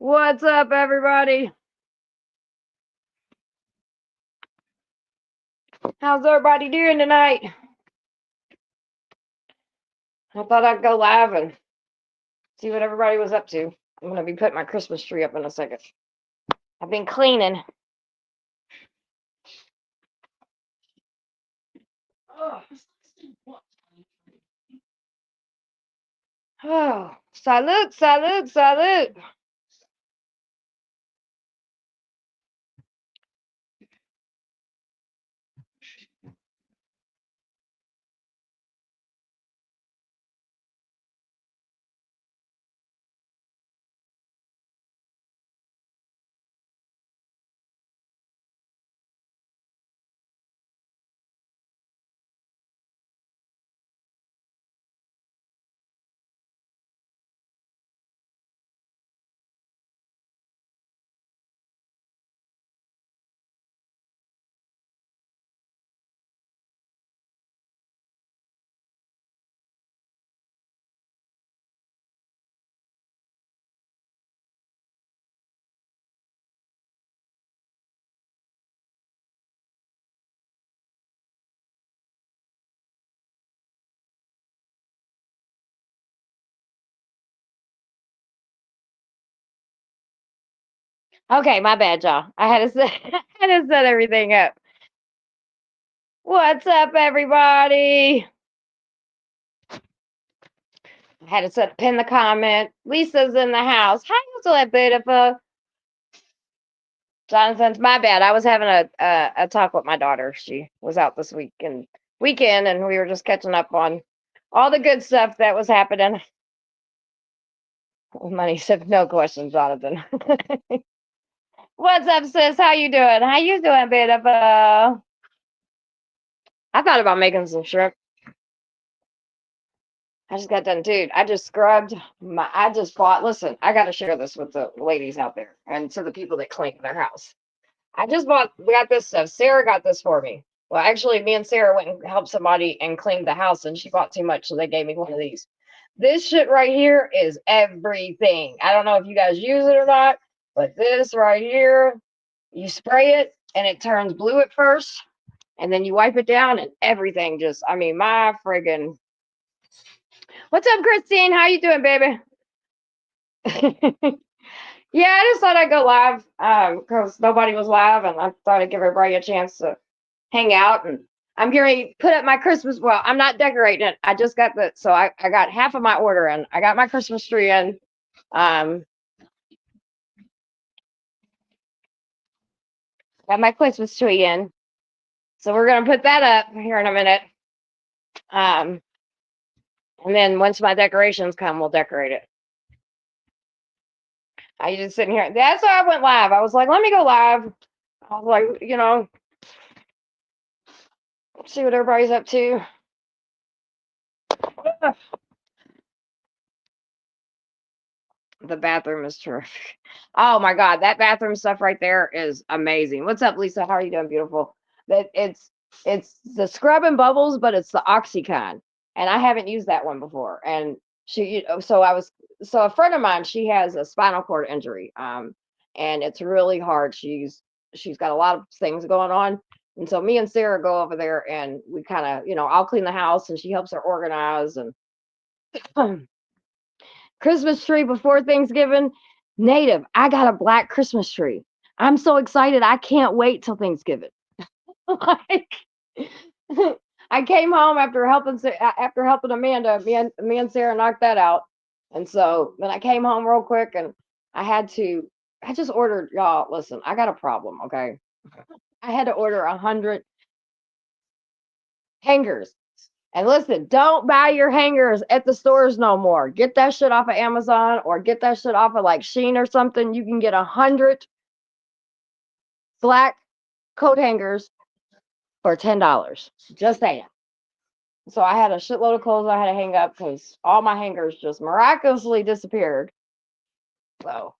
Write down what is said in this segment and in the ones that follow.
What's up, everybody? How's everybody doing tonight? I thought I'd go live and see what everybody was up to. I'm going to be putting my Christmas tree up in a second. I've been cleaning. Oh, salute, salute, salute. Okay, my bad, y'all. I had to set, I had to set everything up. What's up, everybody? I had to pin the comment. Lisa's in the house. Hi, you beautiful. Jonathan's my bad. I was having a talk with my daughter. She was out this weekend, and we were just catching up on all the good stuff that was happening. Money said, no questions, Jonathan. What's up, sis? How you doing? How you doing, beautiful? I thought about making some shrimp. I just got done, dude. I just scrubbed my. I just bought. Listen, I got to share this with the ladies out there and to the people that clean their house. I just bought. We got this stuff. Sarah got this for me. Well, actually, me and Sarah went and helped somebody and cleaned the house, and she bought too much, so they gave me one of these. This shit right here is everything. I don't know if you guys use it or not, but this right here, you spray it and it turns blue at first, and then you wipe it down, and everything just. I mean, my friggin'. What's up, Christine? How you doing, baby? Yeah, I just thought I'd go live because nobody was live, and I thought I'd give everybody a chance to hang out. And I'm going to put up my Christmas. Well, I'm not decorating it. I just got so I got half of my order in. I got my Christmas tree in. Got my Christmas tree in. So we're going to put that up here in a minute. And then once my decorations come, we'll decorate it. I just sitting here. That's why I went live. I was like, let me go live. I was like, see what everybody's up to. The bathroom is terrific. Oh my God, that bathroom stuff right there is amazing. What's up, Lisa? How are you doing, beautiful? That it's the scrub and bubbles, but it's the Oxycontin, and I haven't used that one before. And so a friend of mine, she has a spinal cord injury, and it's really hard. She's got a lot of things going on, and so me and Sarah go over there, and we kind of, I'll clean the house, and she helps her organize and. Christmas tree before Thanksgiving. Native, I got a black Christmas tree. I'm so excited. I can't wait till Thanksgiving. Like, I came home after helping Amanda. Me and Sarah knocked that out, and so then I came home real quick, and I just ordered, y'all. Listen, I got a problem. Okay, I had to order 100 hangers. And listen, don't buy your hangers at the stores no more. Get that shit off of Amazon or get that shit off of like Shein or something. You can get 100 black coat hangers for $10. Just saying. So I had a shitload of clothes I had to hang up because all my hangers just miraculously disappeared. So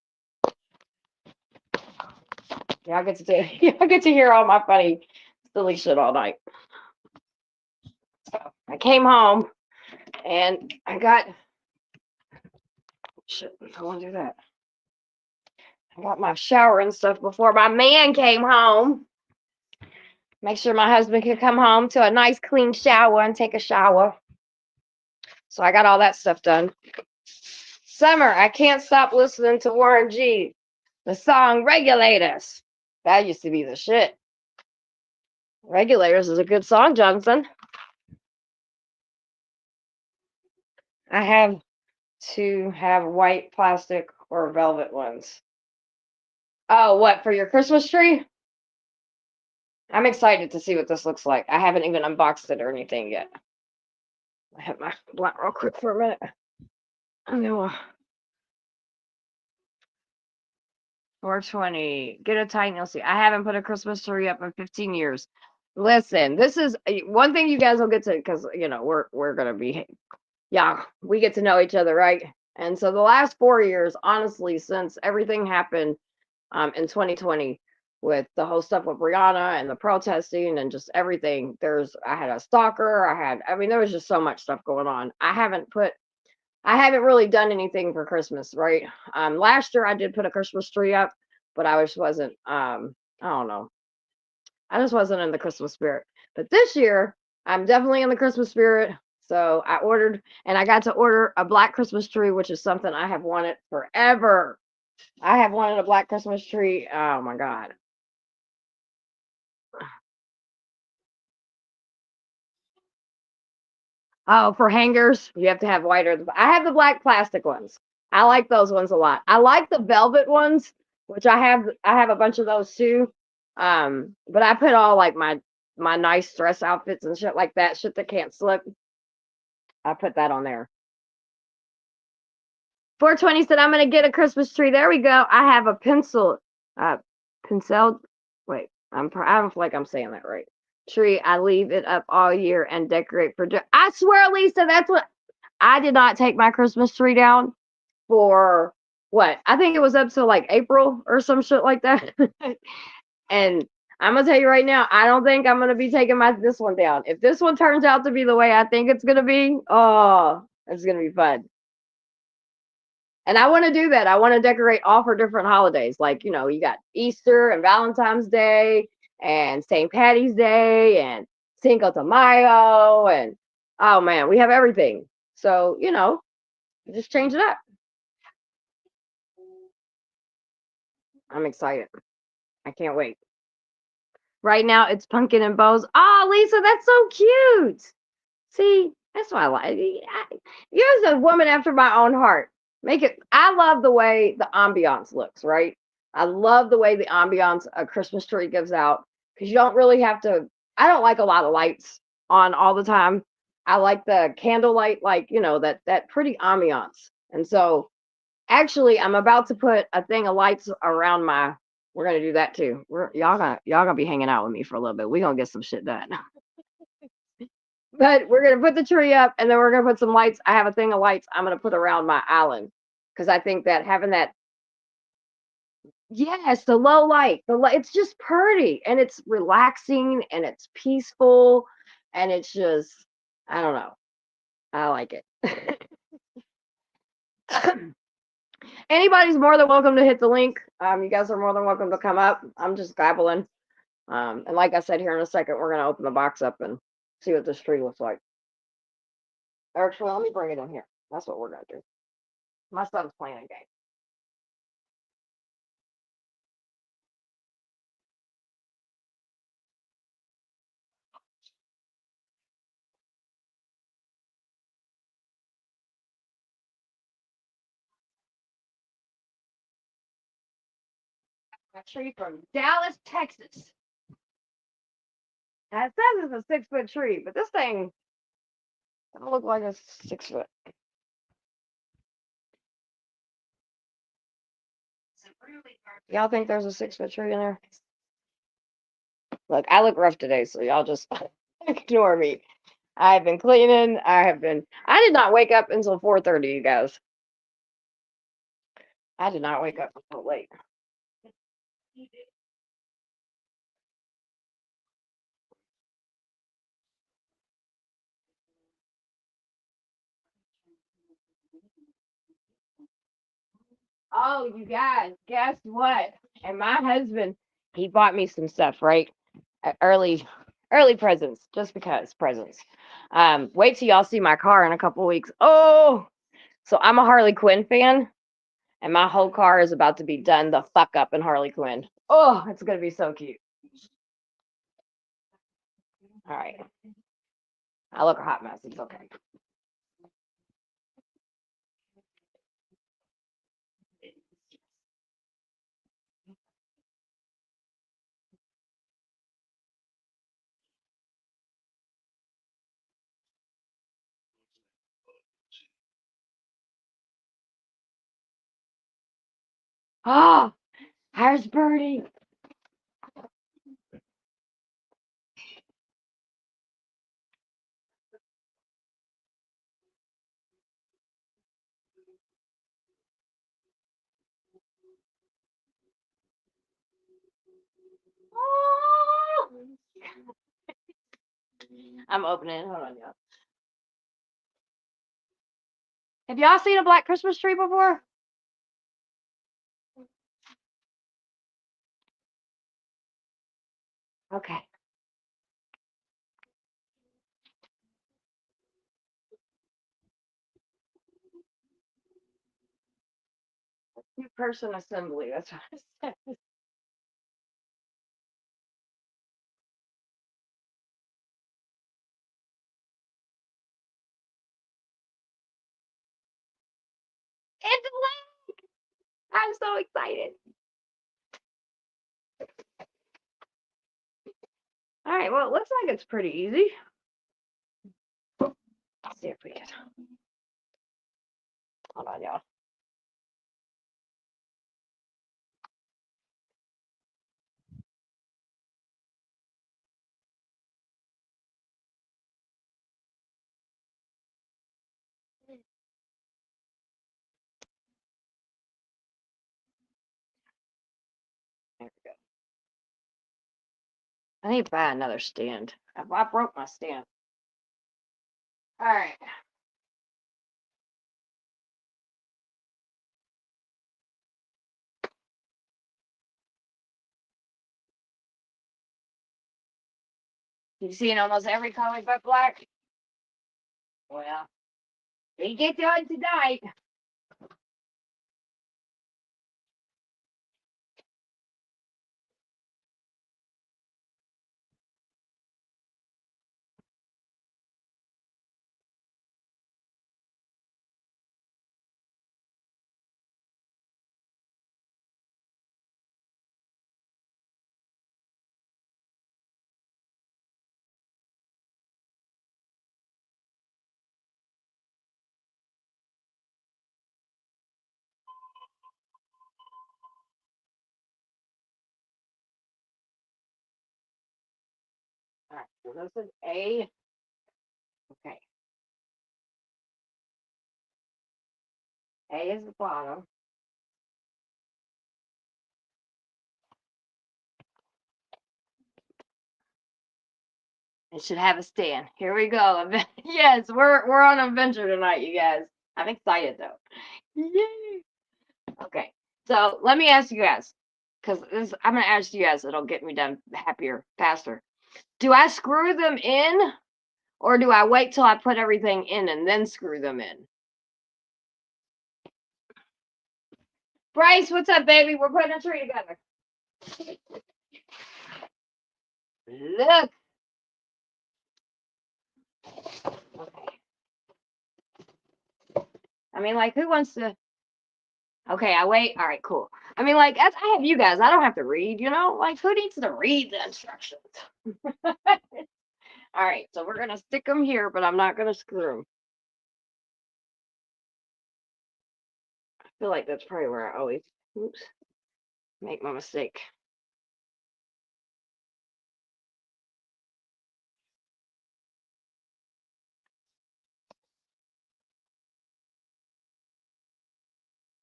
y'all get to hear all my funny, silly shit all night. So I came home and I got shit. I want to do that. I got my shower and stuff before my man came home. Make sure my husband could come home to a nice clean shower and take a shower. So I got all that stuff done. Summer, I can't stop listening to Warren G. The song Regulators. That used to be the shit. Regulators is a good song, Johnson. I have to have white plastic or velvet ones. Oh, what, for your Christmas tree? I'm excited to see what this looks like. I haven't even unboxed it or anything yet. I hit my blunt real quick for a minute. Okay, 420. Get a tight, you'll see. I haven't put a Christmas tree up in 15 years. Listen, this is one thing you guys will get to, because we're gonna be, yeah, we get to know each other, right? And so the last 4 years, honestly, since everything happened in 2020 with the whole stuff with Brianna and the protesting and just everything, I had a stalker, there was just so much stuff going on. I haven't really done anything for Christmas, right? Last year I did put a Christmas tree up, but I just wasn't, I don't know. I just wasn't in the Christmas spirit. But this year, I'm definitely in the Christmas spirit. So I ordered, and I got to order a black Christmas tree, which is something I have wanted forever. I have wanted a black Christmas tree. Oh my God. Oh, for hangers, you have to have whiter. I have the black plastic ones. I like those ones a lot. I like the velvet ones, which I have a bunch of those too. But I put all like my nice dress outfits and shit like that, shit that can't slip. I put that on there. 420 said I'm gonna get a Christmas tree. There we go. I have a pencil. Wait, I don't feel like I'm saying that right. Tree. I leave it up all year and decorate for. I swear, Lisa, that's what I did not take my Christmas tree down for what? I think it was up to like April or some shit like that. And I'm gonna tell you right now, I don't think I'm gonna be taking this one down. If this one turns out to be the way I think it's gonna be, oh, it's gonna be fun. And I want to do that. I want to decorate all for different holidays. Like, you got Easter and Valentine's Day and St. Patty's Day and Cinco de Mayo. And oh man, we have everything. So, just change it up. I'm excited. I can't wait. Right now, it's pumpkin and bows. Oh, Lisa, that's so cute. See, that's why I like. You're a woman after my own heart. Make it. I love the way the ambiance looks. Right. I love the way the ambiance a Christmas tree gives out because you don't really have to. I don't like a lot of lights on all the time. I like the candlelight, like that pretty ambiance. And so, actually, I'm about to put a thing of lights around my. We're gonna do that too. Y'all gonna be hanging out with me for a little bit. We're gonna get some shit done. But we're gonna put the tree up, and then we're gonna put some lights. I have a thing of lights I'm gonna put around my island because I think that having that, yes, the low light, it's just pretty and it's relaxing and it's peaceful and it's just, I don't know, I like it. Anybody's more than welcome to hit the link. You guys are more than welcome to come up. I'm just gabbling. And like I said, here in a second, we're gonna open the box up and see what this tree looks like. Actually, let me bring it in here. That's what we're gonna do. My son's playing a game. A tree from Dallas, Texas. Now it says it's a 6 foot tree, but this thing doesn't look like a 6 foot. Y'all think there's a 6 foot tree in there? Look, I look rough today, so y'all just ignore me. I've been cleaning. I did not wake up until 4:30, you guys. I did not wake up until late. Oh, you guys, guess what? And my husband, he bought me some stuff, right? Early presents, just because presents. Wait till y'all see my car in a couple weeks. Oh, so I'm a Harley Quinn fan, and my whole car is about to be done the fuck up in Harley Quinn. Oh, it's gonna be so cute. All right, I look a hot mess. It's okay. Oh, how's Birdie? Oh, I'm opening it. Hold on, y'all. Have y'all seen a black Christmas tree before? Okay. Two-person assembly. That's what I said. It's black. I'm so excited. All right. Well, it looks like it's pretty easy. Let's see if we can. Hold on, y'all. There we go. I need to buy another stand. I broke my stand. All right. You seen almost every color but black? Well, we get done tonight. All right. So this is A. Okay. A is the bottom. It should have a stand. Here we go. Yes, we're on an adventure tonight, you guys. I'm excited though. Yay! Okay, so let me ask you guys, because I'm gonna ask you guys. It'll get me done happier, faster. Do I screw them in, or do I wait till I put everything in and then screw them in? Bryce, what's up, baby? We're putting a tree together. Look. Okay. I mean, like, who wants to? Okay, I wait. All right, cool. I mean, like, I have you guys. I don't have to read, you know? Like, who needs to read the instructions? All right, so we're going to stick them here, but I'm not going to screw them. I feel like that's probably where I always, oops, make my mistake.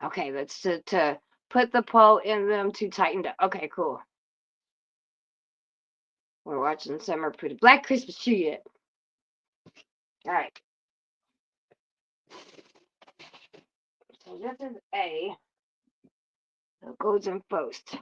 Okay, that's to put the pole in them to tighten up. Okay, cool. We're watching Summer put a black Christmas tree in. All right. So this is A. So goes in post.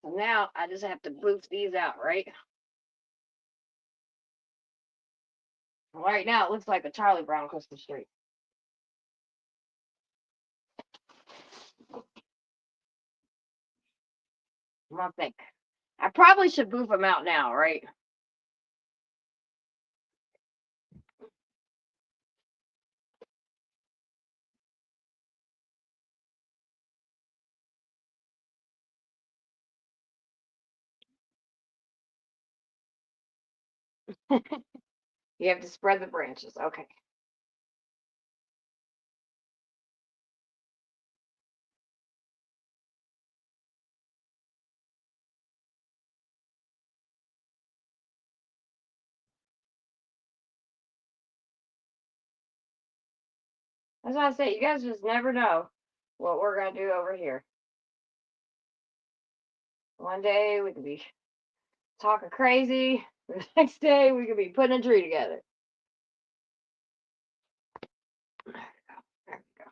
So now I just have to boost these out, right? Right now it looks like a Charlie Brown Christmas tree. I think I probably should boof them out now, right? You have to spread the branches. Okay. That's what I say. You guys just never know what we're gonna do over here. One day we could be talking crazy. The next day we could be putting a tree together. There we go. There we go.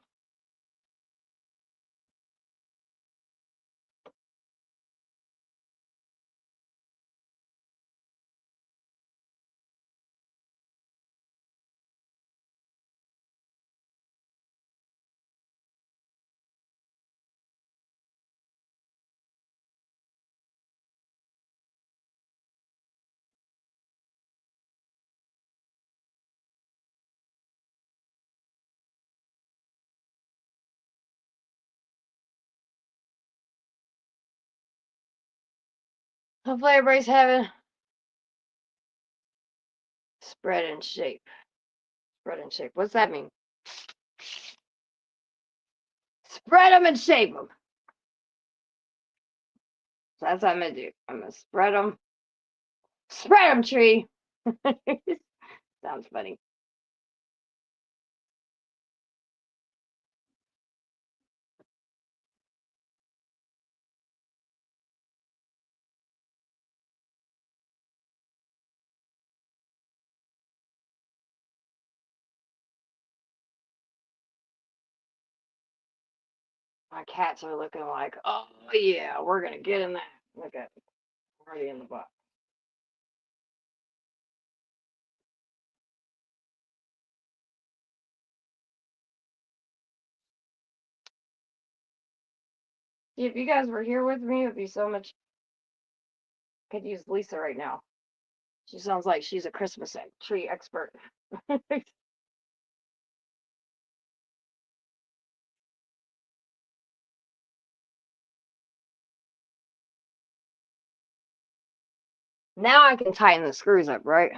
Hopefully everybody's having spread and shape. Spread and shape. What's that mean? Spread them and shape them. So that's what I'm gonna do. I'm gonna spread them. Spread them, tree. Sounds funny. My cats are looking like, oh yeah, we're gonna get in that. Look at already in the box. See, if you guys were here with me, it would be so much. I could use Lisa right now. She sounds like she's a Christmas tree expert. Now I can tighten the screws up, right?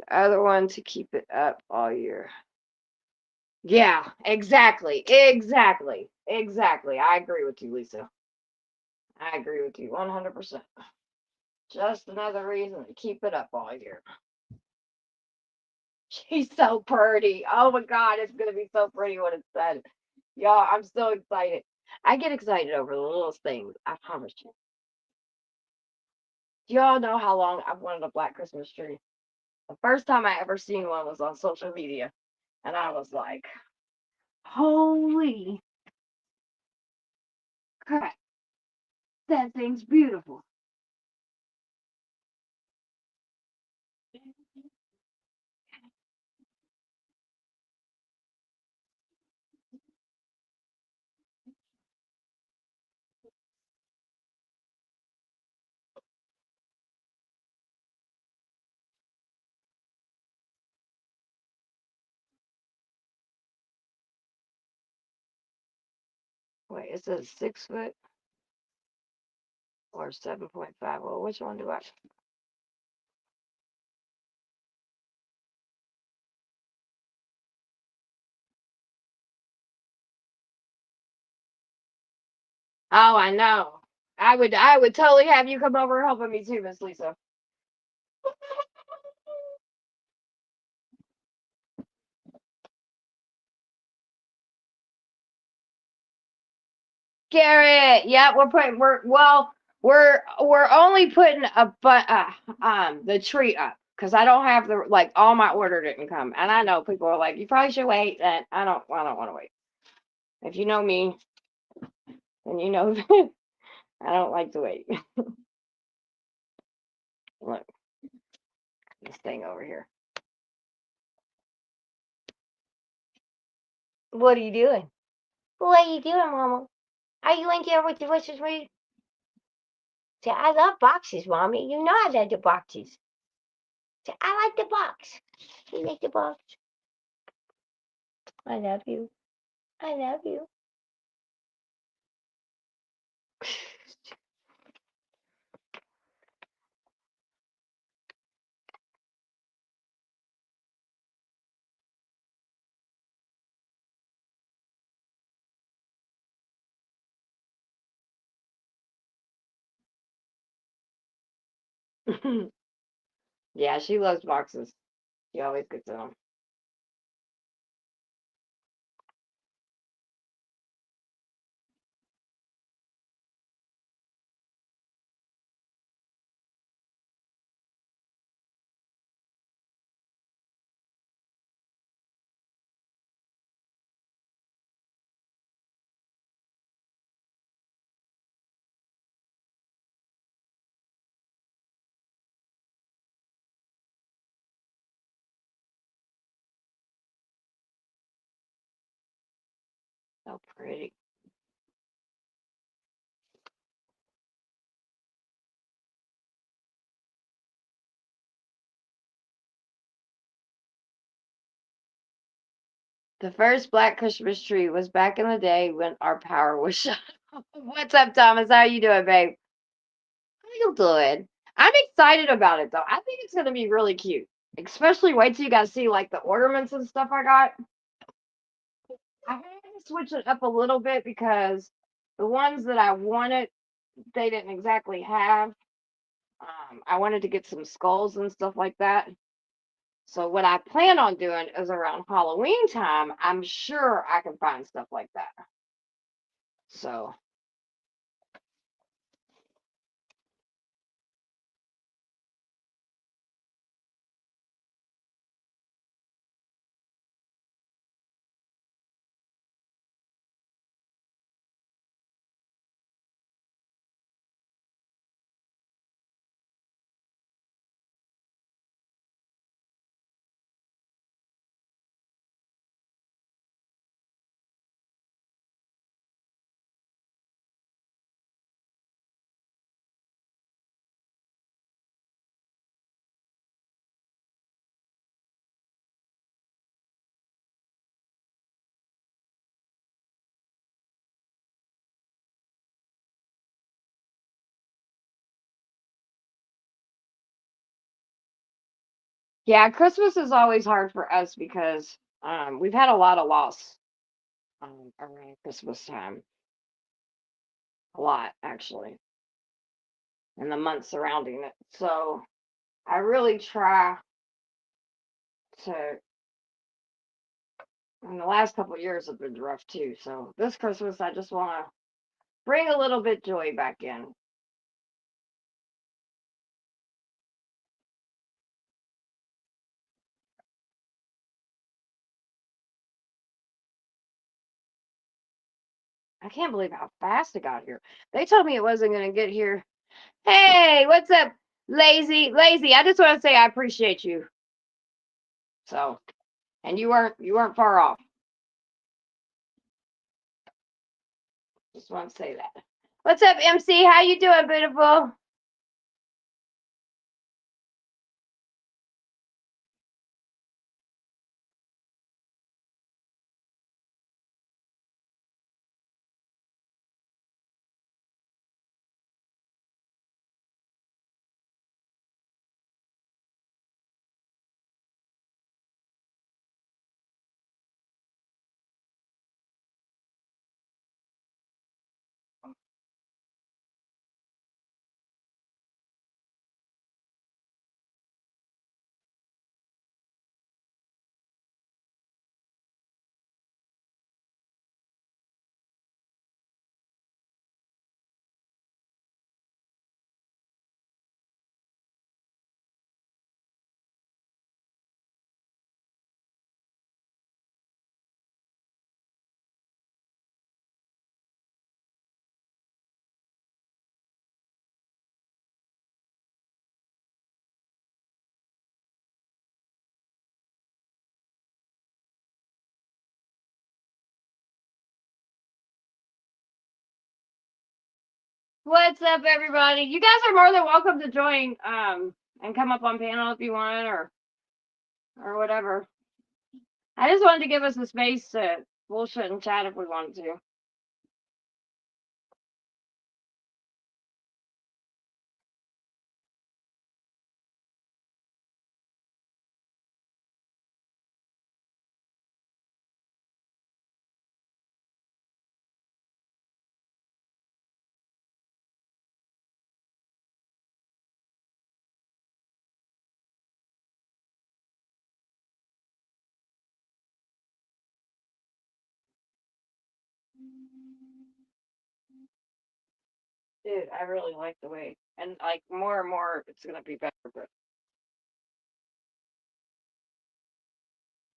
The other one to keep it up all year. Yeah, exactly. Exactly. Exactly. I agree with you, Lisa. I agree with you 100%. Just another reason to keep it up all year. She's so pretty. Oh my God, it's going to be so pretty when it's done. Y'all, I'm so excited. I get excited over the littlest things. I promise you. Do y'all know how long I've wanted a black Christmas tree? The first time I ever seen one was on social media. And I was like, holy crap, that thing's beautiful. Wait, it says 6 foot or 7.5. Well, which one do I? Oh, I know. I would totally have you come over helping me too, Miss Lisa. Garrett, yeah, we're only putting the tree up because I don't have the like all my order didn't come, and I know people are like, you probably should wait, and I don't want to wait. If you know me, then you know I don't like to wait. Look, this thing over here. What are you doing? What are you doing, Mama? Are you in there with the wishes read? See, I love boxes, Mommy. You know I love the boxes. See, I like the box. You like the box? I love you. I love you. Yeah, she loves boxes. She always gets them. So pretty. The first black Christmas tree was back in the day when our power was shut off. What's up, Thomas? How you doing, babe? How you doing? I'm excited about it though. I think it's gonna be really cute. Especially wait till you guys see like the ornaments and stuff I got. I had to switch it up a little bit because the ones that I wanted, they didn't exactly have. I wanted to get some skulls and stuff like that. So what I plan on doing is around Halloween time, I'm sure I can find stuff like that. So yeah, Christmas is always hard for us because we've had a lot of loss around Christmas time. A lot actually, in the months surrounding it. So I really try to and the last couple of years have been rough too. So this Christmas I just wanna bring a little bit joy back in. I can't believe how fast it got here. They told me it wasn't gonna get here. Hey, what's up, lazy? Lazy, I just want to say I appreciate you. So, and you weren't far off. Just want to say that. What's up, MC? How you doing, beautiful? What's up, everybody? You guys are more than welcome to join and come up on panel if you want or whatever. I just wanted to give us a space to bullshit and chat if we wanted to. Dude, I really like the way, and like more and more, it's gonna be better. But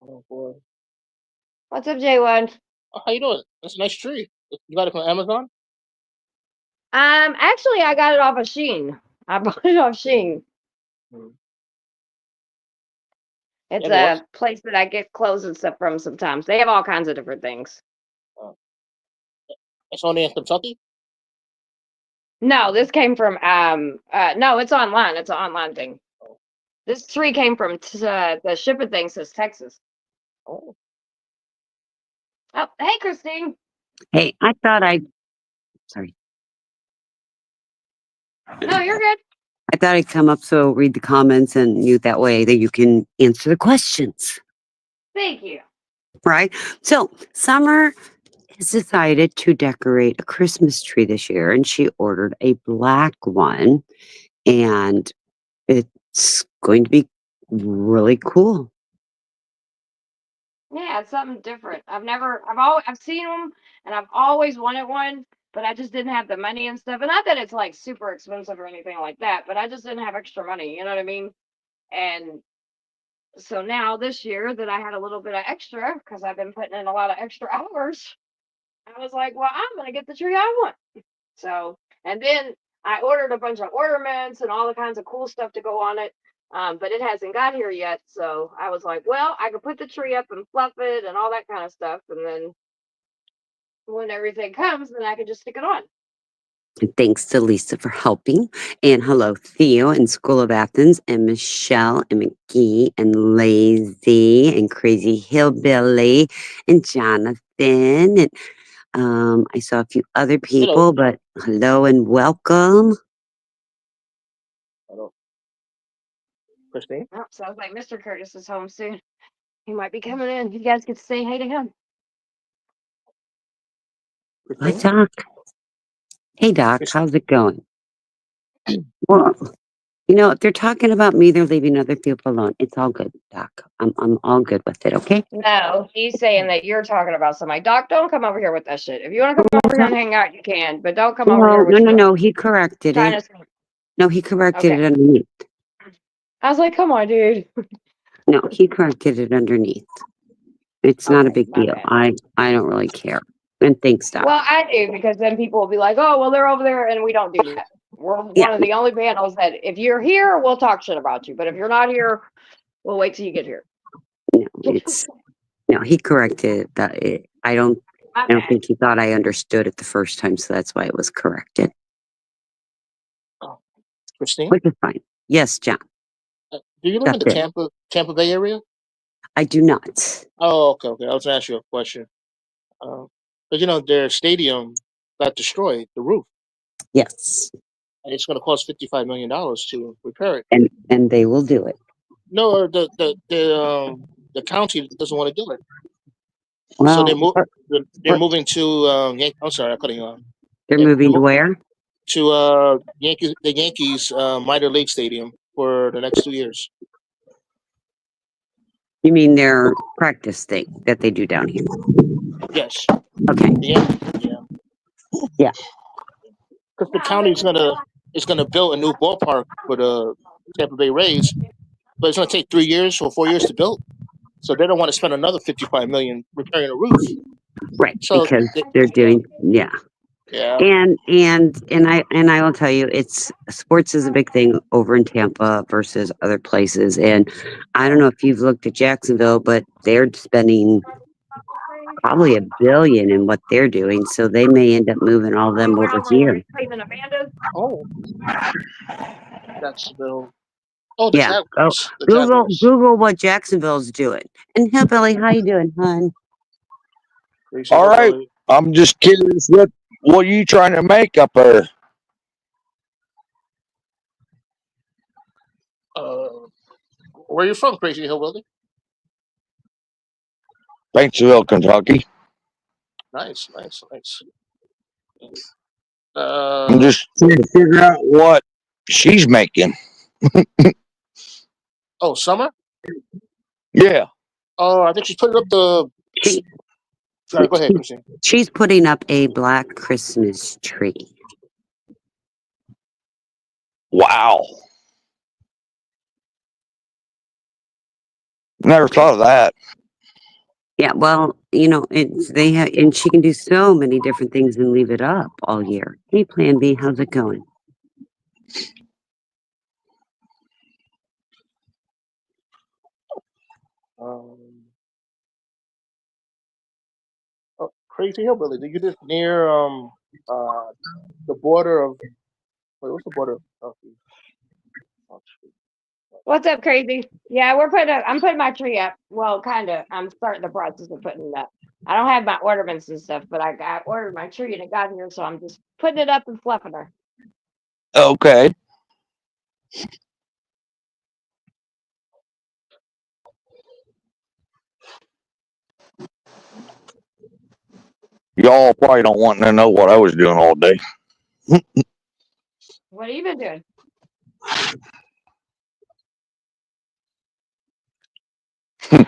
Oh boy. what's up, J1? Oh, how you doing? That's a nice tree. You got it from Amazon? Actually, I got it off of Sheen. I bought it off Sheen. Hmm. It's Yeah, it was. a place that I get clothes and stuff from sometimes. They have all kinds of different things. Uh, it's only in Kentucky. No, this came from no, it's online. It's an online thing. Oh, This tree came from the shipping thing says Texas. oh. Oh, hey, Christine. Hey, I thought sorry, No, you're good. I thought I'd come up so read the comments and you that way that you can answer the questions, Thank you. right? So, Summer has decided to decorate a Christmas tree this year and she ordered a black one and it's going to be really cool. Yeah, it's something different. I've seen them and I've always wanted one, but I just didn't have the money and stuff. And not that it's like super expensive or anything like that, but I just didn't have extra money. You know what I mean? And so now this year that I had a little bit of extra because I've been putting in a lot of extra hours, I was like, well, I'm gonna get the tree I want. So, and then I ordered a bunch of ornaments and all the kinds of cool stuff to go on it. But it hasn't got here yet. So I was like, well, I could put the tree up and fluff it and all that kind of stuff. And then when everything comes, then I can just stick it on. And thanks to Lisa for helping. And hello, Theo in School of Athens, and Michelle and McGee and Lazy and Crazy Hillbilly and Jonathan. And I saw a few other Hello. people, but hello and welcome. Hello. Christine. Oh, sounds like Mr. Curtis is home soon. He might be coming in. You guys get to say hey to him. Hi, Christine. Doc. Hey, Doc. Chris- How's it going? Well, if they're talking about me, they're leaving other people alone. It's all good, Doc. I'm all good with it. Okay. No, he's saying that you're talking about somebody. Doc, don't come over here with that shit. If you want to come over here and hang out, you can, but don't come over No, here no, with no, your no. He corrected it. China's. No, he corrected Okay. it underneath. I was like, come on, dude. No, he corrected it underneath. It's not a Okay, big my deal. bad. I don't really care. And thanks, Doc. Well, I do because then people will be like, oh, well, they're over there, and we don't do that. We're Yeah, one of the only panels that if you're here, we'll talk shit about you. But if you're not here, we'll wait till you get here. no, he corrected it. I don't My I don't bad. think he thought I understood it the first time, so that's why it was corrected. Oh, Christine. Which is fine. Yes, John. Do you live in Got the it. Tampa Bay area? I do not. Oh, okay, okay. I was gonna ask you a question. But their stadium got destroyed, the roof, Yes. and it's going to cost $55 million to repair it. And they will do it. No, the county doesn't want to do it, so Well, they're moving to I'm sorry, I cut you off. they're They're moving to where? to the Yankees minor league stadium for the next 2 years. You mean their practice thing that they do down here? Yes. Okay. Yeah. Yeah. Because the county is gonna build a new ballpark for the Tampa Bay Rays, but it's gonna take 3 years or 4 years to build. So they don't want to spend another 55 million repairing a roof. Right. So Because they're doing yeah. And I will tell you, it's sports is a big thing over in Tampa versus other places. And I don't know if you've looked at Jacksonville, but they're spending probably $1 billion in what they're doing, so they may end up moving all of They them went over over and here. Cleveland Amanda's. Oh, Jacksonville. Oh, the Yeah. Oh, Jaguars. The Jaguars. Google what Jacksonville's doing. And Hillbilly, how you doing, hon? Crazy All right. Hillbilly. I'm just curious, what are you trying to make up there? Where are you from, Crazy Hillbilly? Paintsville, Kentucky. Nice, nice, nice. I'm just trying to figure out what she's making. Oh, Summer? Yeah. Oh, I think she's putting up the. She, Sorry, go ahead, Christine. she's putting up a black Christmas tree. Wow. Never thought of that. Yeah, well, it's they have, and she can do so many different things and leave it up all year. Hey, Plan B, how's it going? Oh, Crazy Hillbilly. Did you live near the border of wait, what's the border of oh, shoot. What's up, crazy? Yeah, I'm putting my tree up. Well, kind of. I'm starting the process of putting it up. I don't have my ornaments and stuff, but I ordered my tree and it got here, so I'm just putting it up and fluffing her. Okay. Y'all probably don't want to know what I was doing all day. What have you been doing? Are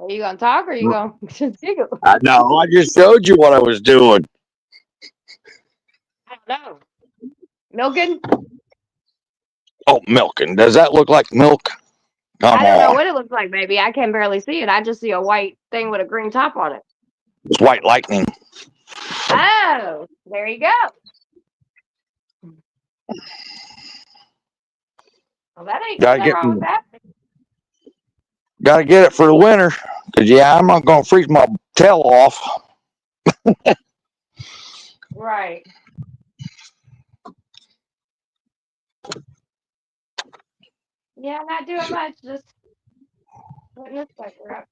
you gonna talk or are you gonna just giggle? I know. I just showed you what I was doing. I don't know. Milking? Oh, milking. Does that look like milk? Come I don't know on. what it looks like, baby. I can barely see it. I just see a white thing with a green top on it. It's white lightning. Oh, there you go. Well, that ain't Gotta nothing get wrong with that. gotta get it for the winter. Cause yeah, I'm not gonna freeze my tail off. Right. Yeah, I'm not doing much. Just putting this sucker up.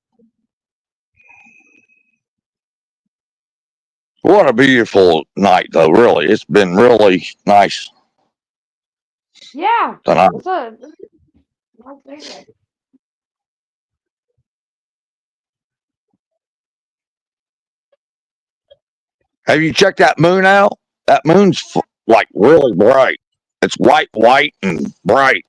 What a beautiful night though, really. It's been really nice Yeah. tonight. It's a nice day today. Have you checked that moon out? That moon's like really bright. It's white and bright.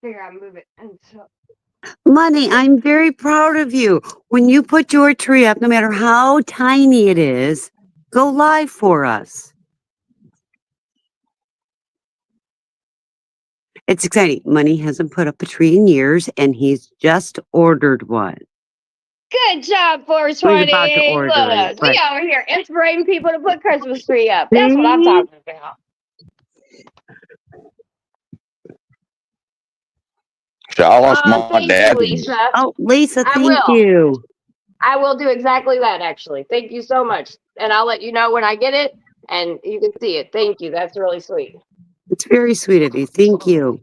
Figure out move it until Money, I'm very proud of you. When you put your tree up, no matter how tiny it is, go live for us. It's exciting. Money hasn't put up a tree in years, and he's just ordered one. good job, He's about to 420. order Look, it, but we over here inspiring people to put Christmas tree up. That's what I'm see? talking about. So I lost my Thank you, dad. Lisa. Oh, Lisa, I thank will. you. I will do exactly that, actually. Thank you so much. And I'll let you know when I get it and you can see it. Thank you. That's really sweet. It's very sweet of you. Thank you.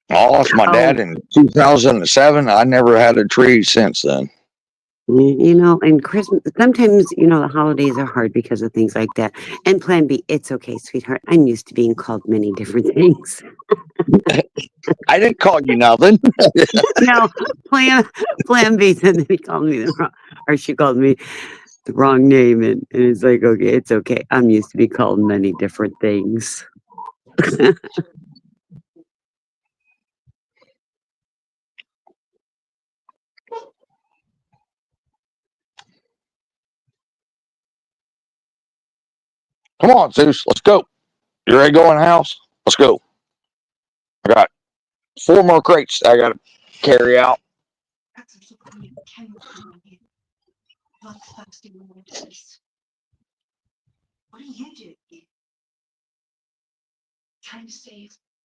I lost my Oh, dad in 2007. I never had a tree since then. and Christmas, sometimes, the holidays are hard because of things like that. And Plan B, it's okay, sweetheart. I'm used to being called many different things. I didn't call you nothing. No, Plan B said that he called me the wrong, or she called me the wrong name, and it's like, okay, it's okay. I'm used to be called many different things. Come on, Zeus. Let's go. You ready to go in the house? Let's go. I got 4 more crates I got to carry out.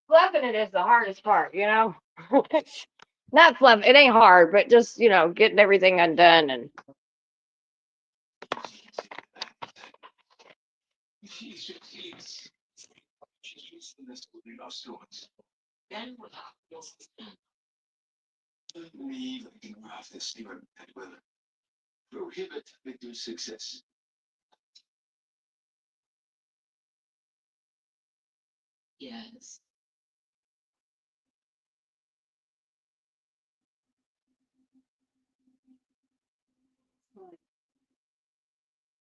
Fluffing it is the hardest part, you know? Not fluff, it ain't hard, but just, you know, getting everything undone and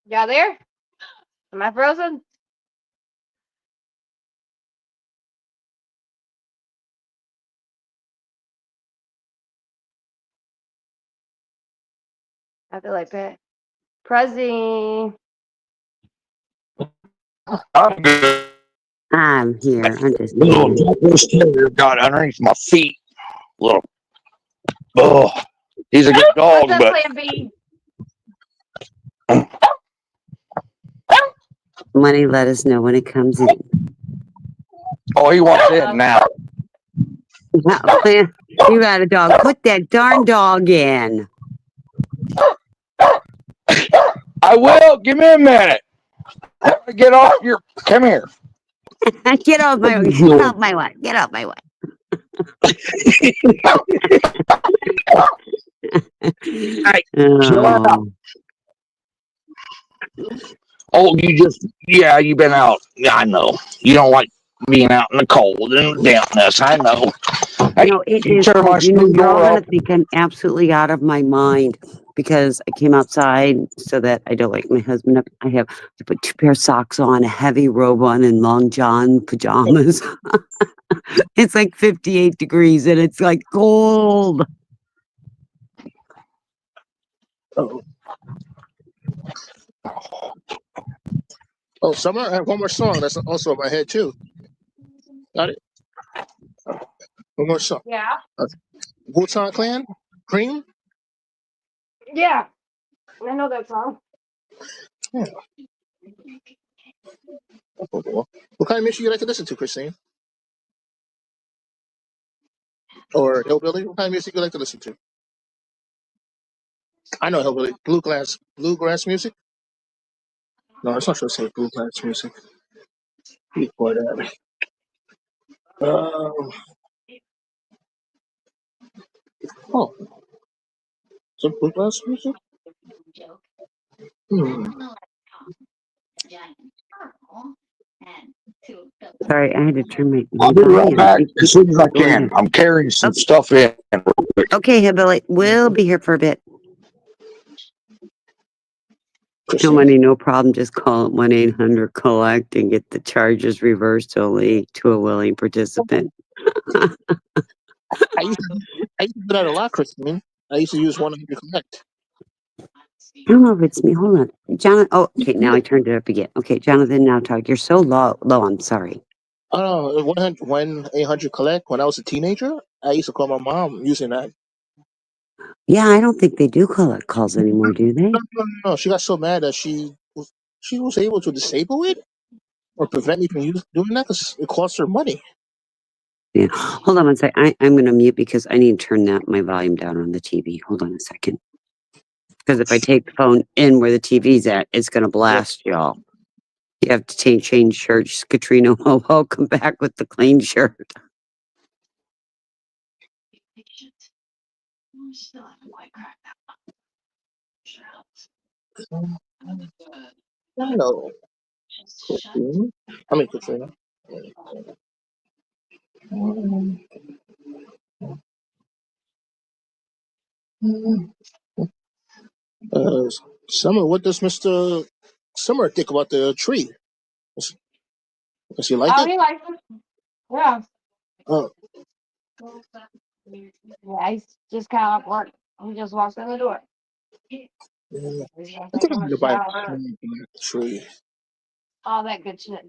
y'all there? Am I frozen? I feel like that. Prezi. I'm good. I'm here. I'm just Little saying. Jack Russell Terrier got underneath my feet. Little, oh, he's a good What's dog, up, but Plan B? Money, let us know when it comes in. oh, he wants in now. You got a dog. Put that darn dog in. I will. Give me a minute. Get off your. Come here. Get off my way. Get off my way. Get off my way. Hey, chill out. Oh. Oh, yeah, you've been out. Yeah, I know. You don't like being out in the cold and dampness. I know. Hey, No, it you is turn my cold. You know, screen you're all door going up. to think I'm absolutely out of my mind because I came outside so that I don't wake my husband up. I have to put 2 pair of socks on, a heavy robe on, and long john pajamas. It's like 58 degrees and it's like cold. Oh, oh, Summer, I have one more song that's also in my head too. Got it? One more song. Yeah. Wu-Tang Clan? Cream? Yeah. I know that song. Yeah. What kind of music you like to listen to, Christine? Or Hillbilly? What kind of music you like to listen to? I know Hillbilly. Bluegrass music? No, it's not supposed to say bluegrass music. Before that. Um, oh, some bluegrass music? Hmm. Sorry, I had to turn my I'll be right volume. back It as keeps soon as I going can. down. I'm carrying some Oh, stuff in real quick. okay, Hillbilly. We'll be here for a bit. No Christine. money, no problem. Just call 1-800-COLLECT and get the charges reversed only to a willing participant. I used to, I used to do that a lot, Christine. I used to use 100 Connect. I don't know if it's me. Hold on. Jonathan. Oh, okay. Now I turned it up again. Okay, Jonathan, now talk. You're so low. I'm sorry. Oh, 1-800 Collect. When I was a teenager, I used to call my mom using that. Yeah, I don't think they do collect calls anymore, do they? No. She got so mad that she was able to disable it or prevent me from doing that because it cost her money. Yeah. Hold on one sec. I'm going to mute because I need to turn my volume down on the TV. Hold on a second. Because if I take the phone in where the TV's at, it's going to Yeah. blast y'all. You have to change shirts. Katrina, welcome back with the clean shirt. I know, Christine. I mean, Katrina. Uh, Summer, what does Mr. Summer think about the tree? Does he like Oh, it? he likes it. Yeah. Oh, Yeah, he's just kind of like, he just walks in the door. yeah. He's gonna I take think I'm him a gonna buy a shower. tree for that tree. All that good shit.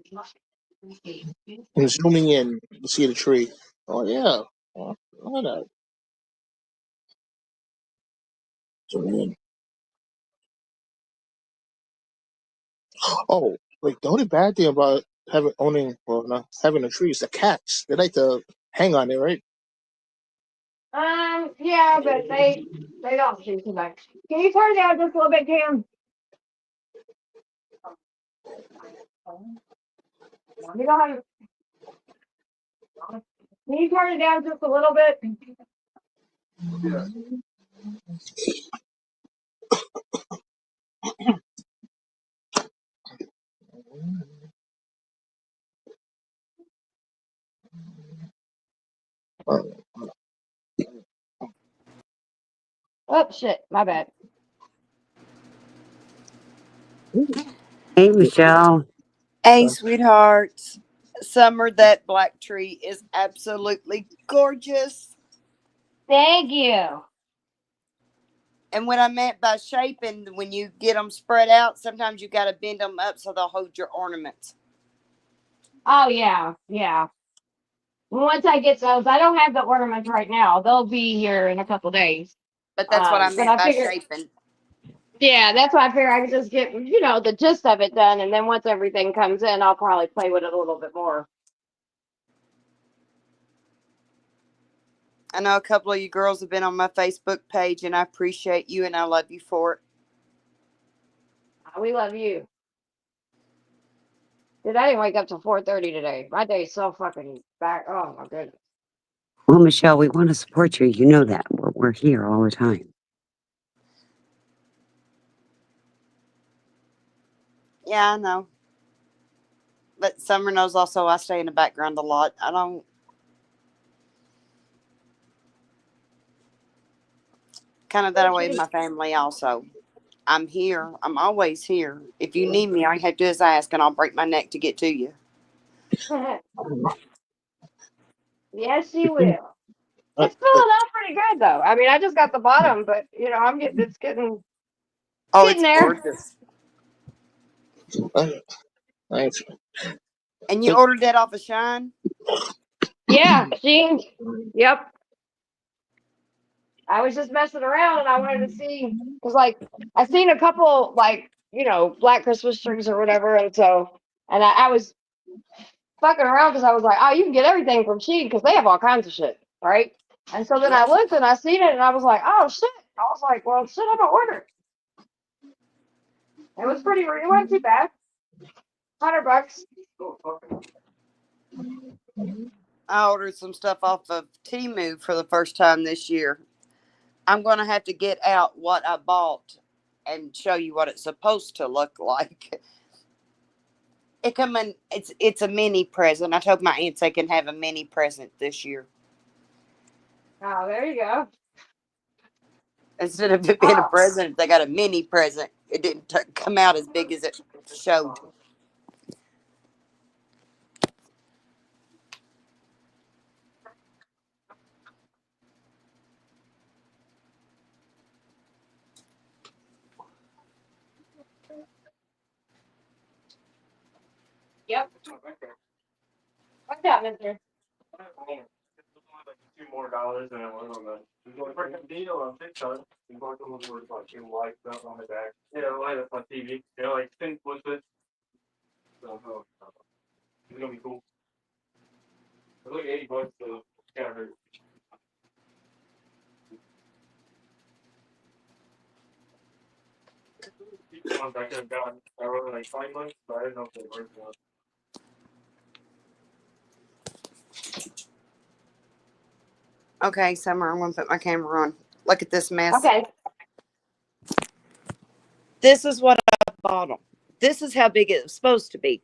I'm zooming in to see the tree. Oh yeah. Oh, look at that. Oh, wait, the only bad thing about not having a tree is the cats. They like to hang on it, right? Yeah, but they don't shoot too much. Can you turn it down just a little bit, Cam? You don't have. Can you turn it down just a little bit? Oh shit, my bad. Hey, Michelle. Hey, sweethearts. Summer, that black tree is absolutely gorgeous. Thank you. And what I meant by shaping, when you get them spread out, sometimes you got to bend them up so they'll hold your ornaments. Oh yeah, yeah. Once I get those, I don't have the ornaments right now. They'll be here in a couple days. But that's what I But meant I by figured, shaping. yeah, that's why I figured I could just get, the gist of it done, and then once everything comes in, I'll probably play with it a little bit more. I know a couple of you girls have been on my Facebook page, and I appreciate you and I love you for it. We love you. Dude, I didn't wake up till 4:30 today. My day's so fucking back. Oh my goodness. Well, Michelle, we want to support you. You know that. We're here all the time. Yeah, I know. But Summer knows also I stay in the background a lot. I don't. Kind of that way with my family also. I'm here. I'm always here. If you need me, all you have to do is ask, and I'll break my neck to get to you. Yes, she will. It's filling out pretty good though. I mean, I just got the bottom, but it's getting Oh, getting it's there. gorgeous. Nice. And you ordered that off of Shine? Yeah, she. Yep. I was just messing around and I wanted to see because I seen a couple black Christmas trees or whatever, and I was fucking around because I was like, oh, you can get everything from Shein because they have all kinds of shit, right? And so then Yeah. I looked and I seen it and I was like, oh shit. I was like, well, shit, I'm gonna order it. It was pretty. It wasn't too bad. $100. I ordered some stuff off of Temu for the first time this year. I'm going to have to get out what I bought and show you what it's supposed to look like. It's a mini present. I told my aunts they can have a mini present this year. Oh, there you go. Instead of it being a present, they got a mini present. It didn't come out as big as it showed. Yep. What's up, mister? $2 more than I was on the. You're going for a deal on TikTok. You're going to look for like you like stuff on the back. Yeah, I like on TV. They're like think what's this? So it's gonna be cool. It's like $80, so it's kind of hurt. Ones I could have gotten, I wrote like 5 months, but I didn't know if they were worth Okay, Summer, I'm going to put my camera on. Look at this mess. Okay. This is what I bought them. This is how big it was supposed to be.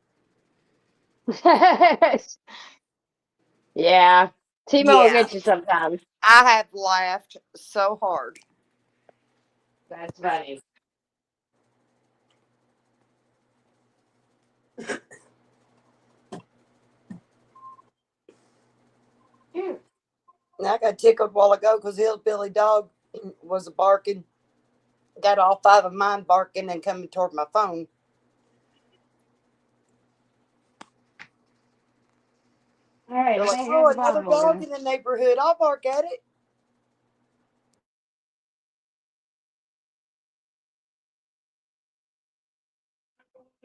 Yeah. Timo will Yeah. get you sometimes. I have laughed so hard. That's funny. Phew. I got tickled a while ago because Hillbilly Dog was barking. Got all 5 of mine barking and coming toward my phone. All right, They're I like, think oh, here's the another bottom over dog there. in the neighborhood. I'll bark at it.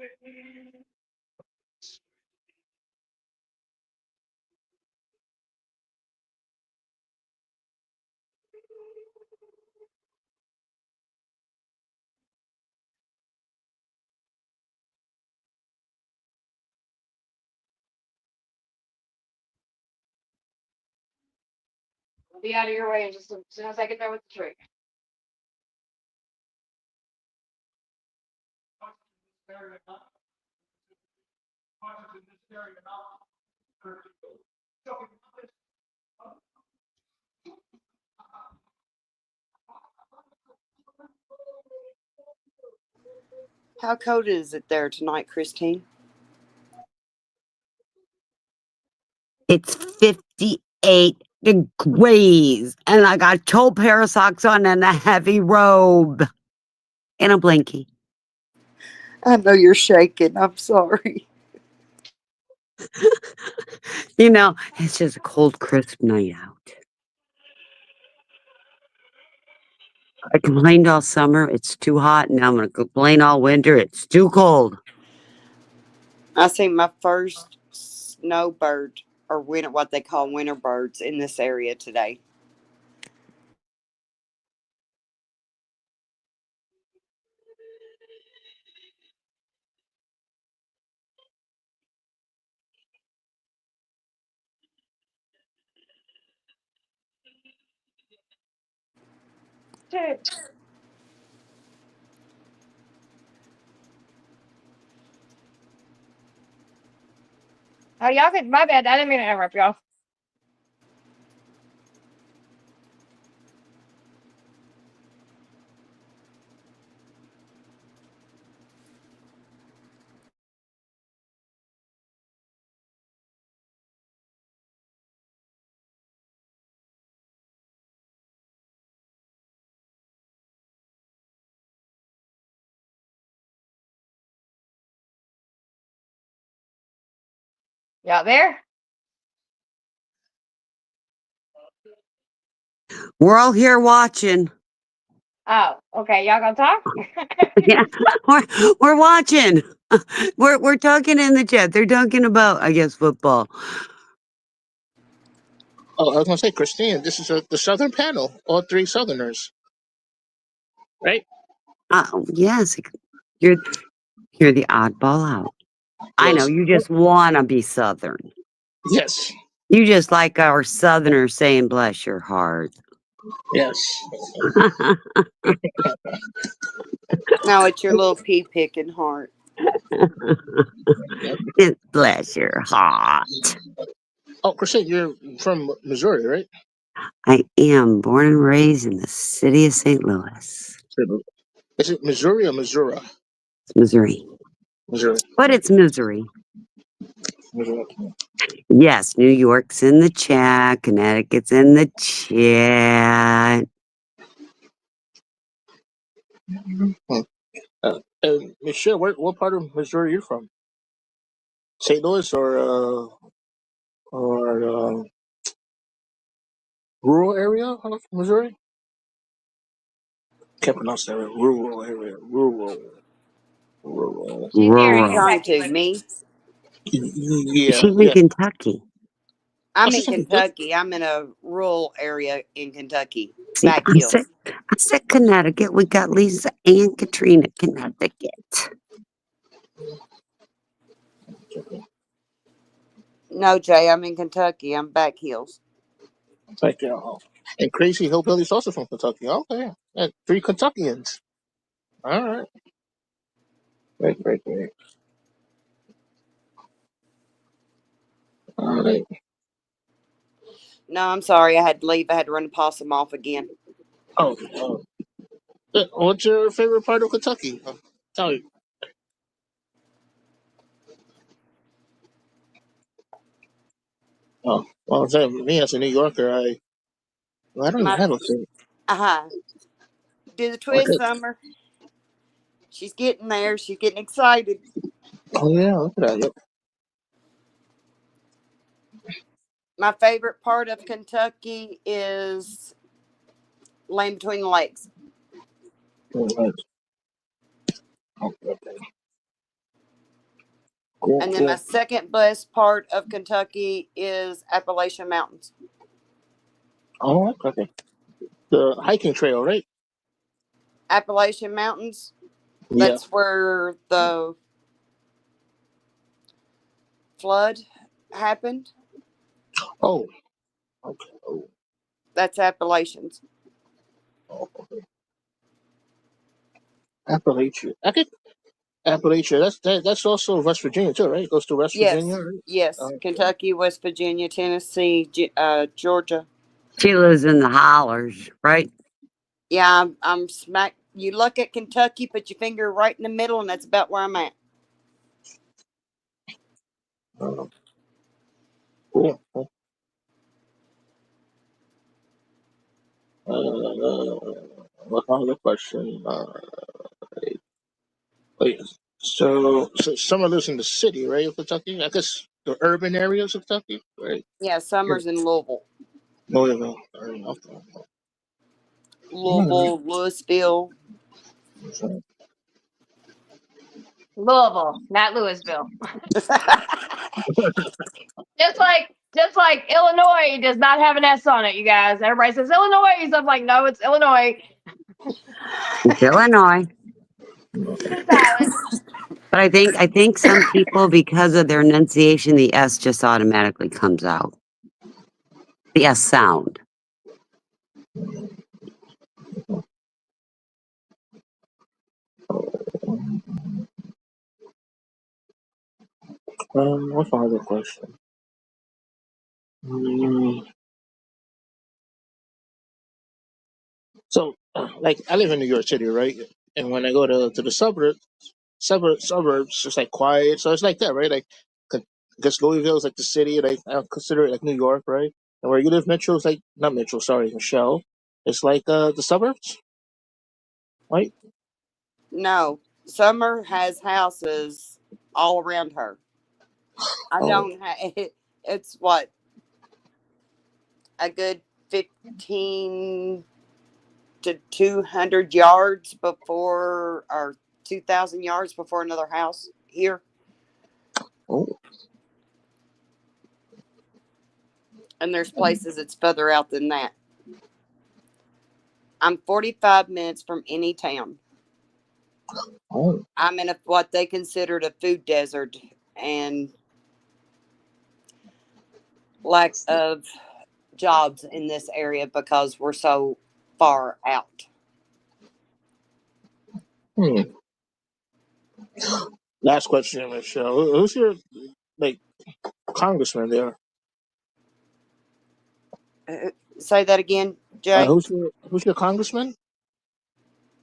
I'll be out of your way just as soon as I get there with the tree. How cold is it there tonight, Christine? It's 58 degrees, and I got 2 pair of socks on and a heavy robe and a blankie. I know you're shaking. I'm sorry. You know, it's just a cold, crisp night out. I complained all summer, it's too hot, and now I'm going to complain all winter, it's too cold. I seen my first snowbird, or winter, what they call winter birds, in this area today. Dude. Oh, y'all could, my bad. I didn't mean to interrupt y'all. Y'all there? We're all here watching. Oh, okay. Y'all gonna talk? Yeah, we're watching. We're talking in the chat. They're talking about, I guess, football. Oh, I was gonna say, Christine, this is the Southern panel, all 3 Southerners, right? Yes, you're the oddball out. I know Yes. you just want to be Southern. Yes. You just like our Southerners saying, "Bless your heart." Yes. Now it's your little pea picking heart. Bless your heart. Oh, Christine, you're from Missouri, right? I am born and raised in the city of St. Louis. Is it Missouri or Missouri? It's Missouri. Missouri. But it's Missouri. Missouri. Yes, New York's in the chat. Connecticut's in the chat. And Michelle, what part of Missouri are you from? St. Louis or rural area of Missouri? Can't pronounce that. Right. Rural area. Rural. She's here in Rural. Talking Kentucky, to but me. Yeah. She's in Yeah. Kentucky. Oh, I'm she's in from Kentucky. Kentucky. I'm in a rural area in Kentucky. See, Back I said, hills. Connecticut. We got Lisa and Katrina, Connecticut. No, Jay, I'm in Kentucky. I'm back hills. It's like, and Crazy Hillbilly's also from Kentucky. Okay. And 3 Kentuckians. All right. Great. All right. No, I'm sorry. I had to leave. I had to run the possum off again. Oh. What's your favorite part of Kentucky? Tell you. Oh, well, me as a New Yorker, I don't even My have a favorite. do the twist Okay. summer. She's getting there. She's getting excited. Oh yeah, look at that. Yep. My favorite part of Kentucky is laying between the legs. All right. Okay. Cool, And then my cool. second best part of Kentucky is Appalachian Mountains. Oh, okay. The hiking trail, right? Appalachian Mountains, Yeah. that's where the flood happened. Oh, okay. Oh, That's Appalachians. okay. Appalachia. I think Appalachia. That's also West Virginia too, right? It goes to West Virginia, Yes, right? yes. Okay. Kentucky, West Virginia, Tennessee, Georgia. She lives in the hollers, right? Yeah, I'm smack. You look at Kentucky, put your finger right in the middle, and that's about where I'm at. Uh, cool. Cool. What's another question? Wait, so Summer lives in the city, right, of Kentucky? I guess the urban areas of Kentucky, right? Yeah, Yeah. Summer's in Louisville. Louisville. Okay. Louisville, Louisville. Louisville, not Louisville. Just like Illinois does not have an S on it, you guys. Everybody says Illinois. So I'm like, no, it's Illinois. It's Illinois. It's silent. But I think some people, because of their enunciation, the S just automatically comes out. The S sound. What's my other question? Mm, So, like, I live in New York City, right? And when I go to the suburbs, it's like quiet. So it's like that, right? Like, I guess Louisville is like the city. Like, I consider it like New York, right? And where you live, Metro is like not Metro. Sorry, Michelle. It's like the suburbs, right? No, Summer has houses all around her. I Oh, don't have. It's what, a good 15 to 200 yards before, or 2,000 yards before another house here. oh, And there's places it's further out than that. I'm 45 minutes from any town. oh. I'm in what they considered a food desert, and lack of jobs in this area because we're so far out. Hmm. Last question, Michelle. Who's your like congressman there? Say that again, Jay. Who's your congressman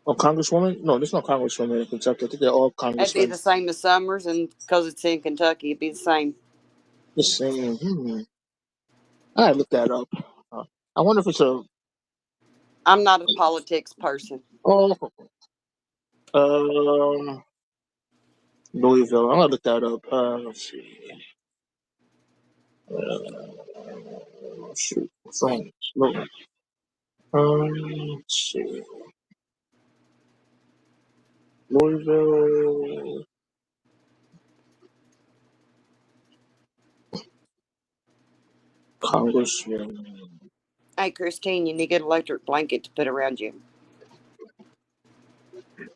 or congresswoman? No, there's no congresswoman in Kentucky. I think they're all It'd be congressmen. the same as Summers, and because it's in Kentucky, it'd be the same. The same. I looked that up. I wonder if it's a I'm not a politics person. oh um Louisville. I'm gonna look that up. Let's see. Shoot, France. No. Let's see. Louisville Congressman. Hey, Christine, you need an electric blanket to put around you.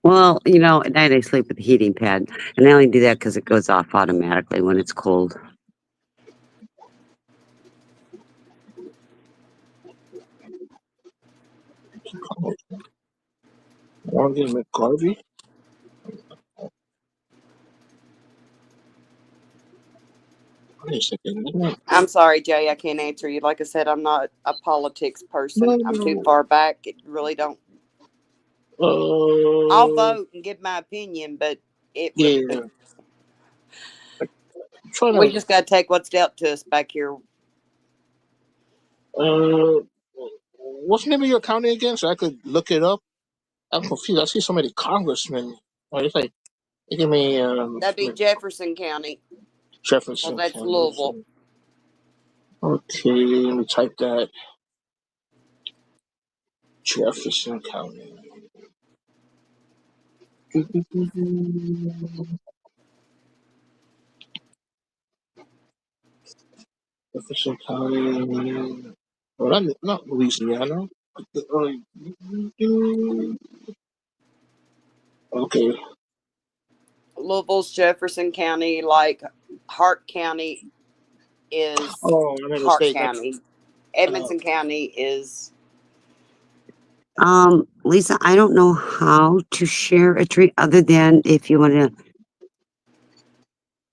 Well, at night I sleep with the heating pad, and I only do that because it goes off automatically when it's cold. Morgan McCarvey. Wait a second. I'm sorry, Jay, I can't answer you. Like I said, I'm not a politics person. I'm too No. far back. It really don't. I'll Uh, vote and give my opinion, but it yeah. would. I'm trying We to. just got to take what's dealt to us back here. Uh, what's the name of your county again, so I could look it up? I'm confused. I see so many congressmen. Oh, it's like give me That'd be Jefferson County. Well, Jefferson that's County. Louisville. Okay, let me type that. Jefferson County. Jefferson County. Well, not Louisiana. Okay. Louisville's Jefferson County, like Hart County is Oh, I made a Hart mistake. County. Edmonson County is. Lisa, I don't know how to share a tree other than if you want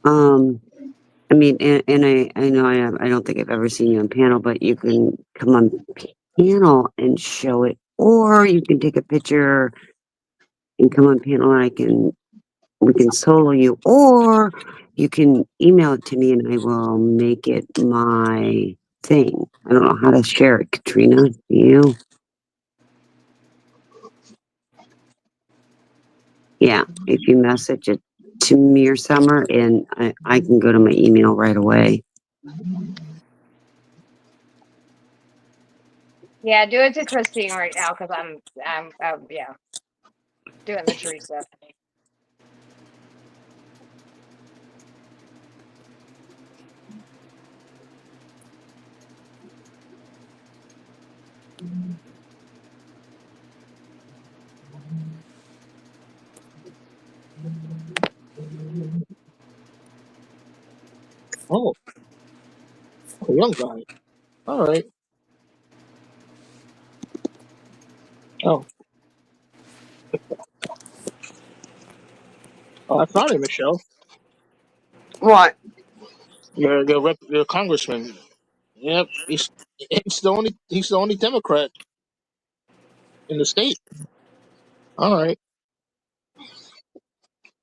to. I mean, and I know I don't think I've ever seen you on panel, but you can come on panel and show it, or you can take a picture and come on panel, and we can solo you, or you can email it to me and I will make it my thing. I don't know how to share it, Katrina. Do you? Yeah, if you message it to me or Summer, and I can go to my email right away. Yeah, do it to Christine right now because I'm yeah, doing the tree stuff. Oh, a young guy. All right. Oh, I found it, Michelle. What? Your congressman. Yep, he's the only Democrat in the state. All right.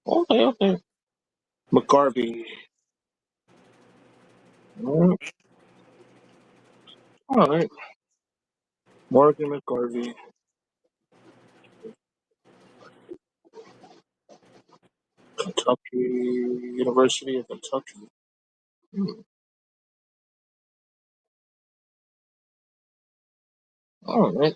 Okay, okay. McGarvey. All right. Morgan McGarvey. Kentucky University of Kentucky. Hmm. All right.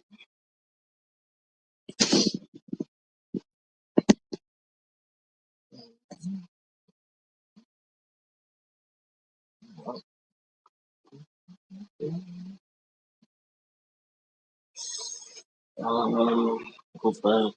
Go back.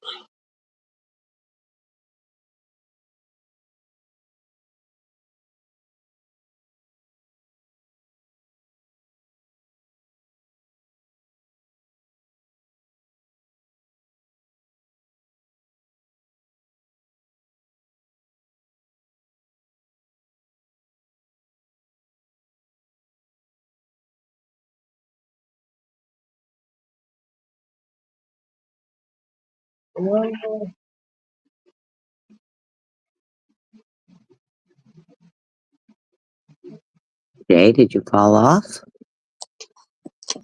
Jay, did you fall off?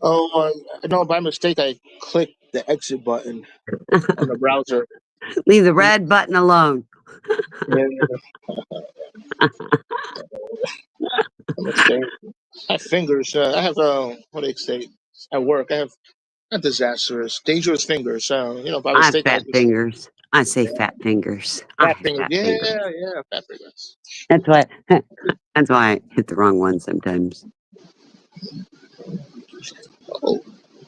Oh, no, by mistake I clicked the exit button on the browser. Leave the red button alone. Yeah, by mistake. I have fingers. I have what do they say at work? I have not disastrous, dangerous fingers. By I have mistake I fat just fingers. I say fat fingers. I fat have fingers. fat Yeah, fingers. yeah, fat fingers. That's why. That's why I hit the wrong one sometimes. Oh,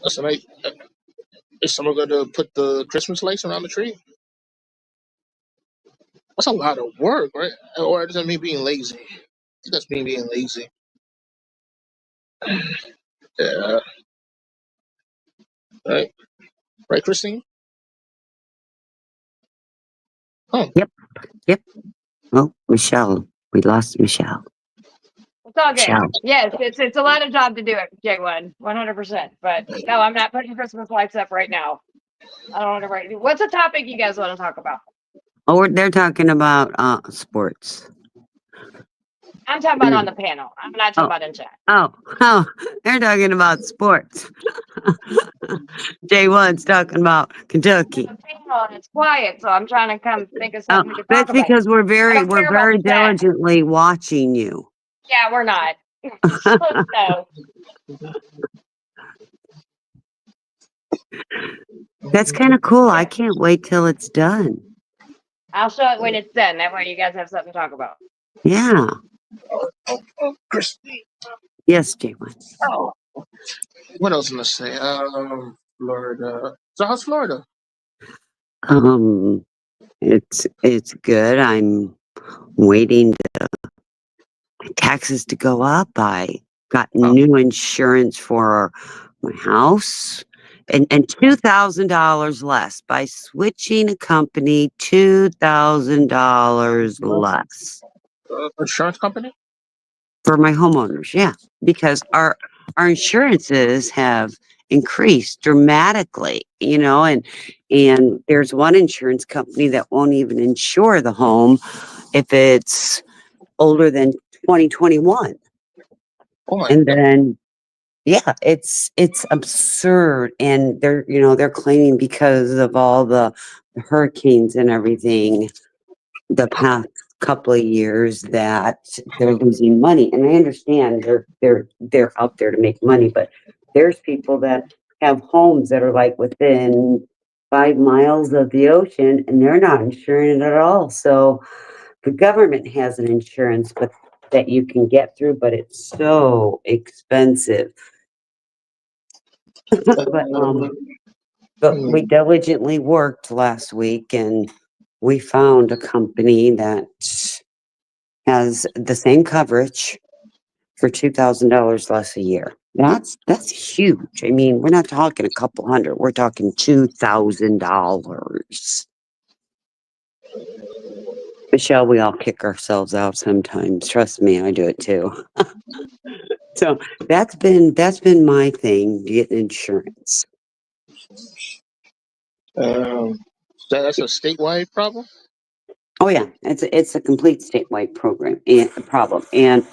listen, is someone going to put the Christmas lights around the tree? That's a lot of work, right? Or is that me being lazy? I think that's me being lazy. Yeah, right, right, Christine. Oh, Yep. Yep. Oh, Michelle. We lost Michelle. It's all good. Michelle. Yes, it's a lot of job to do it, J1, 100%. But no, I'm not putting Christmas lights up right now. I don't want to write. What's a topic you guys want to talk about? Oh, they're talking about sports. I'm talking about on the panel. I'm not talking Oh, about in chat. oh, they're talking about sports. J1's talking about Kentucky. On the panel and it's quiet, so I'm trying to come think of Oh, something we can talk that's about. because we're I don't care about very the chat. diligently watching you. Yeah, we're not. So, no. That's kind of cool. I can't wait till it's done. I'll show it when it's done. That way you guys have something to talk about. Yeah. Christine. Yes, J1. Oh, what else am I say? Florida. So how's Florida? Um, it's good. I'm waiting taxes to go up. I got Oh, new insurance for my house and $2,000 less by switching a company, $2,000 less insurance company? for my homeowners. Yeah, because our insurances have increased dramatically, and there's one insurance company that won't even insure the home if it's older than 2021. Oh my And god. then yeah, it's absurd. And they're claiming because of all the hurricanes and everything the past couple of years that they're losing money. And I understand they're out there to make money, but there's people that have homes that are like within 5 miles of the ocean and they're not insuring it at all. So the government has an insurance, but that you can get through, but it's so expensive. but Uh, but we hmm. diligently worked last week and we found a company that has the same coverage for $2,000 less a year. That's huge. I mean, we're not talking a couple hundred. We're talking $2,000. Michelle, we all kick ourselves out sometimes. Trust me, I do it too. So that's been my thing, getting insurance. Um, that's a statewide problem. Oh yeah, it's a complete statewide program and problem. And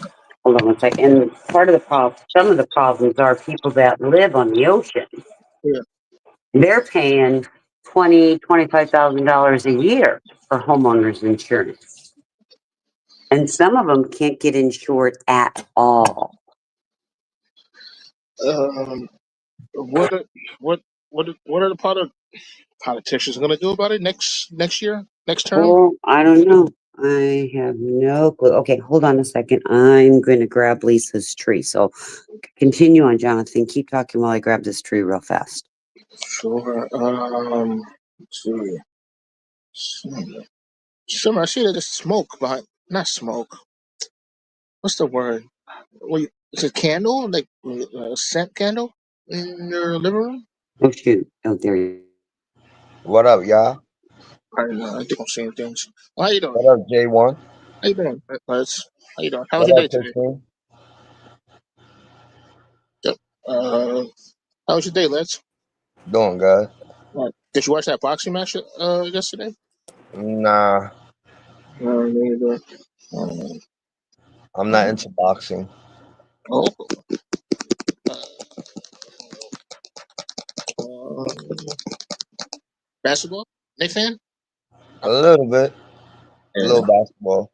hold on one second. And part of the problem, some of the problems are people that live on the ocean. Yeah. They're paying $25,000 a year for homeowners insurance, and some of them can't get insured at all. Um, what are, what are the politicians going to do about it next year, next term? Well, I don't know. I have no clue. Okay, hold on a second. I'm going to grab Lisa's tree. So continue on, Jonathan. Keep talking while I grab this tree real fast. Sure. Let's see. Summer, I see that there's smoke behind. Not smoke. What's the word? Wait, it's a candle, like a scent candle in your living room. Oh shoot! Oh, there you. What up, y'all? I don't know. I think I'm seeing things. How you doing? What up, J1? How you doing, Les? How you doing? How was What your up, day today? Christine? Yep. How was your day, Les? Doing good. Did you watch that boxing match yesterday? Nah, Me neither. Um, I'm not into boxing. oh, uh, basketball? Nick fan? A little bit. A Yeah. little basketball.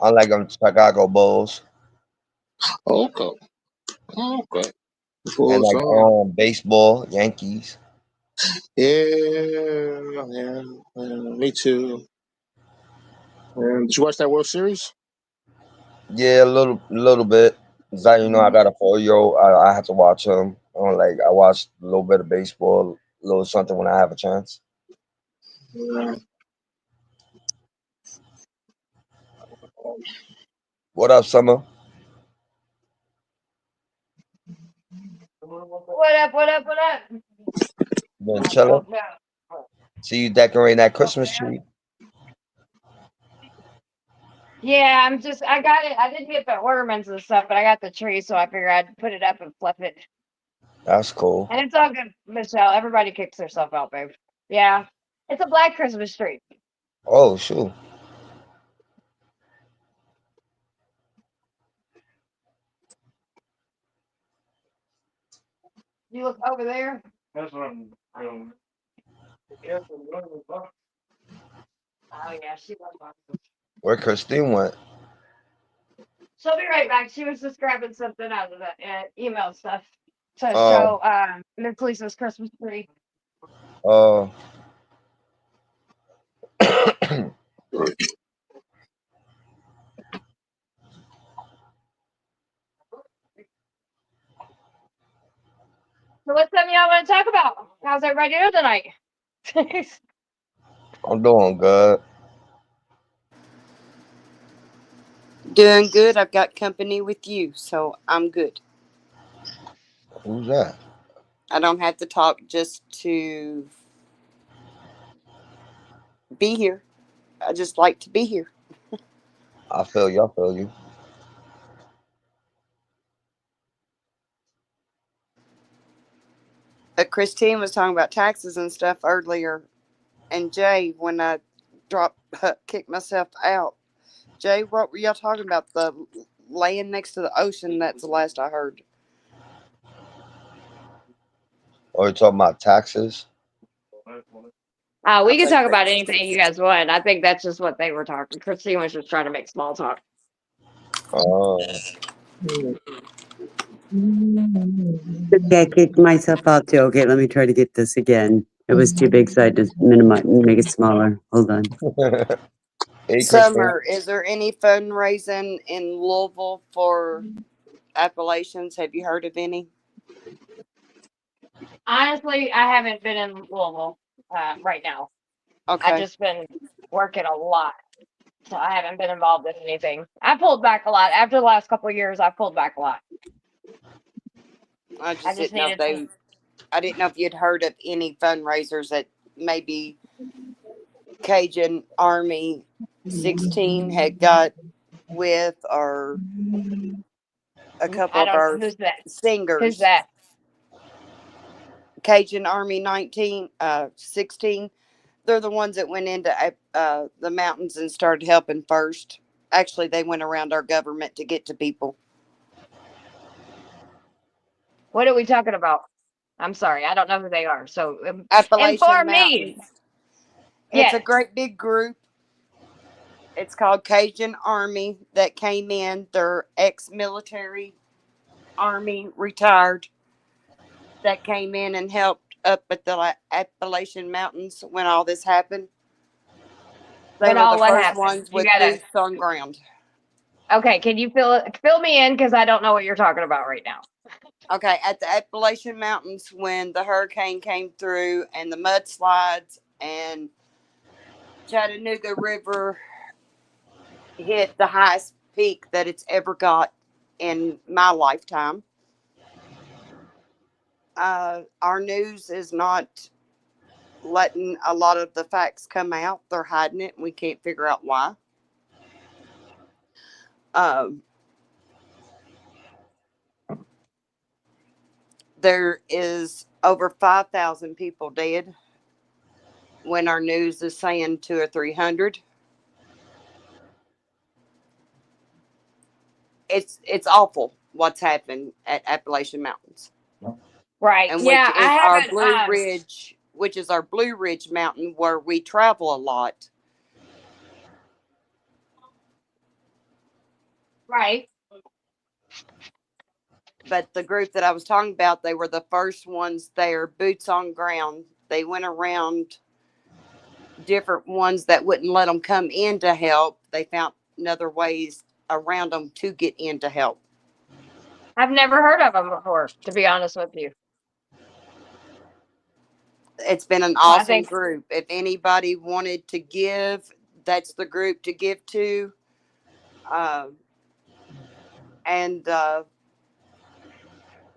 I like them Chicago Bulls. Okay. Okay. And Bulls like on. baseball, Yankees. Yeah, me too. Did you watch that World Series? Yeah, a little bit. 'Cause I got a 4-year-old. I have to watch him. I watch a little bit of baseball, a little something when I have a chance. Yeah. What up, Summer? What up? What up? What up? Been I chilling? don't know. See you decorating that Christmas tree. Yeah, I got it. I didn't get the ornaments and stuff, but I got the tree, so I figured I'd put it up and flip it. That's cool. And it's all good, Michelle. Everybody kicks herself out, babe. Yeah. It's a black Christmas tree. Oh, shoot. You look over there. That's what I'm doing. Yeah, so one of the bucks. Oh yeah, she loves boxes. Where Christine went? She'll be right back. She was just grabbing something out of the email stuff to Oh, show Miss Lisa's Christmas tree. uh, So what's something y'all want to talk about? How's everybody doing tonight? I'm doing good. Doing good. I've got company with you, so I'm good. Who's that? I don't have to talk just to be here. I just like to be here. I feel you. I feel you. Christine was talking about taxes and stuff earlier, and Jay, when I dropped, kicked myself out. Jay, what were y'all talking about? The land next to the ocean. That's the last I heard. Are you talking about taxes? We I can think talk about that's anything you guys want. I think that's just what they were talking. Christine was just trying to make small talk. Oh, Okay, I kicked myself out too. Okay, let me try to get this again. It was too big, so I just minimize, make it smaller. Hold on. hey, Christine. Summer. Is there any fundraising in Louisville for Appalachians? Have you heard of any? Honestly, I haven't been in Louisville right now. I've Okay, just been working a lot, so I haven't been involved in anything. I pulled back a lot after the last couple of years. I pulled back a lot. I I just just didn't know if needed some. they. I didn't know if you'd heard of any fundraisers that maybe Cajun Army 16 had got with, or a couple I of don't. our Who's that? Who's singers. that? Cajun Army 16. They're the ones that went into the mountains and started helping first. Actually, they went around our government to get to people. What are we talking about? I'm sorry, I don't know who they are. So Appalachian inform me. Mountains. It's a Yes. great big group. It's called Cajun Army that came in. They're ex-military Army retired that came in and helped up at the Appalachian Mountains when all this happened. They When were all the what first happened? ones You with gotta. boots on ground. Okay, can you fill me in because I don't know what you're talking about right now. Okay, at the Appalachian Mountains when the hurricane came through and the mudslides and Chattanooga River hit the highest peak that it's ever got in my lifetime. Our news is not letting a lot of the facts come out. They're hiding it, and we can't figure out why. Um, there is over 5,000 people dead when our news is saying 200 or 300. It's awful what's happened at Appalachian Mountains, Right. and Yeah, I haven't. Which is our Blue Ridge Mountain where we travel a lot. Right. But the group that I was talking about, they were the first ones there, boots on ground. They went around different ones that wouldn't let them come in to help. They found other ways around them to get in to help. I've never heard of them before, to be honest with you. It's been an So I awesome think. group. If anybody wanted to give, that's the group to give to. Um, and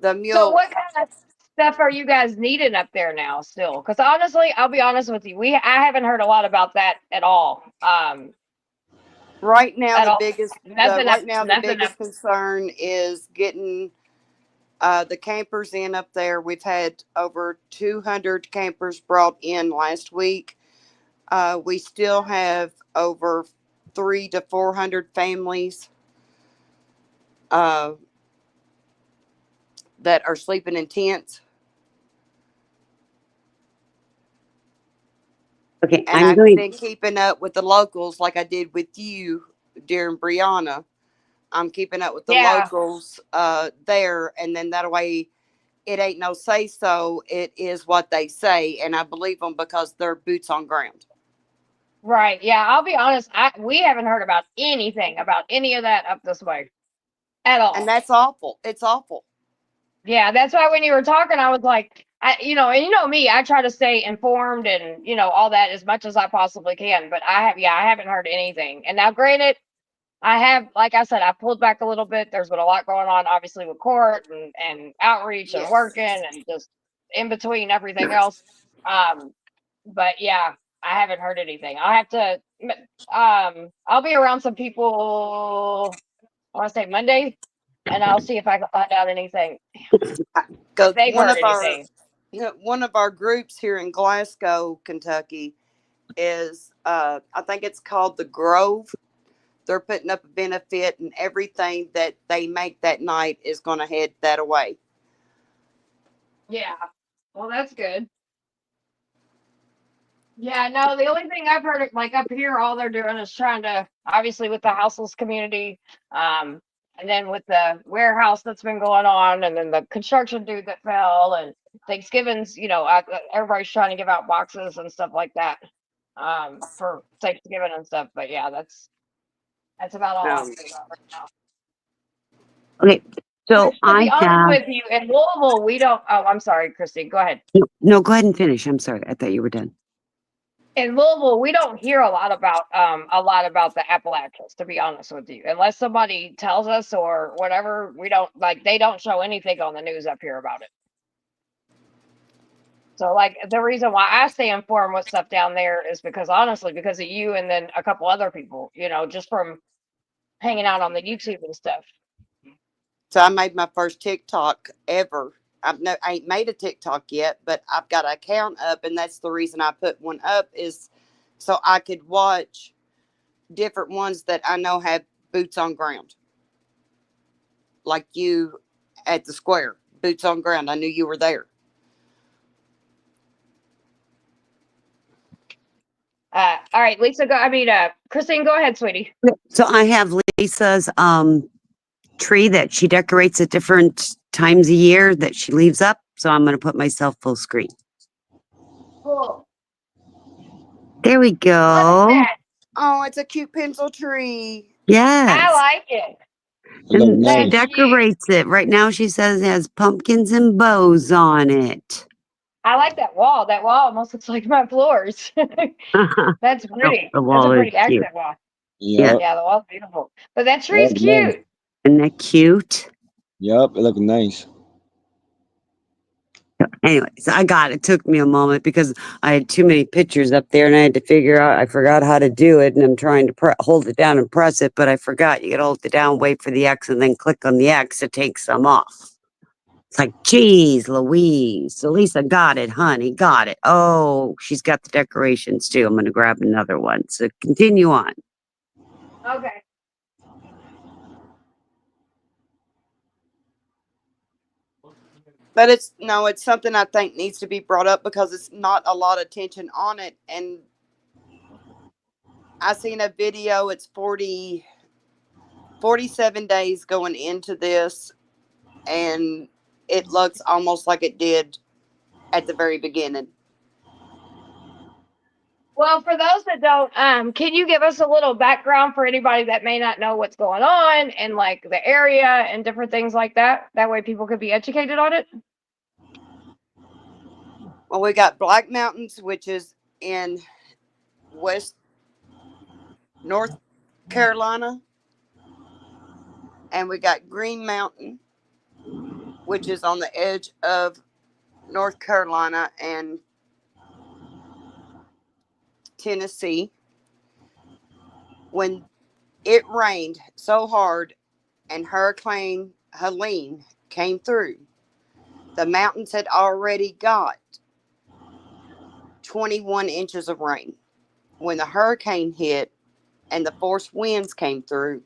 the So mule, what kind of stuff are you guys needing up there now still? Because honestly, I'll be honest with you, I haven't heard a lot about that at all. right now At the all. biggest the Nothing up. right now the Nothing up. biggest concern is getting the campers in up there. We've had over 200 campers brought in last week. We still have over 300 to 400 families uh, that are sleeping in tents. Okay, And I'm I've going. been keeping up with the locals like I did with you during Brianna. I'm keeping up with the Yeah. locals there, and then that way it ain't no say so. It is what they say, and I believe them because they're boots on ground. Right. Yeah. I'll be honest. We haven't heard about anything about any of that up this way at And all. that's awful. It's awful. Yeah, that's why when you were talking, I was like, and you know me, I try to stay informed and all that as much as I possibly can. But I haven't heard anything. And now, granted, I have, like I said, I pulled back a little bit. There's been a lot going on, obviously, with court and outreach and Yes. working and just in between everything else. Um, but yeah, I haven't heard anything. I'll have to. I'll be around some people. I want to say Monday, and I'll see if I can find out anything if Because they've heard anything. one of our groups here in Glasgow, Kentucky, is I think it's called the Grove. They're putting up a benefit, and everything that they make that night is going to head that away. Yeah. Well, that's good. Yeah, no, the only thing I've heard, like up here, all they're doing is trying to, obviously, with the houseless community, um, and then with the warehouse that's been going on, and then the construction dude that fell, and Thanksgiving's, everybody's trying to give out boxes and stuff like that, for Thanksgiving and stuff. But yeah, that's about all I Um, heard about right now. Okay, so Which, to be I honest have with you, in Louisville, we don't. Oh, I'm sorry, Christy. Go ahead. no. Go ahead and finish. I'm sorry. I thought you were done. In Louisville, we don't hear a lot about the Appalachians, to be honest with you. Unless somebody tells us or whatever, we don't like they don't show anything on the news up here about it. So like the reason why I stay informed with stuff down there is because honestly, because of you and then a couple other people, just from hanging out on the YouTube and stuff. so I made my first TikTok ever. I ain't made a TikTok yet, but I've got an account up, and that's the reason I put one up is so I could watch different ones that I know have boots on ground, like you at the square, boots on ground. I knew you were there. All right, Lisa, go. I mean, Christine, go ahead, sweetie. So I have Lisa's tree that she decorates at different times a year that she leaves up. So I'm going to put myself full screen. Cool. There we What is go. that? Oh, it's a cute pencil tree. I Yes. like it. It look And she nice. That's cute. decorates it. Right now she says it has pumpkins and bows on it. I like that wall. That wall almost looks like my floors. That's Oh, pretty. the That's a wall is pretty cute. accent wall. Yeah. Yep. Yeah, the wall's beautiful. But that It tree's look nice. cute. Isn't that cute? Yep. It look nice. Anyways, I got it. It took me a moment because I had too many pictures up there and I had to figure out, I forgot how to do it. And I'm trying to hold it down and press it, but I forgot. You gotta hold it down, wait for the X, and then click on the X to take some off. It's like, geez, Louise. So Lisa got it, honey, got it. Oh, she's got the decorations too. I'm gonna grab another one. So continue on. Okay. But it's something I think needs to be brought up because it's not a lot of attention on it. And I seen a video, it's 47 days going into this, and it looks almost like it did at the very beginning. Well, for those that don't, can you give us a little background for anybody that may not know what's going on and like the area and different things like that? That way people could be educated on it. Well, we got Black Mountains, which is in West North Carolina, and we got Green Mountain, which is on the edge of North Carolina and Tennessee. When it rained so hard and Hurricane Helene came through, the mountains had already got 21 inches of rain. When the hurricane hit and the force winds came through,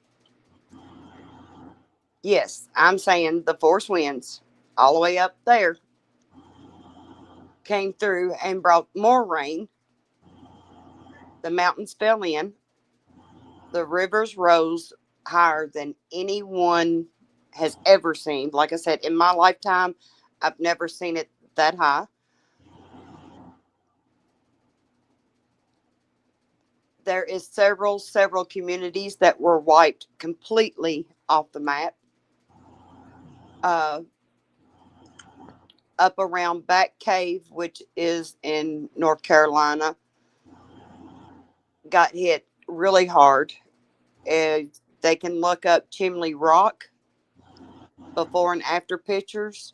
yes, I'm saying the force winds all the way up there came through and brought more rain. The mountains fell in. The rivers rose higher than anyone has ever seen. Like I said, in my lifetime, I've never seen it that high. There is several communities that were wiped completely off the map. Uh, up around Back Cave, which is in North Carolina, got hit really hard. They can look up Chimney Rock before and after pictures.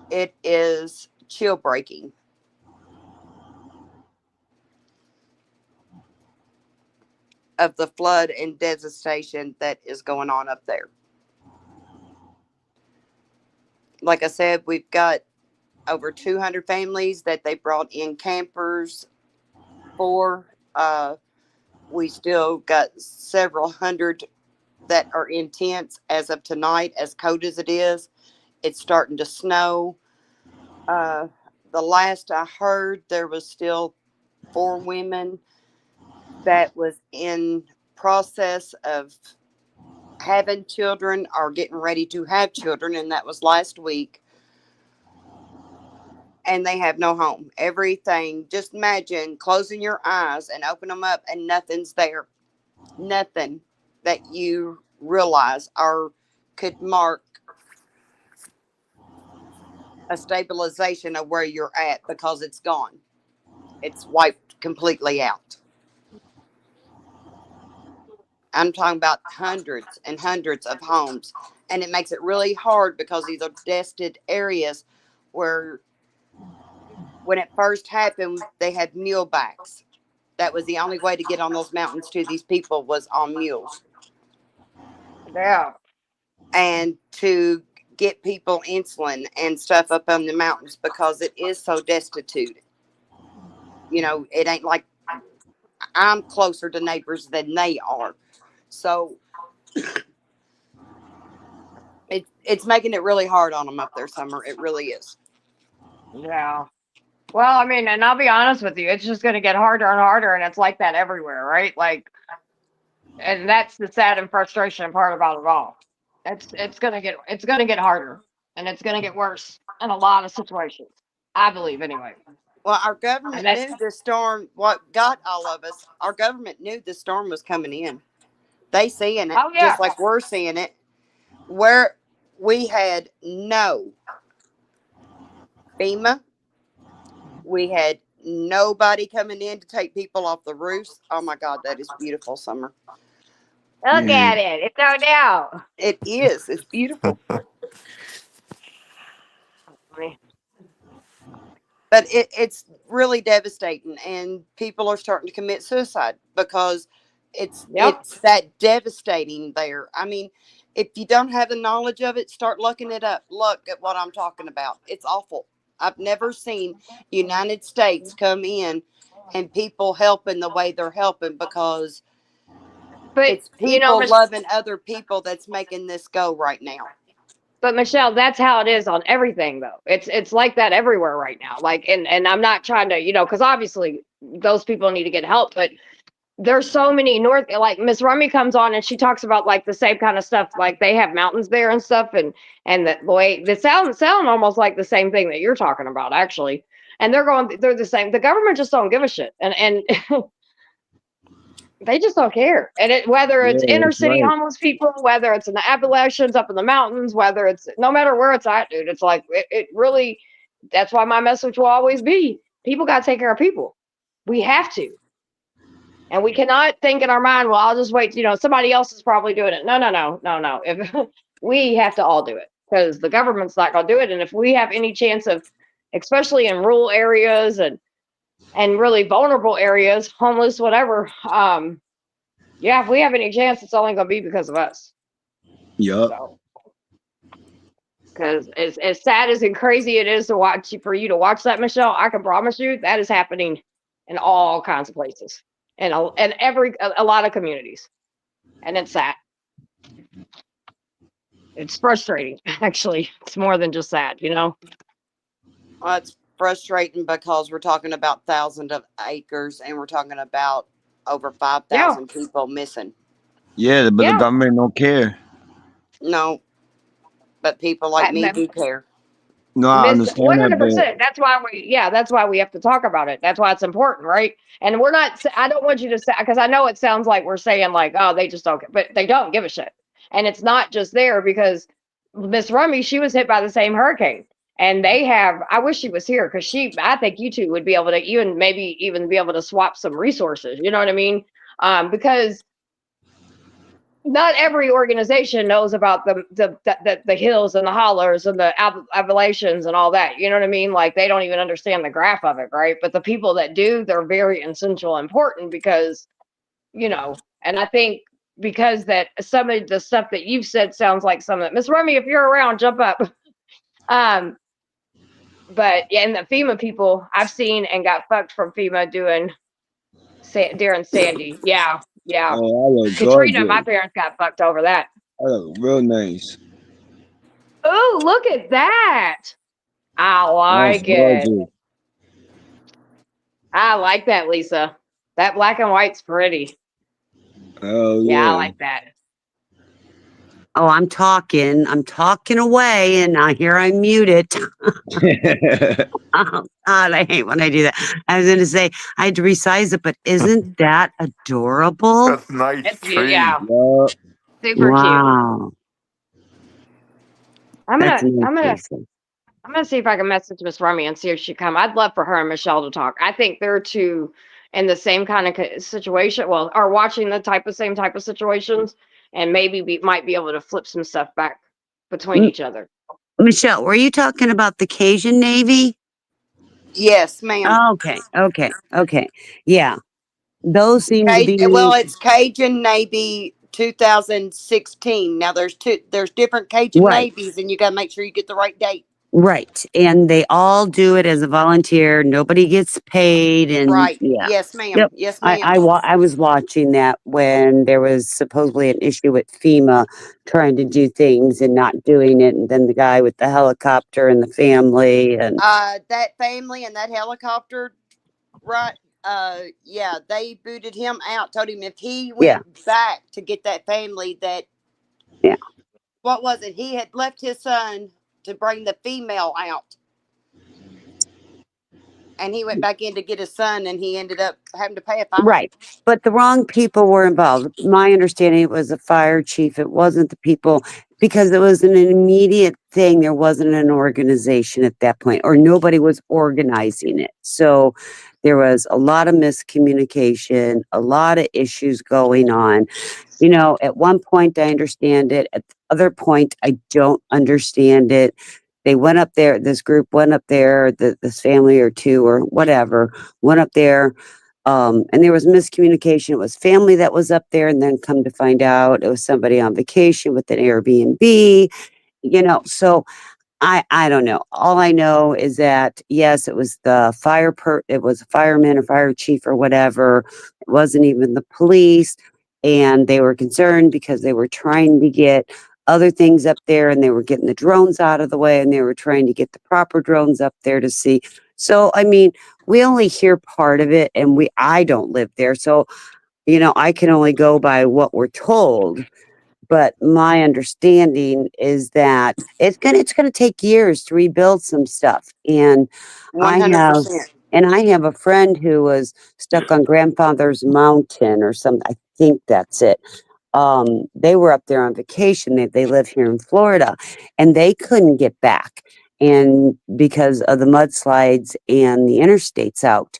It is chill breaking. Of the flood and devastation that is going on up there. Like I said, we've got over 200 families that they brought in campers for. We still got several hundred that are in tents as of tonight, as cold as it is. It's starting to snow. The last I heard, there was still 4 women that was in process of having children or getting ready to have children, and that was last week. And they have no home. Everything, just imagine closing your eyes and open them up and nothing's there. Nothing that you realize or could mark a stabilization of where you're at, because it's gone. It's wiped completely out. I'm talking about hundreds and hundreds of homes. And it makes it really hard because these are destined areas where, when it first happened, they had mule backs. That was the only way to get on those mountains to these people, was on mules. Yeah. And to get people insulin and stuff up on the mountains, because it is so destitute. You know, it ain't like I'm closer to neighbors than they are. So it's making it really hard on them up there, Summer. It really is. Yeah. Well, I mean, and I'll be honest with you, it's just going to get harder and harder, and it's like that everywhere, right? Like, and that's the sad and frustration part about it all. It's gonna get harder, and it's gonna get worse in a lot of situations. I believe, anyway. Well, our And government that, knew the storm, what got all of us, our government knew the storm was coming in. They seeing it oh just yeah, like we're seeing it. Where we had no FEMA, we had nobody coming in to take people off the roofs. Oh my God, that is beautiful, Summer. look Yeah. at it. It's no doubt. It is. It's beautiful. But it's really devastating, and people are starting to commit suicide because Yep. it's that devastating there. I mean, if you don't have the knowledge of it, start looking it up. Look at what I'm talking about. It's awful. I've never seen United States come in and people helping the way they're helping, because But it's you know, people loving other people that's making this go right now. but Michelle, that's how it is on everything, though. It's like that everywhere right now. Like, and I'm not trying to, because obviously those people need to get help, but there's so many like Miss Rummy comes on and she talks about like the same kind of stuff, like they have mountains there and stuff, and that boy, they sound almost like the same thing that you're talking about, actually. And they're the same. The government just don't give a shit, and they just don't care. And whether it's Yeah, inner that's city right. homeless people, whether it's in the Appalachians, up in the mountains, whether it's no matter where it's at, dude, it's like it really. That's why my message will always be: people got to take care of people. We have to. And we cannot think in our mind, well, I'll just wait. Somebody else is probably doing it. No, no, no, no, no. If we have to all do it, because the government's not going to do it. And if we have any chance of, especially in rural areas and really vulnerable areas, homeless, whatever, yeah, if we have any chance, it's only going to be because of us. Yup. So, because as sad as and crazy it is to watch, for you to watch that, Michelle, I can promise you that is happening in all kinds of places and a lot of communities. And it's sad. It's frustrating, actually. It's more than just sad, Well, it's frustrating because we're talking about thousands of acres, and we're talking about over Yeah, 5,000 people missing. Yeah, but the yeah. government don't care. No, but people like me do care. No, I Miss understand that, but 100%. That's why we have to talk about it. That's why it's important, right? And we're not, I don't want you to say, because I know it sounds like we're saying, like, oh, they just don't, but they don't give a shit. And it's not just there, because Miss Rummy, she was hit by the same hurricane. And they have, I wish she was here because I think you two would be able to maybe even be able to swap some resources. You know what I mean? Because not every organization knows about the hills and the hollers and the Appalachians and all that. You know what I mean? Like they don't even understand the graph of it, right? But the people that do, they're very essential, important because, and I think because that some of the stuff that you've said sounds like some of it. Miss Rummy, if you're around, jump up. But yeah, and the FEMA people I've seen and got fucked from FEMA doing during Sandy. Yeah, yeah. Oh, I look Katrina, my gorgeous. parents got fucked over that. I look real nice. Oh, look at that. I That's like it. gorgeous. I like that, Lisa. That black and white's pretty. Oh Yeah, I yeah. like that. Oh, I'm talking away, and now here I'm muted. Oh, God, I hate when I do that. I was going to say I had to resize it, but isn't that adorable? That's a nice It's tree. yeah, Yeah. super cute. Wow, I'm that's gonna nice, I'm gonna Lisa. I'm gonna see if I can message Miss Rummy and see if she come. I'd love for her and Michelle to talk. I think they're two in the same kind of situation. Well, are watching the same type of situations, and maybe might be able to flip some stuff back between M- each other. Michelle, were you talking about the Cajun Navy? Yes, ma'am. Okay. Yeah, those seem to Well, be it's Cajun Navy 2016. Now there's different Cajun right. Navies, and you got to make sure you get the right date. Right. And they all do it as a volunteer. Nobody gets paid. And Right. yeah. Yes, ma'am. Yep. Yes, ma'am. I was watching that when there was supposedly an issue with FEMA trying to do things and not doing it. And then the guy with the helicopter and the family and That family and that helicopter, right? Yeah, they booted him out. Told him if he yeah, went back to get that family, that yeah. what was it? He had left his son to bring the female out, and he went back in to get his son, and he ended up having to pay a fine. Right. But the wrong people were involved. My understanding it was the fire chief. It wasn't the people because it was an immediate thing. There wasn't an organization at that point, or nobody was organizing it. So there was a lot of miscommunication, a lot of issues going on. At one point I understand it. At the other point, I don't understand it. They went up there, this group went up there, this family or two or whatever, went up there. And there was miscommunication. It was family that was up there, and then come to find out it was somebody on vacation with an Airbnb, so I don't know. All I know is that yes, it was it was a fireman or fire chief or whatever. It wasn't even the police, and they were concerned because they were trying to get other things up there, and they were getting the drones out of the way, and they were trying to get the proper drones up there to see. So I mean, we only hear part of it, and I don't live there, so I can only go by what we're told. But my understanding is that it's gonna take years to rebuild some stuff. And I have 100%. I have a friend who was stuck on Grandfather's Mountain or something. I think that's it. They were up there on vacation. They live here in Florida, and they couldn't get back, and because of the mudslides and the interstates out.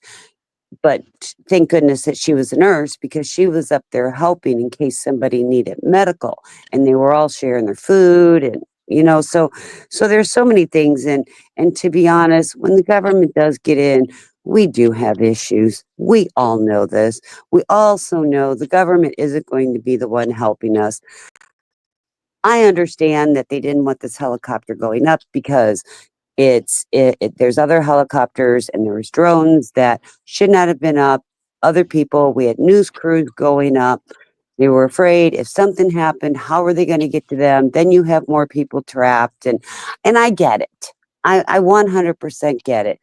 But thank goodness that she was a nurse because she was up there helping in case somebody needed medical, and they were all sharing their food. And so there's so many things. And to be honest, when the government does get in, we do have issues. We all know this. We also know the government isn't going to be the one helping us. I understand that they didn't want this helicopter going up because there's other helicopters and there was drones that should not have been up. Other people, we had news crews going up. They were afraid if something happened, how are they going to get to them? Then you have more people trapped, and I get it. I 100% get it.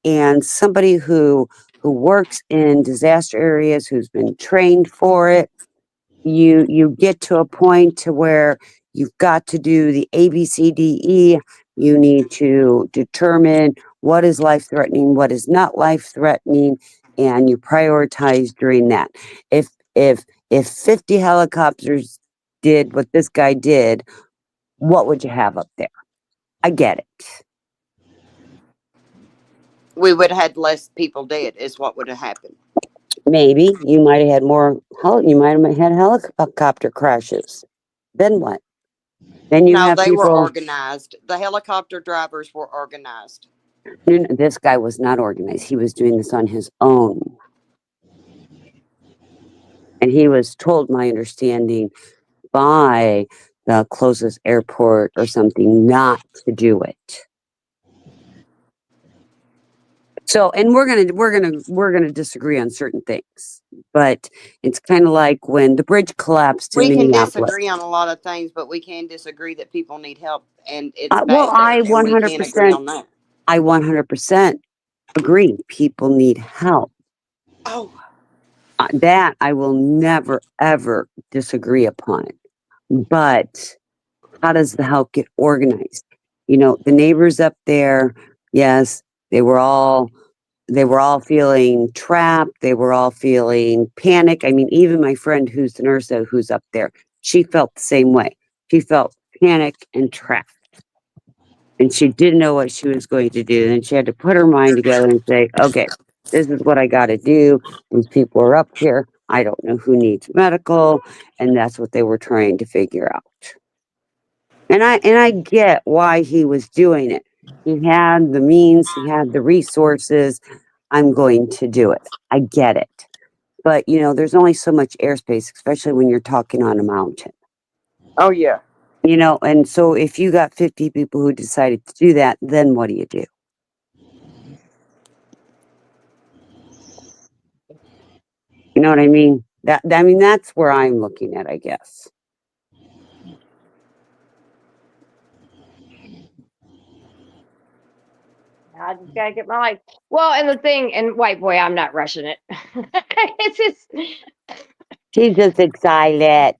And somebody who works in disaster areas, who's been trained for it, you get to a point to where you've got to do the ABCDE. You need to determine what is life threatening, what is not life threatening, and you prioritize during that. If 50 helicopters did what this guy did, what would you have up there? I get it. We would have had less people dead, is what would have happened. Maybe you might have had more. You might have had helicopter crashes. Then what? Then you No, have they were people. organized. The helicopter drivers were organized. This guy was not organized. He was doing this on his own, and he was told, my understanding, by the closest airport or something not to do it. So, and we're gonna disagree on certain things, but it's kind of like when the bridge collapsed in We can Minneapolis. disagree on a lot of things, but we can disagree that people need help and it's Well, bad there, and we can agree on that. I 100% agree. People need help. Oh, That I will never ever disagree upon. But how does the help get organized? The neighbors up there, yes, they were all feeling trapped. They were all feeling panic. I mean, even my friend who's the nurse who's up there, she felt the same way. She felt panic and trapped. And she didn't know what she was going to do. And she had to put her mind together and say, okay, this is what I got to do. These people are up here. I don't know who needs medical. And that's what they were trying to figure out. And I get why he was doing it. He had the means, he had the resources. I'm going to do it. I get it. But, there's only so much airspace, especially when you're talking on a mountain. oh yeah. And so if you got 50 people who decided to do that, then what do you do? You know what I mean? That's where I'm looking at, I guess. I just gotta get my life. Well, and the thing, and white boy, I'm not rushing it. It's just She's just excited.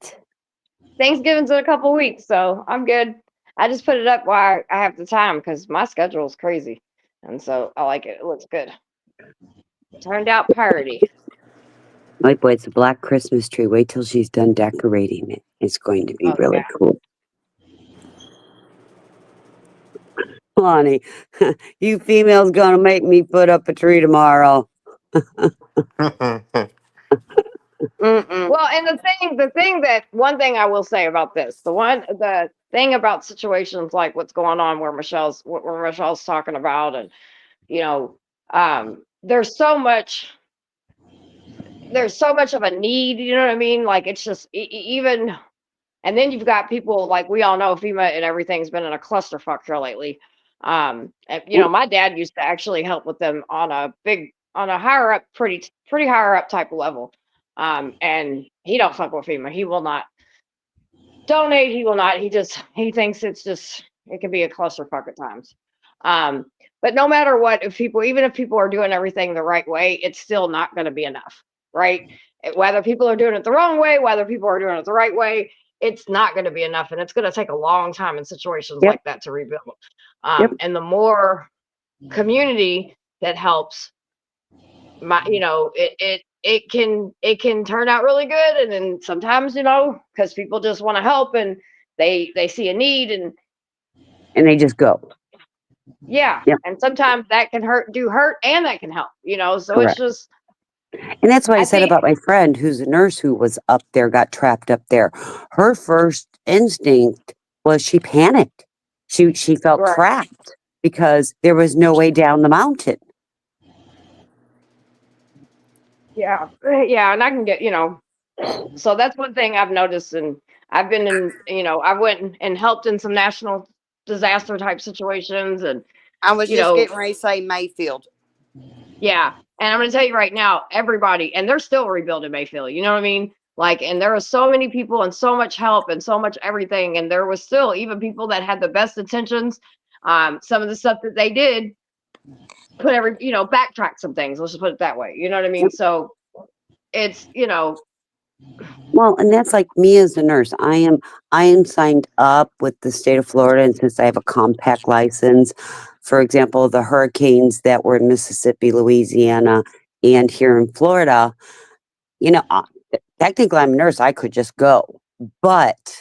Thanksgiving's in a couple weeks, so I'm good. I just put it up while I have the time because my schedule is crazy, and so I like it. It looks good. Turned out piratey. White boy, it's a black Christmas tree. Wait till she's done decorating it. It's going to be really cool. Honey, you females gonna make me put up a tree tomorrow. Well, and one thing I will say about this, the thing about situations like what's going on where Michelle's talking about, and there's so much of a need, you know what I mean? Like it's just even, and then you've got people like we all know FEMA and everything's been in a clusterfuck here lately. And, my dad used to actually help with them on a higher up, pretty higher up type of level. And he don't fuck with FEMA. He will not donate. He will not. He thinks it can be a clusterfuck at times. But no matter what, even if people are doing everything the right way, it's still not going to be enough, right? Whether people are doing it the wrong way, whether people are doing it the right way, it's not going to be enough, and it's going to take a long time in situations like that to rebuild. And the more community that helps, it can turn out really good, and then sometimes because people just want to help and they see a need and they just go. Yeah. And sometimes that can hurt and that can help, so Correct. It's just. And that's what I said about my friend who's a nurse who was up there, got trapped up there. Her first instinct was she panicked. She felt trapped because there was no way down the mountain. Yeah. Yeah. And I can get, so that's one thing I've noticed. And I've been I went and helped in some national disaster type situations. And I was just getting ready to say Mayfield. Yeah. And I'm going to tell you right now, everybody, and they're still rebuilding Mayfield. You know what I mean? Like, and there were so many people and so much help and so much everything. And there was still even people that had the best intentions. Some of the stuff that they did backtrack some things. Let's just put it that way. You know what I mean? So it's, Well, and that's like me as a nurse. I am signed up with the state of Florida, and since I have a compact license, for example, the hurricanes that were in Mississippi, Louisiana, and here in Florida, technically I'm a nurse. I could just go, but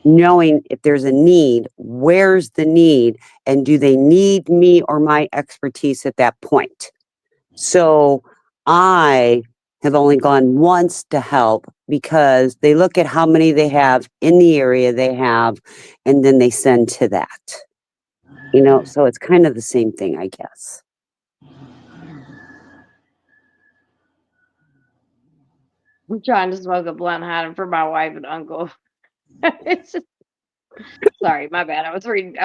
knowing if there's a need, where's the need, and do they need me or my expertise at that point? So I have only gone once to help because they look at how many they have in the area they have, and then they send to that. So it's kind of the same thing, I guess. I'm trying to smoke a blunt hiding for my wife and uncle. It's just, sorry, my bad. I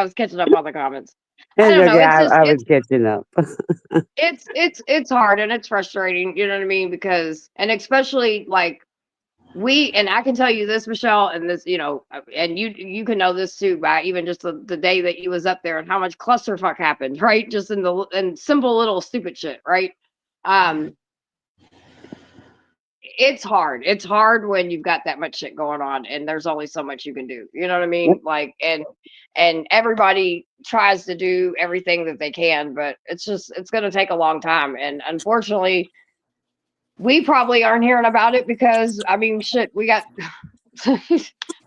was catching up on the comments. I It's don't know. okay. It's just I was catching up. it's hard and it's frustrating, you know what I mean? Because and especially like and I can tell you this, Michelle, and this, and you can know this too by even just the day that you was up there and how much clusterfuck happened, right? Just in simple little stupid shit, right? It's hard. It's hard when you've got that much shit going on and there's only so much you can do. You know what I mean? Yep. Like and everybody tries to do everything that they can, but it's going to take a long time, and unfortunately we probably aren't hearing about it because I mean shit, we got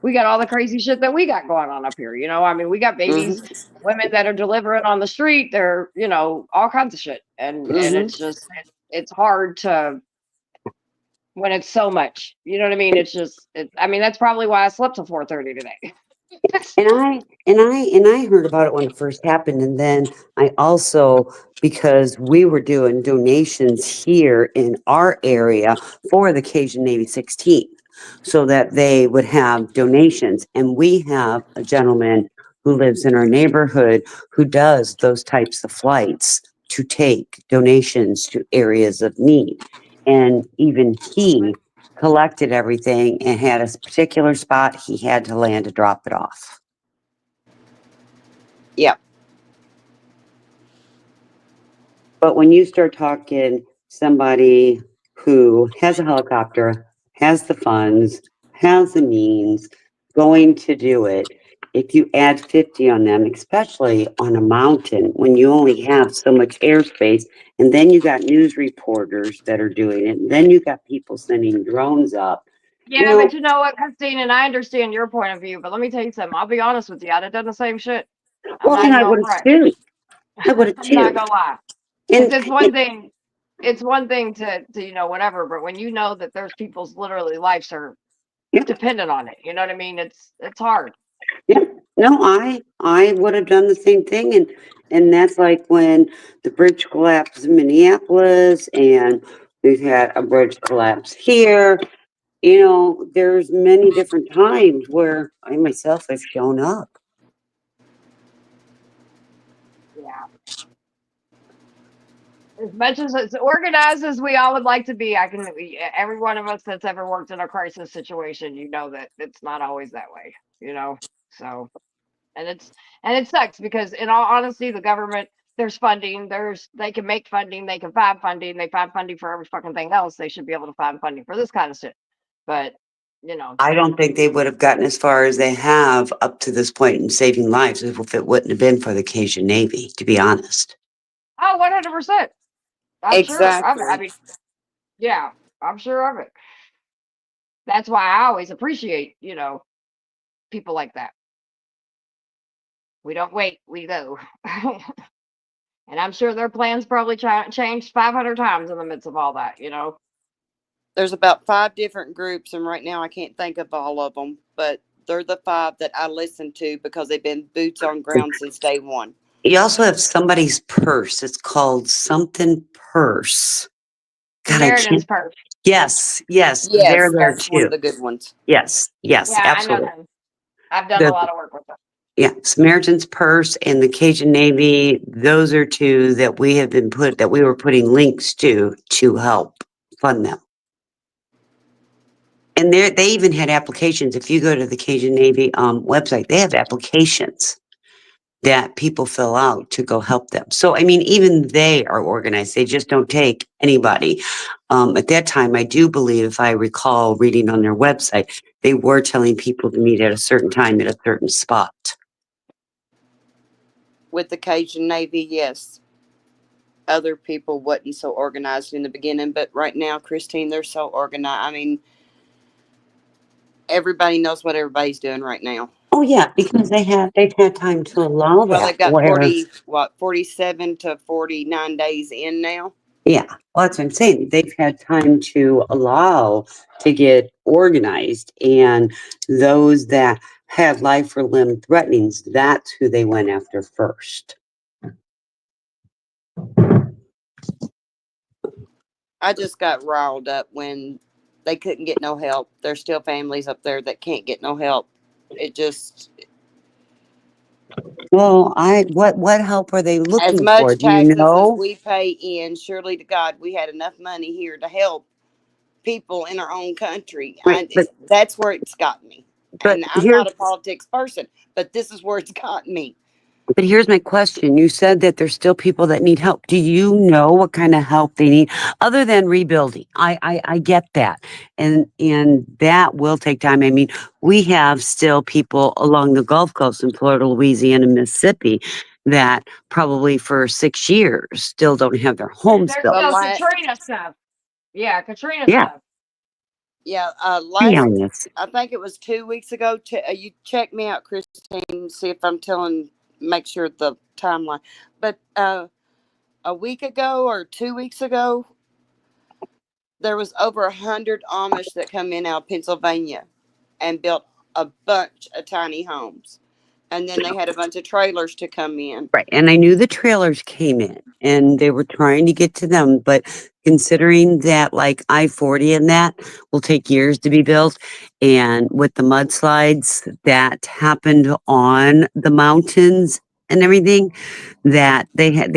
we got all the crazy shit that we got going on up here. I mean, we got babies, women that are delivering on the street. They're, all kinds of shit. And it's just, it's hard to, when it's so much, you know what I mean? It's just, I mean, that's probably why I slept till 4:30 today. And I heard about it when it first happened, and then I also, because we were doing donations here in our area for the Cajun Navy 16, so that they would have donations, and we have a gentleman who lives in our neighborhood who does those types of flights to take donations to areas of need, and even he collected everything and had a particular spot he had to land to drop it off. Yeah. But when you start talking somebody who has a helicopter, has the funds, has the means, going to do it, if you add 50 on them, especially on a mountain, when you only have so much airspace, and then you got news reporters that are doing it, and then you got people sending drones up. Yeah, but you know what, Christine, and I understand your point of view, but let me tell you something. I'll be honest with you. I'd have done the same shit. I'm Well, not and even I gonna would have front. too. I would have I'm not too. gonna lie. And It's one thing. It's one thing to whatever, but when you know that there's people's literally lives are yeah, dependent on it, you know what I mean? It's hard. yeah. No, I would have done the same thing, and that's like when the bridge collapsed in Minneapolis, and we've had a bridge collapse here. There's many different times where I myself have shown up. Yeah. As much as organized as we all would like to be, every one of us that's ever worked in a crisis situation, that it's not always that way, So, and it sucks because in all honesty, the government, there's funding, they can make funding, they can find funding, they find funding for every fucking thing else. They should be able to find funding for this kind of shit. But, I don't think they would have gotten as far as they have up to this point in saving lives if it wouldn't have been for the Cajun Navy, to be honest. oh, 100%. I'm sure of it. I Exactly. mean, yeah, I'm sure of it. That's why I always appreciate, people like that. We don't wait, we go. And I'm sure their plans probably changed 500 times in the midst of all that, There's about 5 different groups, and right now I can't think of all of them, but they're the 5 that I listen to because they've been boots on ground since day one. You also have somebody's purse. It's called something purse. God, I Samaritan's can't. Purse. Yes, Yes, they're there that's one too. of the good ones. Yes, Yeah, I know absolutely. them. I've done a lot of work with them. Yeah, Samaritan's Purse and the Cajun Navy, those are two that we were putting links to help fund them. And they even had applications. If you go to the Cajun Navy website, they have applications that people fill out to go help them. So, I mean, even they are organized. They just don't take anybody. At that time, I do believe, if I recall reading on their website, they were telling people to meet at a certain time at a certain spot. With the Cajun Navy, yes. Other people wasn't so organized in the beginning, but right now, Christine, they're so organized. I mean, everybody knows what everybody's doing right now. Oh yeah, because they've had time to allow Well, that. they've got Where 47 to 49 days in now. yeah, well, that's what I'm saying. They've had time to allow to get organized, and those that had life or limb threatenings, that's who they went after first. I just got riled up when they couldn't get no help. There's still families up there that can't get no help. It just, Well, what help are they as looking for? much Do you taxes as know? we pay in, surely to God, we had enough money here to help people in our own country. Right, That's where it's got me. but And I'm here's not a politics person, but this is where it's got me. But here's my question. You said that there's still people that need help. Do you know what kind of help they need other than rebuilding? I get that. And that will take time. I mean, we have still people along the Gulf Coast in Florida, Louisiana, Mississippi that probably for 6 years still don't have their homes There's built. The still last, Katrina stuff. Yeah, Katrina Yeah. stuff. yeah, Yeah. last, Yes. I think it was 2 weeks ago. You check me out, Christine, see if I'm telling, make sure the timeline. But a week ago or 2 weeks ago, there was over 100 Amish that come in out of Pennsylvania and built a bunch of tiny homes. And then they had a bunch of trailers to come in. Right. And I knew the trailers came in and they were trying to get to them, but considering that like I-40 and that will take years to be built, and with the mudslides that happened on the mountains and everything, that they Well,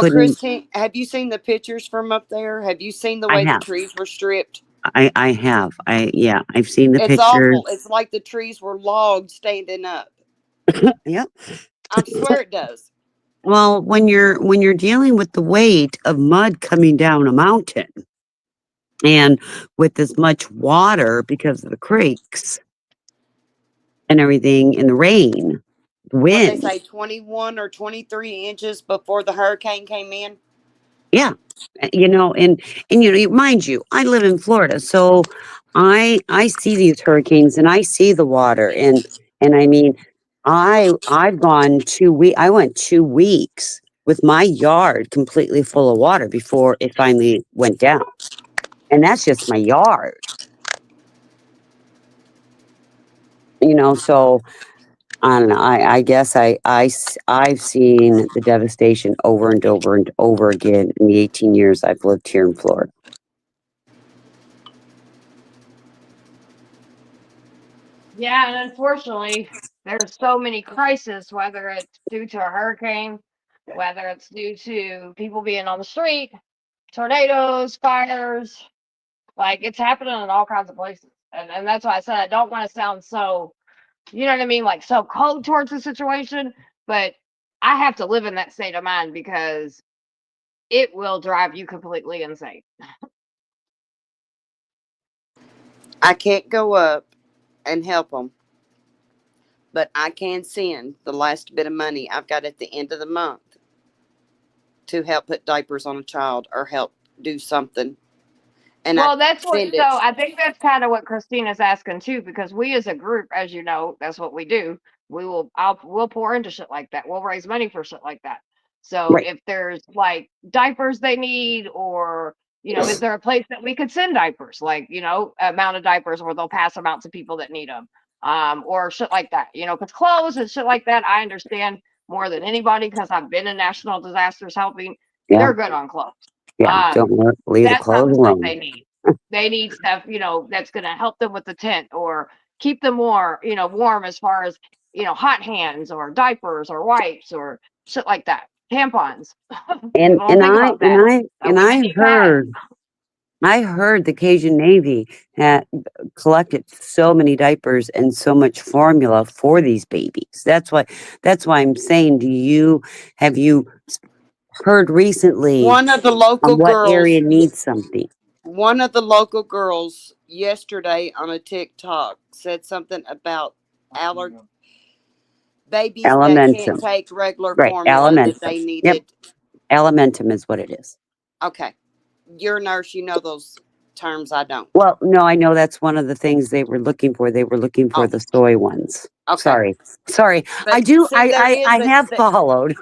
couldn't. Christine, have you seen the pictures from up there? Have you seen the I way the have. trees were stripped? I have. Yeah, I've seen the It's pictures. awful. It's like the trees were logs standing up. Yep. I swear it does. Well, when you're dealing with the weight of mud coming down a mountain, and with as much water because of the creeks and everything and the rain, What they wind. say, 21 or 23 inches before the hurricane came in. Yeah. And mind you, I live in Florida, so I see these hurricanes and I see the water, and I mean, I've gone 2 weeks. I went 2 weeks with my yard completely full of water before it finally went down. And that's just my yard. So I don't know. I guess I've seen the devastation over and over and over again in the 18 years I've lived here in Florida. Yeah, and unfortunately, there's so many crises, whether it's due to a hurricane, whether it's due to people being on the street, tornadoes, fires. Like it's happening in all kinds of places. And that's why I said I don't want to sound so, you know what I mean, like so cold towards the situation, but I have to live in that state of mind because it will drive you completely insane. I can't go up and help them, but I can send the last bit of money I've got at the end of the month to help put diapers on a child or help do something. And I Well, that's what, send so it. I think that's kind of what Christina's asking too, because we as a group, as you know, that's what we do. We'll pour into shit like that. We'll raise money for shit like that. So Right. if there's like diapers they need, or, is there a place that we could send diapers? Like, amount of diapers where they'll pass them out to people that need them. Or shit like that, because clothes and shit like that, I understand more than anybody because I've been in national disasters helping. Yeah. They're good on clothes. Yeah. Don't leave the That's not the clothes stuff alone. they need. They need stuff, that's going to help them with the tent or keep them warm as far as, hot hands or diapers or wipes or shit like that. Tampons. And People don't and think I about and that. I and Women I need pads. heard the Cajun Navy had collected so many diapers and so much formula for these babies. That's why I'm saying, have you heard recently One of the local on what area girls, needs something? one of the local girls yesterday on a TikTok said something about aller- babies that can't Alimentum. take regular Right. formula that Alimentum. they Yep. needed. Alimentum is what it is. Okay, you're a nurse, you know those terms I don't. Well, no, I know that's one of the things they were looking for. They were looking for Oh, the soy ones. okay. Sorry. I But do. see, there is I have followed.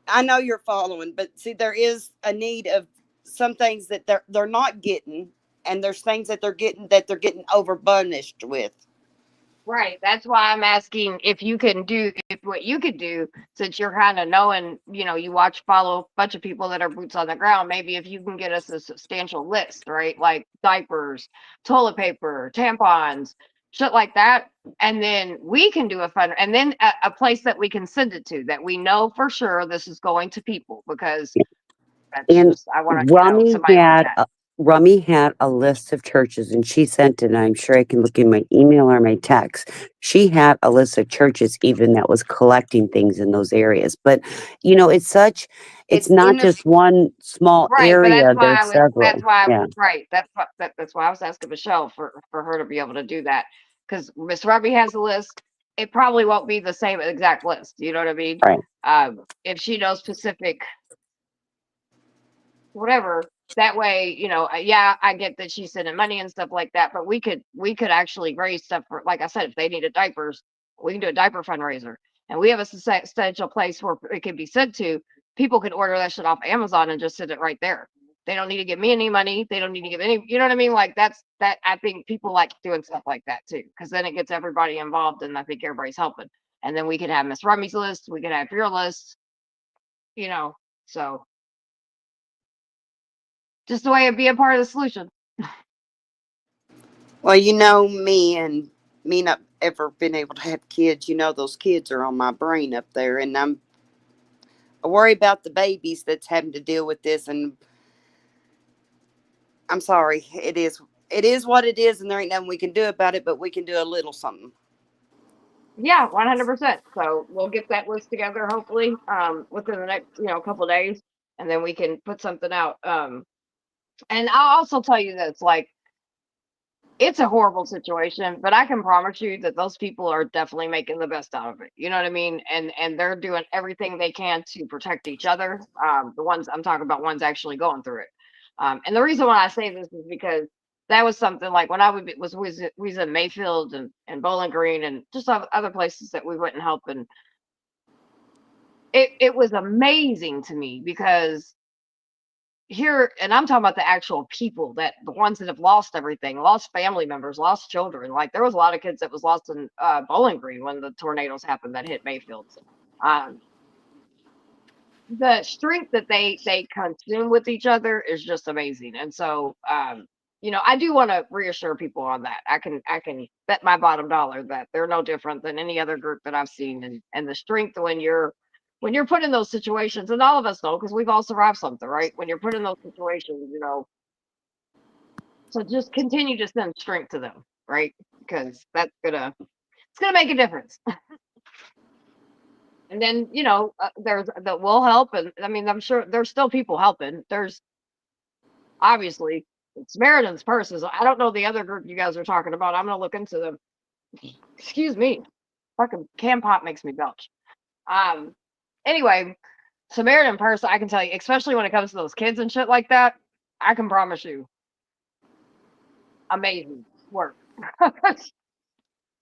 I know you're following, but see, there is a need of some things that they're not getting, and there's things that they're getting overbunished with. Right. That's why I'm asking if you can do if what you could do, since you're kind of knowing, you follow a bunch of people that are boots on the ground. Maybe if you can get us a substantial list, right? Like diapers, toilet paper, tampons, shit like that. And then we can do a fund, and then a place that we can send it to that we know for sure this is going to people, because that's And just, I want to, Rummy somebody like had that. a, Rummy had a list of churches, and she sent it. And I'm sure I can look in my email or my text. She had a list of churches even that was collecting things in those areas. But it's It's not in the just one small Right, but area. that's why There's several. Yeah, right. That's why I was asking Michelle for her to be able to do that, because Miss Ruby has a list. It probably won't be the same exact list. You know what I mean? right. If she knows specific whatever, that way, yeah, I get that she's sending money and stuff like that, but we could actually raise stuff for, like I said, if they needed diapers, we can do a diaper fundraiser, and we have a substantial place where it can be sent to. People can order that shit off Amazon and just send it right there. They don't need to give me any money. They don't need to give any, you know what I mean? Like that. I think people like doing stuff like that too, because then it gets everybody involved, and I think everybody's helping. And then we can have Miss Rummy's list. We can have your list. You know, so just a way of being part of the solution. Well, you know me and me not ever been able to have kids. You know those kids are on my brain up there, and I worry about the babies that's having to deal with this. And I'm sorry, it is what it is, and there ain't nothing we can do about it. But we can do a little something. Yeah, 100%. So we'll get that list together hopefully within the next, couple days, and then we can put something out. And I'll also tell you this, like, it's a horrible situation, but I can promise you that those people are definitely making the best out of it. You know what I mean? And they're doing everything they can to protect each other. The ones I'm talking about, ones actually going through it. And the reason why I say this is because that was something like when we was in Mayfield and Bowling Green and just other places that we went and helped, and it was amazing to me because here, and I'm talking about the actual people, that the ones that have lost everything, lost family members, lost children. Like there was a lot of kids that was lost in Bowling Green when the tornadoes happened that hit Mayfield. Um, the strength that they consume with each other is just amazing. And so, I do want to reassure people on that. I can bet my bottom dollar that they're no different than any other group that I've seen, and the strength when you're put in those situations, and all of us know because we've all survived something, right? When you're put in those situations, so just continue to send strength to them, right? Because it's gonna make a difference. And then there's that will help, and I mean I'm sure there's still people helping. There's obviously Samaritan's Purses. I don't know the other group you guys are talking about. I'm gonna look into them. Excuse me, fucking can pop makes me belch. Um, anyway, Samaritan Purse, I can tell you, especially when it comes to those kids and shit like that, I can promise you, amazing work.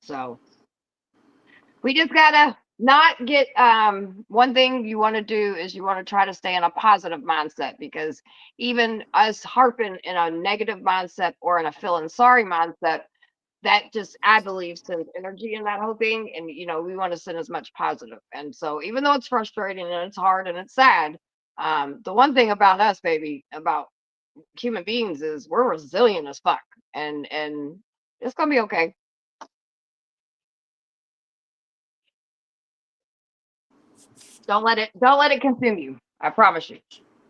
So we just gotta not get one thing you want to do is you want to try to stay in a positive mindset, because even us harping in a negative mindset or in a feeling sorry mindset, that just, I believe, sends energy in that whole thing. And we want to send as much positive. And so even though it's frustrating and it's hard and it's sad, the one thing about us, baby, about human beings, is we're resilient as fuck, and it's gonna be okay. Don't let it consume you. I promise you.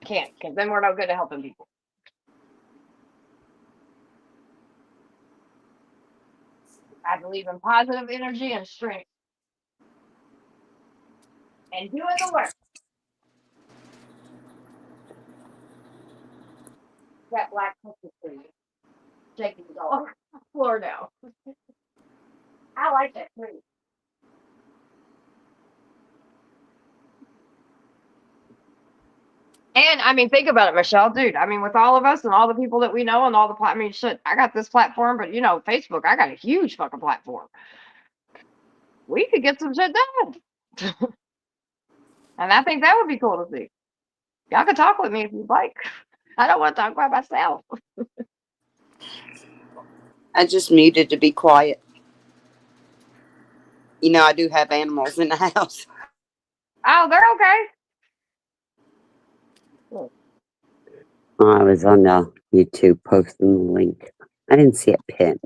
Can't, because then we're no good at helping people. I believe in positive energy and strength and doing the work. That black Christmas tree shaking all over the floor now. I like that tree. And I mean, think about it, Michelle, dude. I mean, with all of us and all the people that we know and all the I mean, shit. I got this platform, but you know, Facebook. I got a huge fucking platform. We could get some shit done, and I think that would be cool to see. Y'all can talk with me if you'd like. I don't want to talk by myself. I just muted to be quiet. You know, I do have animals in the house. Oh, they're okay. I was on the YouTube posting the link. I didn't see it pinned.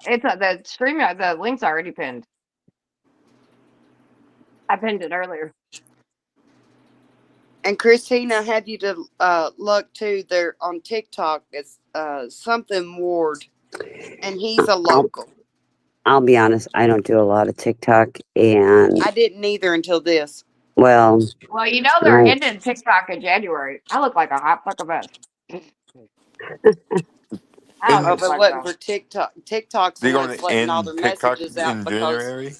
It's the stream. The link's already pinned. I pinned it earlier. And Christina, I had you to look too. There on TikTok. It's something Ward, and he's a local. I'll be honest, I don't do a lot of TikTok, and I didn't either until this. well, you know they're ending TikTok in January. I look like a hot fucking mess. I don't Oh, give if a it fuck wasn't though. for TikTok, TikTok's They're the one going that's to letting all their end TikTok messages out in because January.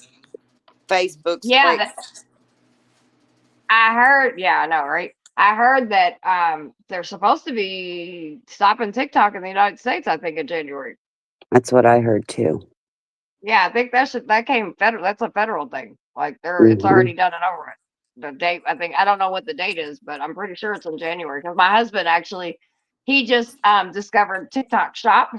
Facebook's Yeah, free. I heard. Yeah, I know, right? I heard that they're supposed to be stopping TikTok in the United States. I think in January. that's what I heard too. Yeah, I think that came federal. That's a federal thing. Like it's already done and over it. The date, I think, I don't know what the date is, but I'm pretty sure it's in January because my husband actually, he just discovered TikTok Shop.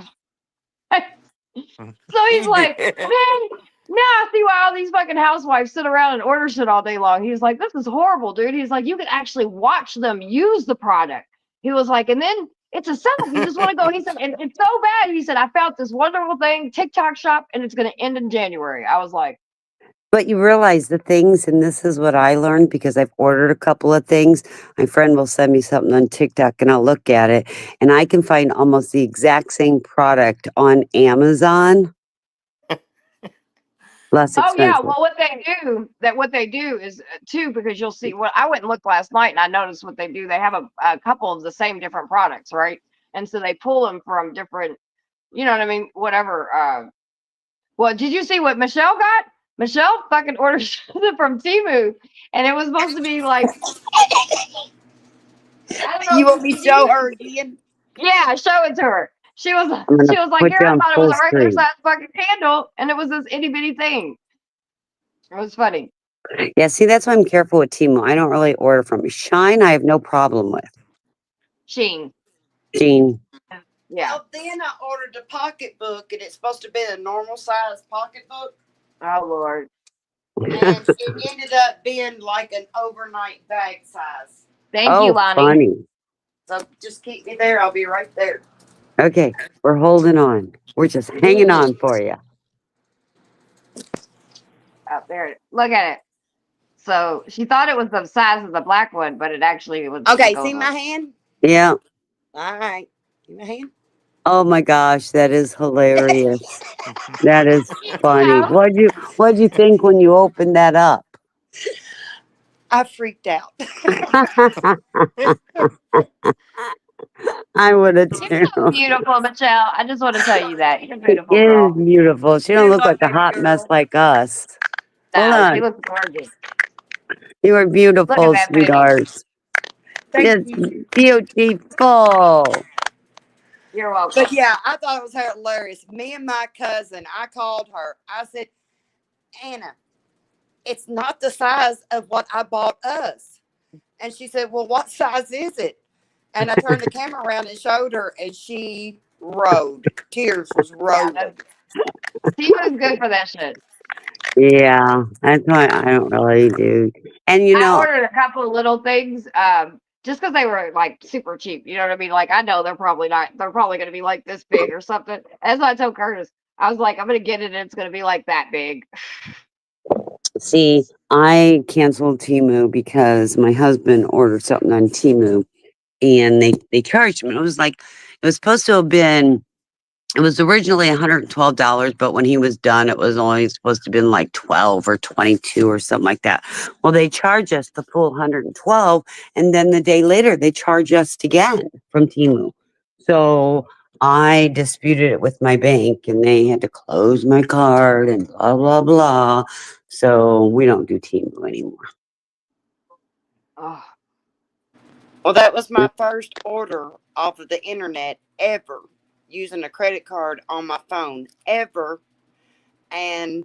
So he's He like, did. man, now I see why all these fucking housewives sit around and order shit all day long. He's like, this is horrible, dude. He's like, you can actually watch them use the product. He was like, and then it's a setup. You just want to go. He said, and it's so bad. He said, I found this wonderful thing, TikTok Shop, and it's going to end in January. I was like, But you realize the things, and this is what I learned because I've ordered a couple of things. My friend will send me something on TikTok and I'll look at it, and I can find almost the exact same product on Amazon, less oh yeah, expensive. well what they do is too, because you'll see what I went and looked last night and I noticed what they do. They have a couple of the same different products, right? And so they pull them from different, you know what I mean? Whatever. Well, did you see what Michelle got? Michelle fucking ordered something from Temu, and it was supposed to be like, I don't know You if want me to did show you, her again? yeah, show it to her. She was I'm going she to was like, put here, you I on thought it was full a regular screen. size fucking candle, and it was this itty bitty thing. It was funny. Yeah, see, that's why I'm careful with Temu. I don't really order from Shine. I have no problem with. Sheen. Jean. Yeah. Well, then I ordered a pocketbook, and it's supposed to be a normal size pocketbook, Oh Lord. and it ended up being like an overnight bag size. Thank you, Oh, Lonnie. funny. So just keep me there. I'll be right there. Okay, we're holding on. We're just hanging on for you. Out there. Look at it. So she thought it was the size of the black one, but it actually was. Okay, goes see my up. hand? Yeah. All right. See my hand? Oh my gosh, that is hilarious. That is funny. Yeah. What'd you think when you opened that up? I freaked out. I would have You're too. so beautiful, Michelle. I just want to tell you that. You're a She beautiful is girl. beautiful. She don't There's look my like a baby hot mess girl. like us. Hold No, she on. looks gorgeous. You are Look at beautiful, that booty. sweetheart. Thank Yes, you. beautiful. You're welcome. But yeah, I thought it was hilarious. Me and my cousin, I called her. I said, Anna, it's not the size of what I bought us. And she said, well, what size is it? And I turned the camera around and showed her, and she rode. Tears was Yeah, rolling. she was good for that shit. Yeah, that's why I don't really do. And you I know, ordered a couple of little things, just because they were like super cheap. You know what I mean? Like I know they're probably not. They're probably going to be like this big or something. That's what I told Curtis. I was like, I'm going to get it, and it's going to be like that big. see, I canceled Temu because my husband ordered something on Temu and they charged him. It was like, it was supposed to have been, it was originally $112, but when he was done, it was only supposed to have been like 12 or 22 or something like that. Well, they charge us the full 112, and then the day later they charge us again from Temu. So I disputed it with my bank and they had to close my card and blah, blah, blah. So we don't do Temu anymore. Oh, Well, that was my first order off of the internet ever using a credit card on my phone ever. And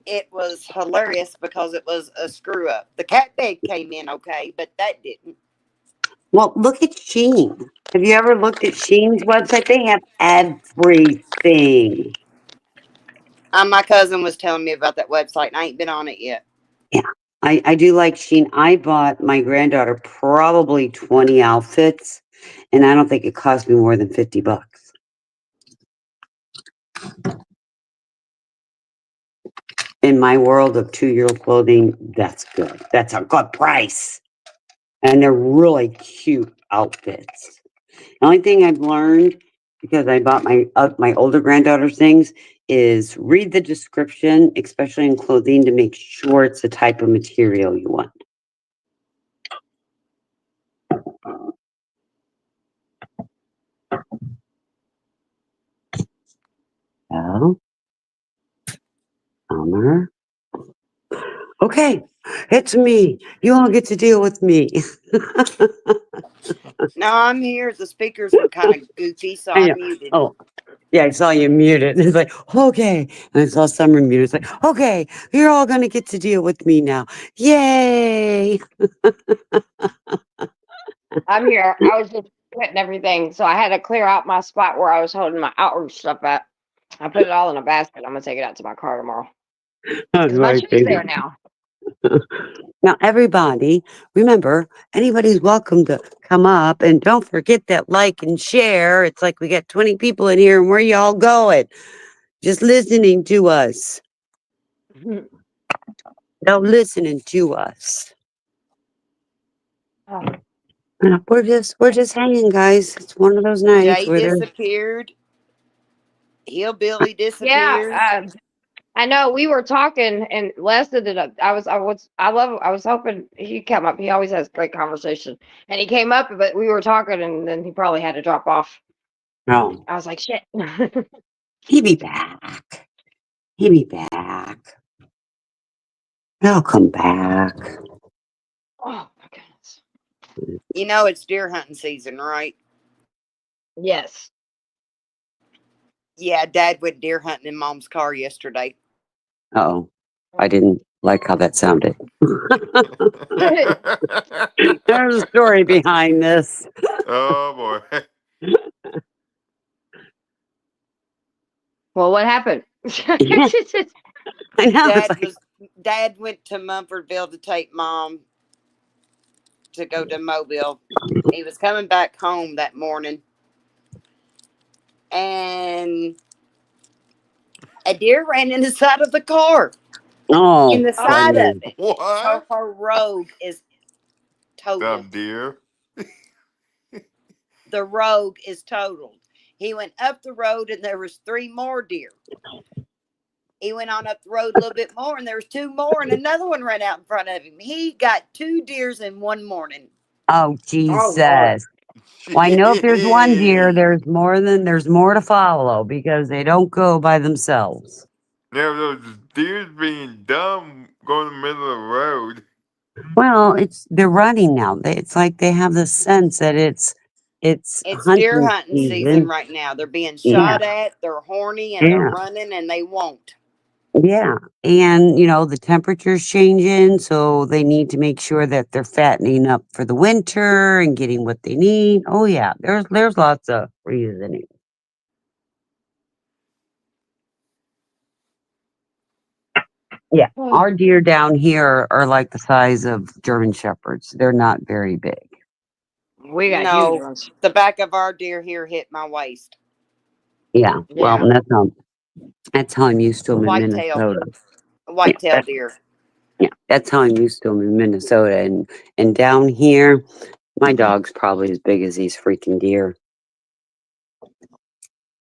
it was hilarious because it was a screw up. The cat bed came in okay, but that didn't. Well, look at Sheen. Have you ever looked at Sheen's website? They have everything. My cousin was telling me about that website and I ain't been on it yet. Yeah, I do like Sheen. I bought my granddaughter probably 20 outfits, and I don't think it cost me more than $50. In my world of 2-year-old clothing, that's good. That's a good price. And they're really cute outfits. The only thing I've learned, because I bought my older granddaughter's things, is read the description, especially in clothing, to make sure it's the type of material you want. So, Summer. Okay, it's me. You all get to deal with me. No, I'm here. The speakers were kind of goofy, so I I know. muted. Oh, yeah, I saw you muted. It's like, okay. And I saw Summer muted. It's like, okay, you're all going to get to deal with me now. Yay. I'm here. I was just putting everything. So I had to clear out my spot where I was holding my outward stuff at. I put it all in a basket. I'm gonna take it out to my car tomorrow That's because my my shoe's there favorite. now. Now, everybody, remember, anybody's welcome to come up. And don't forget that like and share. It's like we got 20 people in here, and where y'all going? Just listening to us. No, listening to us. Oh, And we're just hanging, guys. It's one of those nights Jay where there's disappeared. Hillbilly disappeared. yeah. I know we were talking and Les ended up. I was hoping he'd come up. He always has great conversation, and he came up, but we were talking, and then he probably had to drop off. no. I was like, shit. He'll be back. He'll be back. He'll come back. Oh my goodness. You know it's deer hunting season, right? Yes. Yeah, Dad went deer hunting in Mom's car yesterday. Oh, I didn't like how that sounded. There's a story behind this. Oh boy. Well, what happened? I know. It's like, Dad went to Mumfordville to take Mom to go to Mobile. He was coming back home that morning, and a deer ran in the side of the car. oh, In the Oh, side of goodness. it. So What? her rogue is totaled. Dumb deer. The rogue is totaled. He went up the road and there was 3 more deer. He went on up the road a little bit more and there was 2 more and another one ran out in front of him. He got 2 deers in one morning. Oh, oh Lord. Jesus. Well, I know if there's one deer, Jeez. there's more to follow because they don't go by themselves. Now those deers being dumb going in the middle of the road. Well, they're running now. It's like they have the sense that it's It's deer hunting hunting season season. right now. They're being Yeah, shot at, they're horny, and they're yeah, running and they won't. yeah. And the temperature's changing, so they need to make sure that they're fattening up for the winter and getting what they need. Oh yeah, there's lots of reasoning. Yeah, our deer down here are like the size of German shepherds. They're not very big. We got huge No, ones. the back of our deer here hit my waist. Yeah, well, Yeah. that's how I'm used to them in Whitetail. Minnesota. Yeah, Whitetail deer. that's how I'm used to them in Minnesota, and down here, my dog's probably as big as these freaking deer.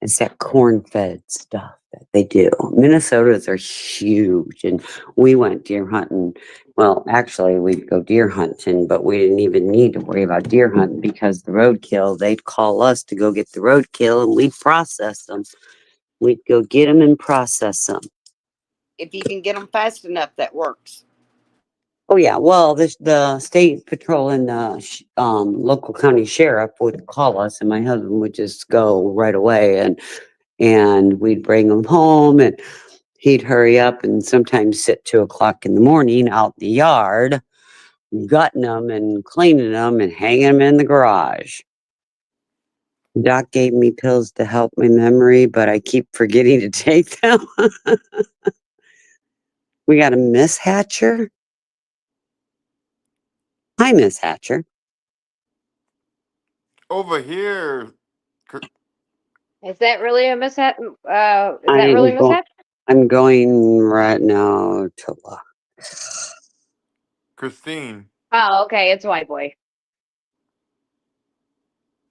It's that corn-fed stuff They do. Minnesotas are huge, and we went deer hunting. Well, actually, we'd go deer hunting, but we didn't even need to worry about deer hunting because the roadkill, they'd call us to go get the roadkill, and we'd process them. We'd go get them and process them. If you can get them fast enough, that works. Oh yeah, well, the state patrol and the local county sheriff would call us, and my husband would just go right away, and we'd bring them home, and he'd hurry up and sometimes sit 2 o'clock in the morning out in the yard, gutting them and cleaning them and hanging them in the garage. Doc gave me pills to help my memory, but I keep forgetting to take them. We got a Miss Hatcher. Hi, Miss Hatcher. Over here, Is that really a mishap? Is that I'm really a go- mishap? I'm going right now to look. Christine. Oh, okay. It's White Boy.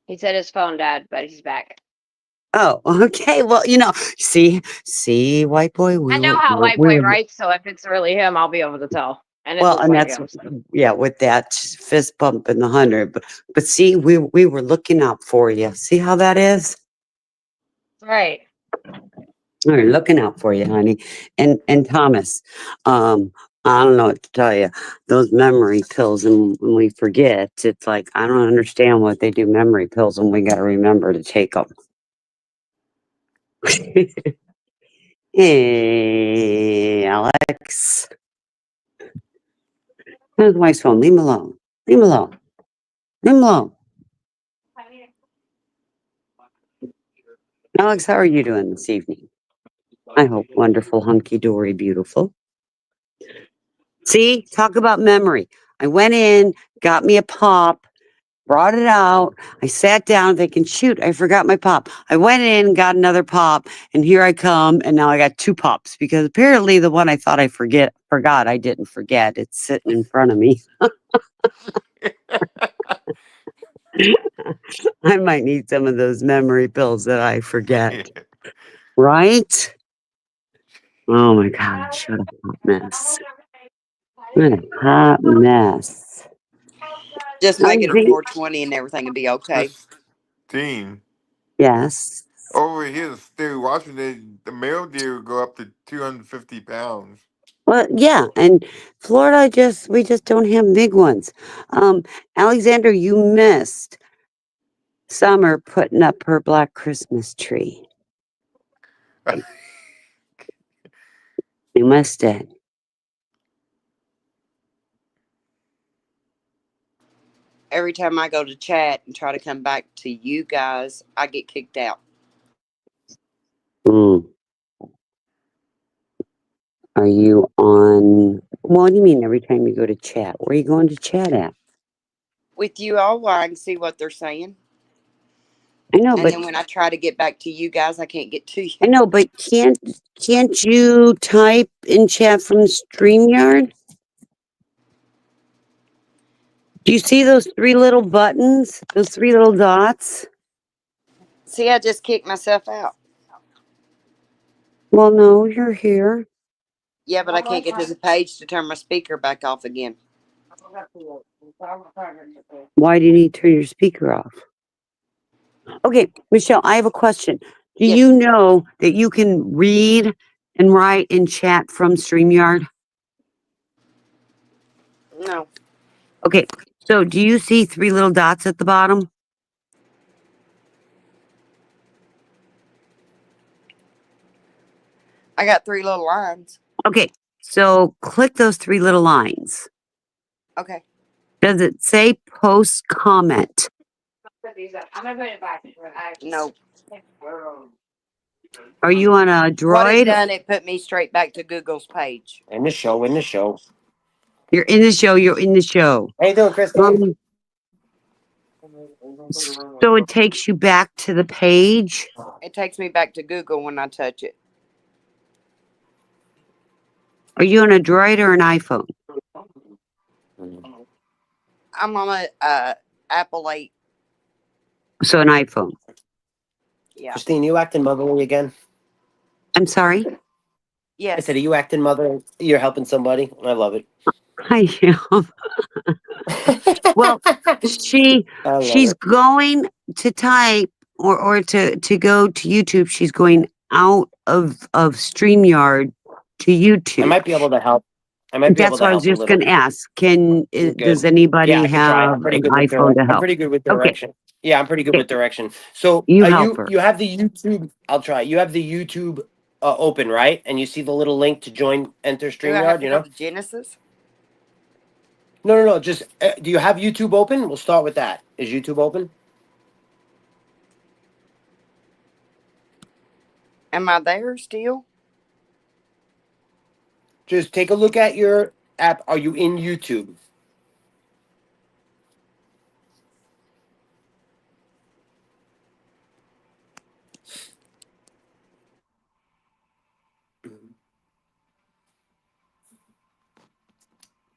He said his phone died, but he's back. Oh, okay. Well, see, white boy, I know how White Boy writes, so if it's really him, I'll be able to tell. And it well, looks and like that's him. So. yeah, with that fist bump in the 100. But see, we were looking out for you. See how that is? Right. We're looking out for you, honey. And Thomas, I don't know what to tell you. Those memory pills, and when we forget, it's like I don't understand what they do. Memory pills, and we got to remember to take them. Hey, Alex. Where's my phone? Leave him alone. Leave him alone. Leave him alone. Alex, how are you doing this evening? I hope wonderful, hunky dory, beautiful. See, talk about memory. I went in, got me a pop, brought it out. I sat down thinking, shoot, I forgot my pop. I went in, got another pop, and here I come, and now I got 2 pops because apparently the one I thought I forgot, I didn't forget. It's sitting in front of me. I might need some of those memory pills that I forget. Right? Oh my gosh, what a hot mess. What a hot mess. Just make it a Ozzy? 420 and everything will be okay. Christine. Yes. Over here in state of Washington, the male deer go up to 250 pounds. Well, yeah, and Florida we just don't have big ones. Alexander, you missed Summer putting up her black Christmas tree. You missed it. Every time I go to chat and try to come back to you guys, I get kicked out. Mm. Are you on? What do you mean every time you go to chat? Where are you going to chat at? With you all, where I can see what they're saying. I know, And but then when I try to get back to you guys, I can't get to you. I know, but can't you type in chat from StreamYard? Do you see those 3 little buttons? Those 3 little dots? See, I just kicked myself out. Well, no, you're here. Yeah, but I can't get to the page to turn my speaker back off again. Why do you need to turn your speaker off? Okay, Michelle, I have a question. Do Yes. you know that you can read and write and chat from StreamYard? No. Okay, so do you see 3 little dots at the bottom? I got 3 little lines. Okay, so click those 3 little lines. Okay. Does it say post comment? I'm gonna put it back. No. Are you on a What it Droid? done, it put me straight back to Google's page. In the show, in the show. You're in the show. You're in the show. How you doing, Christine? So it takes you back to the page. It takes me back to Google when I touch it. Are you on a Droid or an iPhone? I'm on a Apple 8. So an iPhone. Yeah. Christine, you acting motherly again? I'm sorry. I Yes. said, are you acting mother? You're helping somebody. I love it. I am. Well, she I love she's it. going to type or to go to YouTube. She's going out of StreamYard to I YouTube. might be able to help. I might be able That's to what I was help a just little. going to ask. You're Does good. Yeah, anybody I can try. have I'm pretty an good with iPhone to I'm help? pretty good with Okay, direction. Yeah, I'm pretty good okay, with direction. So you are help you? her. You have the YouTube. I'll try. You have the YouTube open, right? And you see the little link to join, enter Do I have StreamYard. to You go know? to Genesis? No. Just do you have YouTube open? We'll start with that. Is YouTube open? Am I there still? Just take a look at your app. Are you in YouTube?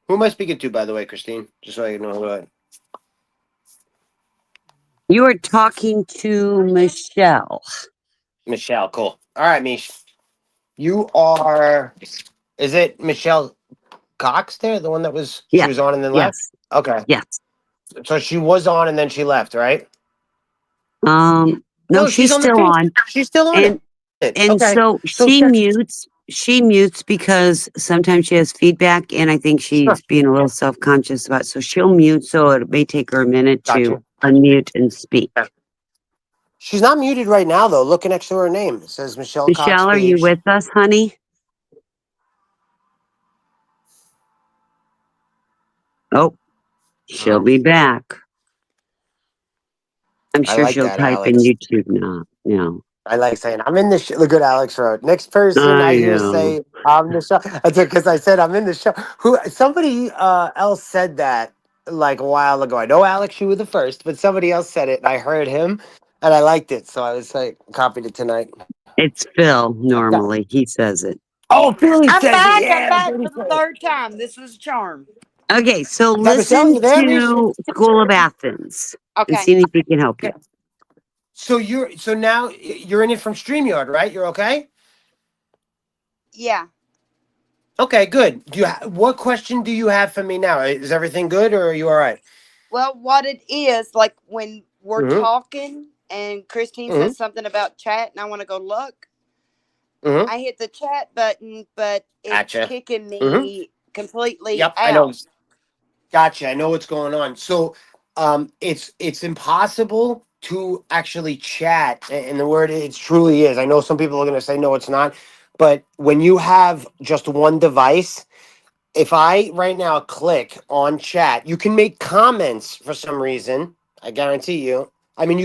Who am I speaking to, by the way, Christine? Just so I know who You are talking to Michelle. Michelle. Cool. All right, Mish. You are. Is it Michelle Cox there? The one that was she Yes, was on and then left? yes, Okay. yes. So she was on and then she left, right? No, No, she's she's on the still page. on, She's still on and it. and Okay. so So she mutes because sometimes she has feedback, and I think sure. she's being a little self-conscious about it. So she'll mute, so it may take her a minute to Gotcha. unmute and speak. She's not muted right now though. Look next to her name. It says Michelle Cox Michelle, are you page. with us, honey? Oh, she'll Oh, be back. I'm I sure like she'll that, type in Alex. YouTube now. No, I like saying I'm in the show. Look at Alex Road. Next person I I hear know. say I'm the show. That's because I said I'm in the show. Who somebody else said that like a while ago. I know Alex, you were the first, but somebody else said it, and I heard him, and I liked it, so I was like copied it tonight. It's Phil. Okay. Normally, he says it. Oh, Billy I'm says it. back. I'm Yeah, that's back what he for the said. third time. This is a charm. Okay, so Is that Michelle? listen You there, Mish? to School of Athens and Okay. see if he can help you. Okay. So now you're in it from StreamYard, right? You're okay. Yeah. Okay, good. What question do you have for me now? Is everything good, or are you all right? Well, what it is, like when we're Mm-hmm. talking and Christine Mm-hmm. says something about chat and I want to go look, Mm-hmm. I hit the chat button, but it's Gotcha. kicking Mm-hmm. me completely Yep, I know. out. Gotcha. I know what's going on. So, it's impossible to actually chat, and the word it truly is. I know some people are going to say no, it's not, but when you have just one device, if I right now click on chat, you can make comments for some reason. I guarantee you. I mean,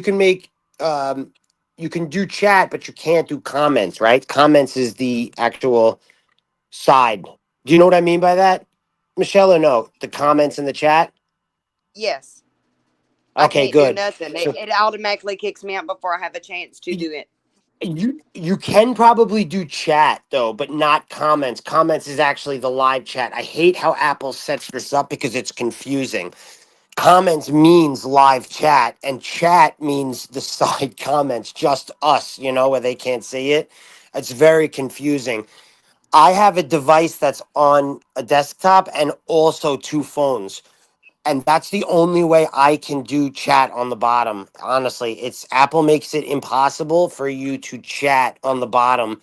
um, you can do chat, but you can't do comments, right? Comments is the actual side. Do you know what I mean by that, Michelle, or no? The comments in the chat? Yes. I Okay, can't do good. nothing. So It automatically kicks me out before I have a chance to do it. you can probably do chat though, but not comments. Comments is actually the live chat. I hate how Apple sets this up because it's confusing. Comments means live chat, and chat means the side comments, just us, where they can't see it. It's very confusing. I have a device that's on a desktop and also two phones. And that's the only way I can do chat on the bottom. Honestly, it's Apple makes it impossible for you to chat on the bottom.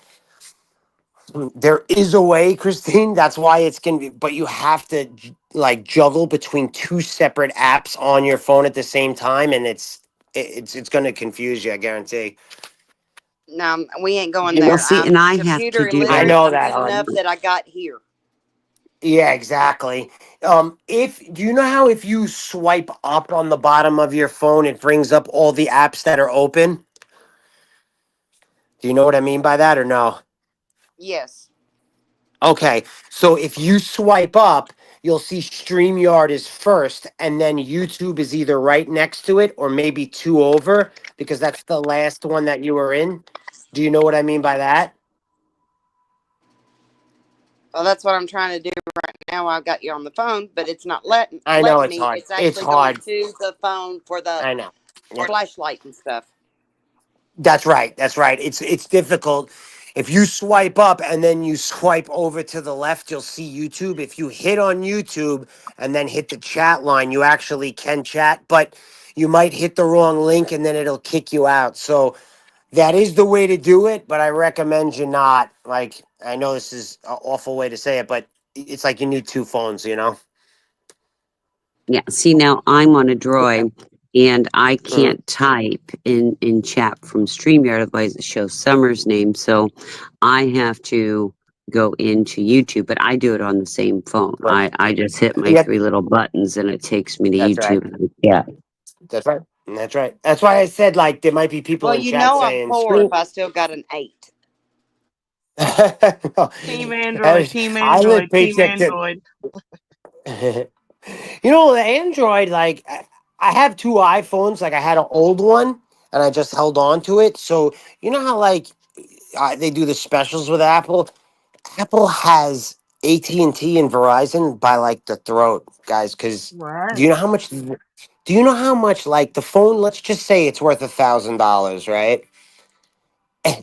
There is a way, Christine. That's why it's gonna be, but you have to like juggle between two separate apps on your phone at the same time, and it's gonna confuse you. I guarantee. No, we ain't going You Well, know, there. see, I'm and I have to computer do I that. illiterate. know I'm that, good hon. enough that I got here. Yeah, exactly. If do you know how if you swipe up on the bottom of your phone, it brings up all the apps that are open? Do you know what I mean by that or no? Yes. Okay, so if you swipe up, you'll see StreamYard is first, and then YouTube is either right next to it or maybe two over because that's the last one that you were in. Do you know what I mean by that? Well, that's what I'm trying to do right now. I've got you on the phone, but it's not I know letting it's me. hard. It's It's actually going hard. to the phone for the I know. Yeah. flashlight and stuff. That's right. That's right. It's difficult. If you swipe up and then you swipe over to the left, you'll see YouTube. If you hit on YouTube and then hit the chat line, you actually can chat, but you might hit the wrong link and then it'll kick you out. So that is the way to do it, but I recommend you not. Like, I know this is an awful way to say it, but it's like you need two phones, you know? Yeah. See, now I'm on a Droid and I Mhm. can't type in chat from StreamYard, otherwise it shows Summer's name. So I have to go into YouTube, but I do it on the same phone. Right. I just hit my Yeah, three little buttons and it takes me to that's right. YouTube. Yeah. That's right. That's right. That's why I said, like, there might be people Well, in you chat know I'm saying, poor if screen. I still got an 8. No, Team Android, Team I live Android, Team paycheck to. Android. You know, the Android, like, I have two iPhones. Like, I had an old one and I just held on to it. So, you know how, like, they do the specials with Apple? Apple has AT&T and Verizon by, like, the throat, guys. Because do Right. you know how much? Do you know how much, like, the phone? Let's just say it's worth $1,000, right?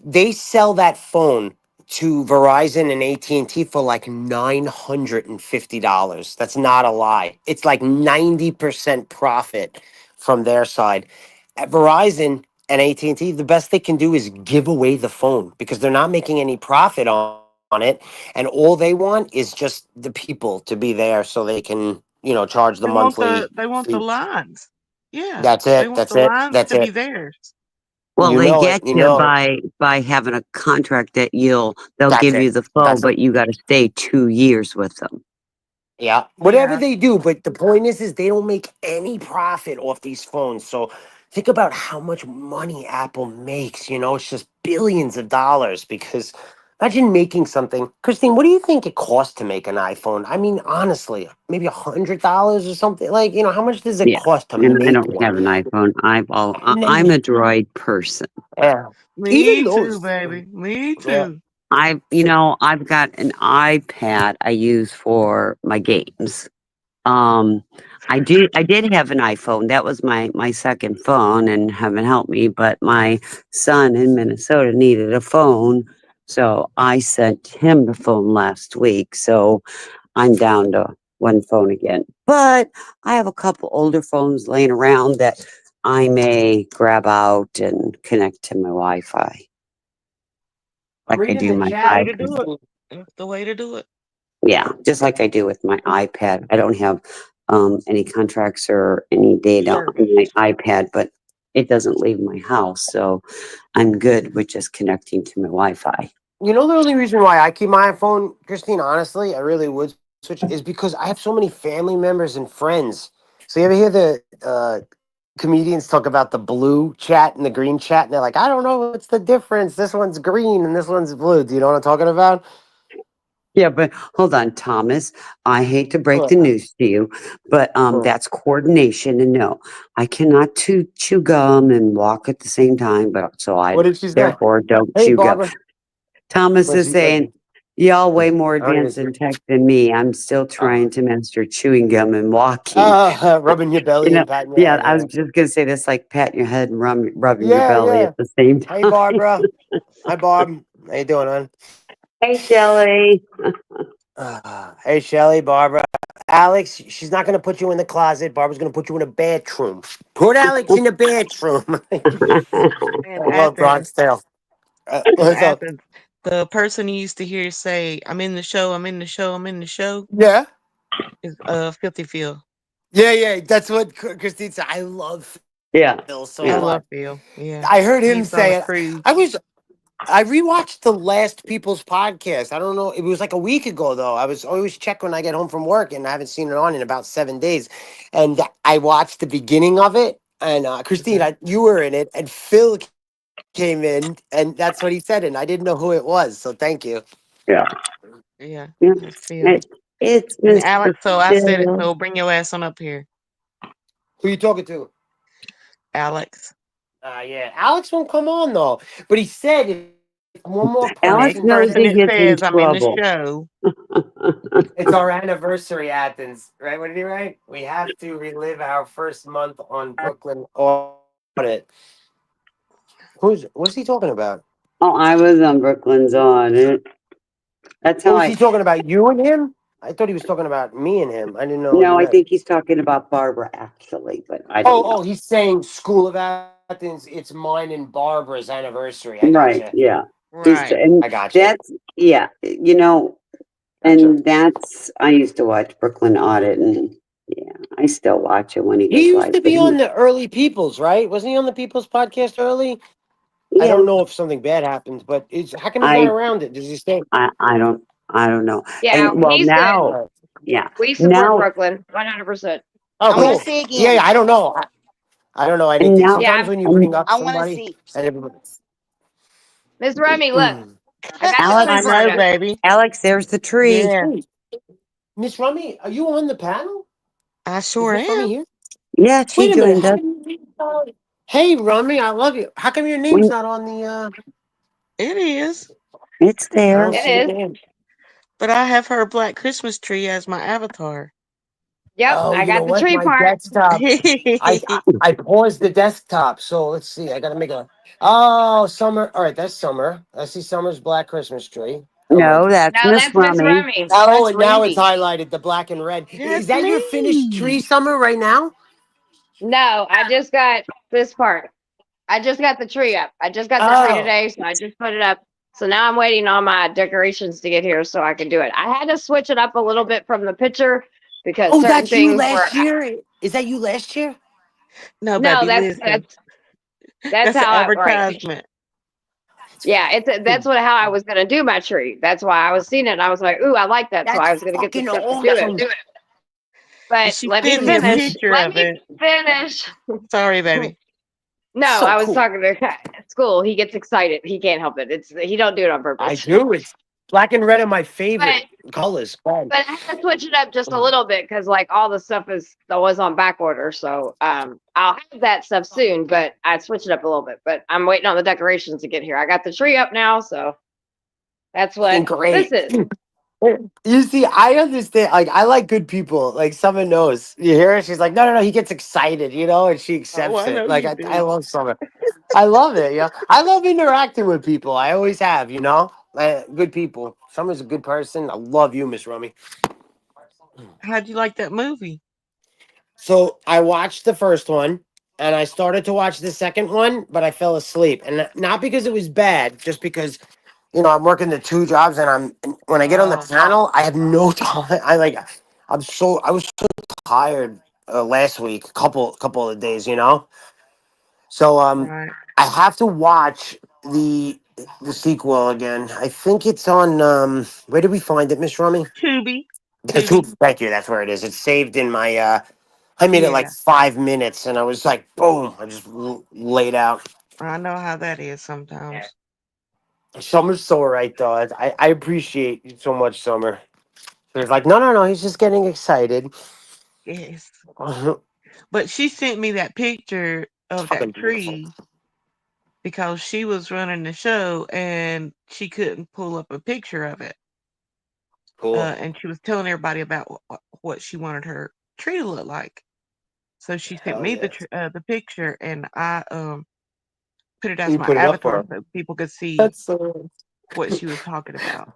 They sell that phone to Verizon and AT&T for like $950. That's not a lie. It's like 90% profit from their side. At Verizon and AT&T, the best they can do is give away the phone because they're not making any profit on it, and all they want is just the people to be there so they can, charge the monthly They want the fee. lines. Yeah. That's They it. want That's the it. lines That's to be it. theirs. Well, You they know it. get You you know it. by having a contract that they'll That's give it. you the phone, That's it. but you got to stay 2 years with them. Yeah, whatever Yeah. they do, but the point is they don't make any profit off these phones. So think about how much money Apple makes. It's just billions of dollars. Because imagine making something. Christine, what do you think it costs to make an iPhone? I mean, honestly, maybe $100 or something. Like, how much does it Yeah, cost to and I make don't one? have an iPhone. And I'm then, a Droid person. yeah, even Me too, those. baby. Me Yeah. too. I've got an iPad I use for my games. Um, I did have an iPhone. That was my second phone, and heaven help me, but my son in Minnesota needed a phone, so I sent him the phone last week. So I'm down to one phone again. But I have a couple older phones laying around that I may grab out and connect to my Wi-Fi, I'm like I reading do the my That's the way chat. to do iPad. it. That's the way to do it. Yeah, just like I do with my iPad. I don't have any contracts or any data Service. on my iPad, but it doesn't leave my house, so I'm good with just connecting to my Wi-Fi. The only reason why I keep my iPhone, Christine, honestly, I really would switch, is because I have so many family members and friends. So you ever hear the comedians talk about the blue chat and the green chat? And they're like, I don't know what's the difference. This one's green and this one's blue. Do you know what I'm talking about? Yeah, but hold on, Thomas. I hate to break What? the news to you, but What? that's coordination. And no, I cannot chew gum and walk at the same time. But so I What did she say? therefore don't Hey, chew gum. Barbara. Thomas What is she, what, saying, y'all way more I don't even. advanced in tech than me. I'm still Uh, trying to master chewing gum and walking. rubbing your You belly know, and patting your yeah, head. I was Yeah. just gonna say this, like patting your head and rubbing your Yeah, belly yeah. at the same Hey, time. Barbara. Hi, Barb. How you doing, hon? Hey, Shelley. Hey, Shelly, Barbara. Alex, she's not going to put you in the closet. Barbara's going to put you in a bathroom. Put Alex in the bathroom. In I love Athens, Bronx Tale. in What's up? Athens, the person you used to hear say, "I'm in the show. I'm in the show. I'm in the show," Yeah. is Filthy Phil. Yeah, yeah. That's what Christine said. I love Yeah, Phil so I yeah. much. love Phil. Yeah, I heard he him used to own say a it. cruise. I was I rewatched the last People's podcast. I don't know. It was like a week ago, though. I was always check when I get home from work, and I haven't seen it on in about 7 days. And I watched the beginning of it. And Christine, Okay. you were in it, and Phil came in, and that's what he said, and I didn't know who it was. So thank you. Yeah. Yeah, Yeah. that's Phil. It's And Mr. Alex, so I said it. Phil. So bring your ass on up here, Who you talking to? Alex. Yeah, Alex won't come on though. But he said if one more The Alex next person, knows person he that gets in says I'm in the trouble. show, it's our anniversary, Athens. Right? What did he write? We have to relive our first month on Brooklyn audit. What's he talking about? Oh, I was on Brooklyn's audit. That's What how was I. he talking about? You and him? I thought he was talking about me and him. I didn't know what he No, I meant. think he's talking about Barbara actually, but I Oh, don't oh, know. he's saying School of Athens. It's mine and Barbara's anniversary. I gotcha. Right? Yeah. Right. And I gotcha. that's yeah. Gotcha. And that's I used to watch Brooklyn Audit, and yeah, I still watch it when he He goes used live. to But be on the early People's, right? Wasn't he on the People's podcast early? I yeah, don't know if something bad happens, but it's how come he's not I around it? Does he stay? I don't know. Yeah, And well he's good. now, Uh, yeah, We support now Brooklyn 100%. oh, I want to cool. see Yeah, yeah, again. I don't know. I don't know and anything. now Yeah, Sometimes when you and bring up I want to somebody see. and everybody, Miss Remy, look, mm. I got the I clip Alex, for know, you. baby. Alex, there's the tree. Yeah, Hey, Miss Rummy, are you on the panel? I Is sure Miss Rummy am. here? Yeah, she Wait a minute. joined How us. come your name's not on? Hey, Rummy, I love you. How come your name's When not on the? It is. it's I don't there. see your It is. name. But I have her black Christmas tree as my avatar. Yep, Oh, I you know got the what? tree My part. desktop. I paused the desktop, so let's see. I gotta make a. Oh, summer. All right, that's summer. I see summer's black Christmas tree. I'm No, with. that's No, Miss that's Miss Rummy. Remy. Oh, Oh, that's and now it's Remy. highlighted the black and red. Is That's that your finished tree, me. Summer, right now? No, I just got this part. I just got the tree up. I just got the tree Oh, today, so I just put it up. So now I'm waiting on my decorations to get here so I can do it. I had to switch it up a little bit from the picture because oh, certain that's you things were last year. Is that you last year? No, no, baby, that's listen. that's That's an how I right. advertisement. That's Yeah, that's fucking. what how I was gonna do my tree. That's why I was seeing it and I was like, ooh, I like that. So That's I was gonna get the fucking stuff to do it. awesome. And But she let me sent me a finish. picture Let of me it. finish. Sorry, baby. No, So I was cool. talking to at school. He gets excited. He can't help it. It's he don't do it on I purpose. do. It's black and red are my But favorite colors. Fun. I had to switch it up just a little bit because like all the stuff is that was on back order. So I'll have that stuff soon, but I switched it up a little bit. But I'm waiting on the decorations to get here. I got the tree up now, so that's Fucking what this great. is. You see, I understand. Like, I like good people. Like, Summer knows. You hear her? She's like, no, no, no. He gets excited, and she Oh, accepts I it. know Like, you I do. love Summer. I love it. I love interacting with people. I always have. Good people. Summer's a good person. I love you, Miss Rummy. How'd you like that movie? So I watched the first one and I started to watch the second one, but I fell asleep. And not because it was bad, just because I'm working the two jobs and when I get on the Oh, panel, I have no time. I was so tired last week, couple of days. So right. I have to watch the sequel again. I think it's on where did we find it, Miss Rummy? Tubi. Tubi. Thank you. That's where it is. It's saved in my. I made it like Yeah, 5 minutes, and I was like, boom! I just laid out. I know how that is sometimes. Summer's so right, though. I appreciate you so much, Summer. She's like, no, no, no. He's just getting excited. Yes. It's But she sent me that picture of fucking that beautiful. tree because she was running the show and she couldn't pull up a picture of it. Cool. And she was telling everybody about what she wanted her tree to look like. So she sent Hell me yeah. the picture, and I put it as You my put it up for avatar her. so people could see That's so. what she was talking about.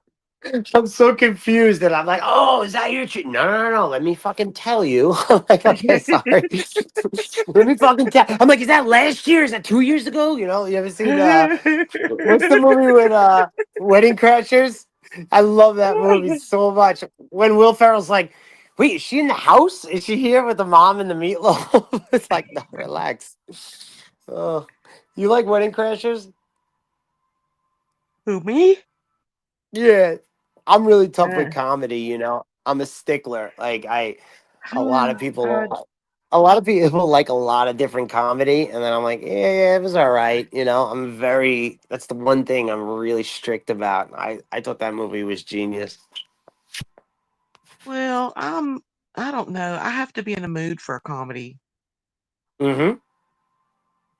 I'm so confused that I'm like, oh, is that your tree? No, no, no, no. Let me fucking tell you. I'm like, okay, sorry. Let me fucking tell. I'm like, is that last year? Is that 2 years ago? You ever seen what's the movie with Wedding Crashers? I love that movie so much. When Will Ferrell's like, wait, is she in the house? Is she here with the mom and the meatloaf? It's like, no, relax. Oh, you like Wedding Crashers? Who, me? Yeah, I'm really tough with Uh, comedy. I'm a stickler. Like a lot of I, people, a lot of people like a lot of different comedy, and then I'm like, yeah, yeah, it was all right. That's the one thing I'm really strict about. I thought that movie was genius. well, I don't know. I have to be in a mood for a comedy. Mm-hmm.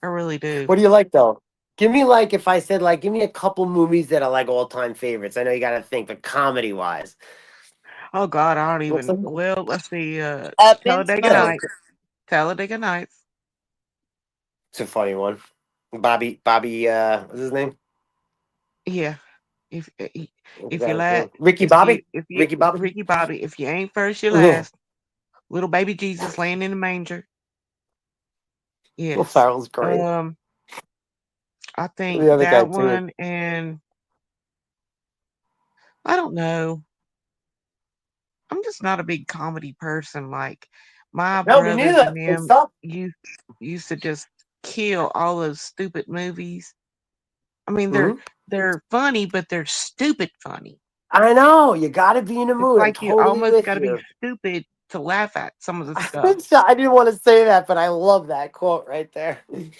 I really do. What do you like though? Give me like if I said like, give me a couple movies that are like all time favorites. I know you got to think, but comedy wise, Oh God, I don't what's even. some? Well, let's see. Up in Talladega smoke. Nights. Talladega Nights. It's a funny one. Bobby, what's his name? Yeah. If if you Exactly. let Ricky Bobby. if you Ricky Bobby. Ricky Bobby, if you ain't first, you Will last. Little baby Jesus laying in the manger. Yes. Ferrell's great. Um, I think The other guy that too. one, and I don't know. I'm just not a big comedy person. Like my No, me brothers neither. and It's them tough. used used to just kill all those stupid movies. I mean, Hmm. they're funny, but they're stupid funny. I know. You got to be in the It's mood. I'm like you totally almost with got to be you. stupid to laugh at some of the stuff. I didn't want to say that, but I love that quote right there. I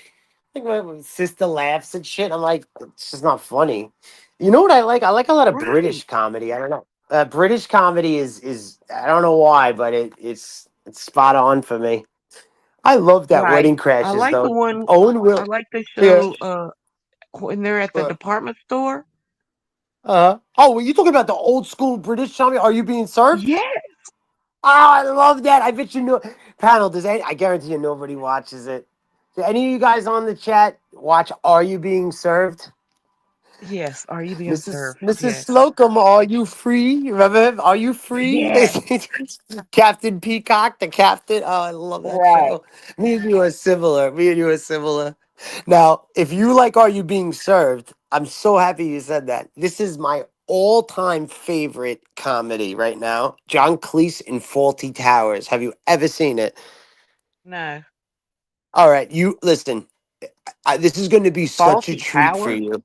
think my sister laughs at shit. I'm like, it's just not funny. You know what I like? I like a lot of Right, British comedy. I don't know. British comedy is I don't know why, but it's spot on for me. I love that right. Wedding I Crashes like the though. one. Owen I will. like the Yeah. show. When they're at the department store. Oh, were you talking about the old school British comedy? Are you being served? Yeah. Oh, I love that. I bet you know. Panel, I guarantee you nobody watches it. Do any of you guys on the chat watch Are You Being Served? Yes. Are you being Mrs. served? Mrs. Yes. Slocum, are you free? Remember him? Are you free? Yes. Captain Peacock, the captain. Oh, I love that Right. show. Me and you are similar. Me and you are similar. Now, if you like Are You Being Served, I'm so happy you said that. This is my all-time favorite comedy right now. John Cleese in Faulty Towers. Have you ever seen it? No. All right, you listen. This is going to be such a Faulty treat for Towers. you.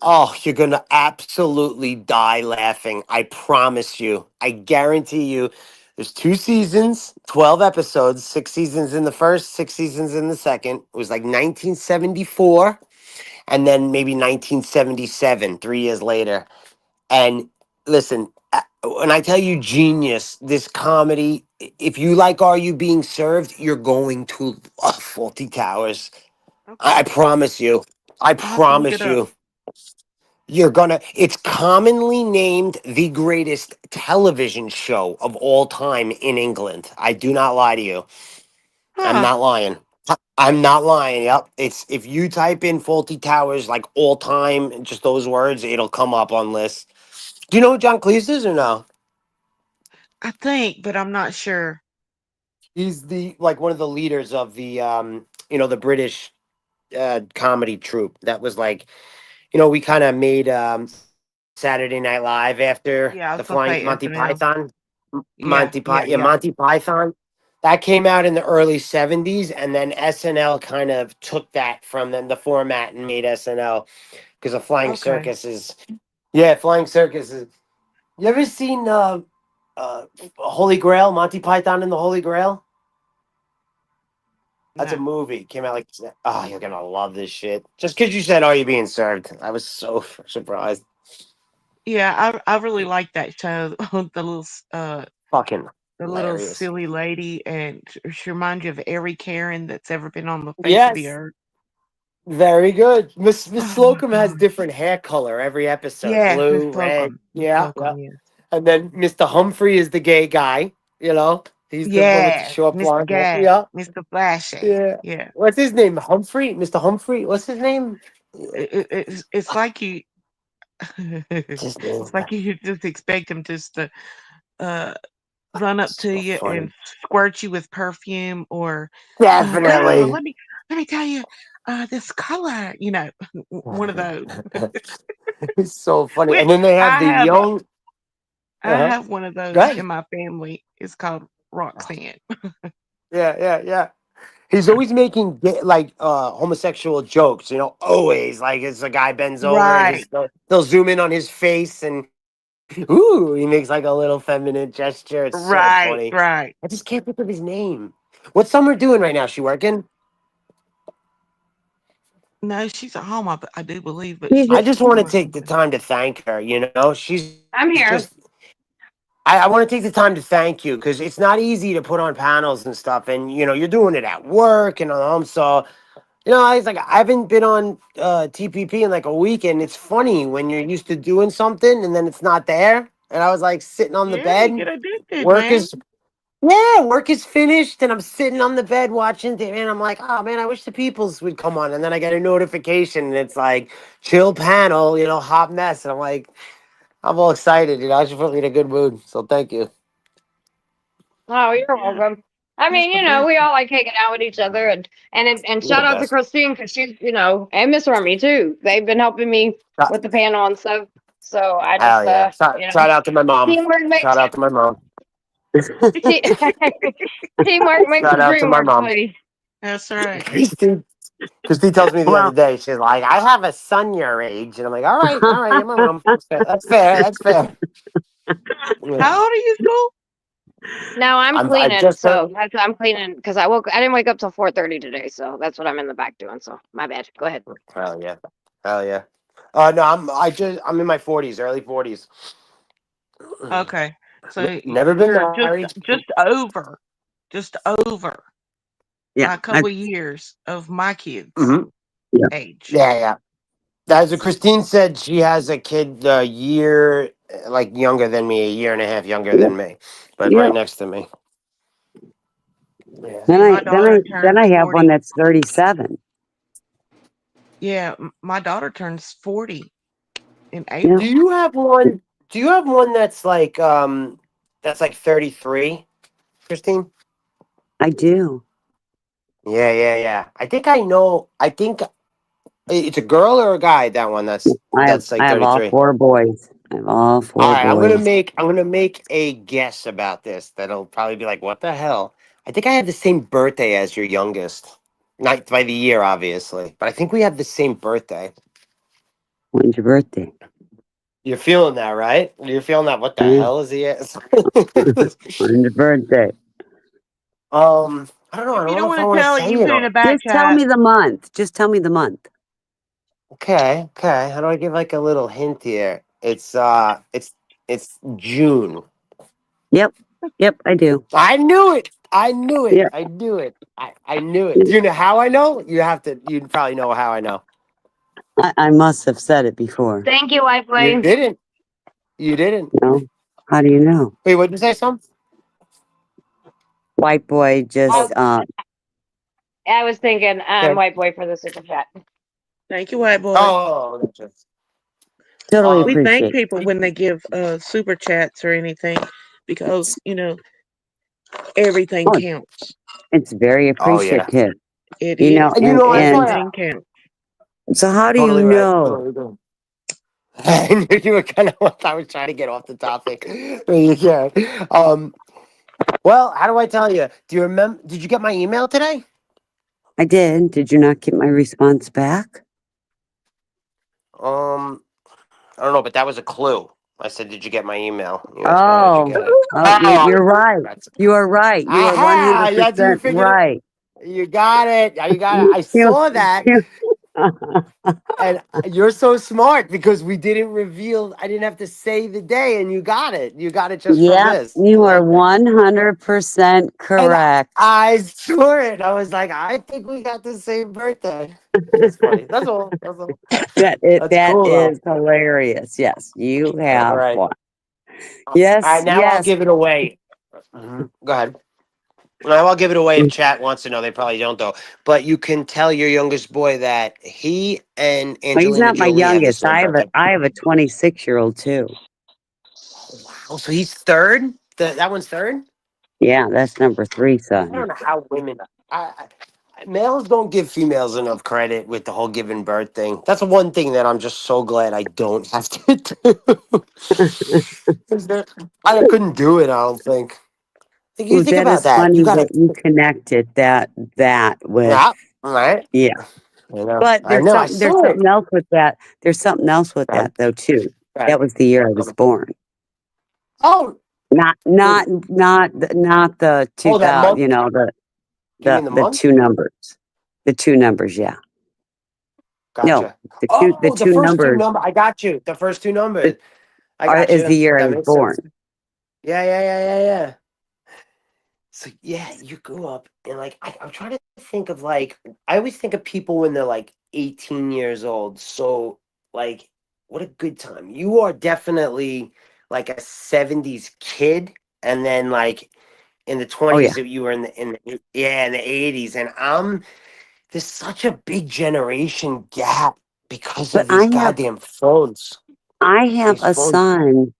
Oh, you're going to absolutely die laughing. I promise you. I guarantee you. There's 2 seasons, 12 episodes, 6 seasons in the first, 6 seasons in the second. It was like 1974 and then maybe 1977, 3 years later. And listen, when I tell you genius, this comedy, if you like Are You Being Served, you're going to love Faulty Towers. I Okay. promise you. I I'll have to look it promise up. you. It's commonly named the greatest television show of all time in England. I do not lie to you. I'm Huh. not lying. I'm not lying. Yep. It's if you type in Faulty Towers like all time, just those words, it'll come up on lists. Do you know who John Cleese is or no? I think, but I'm not sure. He's the like one of the leaders of the British comedy troupe that was like, we kind of made Saturday Night Live after the Yeah, I Flying was gonna Monty say SNL. Python. Yeah, yeah, Yeah, yeah. Monty Python. That came out in the early 70s, and then SNL kind of took that from them, the format, and made SNL because of Flying Okay. Circus is. Yeah, Flying Circus is. You ever seen Holy Grail, Monty Python and the Holy Grail? That's a No. movie. Came out like, oh, you're gonna love this shit. Just because you said, "Are you being served?" I was so surprised. Yeah, I really like that show. Fucking The little hilarious. silly lady, and she reminds you of every Karen that's ever been on the face of the Yes, earth. very good. Miss Oh my Slocum has god. different hair color every episode, Yes, Miss blue, red. Slocum. Miss Yeah, yeah. Slocum, yes. And then Mr. Humphrey is the gay guy. He's the one with the Yes, short Mr. blonde hair. Gay, Yeah, Mr. Flashy. yeah. Yeah. What's his name? Humphrey, Mr. Humphrey. What's his name? It's like you What's his name? it's like you just expect him just to uh run up to So you and funny. squirt you with perfume, or girl, Definitely. let me tell you this color, one of those. It's so funny. Which And then they have I the have young. I Uh huh. have one of Go those ahead. in my family. It's called Roxanne. Yeah, yeah, yeah. He's always making like homosexual jokes. Always like it's a guy bends over and Right, they'll zoom in on his face and ooh, he makes like a little feminine gesture. It's so right, funny. right. I just can't think of his name. What's Summer doing right now? She working? No, she's at home, I do believe, but He's I she's just want to doing take the something. time to thank her. She's I'm just. here. I want to take the time to thank you because it's not easy to put on panels and stuff, and you're doing it at work and on home. So I was like, I haven't been on TPP in like a week, and it's funny when you're used to doing something and then it's not there. And I was like sitting on the Yeah, you bed. get addicted, Work man. is Yeah, work is finished, and I'm sitting on the bed watching TV, and I'm like, oh man, I wish the Peoples would come on. And then I get a notification, and it's like, chill panel, hot mess. And I'm like, I'm all excited, I just put me in a good mood. So thank you. Oh, you're Yeah, welcome. I that's mean, the we best. all like hanging out with each other, and You're the shout out to best. Christine because she's, and Miss Army too. They've been helping me Shout- with the panel and stuff. So I Hell just, yeah. Shout out to my mom. teamwork makes Shout out to my mom. te- teamwork makes Shout the out to dream my work, mom. lady. That's right. Christine tells me the other Well, day, she's like, I have a son your age. And I'm like, all right, you're my mom. That's fair. That's fair. That's fair. Yeah. How old are you, School? No, I'm I cleaning, just so I'm cleaning because I didn't wake up till 4:30 today, so that's what I'm in the back doing. So my bad. Go ahead. hell yeah. Hell yeah. No, I'm in my 40s, early 40s. Okay, so Never been you're married. just over yeah, by a couple of years of my kids' Hmm. yeah, age. Yeah, yeah. As Christine said, she has a kid a year, like younger than me, a year and a half younger yep, than me, but right yep. next to me. Yeah. Then And I my then daughter I then turns I have one 40. that's 37. Yeah, my daughter turns 40 in Yeah, Do April. you have one? Do you have one that's like 33, Christine? I do. Yeah, yeah, yeah. I think I know. I think it's a girl or a guy. That one. That's I like have all 33. 4 boys. I have all All four right, boys. I'm gonna make a guess about this. That'll probably be like, what the hell? I think I have the same birthday as your youngest. Not by the year, obviously, but I think we have the same birthday. When's your birthday? You're feeling that, right? You're feeling that. What the Yeah. hell is he? When's your birthday? I don't know. If I you don't know don't if I want to want to tell it, say you it. put it in a back Just tell chat. me the month. Just tell me the month. Okay, okay. How do I give like a little hint here? It's June. Yep. Yep, I do. I knew it. I knew it. Yep. I knew it. I knew it. Do you know how I know? You probably know how I know. I must have said it before. Thank you, Life You Lane. didn't. You didn't. No. How do you know? Wait, what did you say? Something? White boy Oh, just I was thinking, Okay. white boy for the super chat. Thank you, white boy. Oh, gotcha. totally We Um. thank appreciate. people when they give super chats or anything because, everything Oh, counts. it's very Oh yeah. appreciative. It You know, is. And you know, I and thought Everything counts. so how do you totally right. know? Totally right. I knew you were kind of what I was trying to get off the topic. Yeah. Well, how do I tell you? Do you remember? Did you get my email today? I did. Did you not get my response back? Um, I don't know, but that was a clue. I said, "Did you get my email?" You asked me, "How did you Oh, get it?" oh, Oh, you're right. that's You are right. You are aha! Yeah, you 100% figured it. right. You got it. You got it. I You- saw that, you- and you're so smart because we didn't reveal. I didn't have to say the day, and you got it. You got it just from Yep, this. I you are like that. 100% And correct. I saw it. I was like, I think we got the same birthday. That's funny. That's all. That's all. That's That cool though. is hilarious. Yes, you All have right. one. All right. Yes, Now I'll yes. give it away. Go ahead. Now I'll give it away if chat wants to know. They probably don't though. But you can tell your youngest boy that he and Well, he's Angelina not my Jolie have the youngest. same birthday. I have a 26-year-old too. Oh, wow. So he's third. That one's third. Yeah, that's number 3 I don't son. know how women. Males don't give females enough credit with the whole giving birth thing. That's one thing that I'm just so glad I don't have to do. I couldn't do it. I don't think. Like, you Well, think that about is that. You funny gotta. that you connected that with Yeah. Right. yeah. I know. But I know. I there's saw it. something else with that. There's something else with Right. that though too. Right. That was the year I was born. Oh. Not Wait. not not the Oh, that 2000, month. You mean the the month? two numbers. The two numbers, yeah. No, Gotcha. the Oh, the two first two numbers number. I got you. The first two numbers. I are got is the you. year I That was makes sense. born. Yeah. Yeah. Yeah. Yeah. Yeah. So yeah, you grew up and like I'm trying to think of like I always think of people when they're like 18 years old. So like what a good time. You are definitely like a 70s kid and then like in the Oh yeah. 20s. That you were in the 80s, and there's such a big generation gap because But of these goddamn phones. I have These a phones. son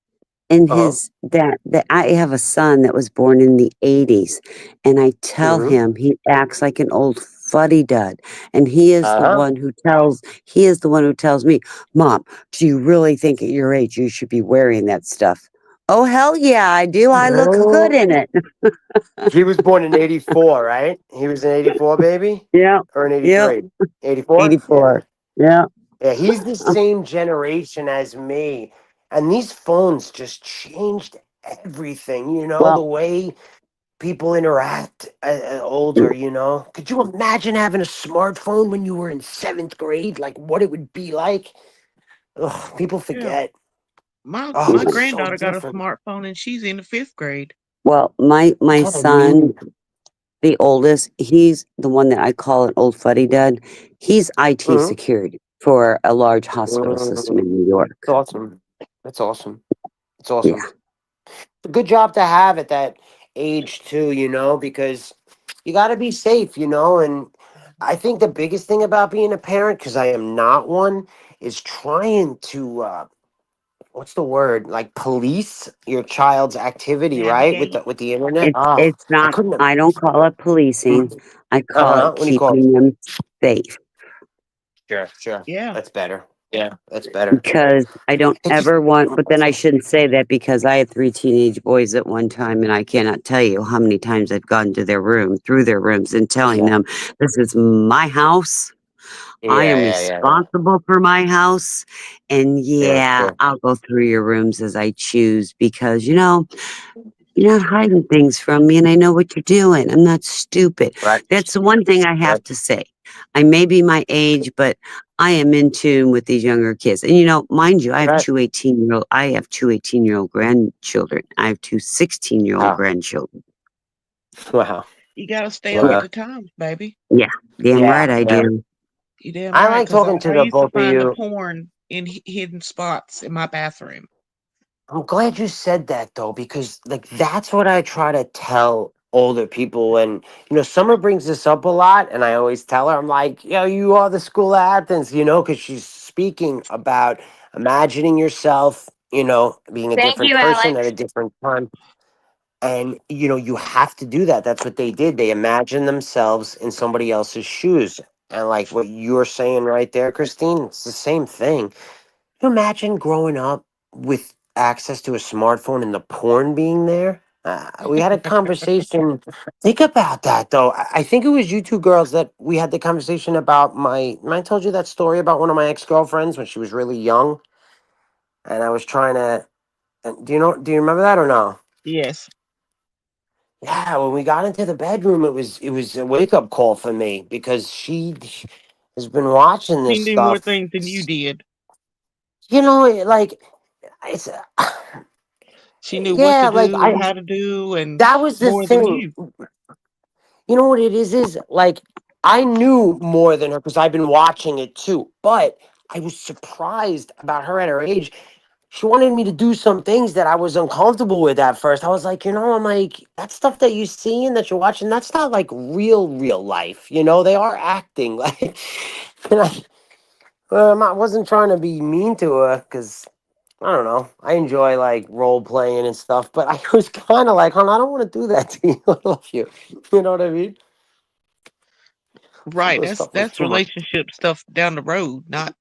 in Uh his that I have a son that was born in the 80s, and I tell huh. him he acts like an old fuddy dud, and Uh-huh. he is the one who tells me, "Mom, do you really think at your age you should be wearing that stuff?" Oh hell yeah, I do. I look good in it. He was born in 84, right? He was an 84 baby? Yeah. Or an Yep. 83? 84? Yeah. 84. Yeah. Yeah, he's the same generation as me. And these phones just changed everything, the Well, way people interact older, Could you imagine having a smartphone when you were in seventh grade? Like what it would be like? Ugh, people Yeah. forget. Oh, My it's so granddaughter got a different. smartphone and she's in the 5th grade. That's my what I son, mean. the oldest, he's the one that I call an old fuddy dud. He's IT Mhm. security for a large hospital system Mhm. in New York. It's awesome. That's awesome. It's Yeah. awesome. A good job to have at that age too, because you got to be safe, and I think the biggest thing about being a parent, because I am not one, is trying to what's the word, like police your child's activity, right, with Navigate. the internet. It's I not, couldn't I don't call it policing. I call uh-huh, it what do you call it? keeping them safe Sure, sure, Yeah. that's better. Yeah, that's better. because I don't It's just ever want, but then I shouldn't say that because I had three teenage boys at one time and I cannot tell you how many times I've gone to their room, through their rooms and telling yeah, them, this is my house. I am yeah, responsible for my house. And yeah, yeah, sure. I'll go through your rooms as I choose because, you're not hiding things from me and I know what you're doing. I'm not stupid. Right, That's the one thing I have right, to say. I may be my age, but I am in tune with these younger kids. And mind you, right. I have two 18-year-old grandchildren. I have two 16-year-old Wow, grandchildren. wow, You got to stay up Yeah. with wow. the times, baby. Yeah. Damn right Yeah, I yeah. do. You damn I right. like Because talking to I the used to both of find the you. porn in hidden spots in my bathroom. I'm glad you said that though, because like that's what I try to tell older people. And Summer brings this up a lot, and I always tell her, I'm like, you are the school of Athens, because she's speaking about imagining yourself, being a Thank different you, person at a Alex. different time. And you have to do that. That's what they did. They imagined themselves in somebody else's shoes. And like what you're saying right there, Christine, it's the same thing. You imagine growing up with access to a smartphone and the porn being there? We had a conversation. Think about that, though. I think it was you two girls that we had the conversation about when I told you that story about one of my ex girlfriends when she was really young, and I was trying to. Do you remember that or no? Yes. Yeah, when we got into the bedroom, it was a wake up call for me because she has been watching She this knew more stuff. things than you did. Like it's She knew what to yeah, like do and I how to do and that was the more than thing. you. You know what it is like I knew more than her because I've been watching it too. But I was surprised about her at her age. She wanted me to do some things that I was uncomfortable with at first. I was like, I'm like, that stuff that you see and that you're watching, that's not like real life. They are acting like. And I wasn't trying to be mean to her because I don't know. I enjoy like role playing and stuff, but I was kind of like, I don't want to do that to you. I love you. You know what I mean? Some of Right. the That's stuff was that's too much. relationship stuff down the road, not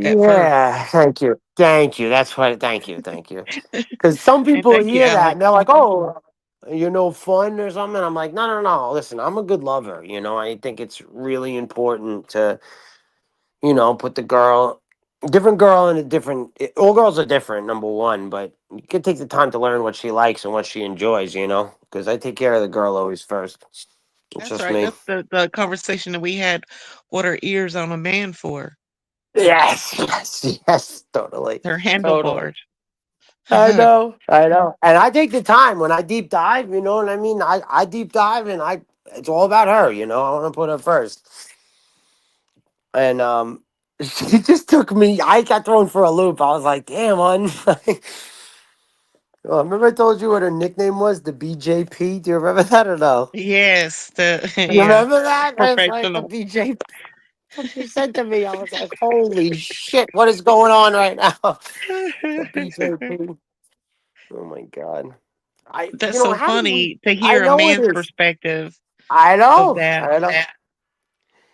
at first. Yeah, thank you. Thank you. That's what, thank you. Thank you. Because some And people thank you, hear that Alex. and they're like, oh, you're no fun or something. I'm like, no. Listen, I'm a good lover. I think it's really important to, put the different girl in a different, all girls are different, number one, but you can take the time to learn what she likes and what she enjoys, because I take care of the girl always first. It's That's just right. me. That's the conversation that we had. What are ears on a man for? Yes, yes, totally. They're Totally. handlebars. I know. And I take the time when I deep dive, you know what I mean? I deep dive and it's all about her, I want to put her first. And she just took me, I got thrown for a loop. I was like, damn, hun. Oh, remember I told you what her nickname was? The BJP. Do you remember that or no? Yes, the You yeah, remember that? I was like the professional. BJP. What she said to me, I was like, "Holy shit! What is going on right now?" The BJP. Oh my god. That's You know, so how did we? funny to I hear a know it man's is. perspective I of know. that. I know.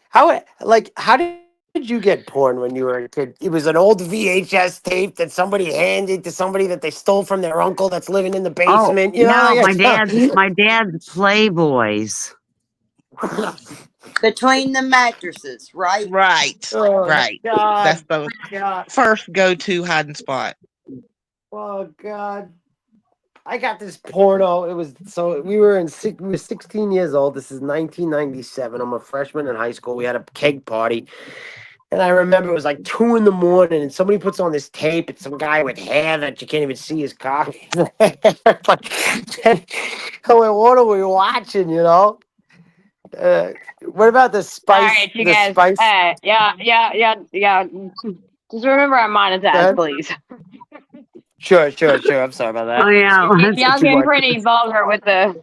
How did you get porn when you were a kid? It was an old VHS tape that somebody handed to somebody that they stole from their uncle that's living in the Oh basement. You know, no, like, my dad's Playboys. Between the mattresses, right? Right, oh right. That's god, the god, first go-to hiding spot. oh god. I got this porno. It was so we were 16 years old. This is 1997. I'm a freshman in high school. We had a keg party. And I remember it was like 2 in the morning, and somebody puts on this tape. It's some guy with hair that you can't even see his cock. And I'm like, what are we watching? You know? Uh, what about the All spice? right, you The guys. spice? Yeah. Just remember I'm monetized, Uh, please. sure. I'm sorry about Oh that. yeah, let's Y'all Too getting much. pretty vulgar with the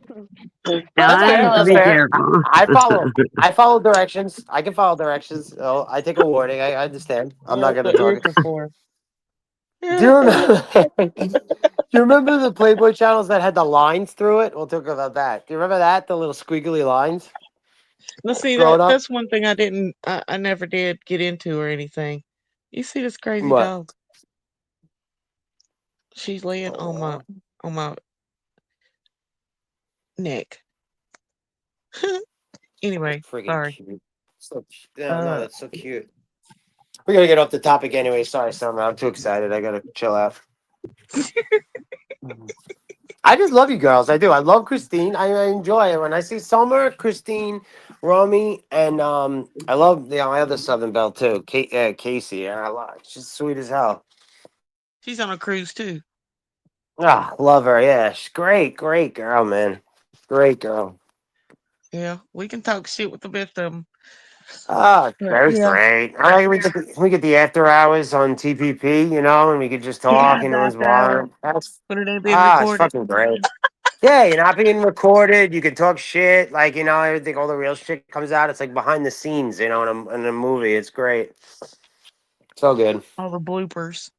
That's let's fair. spice That's be level. fair. careful. I follow. I follow directions. I can follow directions. So I take a warning. I understand. I'm not That's gonna what talk. Erica's for. Do you remember? Do you remember the Playboy channels that had the lines through it? We'll talk about that. Do you remember that? The little squiggly lines Let's see growing that. up? That's one thing I never did get into or anything. You see this crazy What? dog? She's laying Oh, on my neck. that's Anyway, friggin' sorry. cute. No, Uh, that's so cute. We gotta get off the topic anyway. Sorry, Summer. I'm too excited. I gotta chill out. I just love you girls. I do. I love Christine. I enjoy it when I see Summer, Christine, Romy, and I love my other Southern Belle too, Casey. Yeah, I love. She's sweet as hell. she's on a cruise too. Ah, love her. Yeah, she's great girl, man. Great girl. Yeah, we can talk shit with the best of them. Ah, But that's yeah, great. I like we get the after hours on TPP, and we could just talk yeah, and it was that's out wild. That's when it ain't being it's recorded. fucking great. Yeah, you're not being recorded. You can talk shit, everything. All the real shit comes out. It's like behind the scenes, in a movie. It's great. So good. All the bloopers.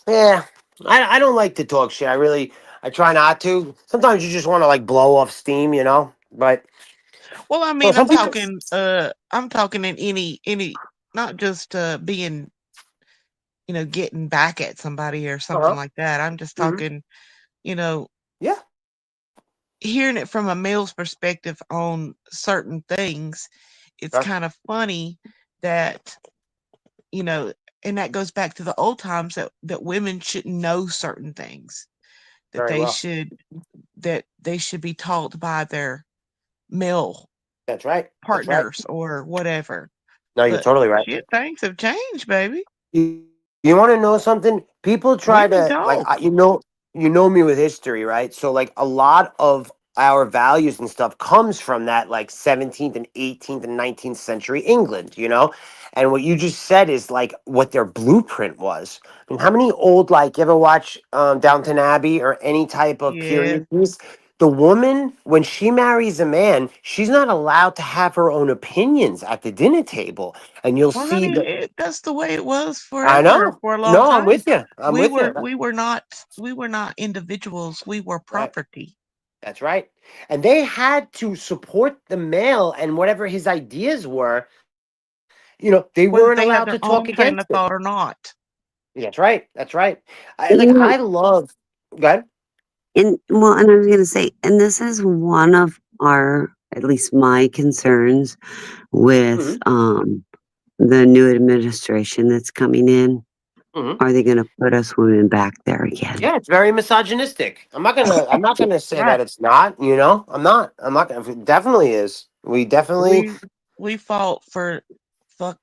Yeah, I don't like to talk shit. I try not to. Sometimes you just want to like blow off steam. But Well, I well, mean, some people. I'm talking in any, not just being, getting back at somebody or Uh something huh. like that. I'm just Hmm. talking, you know, Yeah, hearing it from a male's perspective on certain things. It's that's kind of funny that, you know, and that goes back to the old times that women shouldn't know certain things, that very they well. should that they should be taught by their male That's right. That's right. partners or whatever. No, you're But totally right. shit, things have changed, baby. You want to know something? People try Women to like, talk. you know me with history, right? So like a lot of our values and stuff comes from that like 17th and 18th and 19th century England. And what you just said is like what their blueprint was. I mean, how many old like you ever watch Downton Abbey or any type of Yes. period piece? The woman, when she marries a man, she's not allowed to have her own opinions at the dinner table. And you'll Well, see honey, the that's the way it was I forever know. for a long No, I'm time. with you. I'm We with you. were we were not we were not individuals. We were Right. property. That's right. And they had to support the male and whatever his ideas were. They weren't Whether allowed they to had talk their own against train it. of thought or not. That's right. That's right. I like. You know, I love. Go ahead. and I was gonna say, and this is one of our, at least my concerns with Hmm. the new administration that's coming in. Hmm. Are they gonna put us women back there again? Yeah, it's very misogynistic. I'm not gonna. I'm not gonna say Right. that it's not. I'm not. I'm not gonna. It definitely is. We definitely. We fought for fuck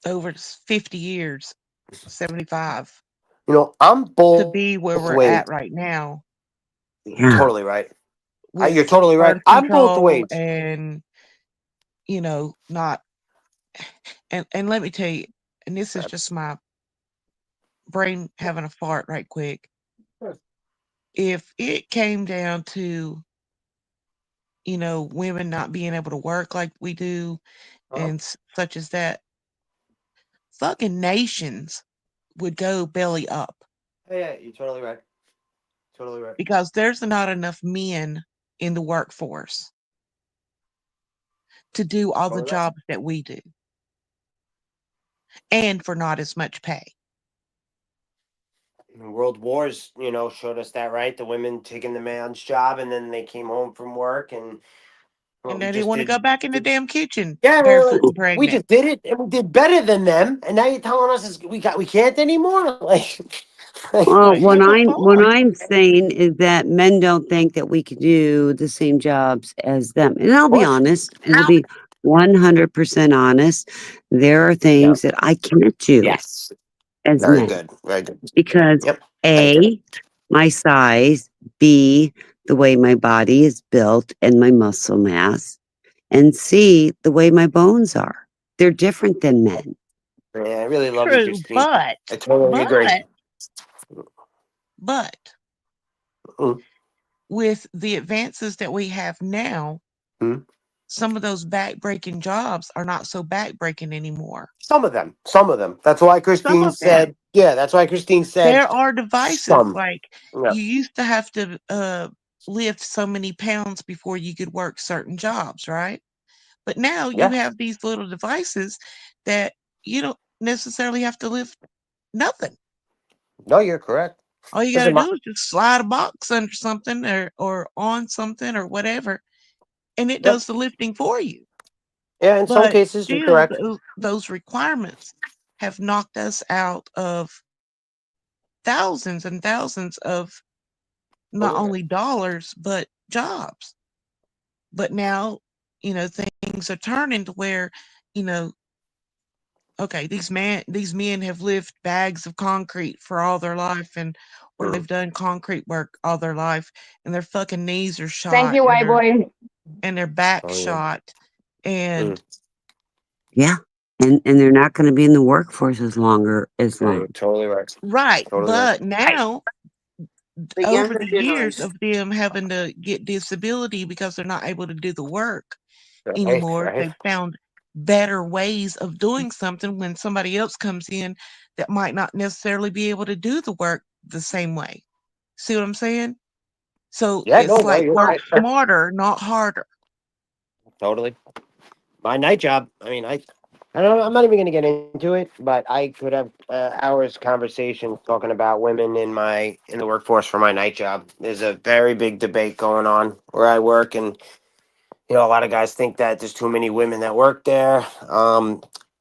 over 50 years, 75, I'm to both be where we're ways. at right now Yeah. Totally right. with You're totally right. birth I'm both control ways. and, not, and let me tell you, and this is just my brain having a fart right quick. if it came down to, women not being able to work like we do Uh-huh. and such as that, fucking nations would go belly up Hey, yeah, you're totally right. Totally right. because there's not enough men in the workforce to do all the Totally right. jobs that we do and for not as much pay. And World Wars, showed us that, right? The women taking the man's job, and then they came home from work, and And what we they didn't just want to did. go back in the damn kitchen Yeah, barefoot and we pregnant. just did it, and we did better than them. And now you're telling us we can't anymore. Like, Well, Like, what the what fuck? I'm saying is that men don't think that we could do the same jobs as them. And I'll of be course, honest, I'll be 100% honest. There are yeah, things that I can't do yes, as very men good, very good. because Yep, I agree. A, my size, B, the way my body is built and my muscle mass, and C, the way my bones are. They're different than men. Yeah, I really love you, True, Christine. I totally but, agree. but Mm, with the advances that we have now, mm. some of those back-breaking jobs are not so back-breaking anymore. Some of them. That's why Some Christine of them. said. Yeah, that's why Christine said There are devices some. like Yeah, you used to have to lift so many pounds before you could work certain jobs, right? But now you yeah. have these little devices that you don't necessarily have to lift nothing. No, you're correct. All you got to Listen, do is just slide a box under something or on something or whatever, and it yep. does the lifting for you. Yeah, in some But cases, you're still, correct. those requirements have knocked us out of thousands and thousands of not Totally right. only dollars but jobs. But now, things are turning to where, you know, okay, these men have lifted bags of concrete for all their life and or Mm, they've done concrete work all their life and their fucking knees are Thank shot you, white boy. and their back totally right. shot Mm, and Yeah. And they're not going to be in the workforce as yeah, long. you're totally right. right. Totally right. But now The over younger the years generation. of them having to get disability because they're not able to do the work Right, anymore, right. they've found better ways of doing something when somebody else comes in that might not necessarily be able to do the work the same way. See what I'm saying? So Yeah, no, it's no, like you're work right. smarter, not harder. Totally. My night job. I don't know. I'm not even going to get into it, but I could have hours conversation talking about women in the workforce for my night job. There's a very big debate going on where I work, and a lot of guys think that there's too many women that work there.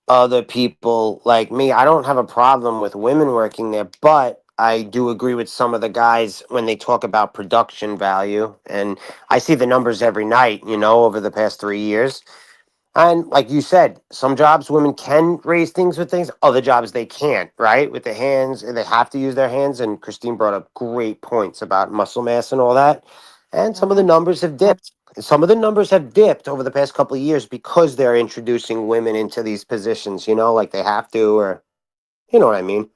Other people like me, I don't have a problem with women working there, but I do agree with some of the guys when they talk about production value. And I see the numbers every night, over the past 3 years. And like you said, some jobs women can raise things with things, other jobs they can't, right? With the hands, and they have to use their hands. And Christine brought up great points about muscle mass and all that. And some of the Mhm. numbers have dipped. Some of the numbers have dipped over the past couple of years because they're introducing women into these positions, like they have to, or you know what I mean.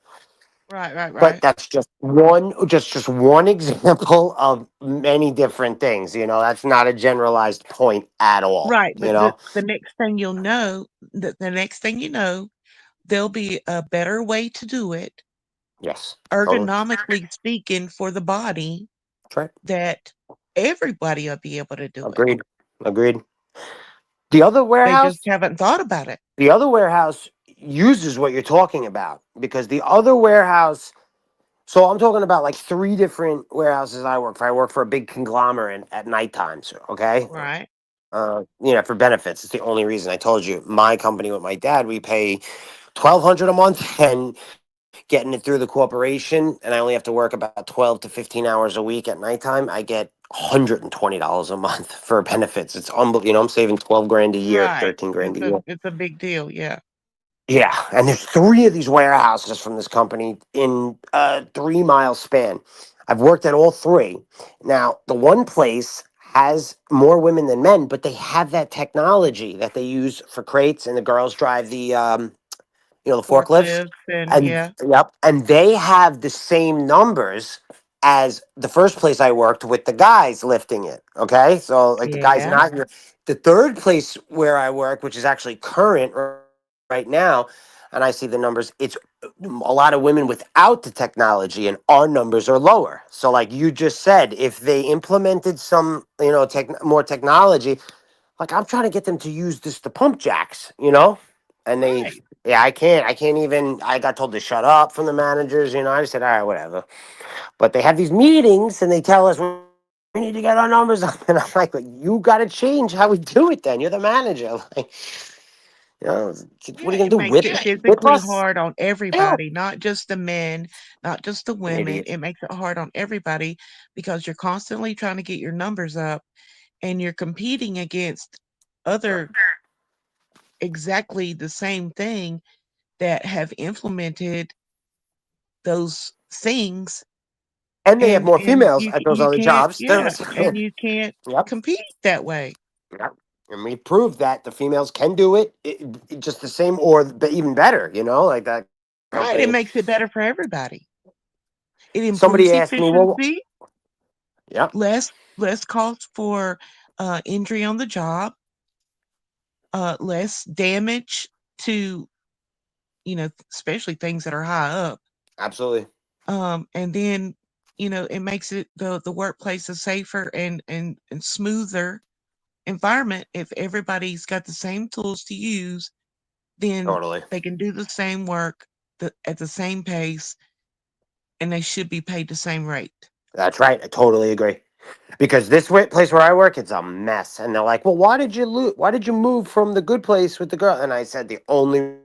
Right, right, But right. that's just one example of many different things. That's not a generalized point at all. Right, but the next thing you'll know, the next thing you know, there'll be a better way to do it, Yes, totally. ergonomically speaking, for the body That's right. that everybody will be able to do it. Agreed. Agreed. The other They just warehouse, haven't thought about it. the other warehouse uses what you're talking about because the other warehouse. So I'm talking about like three different warehouses I work for. I work for a big conglomerate at night times. Okay. Right, For benefits. It's the only reason I told you. My company with my dad, we pay 1,200 a month, and getting it through the corporation, and I only have to work about 12 to 15 hours a week at nighttime. I get $120 a month for benefits. It's unbelievable. I'm saving 12 grand a year, right. 13 grand It's a a year. it's a big deal, yeah. Yeah, and there's three of these warehouses from this company in a 3 mile span. I've worked at all three. Now, the one place has more women than men, but they have that technology that they use for crates, and the girls drive the forklifts. Forklifts and And yeah. yep, and they have the same numbers as the first place I worked with the guys lifting it. Okay. So like the guys Yeah. not here. The third place where I work, which is actually current right now, and I see the numbers, it's a lot of women without the technology and our numbers are lower. So like you just said, if they implemented some, more technology, like I'm trying to get them to use this the pump jacks, and they Right. yeah, I can't even I got told to shut up from the managers, I just said, all right, whatever. But they have these meetings and they tell us we need to get our numbers up. And I'm like, "But you got to change how we do it then. You're the manager." Like, what are Yeah, you going it to do? makes Whip, it whip physically us? hard on Yeah. everybody, not just the men, not just the An women. idiot. It makes it hard on everybody because you're constantly trying to get your numbers up and you're competing against other exactly the same thing that have implemented those things And they have and more and females you at those you other can't, jobs. yeah, and you can't Yep. compete that way. Yep. And we proved that the females can do it just the same or even better, like that Right, it company. makes it better for everybody. It improves Somebody asked me, well, efficiency, yep, less cost for injury on the job, less damage to, especially things that are high up. absolutely. And then, it makes it the workplace a safer and smoother environment if everybody's got the same tools to use, then Totally. they can do the same work at the same pace and they should be paid the same rate. That's right. I totally agree. Because this place where I work, it's a mess. And they're like, "Well, why did you Why did you move from the good place with the girl?" And I said, "The only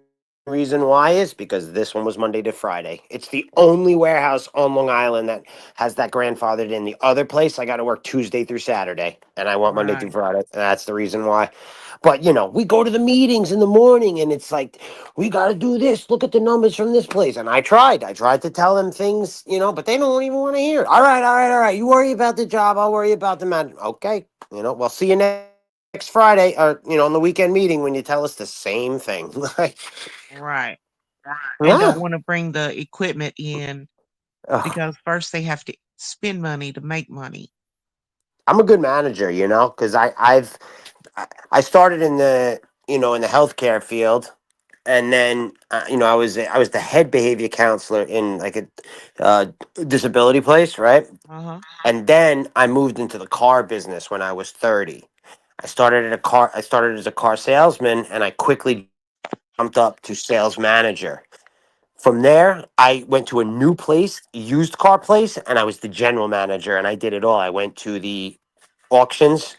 reason why is because this one was Monday to Friday. It's the only warehouse on Long Island that has that grandfathered in. The other place, I got to work Tuesday through Saturday, and I want Monday through Right. Friday. That's the reason why." But we go to the meetings in the morning, and it's like, we got to do this. Look at the numbers from this place. And I tried to tell them things, but they don't even want to hear it. All right, all right, all right. You worry about the job. I'll worry about the man. Okay. We'll see you next Friday or, on the weekend meeting when you tell us the same thing. Like, Right. And yeah. don't want to bring the equipment in Ugh. because first they have to spend money to make money. I'm a good manager, because I started in the healthcare field, and then I was the head behavior counselor in like a uh, disability place, right? Uh-huh. And then I moved into the car business when I was 30. I started as a car salesman, and I quickly jumped up to sales manager. From there, I went to a new place, used car place, and I was the general manager, and I did it all. I went to the auctions,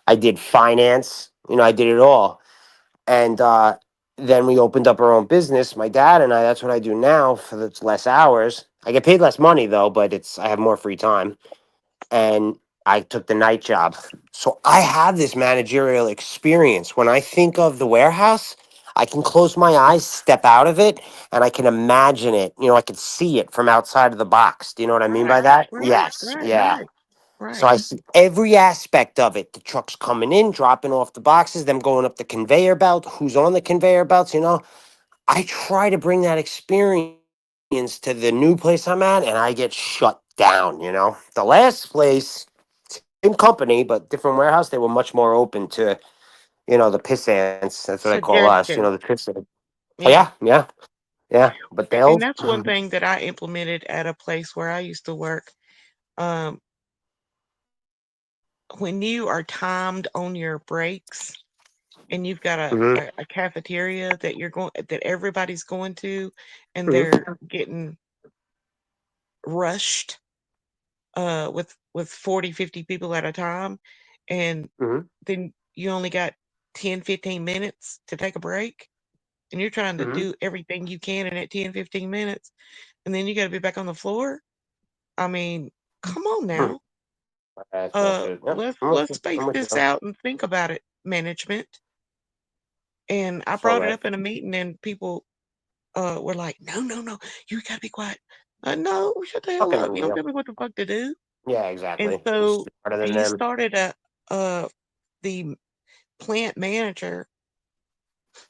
I did finance, I did it all. And then we opened up our own business, my dad and I. That's what I do now for the less hours. I get paid less money though, but I have more free time. And I took the night job. So I have this managerial experience. When I think of the warehouse, I can close my eyes, step out of it, and I can imagine it. I can see it from outside of the box. Do you know what I mean by Right. that? Right. Yes. Right. Yeah. Right. So Right. I see every aspect of it. The trucks coming in, dropping off the boxes, them going up the conveyor belt, who's on the conveyor belts. I try to bring that experience to the new place I'm at, and I get shut down. The last place, same company, but different warehouse, they were much more open to, the pissants. That's what I call us, Suggestion. the pissant. Yeah. Yeah, yeah, yeah. But And they'll, that's one thing that I implemented at a place where I used to work. Um, when you are timed on your breaks and you've got Mhm, a cafeteria that everybody's going to and they're mhm, getting rushed with 40, 50 people at a time, and mhm, then you only got 10, 15 minutes to take a break, and you're trying to mhm, do everything you can in that 10, 15 minutes, and then you got to be back on the floor. I mean, come on mhm. now. That's bullshit. Yep, I'm with Let's you. space I'm with you. this out and think about it, management. And I So brought it right. up in a meeting, and people were like, "No, no, no, you gotta be quiet." No, shut the hell Fucking up. You don't unreal. tell me what the fuck to do. Yeah, And exactly. You're so smarter than he them. started uh the plant manager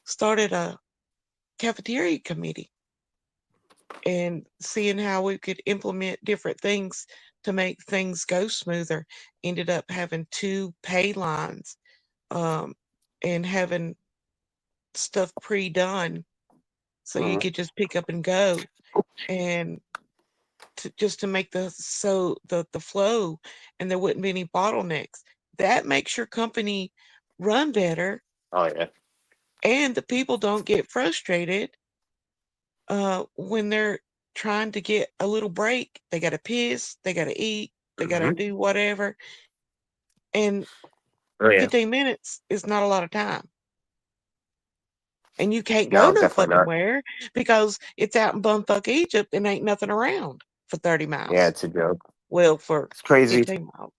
started a cafeteria committee and seeing how we could implement different things to make things go smoother. Ended up having 2 pay lines, um, and having stuff pre-done so you Mhm. could just pick up and go, and just to make the flow, and there wouldn't be any bottlenecks. That makes your company run better, Oh yeah. and the people don't get frustrated when they're trying to get a little break. They got to piss, they got to eat, they got to Hmm. do whatever, and Oh yeah. 15 minutes is not a lot of time. And you can't go No, no definitely fucking not. where because it's out in bumfuck Egypt and ain't nothing around for 30 Yeah, miles. it's a joke. Well, for It's crazy. 15 miles,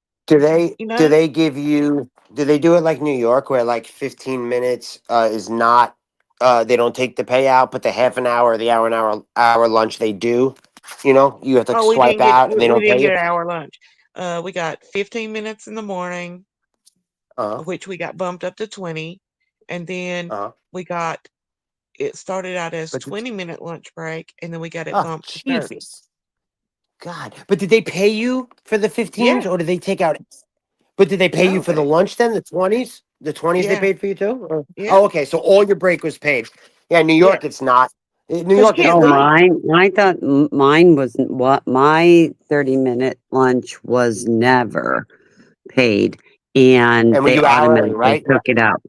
you Do know? they give you do they do it like New York where like 15 minutes is not they don't take the payout, but the half an hour, the hour lunch they do. You know, you have to Oh, swipe out and they we don't didn't pay get you. an hour lunch. We got 15 minutes in the morning, Uh-huh. which we got bumped up to 20, and then Uh-huh. we got it started out as But 20-minute lunch break, and then we got it oh, bumped to 30. Jesus. God. But did they pay you for the 15s Yeah. or did they take out but did they pay you No, for the lunch then? The 20s? The 20s they yeah. paid for you too? Yeah. Oh, okay. So all your break was paid. Yeah, New Yeah. York it's not. New Cuz you York it's can't Oh, not. leave. mine. I thought mine was what my 30-minute lunch was never paid, and And were they you hourly, automatically right? took it out.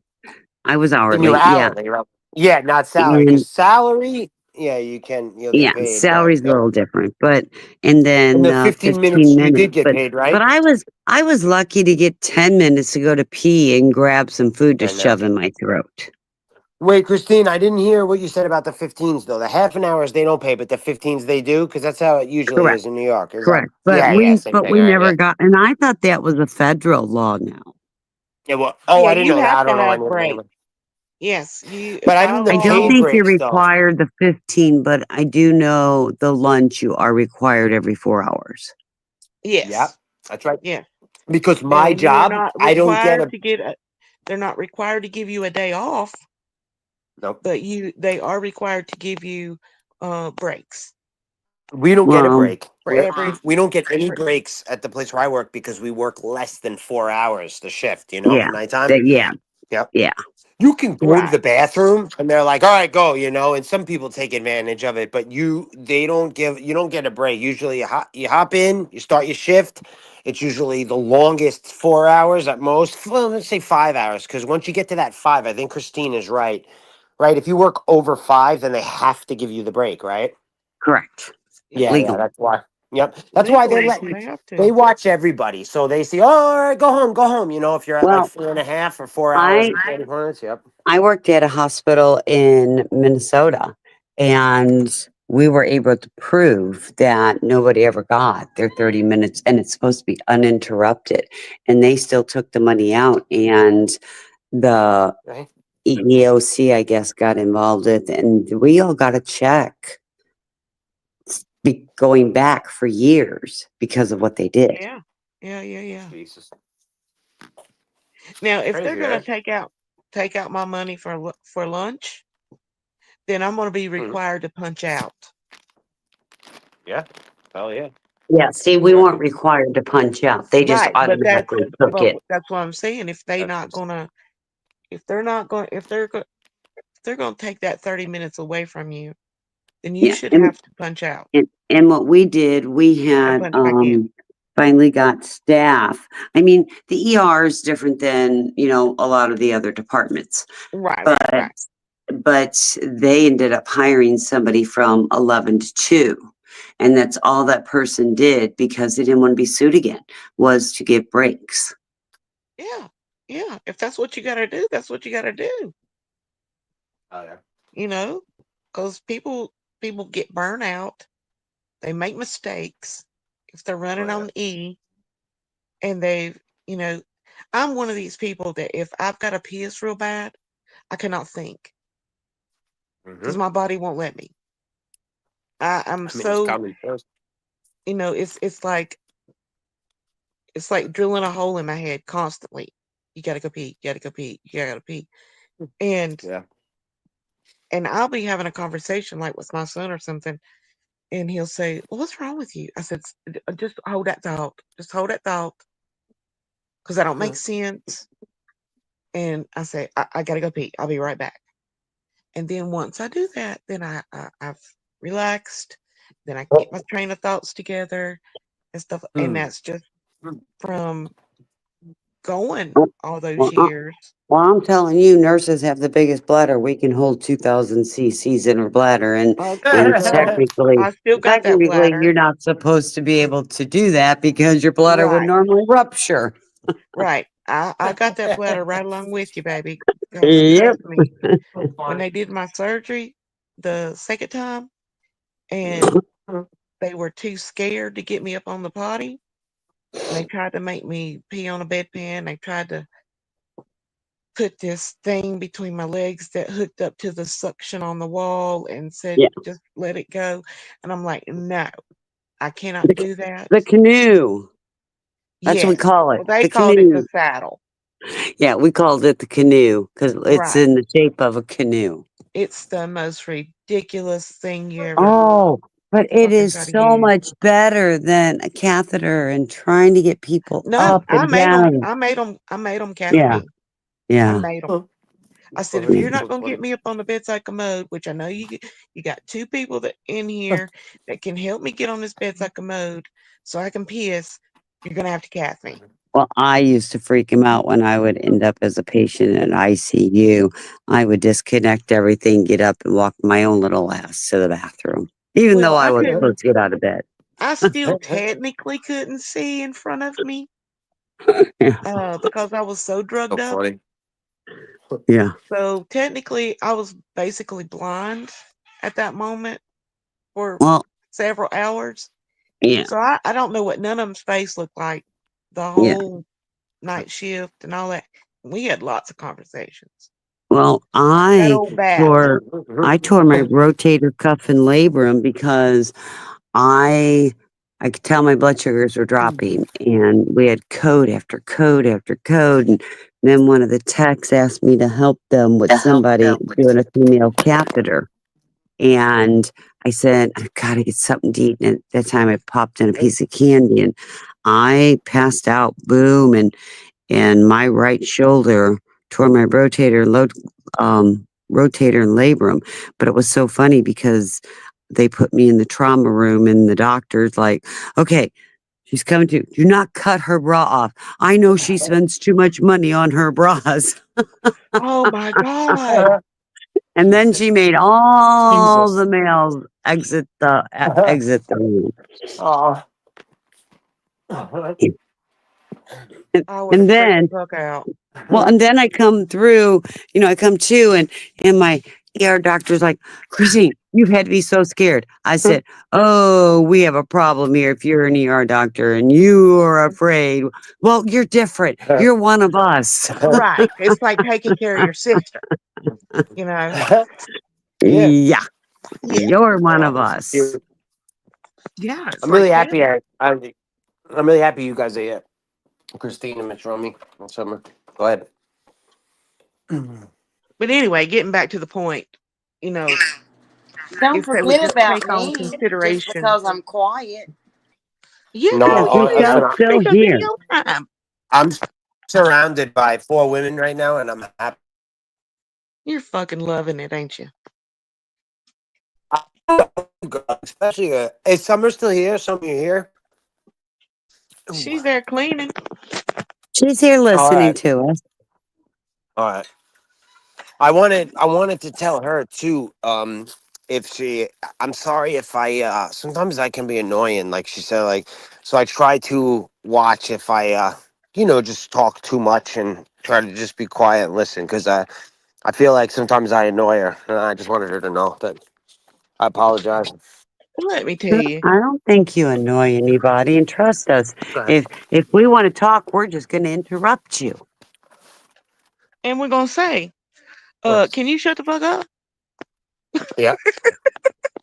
I was And you're hourly, yeah, hourly, right? Yeah, not salary. Because and salary, yeah, you'll get yeah, paid, but salary's a little different, but and in then the 15 15 minutes you minutes, did get paid, but right? I was lucky to get 10 minutes to go to pee and grab some food to I know. shove in my throat. Wait, Christine, I didn't hear what you said about the 15s though. The half an hours they don't pay, but the 15s they do, because that's how it usually Correct, is in New York. Is that? correct. But Yeah, yeah, same thing. we All right, yeah. never got, and I thought that was a federal law now. Yeah, well, oh, Yeah, I didn't you know that. have I to don't know have any of the name. break. Yes, you But I by mean the I don't paid law. think you're breaks though. required the 15, but I do know the lunch you are required every 4 hours. Yep, Yes. that's right. Yeah. Because my And you're job, not I don't get required a to get a they're not required to give you a day off, nope. but they are required to give you breaks We don't get a Well, break. for every We don't get any for breaks at the place where I work because we work less than 4 hours the shift. yeah, Nighttime. yeah, Yep. yeah. You can go to right. the bathroom and they're like, all right, go, and some people take advantage of it, but you don't get a break. Usually you hop in, you start your shift. It's usually the longest 4 hours at most. Well, let's say 5 hours. Cause once you get to that five, I think Christine is right. Right. If you work over five, then they have to give you the break, right? Correct. Yeah. Yeah, yeah, Legally. that's why. Yep. That's why Legally, they have they to. watch everybody. So they see, oh, all right, go home. If you're at like Well, 4.5 or 4 hours I and 40 minutes, yep. I worked at a hospital in Minnesota, and we were able to prove that nobody ever got their 30 minutes, and it's supposed to be uninterrupted. And they still took the money out, and the Right. EEOC, I guess, got involved with it, and we all got a check going back for years because of what they did. Yeah. Yeah, yeah, yeah. Jesus. Now, if they're Crazy, gonna right? take out my money for lunch, then I'm gonna be Mhm. required to punch out. Yeah. Hell yeah. Yeah, see, we Yeah. weren't required to punch out. They just Right, automatically took it. that's what I'm saying. That's If they're not going, if they're gonna take that 30 minutes away from you, then you Yeah, should have to punch out and what we did, we and had punch back in. finally got staff. I mean, the ER is different than a lot of the other departments, Right, right, but right. they ended up hiring somebody from 11 to 2, and that's all that person did because they didn't want to be sued again, was to give breaks. Yeah, yeah. If that's what you gotta do, that's what you gotta do. oh yeah. You know, because people get burnt out. They make mistakes if they're Oh running yeah. on E, and you know, I'm one of these people that if I've got to piss real bad, I cannot think Mm-hmm. because my body won't let me. I'm I mean, it's so, coming first. it's like drilling a hole in my head constantly. You gotta go pee. You gotta go pee. You gotta pee. And Yeah. and I'll be having a conversation like with my son or something, And he'll say, "Well, what's wrong with you?" I said, Just hold that thought. Just hold that thought, because I don't make sense." And I say, I got to go pee. I'll be right back." And then once I do that, then I've relaxed. Then I can get my train of thoughts together and stuff. And that's just from going all those Well, years. well, I'm telling you, nurses have the biggest bladder. We can hold 2,000 cc's in our bladder, and Well, I still got that technically, bladder. you're not supposed to be able to do that because your bladder would Right, normally rupture. right. I got that bladder right along with you, baby. Because Yep. trust me, when they did my surgery the second time and they were too scared to get me up on the potty, and they tried to make me pee on a bedpan. They tried to put this thing between my legs that hooked up to the suction on the wall and said, Yeah. "Just let it go." And I'm like, "No, I cannot The, do that." the canoe. That's what we Yes. call it. Well, they The called it the canoe. saddle. Yeah, we called it the canoe because it's Right. in the shape of a canoe. It's the most ridiculous thing you ever Oh, but it fucking is try to so use. much better than a catheter and trying to get people No, up and down. I made them Yeah, caffeine. I yeah, made them. I said, "If yeah. you're not gonna get me up on the bedside commode, which I know you got two people that in here that can help me get on this bedside commode so I can piss, you're gonna have to cath me." Well, I used to freak him out when I would end up as a patient in ICU. I would disconnect everything, get up, and walk my own little ass to the bathroom, even though Well, I I was couldn't. supposed to get out of bed. I still technically couldn't see in front of me, Yeah, because I was so drugged So up. funny. yeah. So technically, I was basically blind at that moment for Well, several hours. yeah, So I don't know what none of them's face looked like the yeah. whole night shift and all that. We had lots of conversations. Well, That old bat. I tore my rotator cuff and labrum because I I could tell my blood sugars were dropping, and we had code after code after code, and then one of the techs asked me to help them with somebody doing a female catheter, and I said, "I've got to get something to eat." And at that time, I popped in a piece of candy, and I passed out. Boom, and my right shoulder tore my rotator and labrum. But it was so funny because they put me in the trauma room, and the doctor's like, "Okay, she's coming to. Do not cut her bra off. I know she spends too much money on her bras." Oh my God. And then she made all Jesus. the males exit the room. Oh. I would have And freaked the then fuck out. Well, and then I come through, I come to, and my ER doctor's like, "Christine, you've had to be so scared." I said, "Oh, we have a problem here if you're an ER doctor and you are afraid. Well, you're different. You're one of us." Right. It's like taking care of your sister, you know? Yeah. Yeah, Yeah. you're one Oh, of this is us. cute. Yeah. It's I'm like really happy. family. I'm really happy you guys are here. Christine and Miss Romy and Summer. Go ahead. But anyway, getting back to the point, you know, Don't if they would forget just about take on me just consideration. because I'm quiet. Yeah, Yes, No, well, you listen. Michelle's I still speak up here. any old time. I'm surrounded by 4 women right now, and I'm happy. You're fucking loving it, ain't you? Especially, is Summer still here? Summer, you here? Ooh. She's there cleaning. She's here All listening right, to us. all right. I wanted to tell her too. If she, I'm sorry if I. Sometimes I can be annoying, like she said. Like, so I try to watch if I, just talk too much and try to just be quiet and listen because I feel like sometimes I annoy her, and I just wanted her to know that I apologize. Let me tell you. I don't think you annoy anybody, and trust us. Go ahead. If we want to talk, we're just going to interrupt you. And we're gonna say, Nice. can you shut the fuck up? Yeah.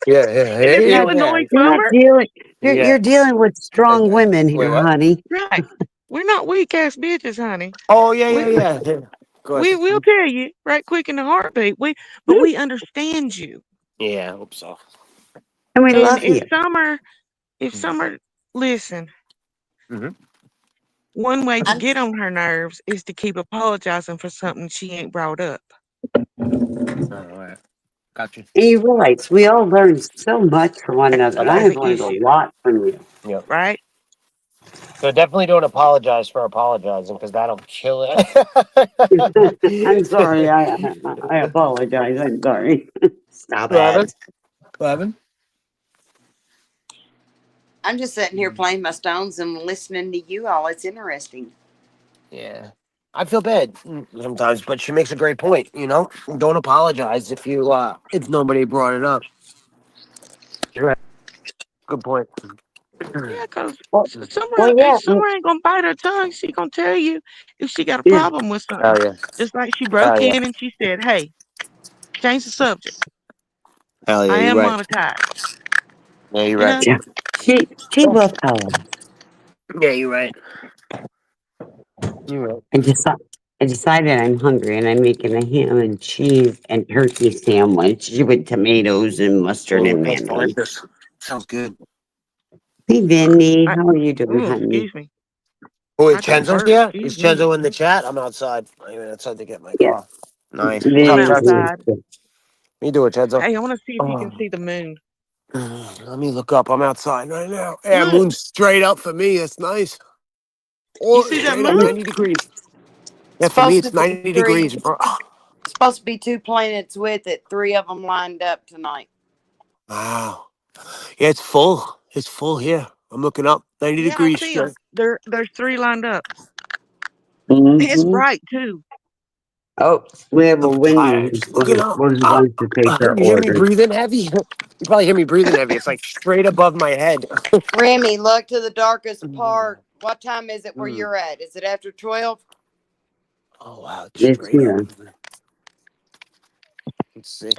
Yeah. Yeah. And Yeah. if you Yeah. annoy Yeah. You're not Summer, dealing. Yeah. You're dealing with strong women Wait, here, what? honey. right? We're not weak ass bitches, honey. Oh yeah, We yeah, yeah. Yeah. Go we ahead. will tell you right quick in the heartbeat. But we understand you. Yeah, I hope so. And we And love you. if Summer, listen, Mhm. one way to I'm get on her nerves is to keep apologizing for something she ain't brought up, All right. Gotcha. And you realize we all learn so much from one another. And I as have an learned a issue, lot from you. Yep. right? So definitely don't apologize for apologizing because that'll kill it. I'm sorry. I apologize. I'm sorry. Stop Lavin? it. Lavin? I'm just sitting here playing my stones and listening to you all. It's interesting. Yeah. I feel bad sometimes, but she makes a great point, you know? Don't apologize if nobody brought it up. You're right. Good point. Yeah, because Well, Summer, well, yeah. Summer ain't gonna bite her tongue. She gonna tell you if she got a Yeah. problem with something. Hell yeah. Just like she Hell broke yeah. in and she said, "Hey, change the subject. Hell yeah, I you're am right. monetized." Yeah, you're You right. know, Yeah. She will tell us. Yeah, you're right. You're right. I decided I'm hungry and I'm making a ham and cheese and turkey sandwich with tomatoes and mustard Oh, and that's mayonnaise. delicious. Sounds good. Hey, Vinny, I, how are you doing, oh, honey? excuse me, Oh, wait, I got Chenzo's burnt. here? Is Excuse me. Chenzo in the chat? I'm outside. I went outside to get my Yeah, car. Nice. What's I'm up, Vinny's Chenzo? here. outside. Too. How you doing, Chenzo? Hey, I want to see if you can Oh. see the moon. Let me look up. I'm outside right now. Yeah, Look, moon's straight up for me. That's nice. you Oh, see that straight up moon? 90 degrees. Yeah, It's for me, supposed it's to be 90 three. degrees, bro. It's supposed to be two planets with it. Three of them lined up tonight. Wow. Yeah, it's full. It's full here. I'm looking up. 90 Yeah, I degrees see them. straight. There's three lined up. It's Mm-hmm. bright too. Oh, we have a I'm Wendy tired. Just who looking up. wants to take her You hear me order. breathing heavy? You probably hear me breathing heavy. It's like straight above my head. Remy, look to the darkest part. What time is it where Mm. you're at? Is it after 12? Oh, wow. It's It's straight up. here. Let's see.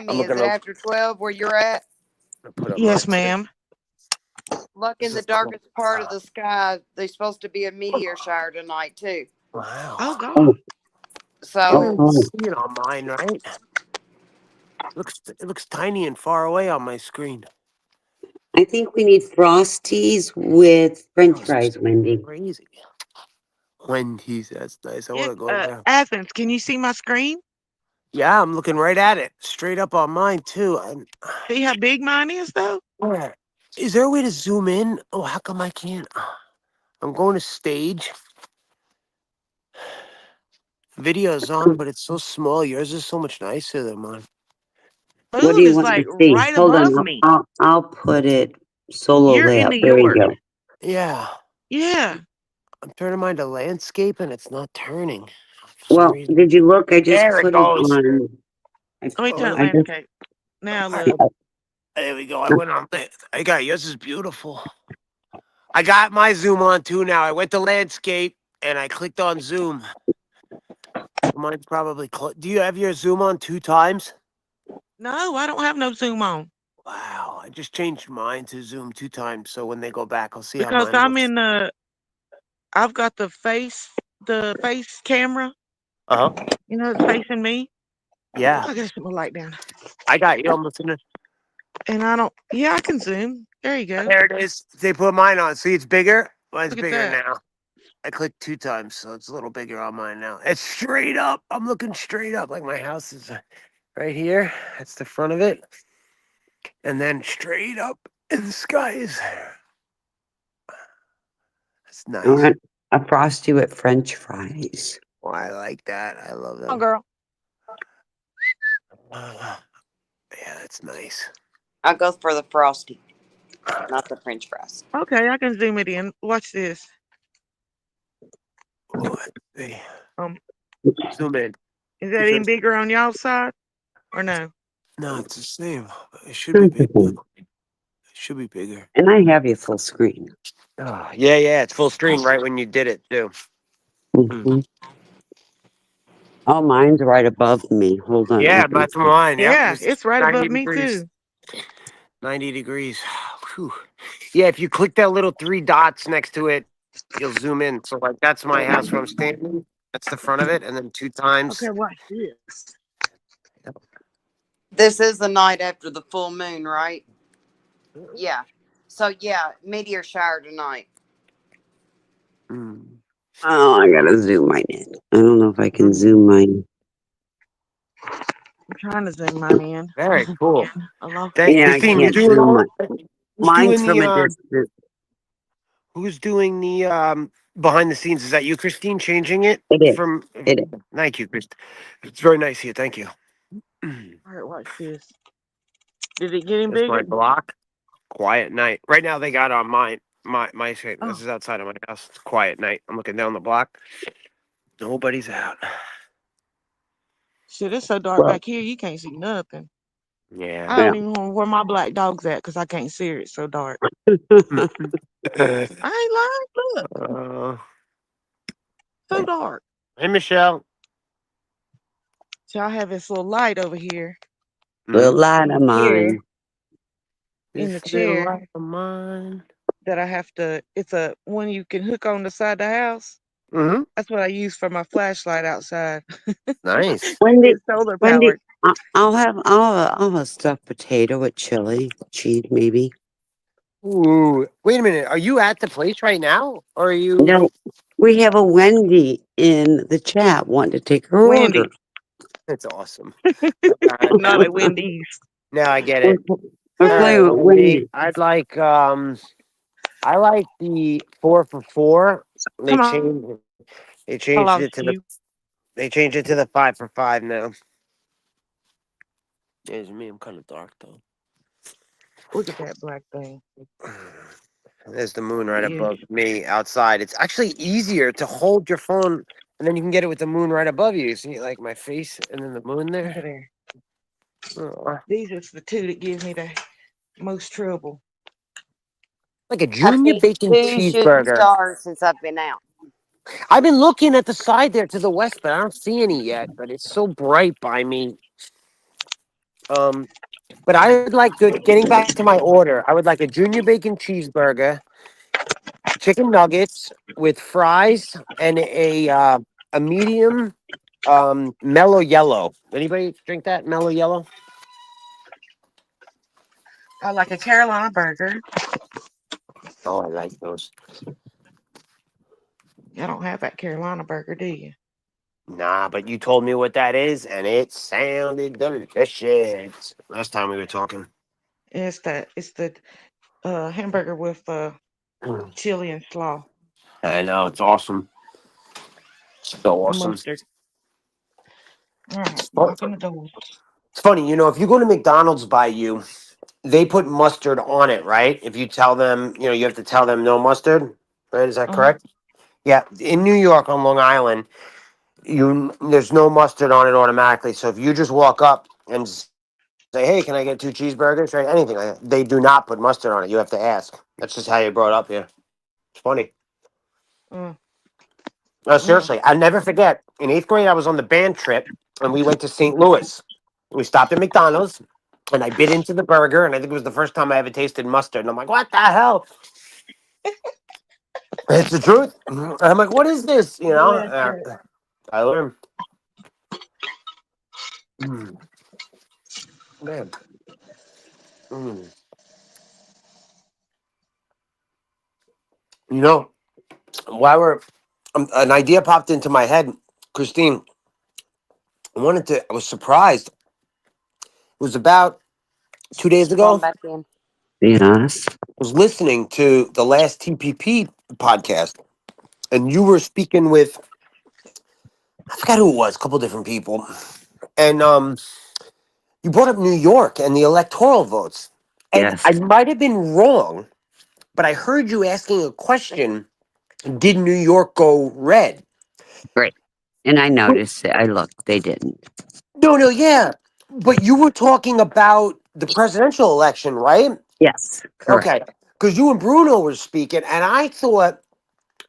I'm Remy, is looking it up. after 12 where you're at? I put up mine Yes, too. ma'am. Look in the darkest part of the sky. There's supposed to be a meteor shower tonight, too. Wow. Oh God. Oh, Can't oh, So, even oh. see it on mine, right? It looks tiny and far away on my screen. I think we need Frosties with Oh, French this is fries, Wendy. crazy. Wendy's, that's nice. I Yeah. want to go there. Athens, can you see my screen? Yeah, I'm looking right at it. Straight up on mine, too. See how big mine is, though? Where? Is there a way to zoom in? Oh, how come I can't? I'm going to stage. Video's on, but it's so small. Yours is so much nicer than mine. What do Moon you is want to like see? right Hold on, above me. I'll put it solo You're in layout. New There you York. go. Yeah, Yeah. I'm turning mine to landscape, and it's not turning for some Well, reason. did you look? I just There it put it goes. on. Let me turn Oh, it I just landscape. Now all right. look. There we go. I went on. I got yours is beautiful. I got my zoom on too now. I went to landscape and I clicked on zoom. Mine's probably close. Do you have your zoom on 2 times? No, I don't have no zoom on Wow, I just changed mine to zoom 2 times. So when they go back, I'll see how because mine I'm looks. in the. I've got the face camera. Uh huh. You know, it's facing me. Yeah, I gotta put my light down. I got you. I'm listening. And I don't. Yeah, I can zoom. There you go. There it is. They put mine on. See, it's bigger. Mine's Look at bigger that. now. I clicked 2 times, so it's a little bigger on mine now. It's straight up. I'm looking straight up. Like my house is right here. That's the front of it. And then straight up in the sky is. That's I nice. want a frosty with French fries. Oh, I like that. I love Oh, them. girl. Yeah, that's nice. I'll go for the frosty, not the french fries. Okay, I can zoom it in. Watch this. Oh, let's see. Um, Zoom in. is that any bigger on y'all's side or no? No, it's the same. It should be big. It should be bigger. And I have you full screen. Yeah. It's full screen right when you did it, too. Mm-hmm. Oh, mine's right above me. Hold on. Yeah, that's mine. Yep. Yeah, It's it's right 90 above me degrees. too. 90 degrees. Whew. Yeah, if you click that little 3 dots next to it, you'll zoom in. So, like, that's my house where I'm standing. That's the front of it. And then 2 times. Okay, watch this. This is the night after the full moon, right? Yeah. So yeah, meteor shower tonight. Mm. Oh, I gotta zoom mine in. I don't know if I can zoom mine. I'm trying to zoom mine in. Very cool. I lost Thank Yeah, I Christine. You're can't doing zoom all. mine. Who's Mine's doing from a the distance. Who's doing the behind the scenes? Is that you, Christine, changing it It is. from? It is. Thank you, Christine. It's very nice of you. Thank you. All right, watch this. Did it get any That's my bigger? block. Quiet night. Right now they got on my street. This Oh, is outside of my house. It's quiet night. I'm looking down the block. Nobody's out. shit, it's so dark Well, back here, you can't see nothing. I Yeah. yeah. don't even know where my black dog's at because I can't see her. It's so dark. I ain't lying. Look, uh, so dark. hey, Michelle. So I have this little light over here Little Mm. light in of the chair, mine. in the This little chair light of mine. that I have to. It's a one you can hook on the side of the house. Mm-hmm. That's what I use for my flashlight outside. Nice. Wendy, It's solar Wendy, powered. I'll have a stuffed potato with chili, cheese, maybe. Ooh, wait a minute. Are you at the place right now, or are you? No, we have a Wendy in the chat wanting to take her order. Wendy, It's awesome. not Okay. at Wendy's. Now I get We're, it. we're All playing right, with Wendy. Wendy. I like the 4 for 4. They Come on, changed they I changed it lost to the you. they changed it to the 5 for 5 now. It's me. I'm kind of dark though. Look at that black thing. There's the moon right Yeah, above me outside. It's actually easier to hold your phone, and then you can get it with the moon right above you. See, like my face, and then the moon look there. at there. Oh, These are the two that give me the most trouble. like a I've junior seen bacon 2 shooting cheeseburger. stars since I've been out. I've been looking at the side there to the west, but I don't see any yet. But it's so bright by me. Um, but I would like good. Getting back to my order, I would like a junior bacon cheeseburger, chicken nuggets with fries, and a medium mellow yellow. Anybody drink that mellow yellow? I like a Carolina burger. Oh, I like those. I don't have that Carolina burger, do you? Nah, but you told me what that is, and it sounded delicious. Last time we were talking. It's the hamburger with Mm. chili and slaw I know it's awesome. So and awesome. mustard. All right, It's fun- locking the doors. it's funny, if you go to McDonald's by you, they put mustard on it, right? If you tell them, you have to tell them no mustard, right? Is that Uh huh. correct? Yeah. In New York on Long Island, there's no mustard on it automatically. So if you just walk up and say, "Hey, can I get 2 cheeseburgers?" Right? Anything like that, they do not put mustard on it. You have to ask. That's just how you brought up here. It's funny. Uh, No, mm. seriously, I'll never forget. In 8th grade, I was on the band trip, and we went to St. Louis. We stopped at McDonald's, and I bit into the burger, and I think it was the first time I ever tasted mustard. And I'm like, "What the hell?" It's the truth. And I'm like, "What is this?" Blood trip. I learned. Mm, man. Mm. You know, while an idea popped into my head, Christine. I was surprised. It was about 2 days Going ago. back in. Yes. I was listening to the last TPP podcast, and you were speaking with, I forgot who it was, a couple different people, and you brought up New York and the electoral votes, and Yes. I might have been wrong, but I heard you asking a question: did New York go red? Great. And I noticed it. I looked. They didn't. No, no, yeah, but you were talking about the presidential election, right? Yes. Correct. Okay, because you and Bruno were speaking, and I thought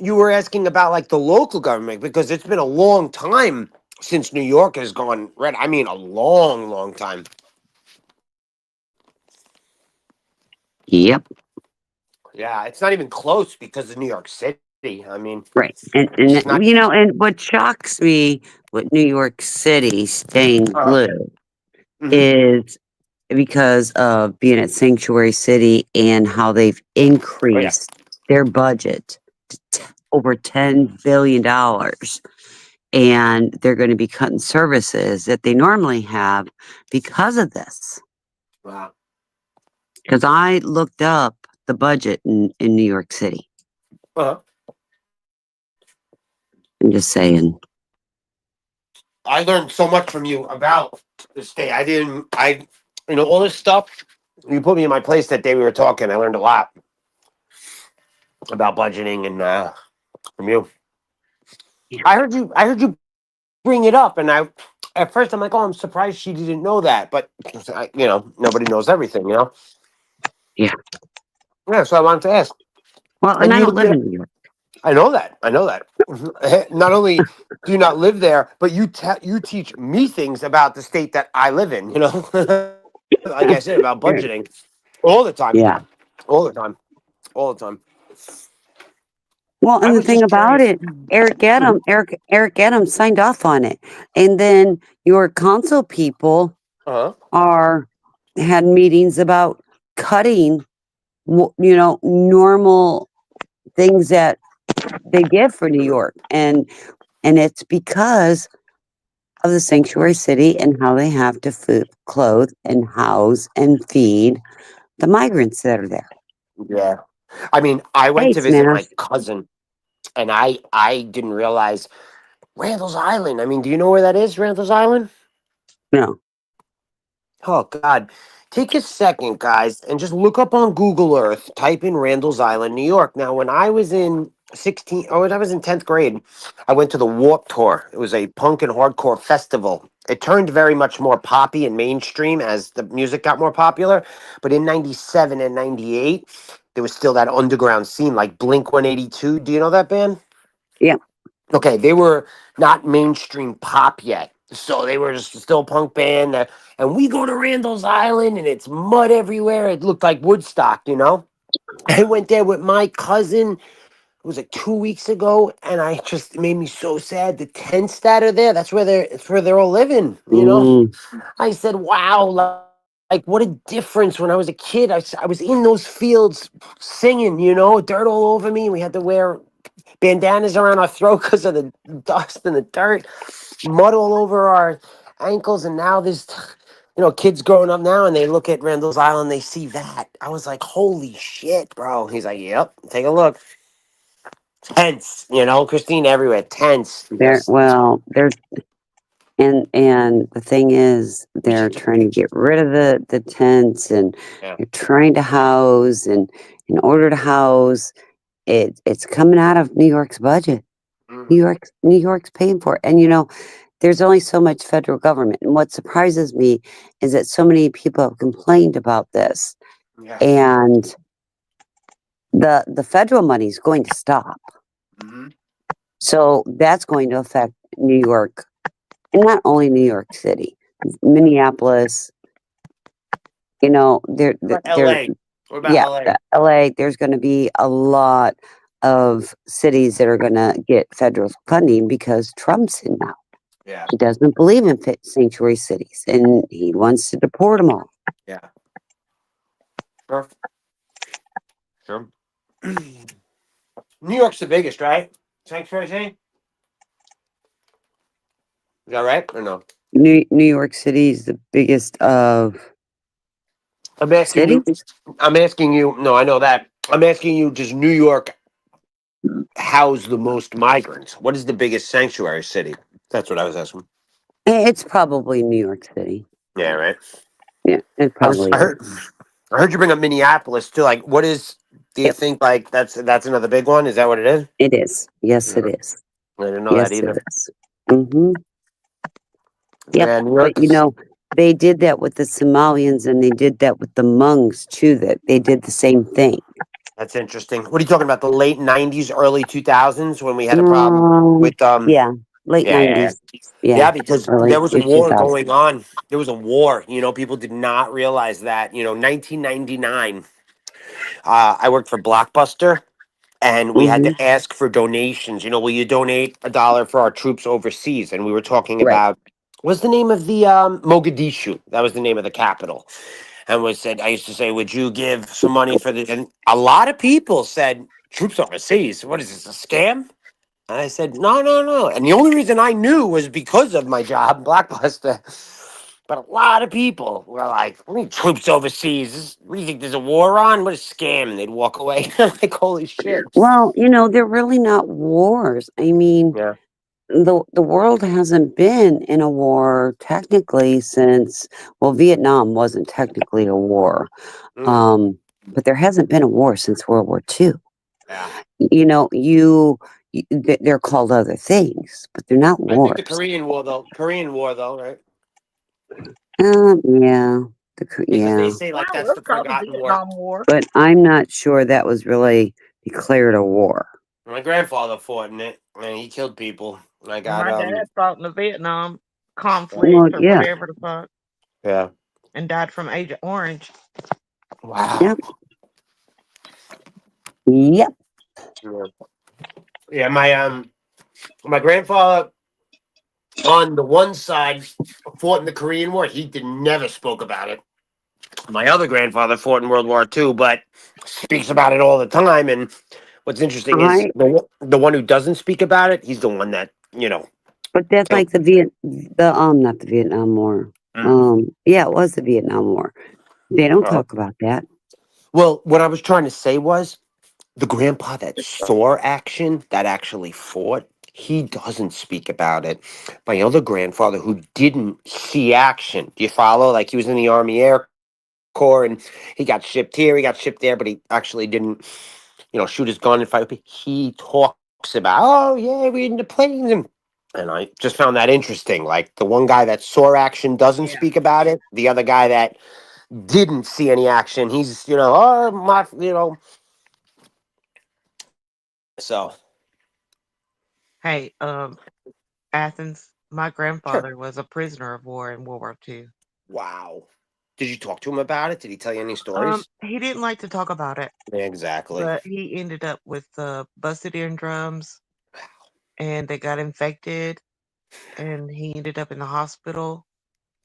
you were asking about like the local government because it's been a long time since New York has gone red. I mean, a long, long time. Yep. Yeah, it's not even close because of New York City. I mean, Right. it's not. And what shocks me with New York City staying Uh, blue mhm. is because of being at Sanctuary City and how they've Oh yeah. increased their budget to over $10 billion, and they're going to be cutting services that they normally have because of this. Wow. Because I looked up the budget in New York City. Uh-huh. I'm just saying. I learned so much from you about the state. All this stuff. You put me in my place that day we were talking. I learned a lot about budgeting and from you. I heard you bring it up, and at first I'm like, oh, I'm surprised she didn't know that, but nobody knows everything. Yeah. Yeah. So I wanted to ask, Well, and and I you don't looked live it. in New York. I know that. I know that. Not only do you not live there, but you teach me things about the state that I live in. Like I said about There- budgeting all the time, yeah. all the time, all the time. Well, I and the was thing just about curious. it, Eric Adams signed off on it, and then your council people Uh huh. are had meetings about cutting, normal things that they give for New York, and it's because of the sanctuary city and how they have to food, clothe, and house and feed the migrants that are there. Yeah. I mean, I went Hey, to visit my Smash. cousin, and I didn't realize Randall's Island. I mean, do you know where that is, Randall's Island? No. Oh God. Take a second, guys, and just look up on Google Earth, type in Randall's Island, New York. Now, when I was in when I was in 10th grade, I went to the Warp Tour. It was a punk and hardcore festival. It turned very much more poppy and mainstream as the music got more popular. But in 97 and 98, there was still that underground scene like Blink 182. Do you know that band? Yeah. Okay, they were not mainstream pop yet. So they were just still a punk band. And we go to Randall's Island and it's mud everywhere. It looked like Woodstock. I went there with my cousin. It was like 2 weeks ago, and it made me so sad. The tents that are there, it's where they're all living. Mm, I said, wow, like what a difference when I was a kid. I was in those fields singing, dirt all over me. We had to wear bandanas around our throat because of the dust and the dirt, mud all over our ankles. And now there's kids growing up now and they look at Randall's Island, they see that. I was like, holy shit, bro. He's like, yep, take a look. Tents, Christine, everywhere. Tents. there. Well, there's and the thing is, We they're should take trying to get pictures. rid of the tents, and Yeah. they're trying to house, and in order to house, it's coming out of New York's budget. Mm, New York's paying for it, and there's only so much federal government. And what surprises me is that so many people have complained about this, yeah. and the federal money is going to stop. Hmm. So that's going to affect New York, and not only New York City, Minneapolis. They're LA. What about yeah, LA? LA. There's going to be a lot of cities that are going to get federal funding because Trump's in now. Yeah. He doesn't believe in sanctuary cities, and he wants to deport them all. Yeah. Sure. Sure. New York's the biggest, right? Sanctuary City? Is that right or no? New York City is the biggest of I'm asking you. cities. I'm asking you. No, I know that. I'm asking you. Does New York house the most migrants? What is the biggest sanctuary city? That's what I was asking. It's probably New York City. Yeah, right. Yeah, it I was. probably I is. heard. I heard you bring up Minneapolis too. Like, what is? Do you Yep, think like that's another big one? Is that what it is? it is. Yes, it Yeah. is. I didn't know that Yes, it either. is. Mm-hmm. Yep. Yeah, New But York is. they did that with the Somalians, and they did that with the Hmongs too. That they did the same thing. That's interesting. What are you talking about? The late '90s, early 2000s when we had a problem Um, with yeah, late Yeah, yeah, '90s. yeah. Yeah, Yeah, because early there was a two war thousand. going on. There was a war. People did not realize that. 1999. I worked for Blockbuster, and we had Mm-hmm. to ask for donations. Will you donate $1 for our troops overseas? And we were talking Right. about What's the name of the Mogadishu? That was the name of the capital. And was said I used to say, would you give some money for the? And a lot of people said troops overseas. What is this, a scam? And I said, no, no, no. And the only reason I knew was because of my job, Blockbuster. But a lot of people were like, we need troops overseas. What do you think? There's a war on? What a scam. And they'd walk away. I'm like, holy shit. Well, they're really not wars. I mean, Yeah. the world hasn't been in a war technically since, well, Vietnam wasn't technically a war. Mm, But there hasn't been a war since World War II. yeah. They're called other things, but they're not I think the wars. Korean War, though, right? Yeah, Because they yeah, say, Well, like, it that's was the called the forgotten war. Vietnam War. but I'm not sure that was really declared a war. My grandfather fought in it, and he killed people. And I And got, my dad fought in the Vietnam Well, conflict or yeah, whatever the fuck yeah. and died from Agent Orange. Wow. yep, yep. Yeah, yeah, my grandfather on the one side fought in the Korean War. He did never spoke about it. My other grandfather fought in World War II, but speaks about it all the time. And what's interesting is I the one who doesn't speak about it, he's the one that But that's killed. like not the Vietnam War. Mm. Yeah, it was the Vietnam War. They don't Oh. talk about that. Well, what I was trying to say was the grandpa that saw action, that actually fought, he doesn't speak about it. My other grandfather who didn't see action, do you follow? Like he was in the Army Air Corps and he got shipped here, he got shipped there, but he actually didn't, shoot his gun and fight. He talks about, oh yeah, we're in the planes, and I just found that interesting. Like the one guy that saw action doesn't Yeah. speak about it. The other guy that didn't see any action, he's, oh my, so Hey, Athens, my sure. grandfather was a prisoner of war in World War II. Wow. Did you talk to him about it? Did he tell you any stories? He didn't like to talk about it, Exactly. but he ended up with busted eardrums and they got infected and he ended up in the hospital.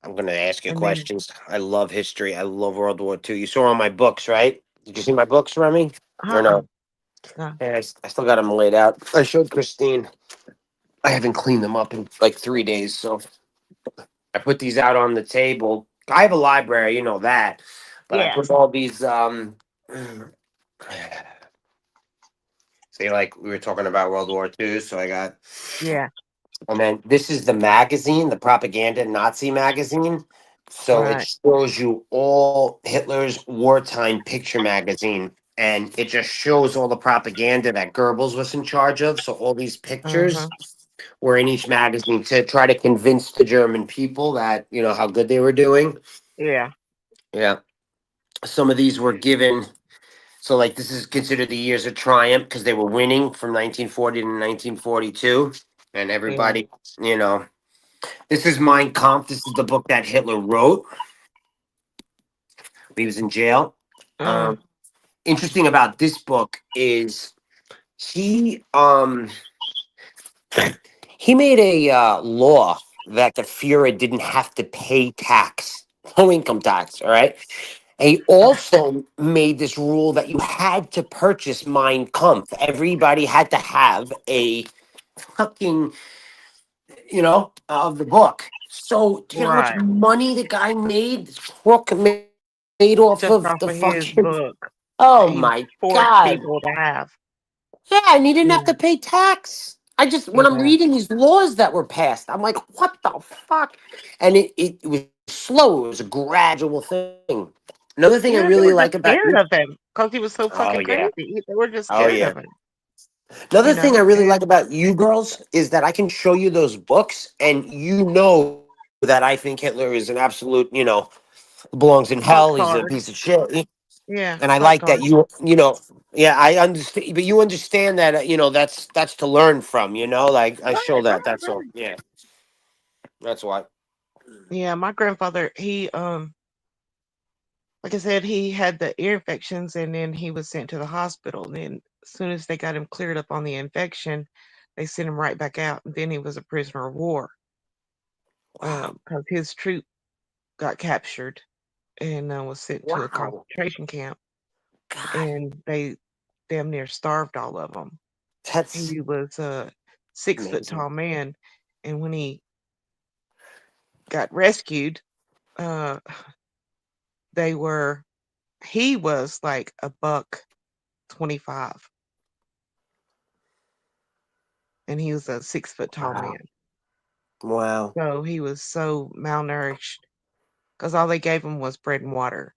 I'm going to ask you And then, questions. I love history. I love World War II. You saw all my books, right? Did you see my books, Remy? Or uh-uh, no? no. Yeah, I still got them laid out. I showed Christine. I haven't cleaned them up in like 3 days. So I put these out on the table. I have a library, you know that. But I Yeah, put all these, see, like we were talking about World War II. So I got, yeah, and then this is the magazine, the propaganda Nazi magazine. So it right. shows you all Hitler's wartime picture magazine. And it just shows all the propaganda that Goebbels was in charge of. So all these Uh-huh. pictures were in each magazine to try to convince the German people that, how good they were doing. Yeah. Yeah. Some of these were given. So, like, this is considered the years of triumph because they were winning from 1940 to 1942. And Yeah. everybody, you know, this is Mein Kampf. This is the book that Hitler wrote. He was in jail. Uh, Um, Interesting about this book is he he made a law that the Fuhrer didn't have to pay tax, no income tax. All right. And he also made this rule that you had to purchase Mein Kampf. Everybody had to have a fucking, of the book. So do you know how much right. money the guy made? This book made off Just of off the of his fucking. book that Oh he my forced god! people to have. Yeah, and he didn't have Yeah. to pay tax. I just when I'm Yeah. reading these laws that were passed, I'm like, what the fuck? And it was slow. It was a gradual thing. Another thing I Yeah, they really were just like about scared you. of him because he was so Oh fucking yeah. crazy. They were just Oh scared yeah. of him, Another thing I really like and about you girls is that I can show you those books and you know that I think Hitler is an absolute, belongs in hell. He's a fucktard. piece of shit. Yeah, And I like that fucktard. yeah, I understand, but you understand that, that's to learn from, like I show Right, that. right, That's all. right. Yeah, that's why. Yeah, my grandfather, he like I said, he had the ear infections and then he was sent to the hospital. And then as soon as they got him cleared up on the infection, they sent him right back out. And then he was a prisoner of war. Wow. because his troop got captured and was sent to a Wow. concentration camp, God, and they damn near starved all of them. that's He was a 6 foot amazing. tall man, and when he got rescued, uh, they were he was like a buck 25, and he was a 6 foot tall Wow. man. Wow. So he was so malnourished because all they gave him was bread and water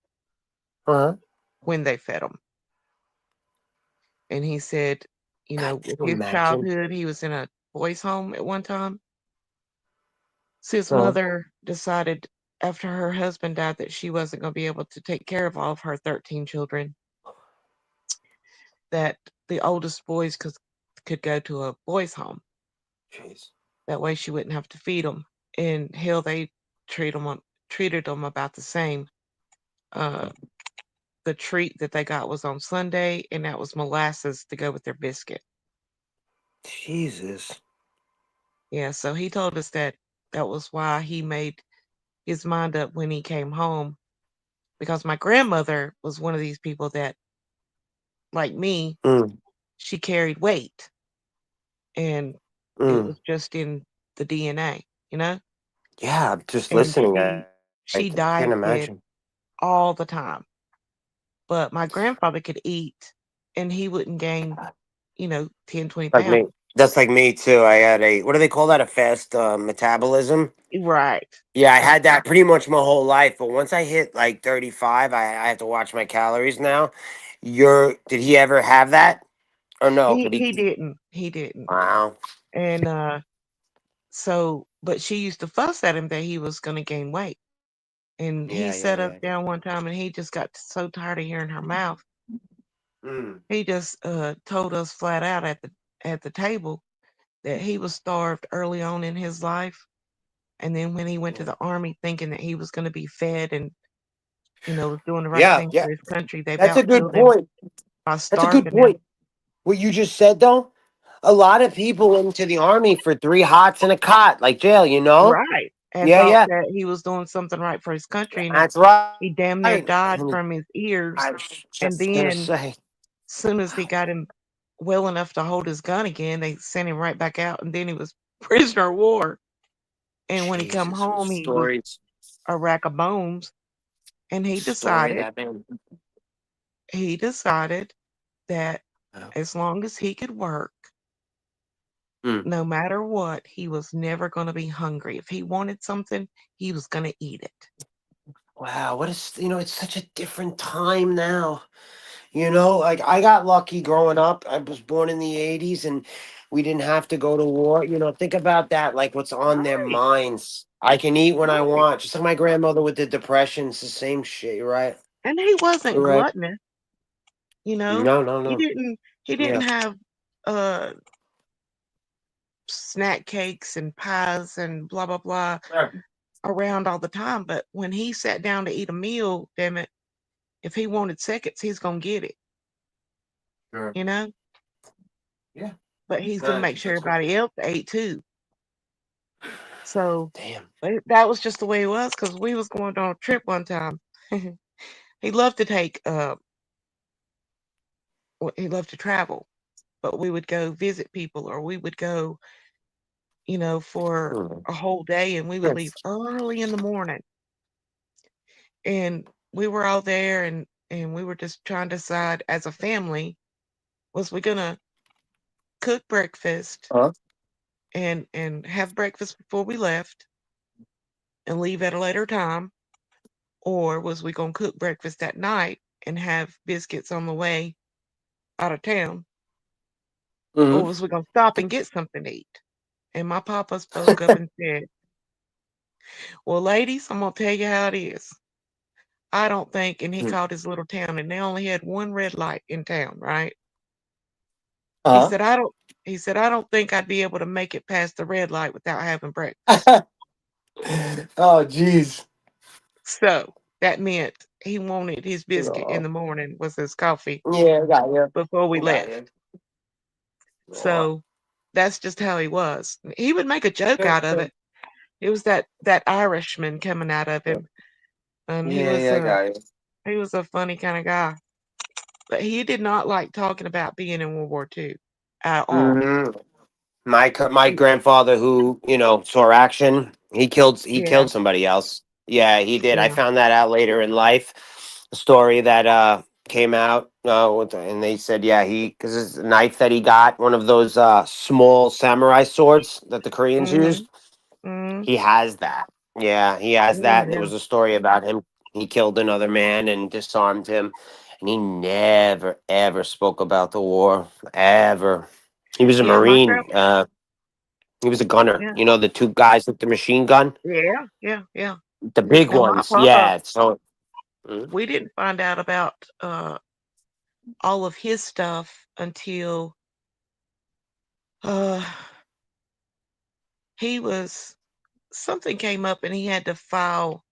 Huh? when they fed him. And he said, God, can with you his imagine? childhood, he was in a boys' home at one time. So his Huh? mother decided after her husband died that she wasn't going to be able to take care of all of her 13 children, that the oldest boys could go to a boys' home. Jeez. That way she wouldn't have to feed them. And hell, they treated them about the same. Uh, the treat that they got was on Sunday, and that was molasses to go with their biscuit. Jesus. Yeah, so he told us that that was why he made his mind up when he came home, because my grandmother was one of these people that, like me, Mm, she carried weight, and it mm. was just in the DNA, you know? Yeah, just And listening, I she can't dieted imagine. all the time. But my grandfather could eat and he wouldn't gain, 10, 20 Like me. pounds. That's like me too. I had a what do they call that? A fast metabolism. Right. Yeah, I had that pretty much my whole life. But once I hit like 35, I have to watch my calories now. Did he ever have that or no? He Could he? he didn't. He didn't. Wow. And but she used to fuss at him that he was gonna gain weight. And he Yeah, yeah, sat us yeah. down one time and he just got so tired of hearing her mouth. Mm. He just told us flat out at the table that he was starved early on in his life. And then when he went to Yeah. the army thinking that he was gonna be fed and, was doing the right Yeah, thing yeah. for his country, they That's a about good killed him point. by That's a good starving him. point. What you just said though, a lot of people went into the army for 3 hots and a cot, like jail. You know? Right. And Yeah, thought yeah. that he was doing something right for his country, and That's right. he damn near I died from his ears. was And just gonna then, say. soon as he got him well enough to hold his gun again, they sent him right back out, and then he was prisoner of war. And when he come Jesus, what home, he was stories, a rack of bones. And story of that man. he decided that Oh. as long as he could work, Mm. no matter what, he was never going to be hungry. If he wanted something, he was going to eat it. Wow, it's such a different time now. Like I got lucky growing up. I was born in the 80s and we didn't have to go to war. Think about that, like what's on their Right. minds. I can eat when I Right. want, just like my grandmother with the depression. It's the same shit, you're right. And he wasn't You're right. gluttonous, you know. No, no, He no. didn't he Yeah. didn't have uh snack cakes and pies and blah blah blah Sure. around all the time, but when he sat down to eat a meal, damn it, if he wanted seconds, he's gonna get it, Sure. you know? Yeah. But he's gonna No, make sure that's a everybody else ate too. So damn. but that was just the way it was because we was going on a trip one time. He loved to he loved to travel, but we would go visit people or we would go, for Mm. a whole day and we would leave Yes. early in the morning. And we were all there and we were just trying to decide as a family, was we gonna cook breakfast Huh? and have breakfast before we left and leave at a later time, or was we gonna cook breakfast at night and have biscuits on the way out of town, or Hmm. was we gonna stop and get something to eat? And my papa spoke up and said, "Well, ladies, I'm gonna tell you how it is. I don't think," and he called his little town, and they only had one red light in town, right? He Uh-huh. said, "I don't think I'd be able to make it past the red light without having breakfast." Oh, jeez. So that meant he wanted his biscuit in Oh. the morning was his coffee Yeah, I got you. before we I got you. left. Oh. So that's just how he was. He would make a joke out of it, It was that Irishman coming out of him, and Yeah, guys. he was a funny kind of guy. But he did not like talking about being in World War II at all. Hmm. My grandfather, who saw action, he Yeah, killed somebody else. Yeah, he did. I yeah. found that out later in life. A story that came out, and they said, yeah, because it's a knife that he got, one of those small samurai swords that the Koreans Mhm. used. Mhm. He has that. Yeah, he has Yeah, that. And there yeah. was a story about him. He killed another man and disarmed him, and he never ever spoke about the war ever. He was a Yeah, my marine. grandpa. He was a gunner. Yeah, The two guys with the machine gun, yeah, yeah, yeah. the big Now my ones. papa, Yeah. So mm, we didn't find out about all of his stuff until uh he was something came up and he had to file.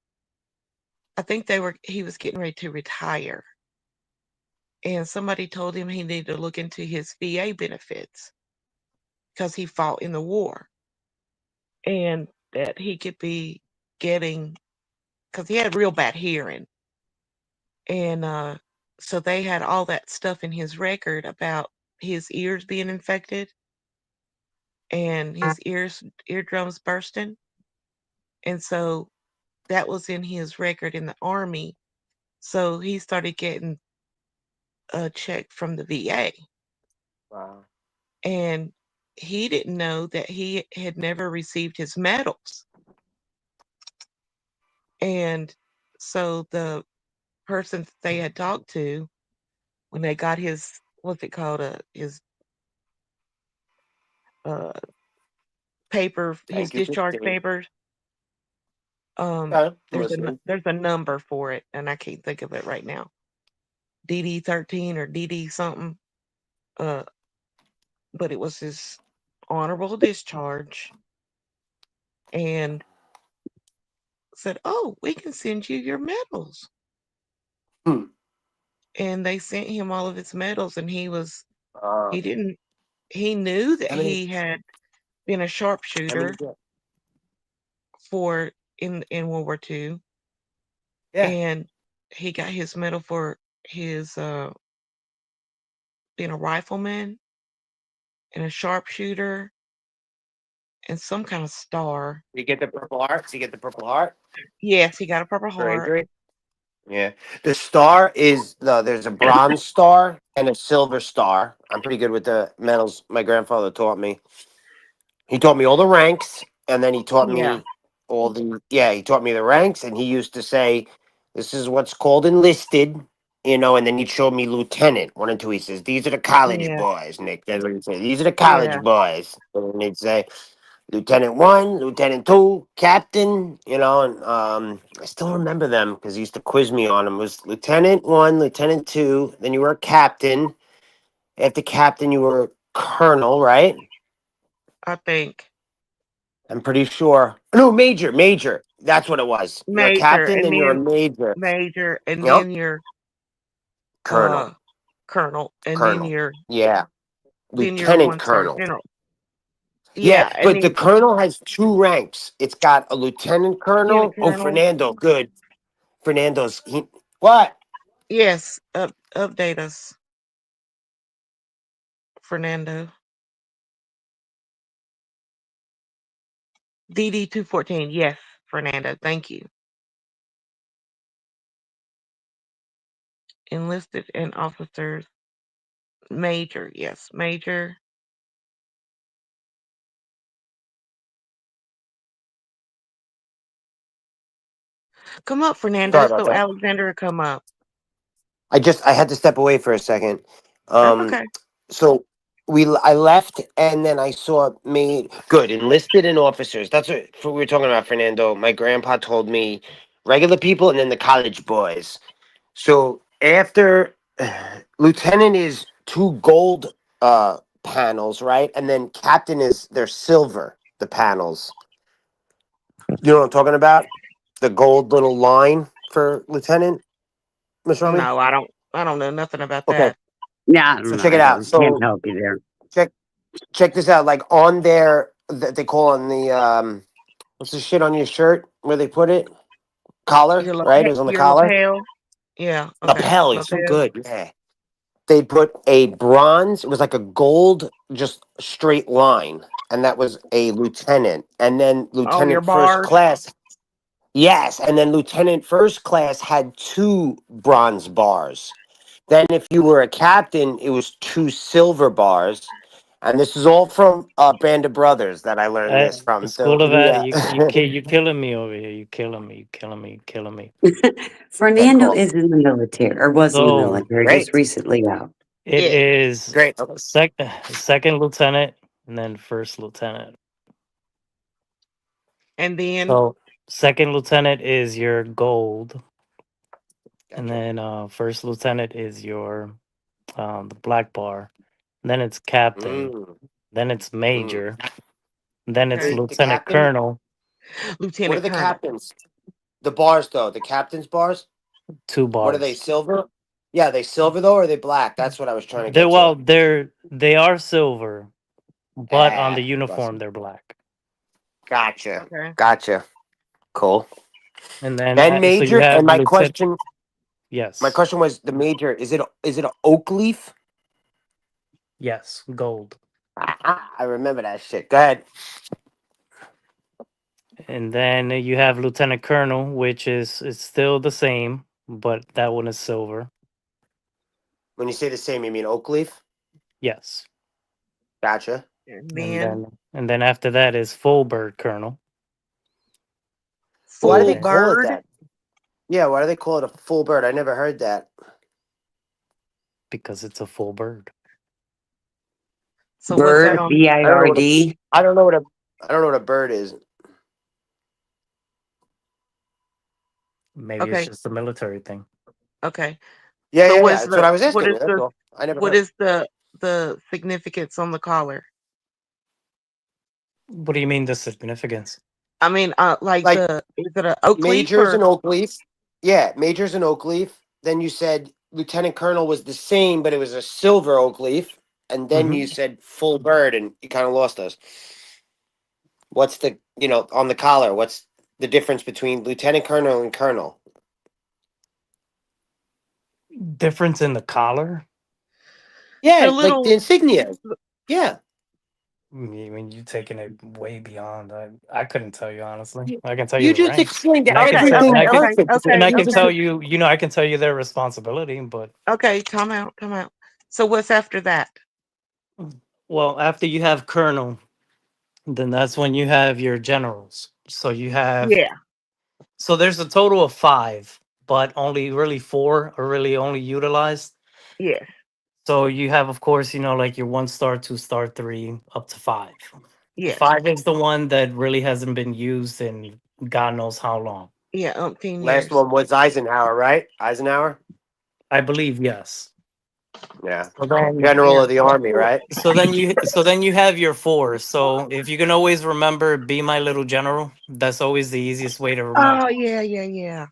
I think he was getting ready to retire, and somebody told him he needed to look into his VA benefits because he fought in the war, and that he could be getting, because he had real bad hearing, and so they had all that stuff in his record about his ears being infected and his eardrums bursting, and so that was in his record in the army. So he started getting a check from the VA, wow. and he didn't know that he had never received his medals. And so the person that they had talked to when they got his, what's it called, his uh paper, his Thank you, discharge Christine. papers, Okay, I'm listening. there's a number for it, and I can't think of it right now. DD 13 or DD something. Uh, but it was his honorable discharge, and said, "Oh, we can send you your medals." Hmm. And they sent him all of his medals, and Uh, he didn't he knew that how many? he had been a How many? sharpshooter for in World War II, Yeah. and he got his medal for his being a rifleman and a sharpshooter and some kind of star. You get the Purple Heart. You get the Purple Heart Yes, he got a Purple for Heart. injury. Yeah. The star is there's a bronze star and a silver star. I'm pretty good with the medals. My grandfather taught me. He taught me all the ranks, and then he taught Yeah, me he taught me the ranks, and he used to say, "This is what's called enlisted." And then he'd show me lieutenant one and two. He says, "These are the college yeah, boys, Nick." That's what he'd say. These are the college yeah. boys. And he'd say, Lieutenant one, Lieutenant two, Captain, and I still remember them because he used to quiz me on them. It was Lieutenant one, Lieutenant two, then you were a captain. After captain, you were colonel, right? I think I'm pretty sure. No, major, major. That's what it was. You're a major, captain, and then you're a then major. major, and Yep. then you're Colonel, uh colonel, and colonel. Yeah, then you're lieutenant one star colonel. general. Yeah, Yeah, and but the then colonel has two ranks. It's got a lieutenant lieutenant colonel. Oh, colonel. Fernando, good. What? Yes, update us, Fernando. DD 214. Yes, Fernando. Thank you. Enlisted and officers. Major. Yes, major. Come up, Sorry Fernando. about So that. Alexander will come up. I had to step away for a second. That's Um, okay. so I left, and then I saw me good enlisted and officers. That's what we were talking about, Fernando. My grandpa told me regular people and then the college boys. So after lieutenant is two gold panels, right? And then captain is their silver, the panels. You know what I'm talking about? The gold little line for lieutenant, Miss Rami? No, I don't. I don't know nothing about Okay. that. Yeah, I So don't know. check it I out. can't So help you there. check this out. Like on their that they call on the What's the shit on your shirt where they put it? Collar, right? It was on the Your collar. lapel. Yeah. Okay. Lapel is so Lapel. good. Yeah. They put a bronze. It was like a gold, just straight line, and that was a lieutenant, and then Oh, your lieutenant first bars. class. Yes, and then lieutenant first class had two bronze bars. Then, if you were a captain, it was two silver bars. And this is all from Band of Brothers that I learned this from. School of that, Yeah. you killing me over here. You killing me. You killing me. You killing me. Okay, Fernando cool. is in the military, or was in the So military just Great. recently out. it Yeah. is Great. Okay. second lieutenant and then first lieutenant. And then So second lieutenant is your gold, and Gotcha. then first lieutenant is your the black bar. Then it's captain. Mm, Then it's mm. major. Then it's okay, The lieutenant captain? colonel. What are Lieutenant the Colonel. captains? The bars, though. The captain's bars? Two What are they, bars. silver? Yeah, they silver, though, or are they black? That's what I was trying to They're get to. well, they are silver, but on the Ah, uniform busted. they're black. Gotcha. Okay. Gotcha. Cool. And then Then so you major, have and my lieutenant. question, my Yes, question was the major. Is it an oak leaf? yes, gold. I remember that shit. Go ahead. And then you have lieutenant colonel, which is it's still the same, but that one is silver. When you say the same, you mean oak leaf? Yes. Gotcha. And And then then after that is full bird colonel. Why do full they And call it bird. that? Yeah, why do they call it a full bird? I never heard that. because it's a full bird. So what's that Bird, on? I don't know what a BIRD. I don't know what a I don't know what a bird is. Maybe it's Okay. just a military thing. Okay. Yeah, So yeah, what yeah. is That's what I was what asking. is That's the all. I never what heard. is the significance on the collar? What do you mean the significance? I mean, like Like the is it an oak leaf majors or and oak leaf. Yeah, majors and oak leaf. Then you said lieutenant colonel was the same, but it was a silver oak leaf. And then Hmm. you said full bird, and you kind of lost us. What's the on the collar? What's the difference between lieutenant colonel and colonel? Difference in the collar? the Yeah, like the little? insignia. Yeah. When you taking it way beyond, I couldn't tell you honestly. I can tell you You the just rank, explained and I can Okay, tell, everything okay, okay, perfect. and okay, I You can just tell okay, you, I can tell you their responsibility. But okay. Time out, time out. So what's after that? well, after you have colonel, then that's when you have your generals. So you have, Yeah, so there's a total of five, but only really four are really only utilized. yes, So you have, of course, like your 1 star, 2 star, three, up to five. yes, Five is the one that really hasn't been used in God knows how long. yeah. Umpteen last years. one was Eisenhower, right? Eisenhower? I believe yes. Yeah. So then, General Yeah. of the army, right? so then you have your four. So if you can always remember, be my little general. That's always the easiest way to remember. Oh yeah, yeah, yeah.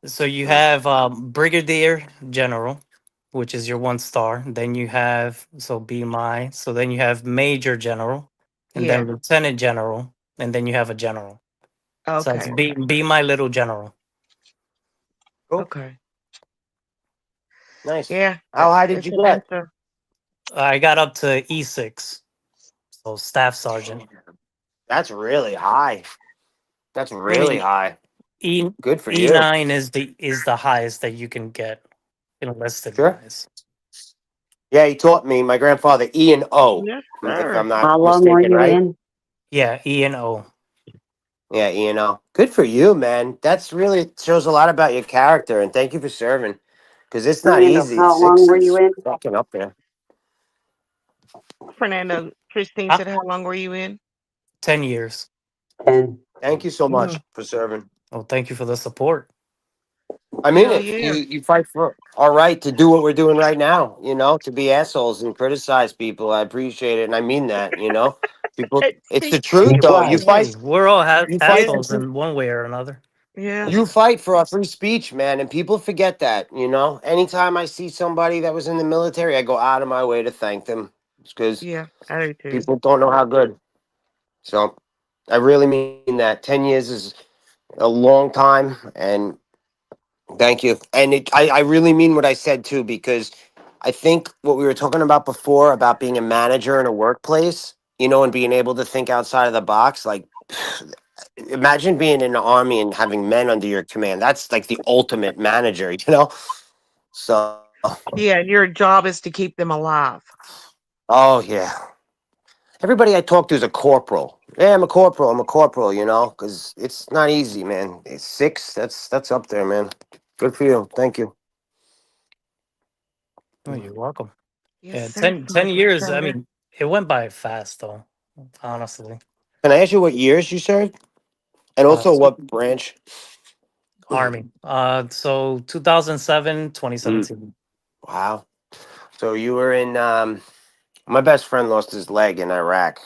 So you have brigadier general, which is your 1 star. Then you have be my. So then you have major general, and Yeah. then lieutenant general, and then you have a general. So it's Okay. be my little general. Cool. Okay. Nice. Yeah. How high did It's you a get? bunch of. I got up to E6, so staff sergeant. That's really high. That's I really mean, high. E Good for you. E9 is the highest that you can get enlisted Sure. wise. Yeah, he taught me. My grandfather, E and O, Yes, if sir. I'm not How long were mistaken, you right? in? Yeah, E and O. Yeah, E and O. Good for you, man. That's really shows a lot about your character, and thank you for serving. Because it's not Fernando, easy. how long Six were you is in? fucking up there. Fernando, Christine Ah, said, "How long were you in?" 10 years. And Thank you so Mm. much for serving. Oh, thank you for the support. I mean Hell it. yeah. You fight for our right to do what we're doing right now. To be assholes and criticize people. I appreciate it, and I mean that. People. It's the truth, be though. quiet. Hey, we're all You fight Yeah, for assholes in one way or another. yeah, You fight for our free speech, man, and people forget that. Anytime I see somebody that was in the military, I go out of my way to thank them. It's because yeah. I do too. people don't know how good. So, I really mean that. 10 years is a long time, and thank you. And I really mean what I said too, because I think what we were talking about before about being a manager in a workplace, and being able to think outside of the box. Like, imagine being in the army and having men under your command. That's like the ultimate manager. So, Yeah, and your job is to keep them alive. oh yeah, everybody I talk to is a corporal. Yeah, I'm a corporal. I'm a corporal. Because it's not easy, man. It's six. That's up there, man. Good for you. Thank you. Oh, you're welcome. Yes, Yeah, sir. 10 Yes, years. I sir. mean, it went by fast though, honestly. Can I ask you what years you served, and Uh, also so what branch? Army. So 2007, Mm, 2017. wow. So you were in. My best friend lost his leg in Iraq.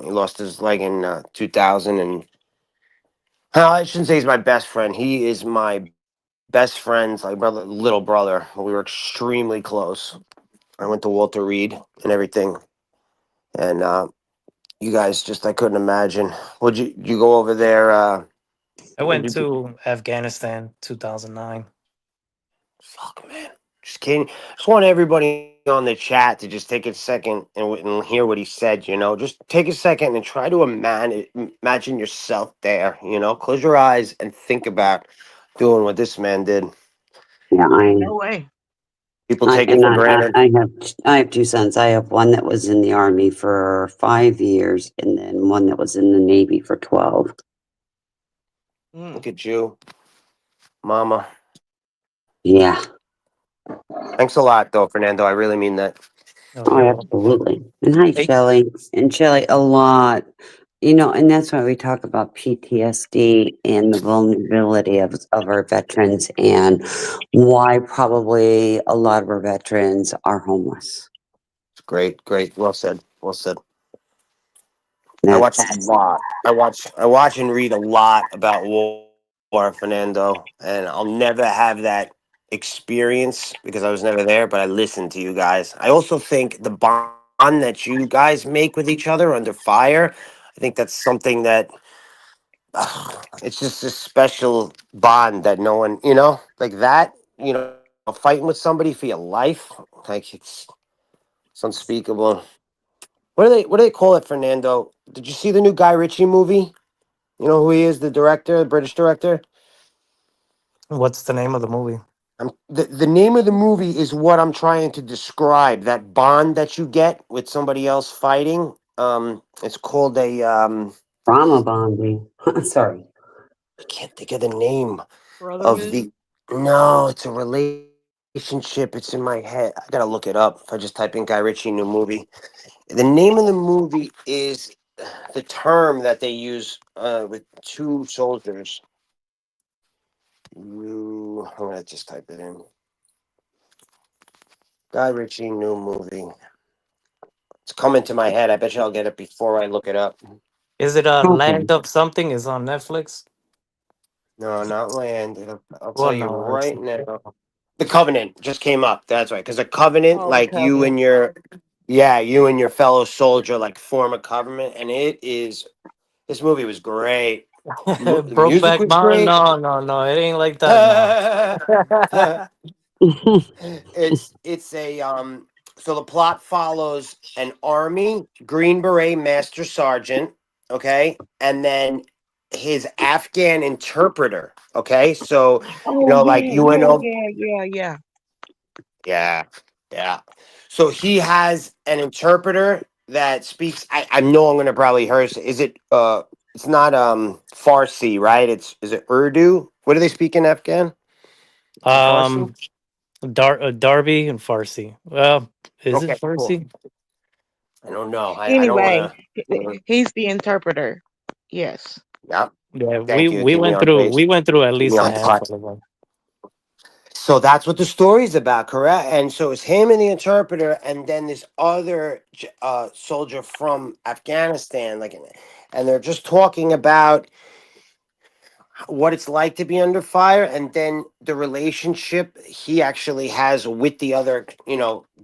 He lost his leg in 2000, and I shouldn't say he's my best friend. He is my best friend's like brother, little brother. We were extremely close. I went to Walter Reed and everything, and you guys just I couldn't imagine. Would you go over there? I What'd went you do? to Afghanistan 2009. Fuck, man. Just kidding. Just want everybody on the chat to just take a second and hear what he said. Just take a second and try to imagine yourself there. Close your eyes and think about doing what this man did. Yeah, No way. People I take it and for granted. I have two sons. I have one that was in the army for 5 years, and then one that was in the Navy for 12. Look Mm. at you, Mama. Yeah. Thanks a lot, though, Fernando. I really mean that. Oh, Oh, you're welcome. absolutely. And hi, Hey, Shelley. And Shelley, a lot. And that's why we talk about PTSD and the vulnerability of our veterans and why probably a lot of our veterans are homeless. It's great, great. Well said. Well said. I watch a That's lot. I watch and read a lot about war, Fernando, and I'll never have that experience because I was never there. But I listen to you guys. I also think the bond that you guys make with each other under fire. I think that's something that it's just a special bond that no one, like that. Fighting with somebody for your life, like it's unspeakable. What do they call it, Fernando? Did you see the new Guy Ritchie movie? You know who he is, the director, the British director? what's the name of the movie? The name of the movie is what I'm trying to describe. That bond that you get with somebody else fighting. It's called a trauma bonding. Sorry. I can't think of the name of Brotherhood. the. No, it's a relationship. It's in my head. I gotta look it up. If I just type in Guy Ritchie new movie, the name of the movie is the term that they use with two soldiers. I'm gonna just type it in. Guy Ritchie new movie. It's coming to my head. I bet you I'll get it before I look it up. Is it a Okay. Land of Something? Is on Netflix? No, not Land. I'll tell Well, you no, it's right now. The Covenant just came up. That's right. Because a covenant, Oh, the like covenant. you and your fellow soldier, like form a covenant, and it is. This movie was great. The music Brokeback was Mountain? great. No, no, no. It ain't like that. No. It's a so the plot follows an army green beret master sergeant, okay, and then his Afghan interpreter, okay. So Oh like yeah, yeah, UNO, yeah, yeah, yeah. yeah, yeah. So he has an interpreter that speaks. I know I'm gonna probably hearse. Is it it's not Farsi, right? Is it Urdu? What do they speak in Afghan? Is it Farsi? um, Darby and Farsi. Well, is it Okay, cool. Farsi? I don't know. I don't Anyway, want to. he's the interpreter. Yes. Yeah. Yeah, Thank you. Keep me on base. we went through at Keep me least a on handful touch. of them. So that's what the story's about, correct? And so it's him and the interpreter, and then this other soldier from Afghanistan, and they're just talking about what it's like to be under fire, and then the relationship he actually has with the other,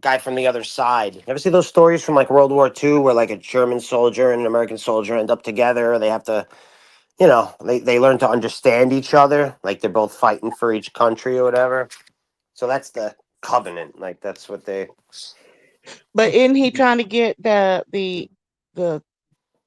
guy from the other side. You ever see those stories from like World War II, where like a German soldier and an American soldier end up together? They have to, they learn to understand each other, like they're both fighting for each country or whatever. So that's the covenant. Like that's what they. But isn't he trying to get the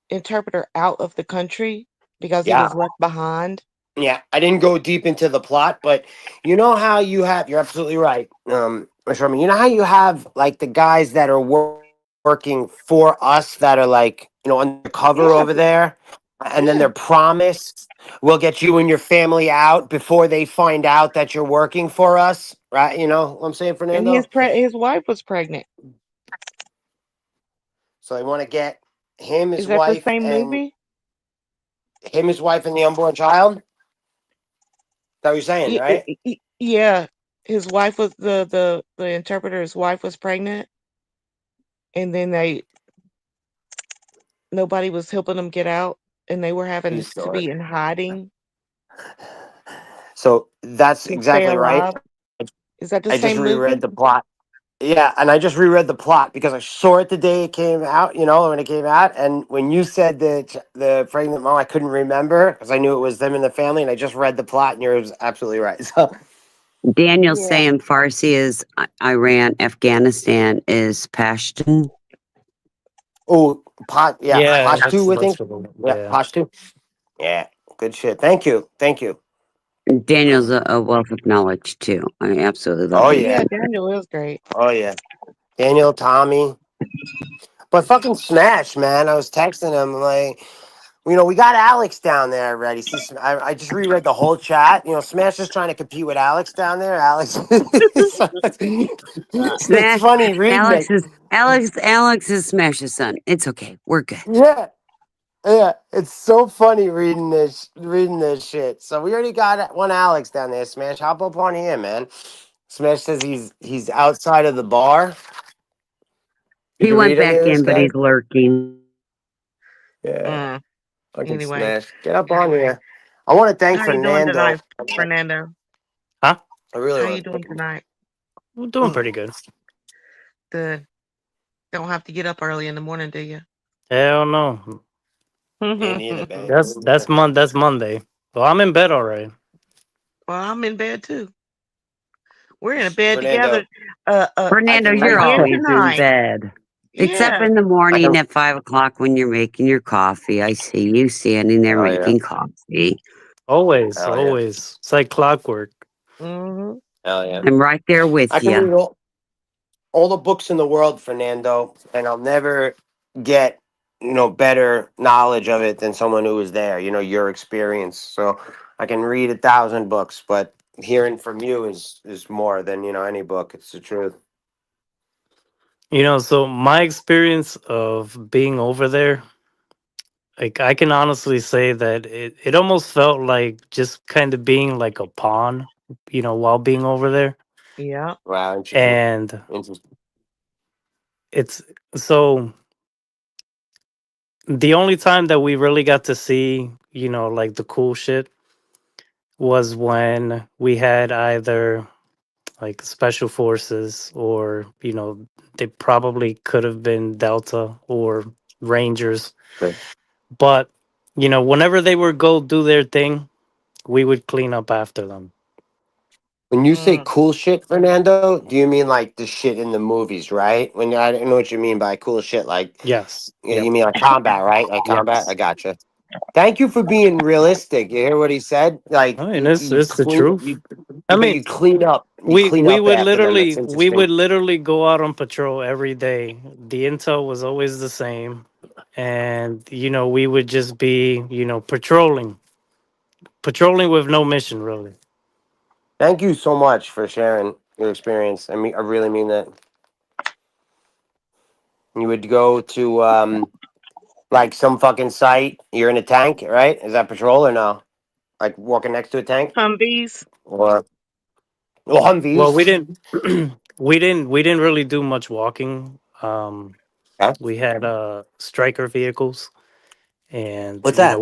interpreter out of the country because he Yeah. was left behind? Yeah, I didn't go deep into the plot, but you know how you have, you're absolutely right. Mr. Sherman, you know how you have like the guys that are working for us that are like, undercover Yeah, over there, and then yeah. they're promised we'll get you and your family out before they find out that you're working for us, right? You know what I'm saying, And Fernando? his wife was pregnant. So they want to get him, his Is that the wife, same and movie? the unborn child. That what you're saying, right? Yeah. His wife was the interpreter's wife was pregnant, and then nobody was helping them get out, and they were having He's to story. be in hiding So that's to stay exactly right. alive. Is that the I just same reread movie? the plot. Yeah, and I just reread the plot because I saw it the day it came out, when it came out. And when you said the pregnant mom, I couldn't remember because I knew it was them in the family, and I just read the plot, and you're absolutely right. So, Daniel Yeah. saying Farsi is Iran, Afghanistan is Pashtun. oh, pot, yeah, Yeah, Pashtu, I that's think. the one. Yeah, Yeah. Pashtu. Yeah, good shit. Thank you, thank you. Daniel's a wealth of knowledge too. I absolutely love Oh him. yeah, Yeah, Daniel is great. oh yeah. Daniel, Tommy, but fucking Smash, man. I was texting him like. We got Alex down there already. See, I just reread the whole chat. Smash is trying to compete with Alex down there. Alex, it's Smash funny reading it. Alex is Smash's son. It's okay. We're good. Yeah, yeah, it's so funny reading this shit. So we already got one Alex down there. Smash, hop up on here, man. Smash says he's outside of the bar. Did He you went read any back of this, in, but guy? he's lurking. Yeah, Mm, fucking anyway, Smash, get up on here. I want to thank how you doing Fernando. tonight, Fernando? Huh? I really How want you to doing thank him. tonight? We're doing pretty good. Good. Don't have to get up early in the morning, do you? Hell no. Me neither, babe. That's Monday. Well, I'm in bed already. Well, I'm in bed too. We're in a bed Fernando, together. I Fernando, can you're read Again the. always in tonight. bed. Except Yeah. in the I morning can. at 5 o'clock when you're making your coffee. I see you standing there Oh yeah. making coffee. Always, Hell yeah. always. It's like clockwork. Hmm. Hell yeah. I'm right there I with can you. read all the books in the world, Fernando, and I'll never get better knowledge of it than someone who was there. Your experience. So I can read 1,000 books, but hearing from you is more than any book. It's the truth. So my experience of being over there, like I can honestly say that it almost felt like just kind of being like a pawn, while being over there. Yeah. Wow, interesting. And Interesting. it's so the only time that we really got to see, like the cool shit was when we had either like special forces or, they probably could have been Delta or Rangers. Good. But, whenever they would go do their thing, we would clean up after them. When you say Mm. cool shit, Fernando, do you mean like the shit in the movies, right? I don't know what you mean by cool shit, like Yes. you Yep. mean like combat, right? Like combat. I Yes. gotcha. Thank you for being realistic. You hear what he said? Like I mean, you, it's you the clean, truth. you, I but mean, you clean up. You we clean we up would after them. That's literally we interesting. would literally go out on patrol every day. The intel was always the same, and we would just be patrolling with no mission really. Thank you so much for sharing your experience. I really mean that. You would go to like some fucking site. You're in a tank, right? Is that patrol or no? Like walking next to a tank Humvees. or well Well, we Humvees? didn't we didn't really do much walking. Okay. We had striker vehicles, and What's that?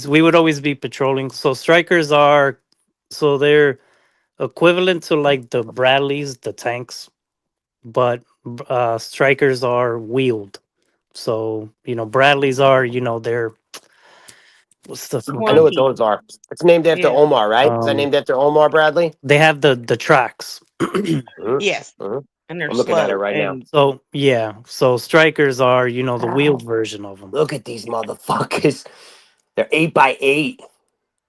we would always be patrolling. So strikers are, so they're equivalent to like the Bradleys, the tanks, but strikers are wheeled. So Bradleys are, they're, what's the I know what fucking, Clunky. those are. It's named after Yeah. Omar, right? Is that um named after Omar Bradley? they have the tracks. Mhm, Yes. mhm. And they're I'm looking at it slow. right now. And So yeah, so strikers are, the wheeled Wow. version of them. Look at these motherfuckers. They're 8x8.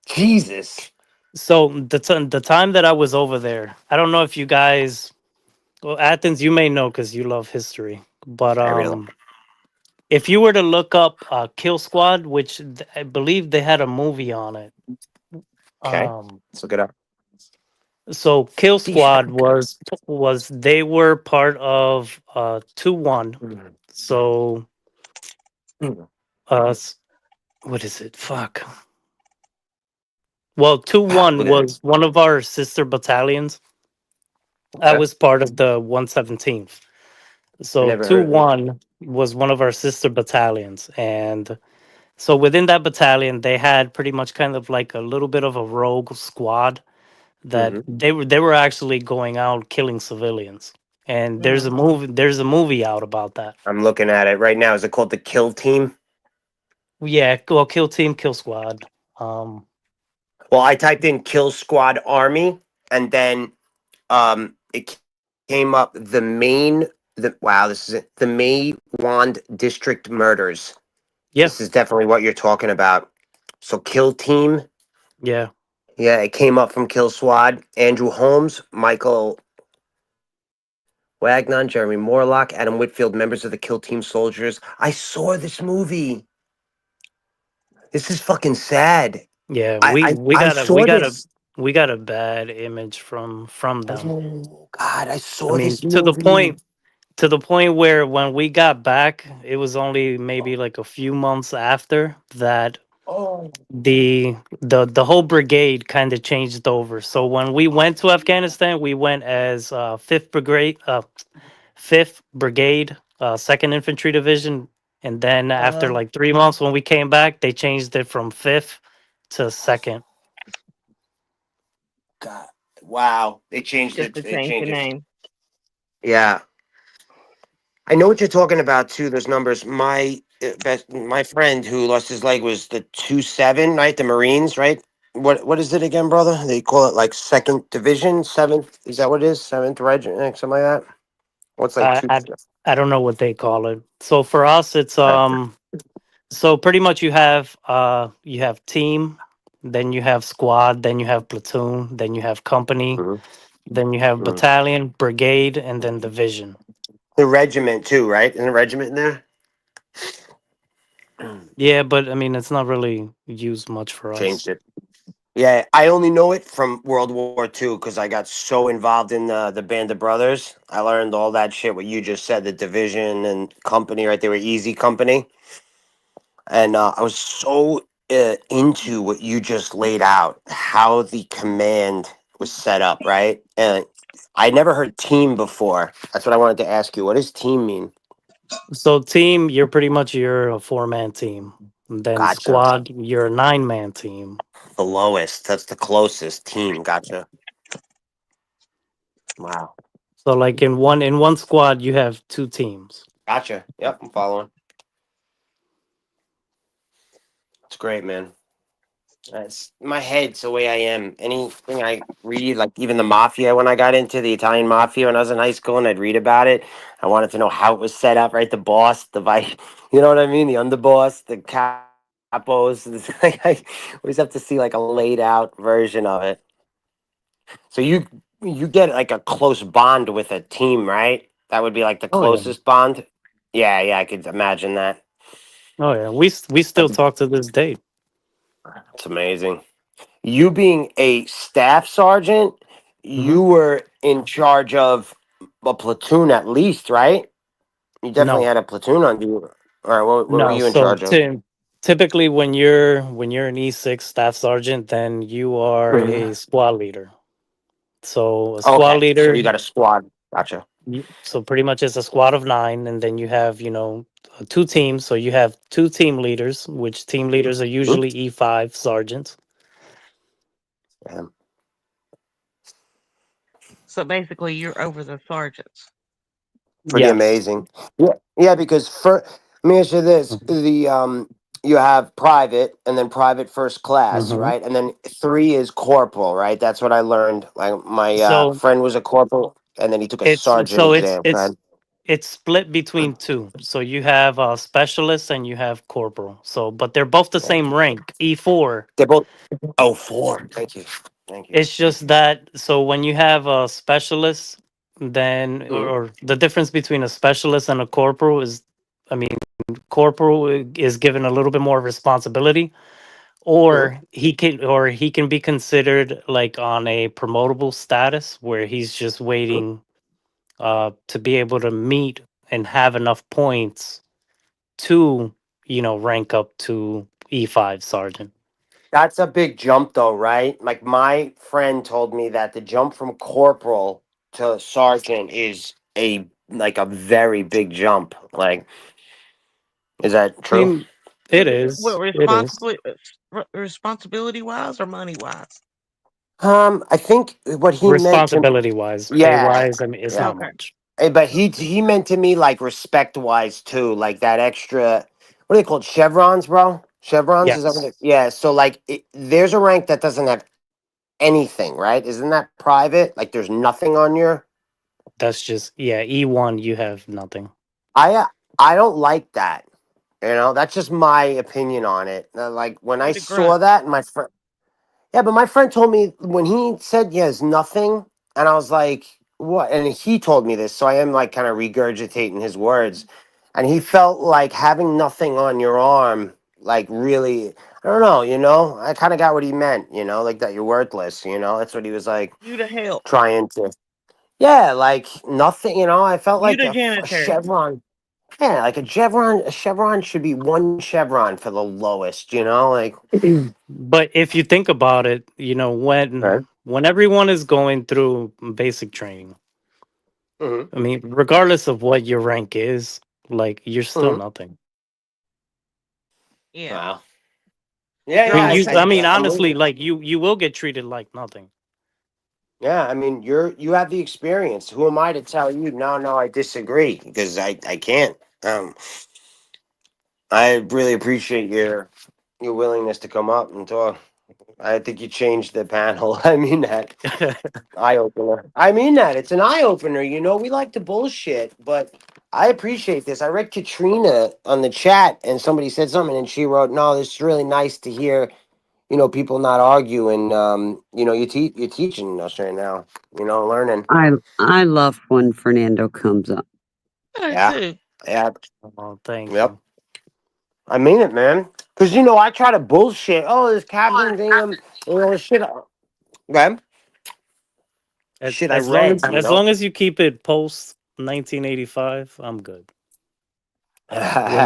Jesus. So the time that I was over there, I don't know if you guys, well, Athens, you may know because you love history, but I really if you were to look up Kill Squad, which I believe they had a movie on it, okay. um, Let's look it up. so Kill These Squad shotguns. was they were part of 2-1. Mhm, So mhm. s- what is it? Fuck. Well, two Wow, one look at that. was one of our sister battalions. I Okay. was part of the 117th. I So never two heard of it. one was one of our sister battalions, and so within that battalion, they had pretty much kind of like a little bit of a rogue squad that Hmm. they were actually going out killing civilians. And there's a mm, movie out about that. I'm looking at it right now. Is it called the Kill Team? Yeah, well, Kill Team, Kill Squad. Well, I typed in Kill Squad Army, and then it came up this is it. The May Wand District Murders. Yeah, This is definitely what you're talking about. So Kill Team. yeah. Yeah, it came up from Kill Squad. Andrew Holmes, Michael Wagnon, Jeremy Morlock, Adam Whitfield, members of the Kill Team soldiers. I saw this movie. This is fucking sad. Yeah, I we I, we I got a we saw got a this. we got a bad image from them. Oh God, I I saw mean, this movie. to the point where when we got back, it was only maybe like a few months after that Oh the whole brigade kind of changed over. So when we went to Afghanistan, we went as Fifth Brigade, Second Infantry Division, and then after uh, like 3 months, when we came back, they changed it from Fifth to Second. God. Wow. They changed just it. to They change the changed it. name. Yeah. I know what you're talking about too. Those numbers. My friend who lost his leg was the 2-7, right? The Marines, right? What is it again, brother? They call it like second division, seventh. Is that what it is? Seventh regiment, something like that. What's like I two? I, I don't know what they call it. So for us, it's Uh, so pretty much you have team, then you have squad, then you have platoon, then you have company, mhm, then you have mhm. battalion, brigade, and then division. The regiment too, right? Isn't the regiment in there? Yeah, but I mean it's not really used much for us. Changed it. Yeah, I only know it from World War II because I got so involved in the Band of Brothers. I learned all that shit. What you just said, the division and company, right? They were Easy Company, and I was so into what you just laid out, how the command was set up, right? And I never heard team before. That's what I wanted to ask you. What does team mean? So team, you're a 4-man team. And then Gotcha. squad, you're a 9-man team. The lowest. That's the closest team. Gotcha. Wow. So like in one squad, you have two teams. Gotcha. Yep, I'm following. It's great, man. It's my head's the way I am. Anything I read, like even the mafia, when I got into the Italian mafia when I was in high school and I'd read about it, I wanted to know how it was set up, right? The boss, the vice, you know what I mean? The underboss, the capos. Like, I always have to see like a laid out version of it. So you get like a close bond with a team, right? That would be like the Oh yeah. closest bond. Yeah, yeah, I could imagine that. Oh yeah. We still talk to this day. It's amazing. You being a staff sergeant, Hmm. you were in charge of a platoon at least, right? You definitely No, had a platoon on you. All right, what were no. you in So charge of? typically when you're an E6 staff sergeant, then you are Mhm. a squad leader. So a squad Okay, so leader, you got a squad. Gotcha. So pretty much it's a squad of 9, and then you have, two teams. So you have two team leaders, which team leaders are usually E5 sergeants. Yeah. So basically, you're over the sergeants. Pretty Yes. amazing. Yeah, yeah. Because for let me ask you this: you have private, and then private first class, Hmm. right? And then 3 is corporal, right? That's what I learned. My So friend was a corporal, and then he took a it's sergeant so it's exam. it's Right? it's split between two. So you have specialists and you have corporal. So, but they're both the Yeah. same rank, E4. They're both 04. Thank you. Thank you. It's just that so when you have a specialist, then Mhm. or the difference between a specialist and a corporal is, I mean, corporal is given a little bit more responsibility, Mhm. or he can be considered like on a promotable status where he's just Mhm. waiting to be able to meet and have enough points to rank up to E5 sergeant. That's a big jump, though, right? Like my friend told me that the jump from corporal to sergeant is a very big jump. Like, is that I true? mean, it What is. It is. responsibility wise or money wise? I think what he meant to, Responsibility wise, pay yeah, wise, I mean, it's yeah. not Okay. much. But he meant to me like respect wise too, like that extra. What are they called? Chevrons, bro. Chevrons, is that what? Yes, Yeah. So like, there's a rank that doesn't have anything, right? Isn't that private? Like, there's nothing on your. that's just, yeah. E1, you have nothing. I I don't like that. That's just my opinion on it. Like when I You're the saw grunt. that, my friend, yeah, but my friend told me when he said he has nothing, and I was like, what? And he told me this, so I am like kind of regurgitating his words, and he felt like having nothing on your arm, like really, I don't know, I kind of got what he meant, like that you're worthless, that's what he was like You the help. trying to, yeah, like nothing, I felt You like the a janitary. chevron. Yeah, like a chevron should be one chevron for the lowest, like. But if you think about it, when Right. when everyone is going through basic training, Hmm. I mean, regardless of what your rank is, like you're still Hmm. nothing. Yeah. Wow. Yeah, I You're yeah, mean, all I senior. mean, I'm with honestly, you. like you will get treated like nothing. Yeah, I mean, you have the experience. Who am I to tell you? No, no, I disagree because I can't. Um, I really appreciate your willingness to come up and talk. I think you changed the panel. I mean that. Eye opener. I mean that. It's an eye opener. We like to bullshit, but I appreciate this. I read Katrina on the chat and somebody said something and she wrote, "No, this is really nice to hear, people not arguing. You're teaching us right now, learning." I love when Fernando comes up. I Yeah. too. Yeah. Oh, thank Yep. you. I mean it, man. Because, I try to bullshit. Oh, this Captain Bingham, shit. Okay. As Shit I as long read, as as long as you keep it post 1985, I'm good.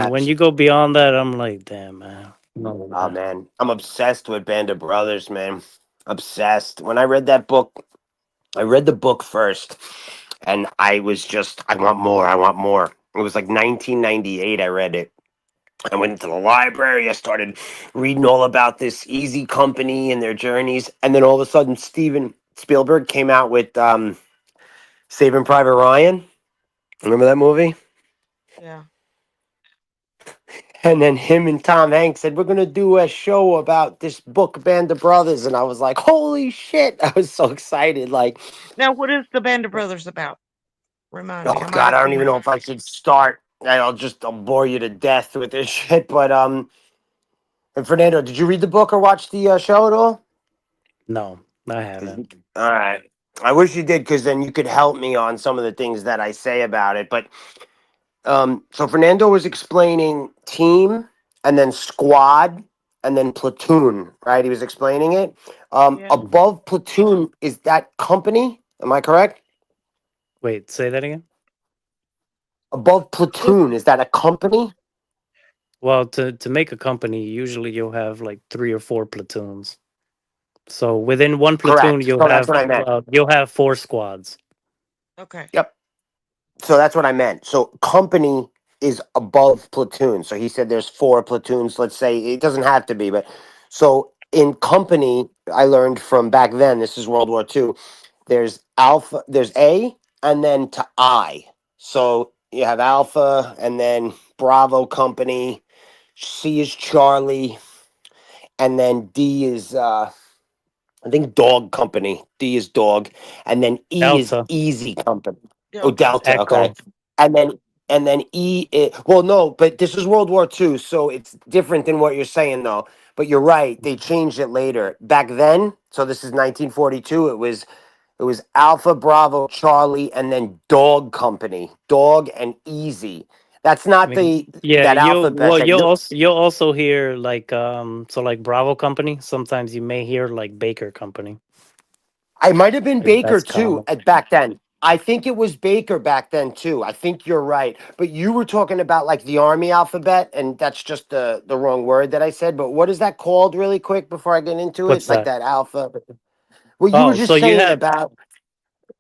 When you go beyond that, I'm like, damn, man. No, Oh, man. I'm obsessed with Band of Brothers, man. Obsessed. When I read that book, I read the book first, and I was just, I want more. I want more. It was like 1998. I read it. I went into the library. I started reading all about this Easy Company and their journeys, and then all of a sudden, Steven Spielberg came out with Saving Private Ryan. Remember that movie? Yeah. And then him and Tom Hanks said, "We're gonna do a show about this book, Band of Brothers." And I was like, "Holy shit!" I was so excited. Like, Now, what is the Band of Brothers about? Remind me. oh I might god, have I don't seen even it. know if I should start. I'll bore you to death with this shit. But and Fernando, did you read the book or watch the show at all? no, I 'Cause haven't. all right, I wish you did, because then you could help me on some of the things that I say about it. But so Fernando was explaining team, and then squad, and then platoon. Right? He was explaining it. Yeah. Mhm. Above platoon is that company. Am I correct? Wait, say that again. Above Put, platoon is that a company? Well, to make a company, usually you'll have like 3 or 4 platoons. So within one platoon, Correct. you'll So that's have what I meant. you'll have 4 squads. okay. Yep. So that's what I meant. So company is above platoon. So he said there's four platoons. Let's say it doesn't have to be, but so in company, I learned from back then. This is World War II. There's Alpha. There's A, and then to I. So you have Alpha, and then Bravo Company. C is Charlie, and then D is I think Dog Company. D is Dog, and then E is Delta, Easy Company. Oh, Delta. Delta. Okay, Echo. and then E. Well, no, but this is World War II, so it's different than what you're saying, though. But you're right; they changed it later. Back then, so this is 1942. It was Alpha, Bravo, Charlie, and then Dog Company. Dog and Easy. That's I not mean, the yeah, that alphabet that you. you'll also hear like so like Bravo Company. Sometimes you may hear like Baker Company. I might have been Like Baker that's too common. at back then. I think it was Baker back then too. I think you're right. But you were talking about like the army alphabet, and that's just the wrong word that I said. But what is that called, really quick, before I get into it? What's Like that? that alpha. Well, you were Oh, so just you saying have about.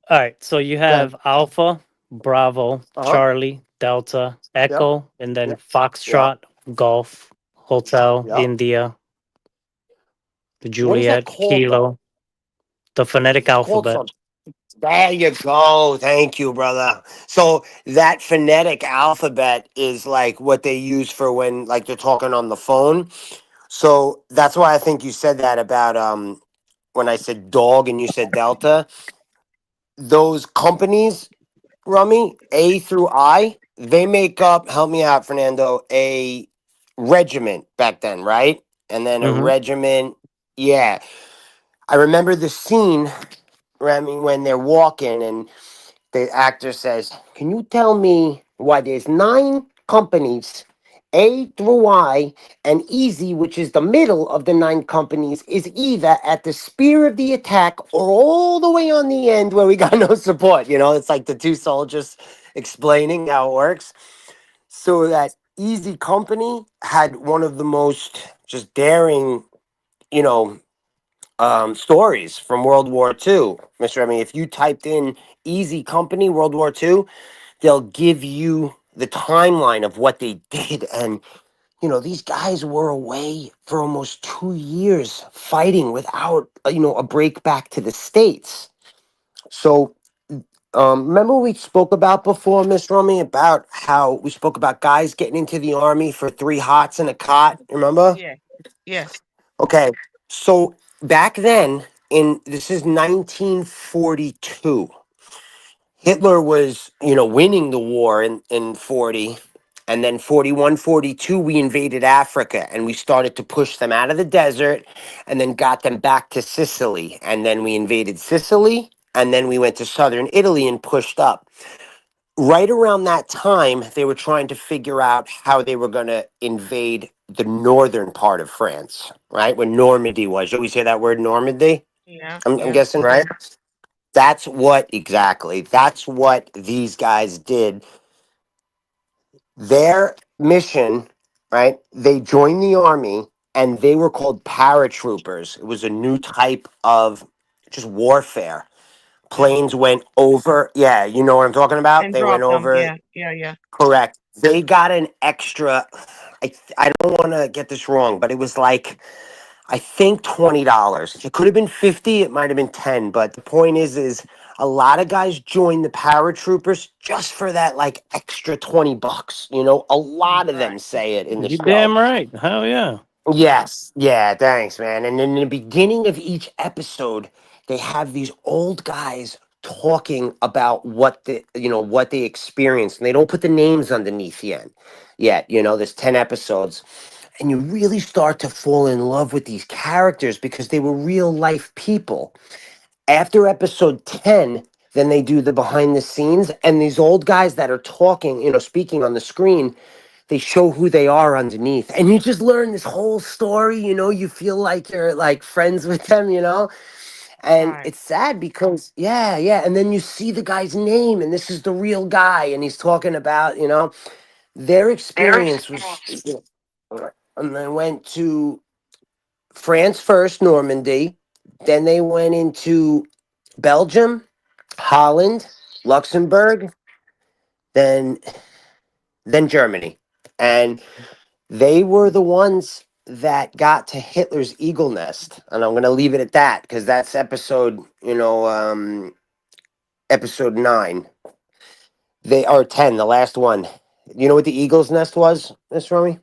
all right. So you Good. have Alpha, Bravo, Uh huh. Charlie, Delta, Yep. Echo, and then Yep. Yep. Foxtrot, Golf, Hotel, Yep. India, the What is that Juliet, called though? Kilo, the phonetic It's called alphabet. something. There you go. Thank you, brother. So that phonetic alphabet is like what they use for when like you're talking on the phone. So that's why I think you said that about when I said dog and you said delta. Those companies, Rummy, A through I, they make up, help me out, Fernando, a regiment back then, right? And then a Mm-hmm. regiment, yeah. I remember the scene, Remy, when they're walking and the actor says, "Can you tell me why there's nine companies, A through I, and Easy, which is the middle of the nine companies, is either at the spear of the attack or all the way on the end where we got no support?" You know, it's like the two soldiers explaining how it works. So that Easy company had one of the most just daring, you know, stories from World War II, Mr. I mean, if you typed in Easy Company World War II, they'll give you the timeline of what they did. And, these guys were away for almost 2 years fighting without, a break back to the States. So, remember we spoke about before, Miss Rummy, about how we spoke about guys getting into the army for three hots and a cot. Remember? Yeah. Yes. Okay, so back then, in this is 1942. Hitler was, winning the war in 40. And then 41, 42, we invaded Africa and we started to push them out of the desert and then got them back to Sicily. And then we invaded Sicily and then we went to southern Italy and pushed up. Right around that time, they were trying to figure out how they were going to invade the northern part of France, right? Where Normandy was. You always hear that word Normandy? Yeah. I'm Yeah. guessing, right? That's what, exactly. That's what these guys did. Their mission, right? They joined the army and they were called paratroopers. It was a new type of just warfare. Yeah. Planes went over. Yeah, you know what I'm talking about? And They went drop them. over. Yeah. Yeah. Yeah. Correct. They got an extra. I don't want to get this wrong, but it was like I think $20. It could have been 50. It might have been 10. But the point is a lot of guys join the paratroopers just for that like extra $20. A lot of them Right. say it in the You show. damn right. Hell yeah. Yes. Yeah. Thanks, man. And in the beginning of each episode, they have these old guys talking about what they experienced, and they don't put the names underneath yet. There's 10 episodes, and you really start to fall in love with these characters because they were real life people. After episode 10, then they do the behind the scenes, and these old guys that are talking, speaking on the screen, they show who they are underneath, and you just learn this whole story. You feel like you're like friends with them, and Right. it's sad because yeah, and then you see the guy's name and this is the real guy and he's talking about their experience was, and they went to France first, Normandy, then they went into Belgium, Holland, Luxembourg, then Germany, and they were the ones that got to Hitler's eagle nest. And I'm going to leave it at that because that's episode, episode 9. They are 10, the last one. You know what the eagle's nest was, Miss Romy?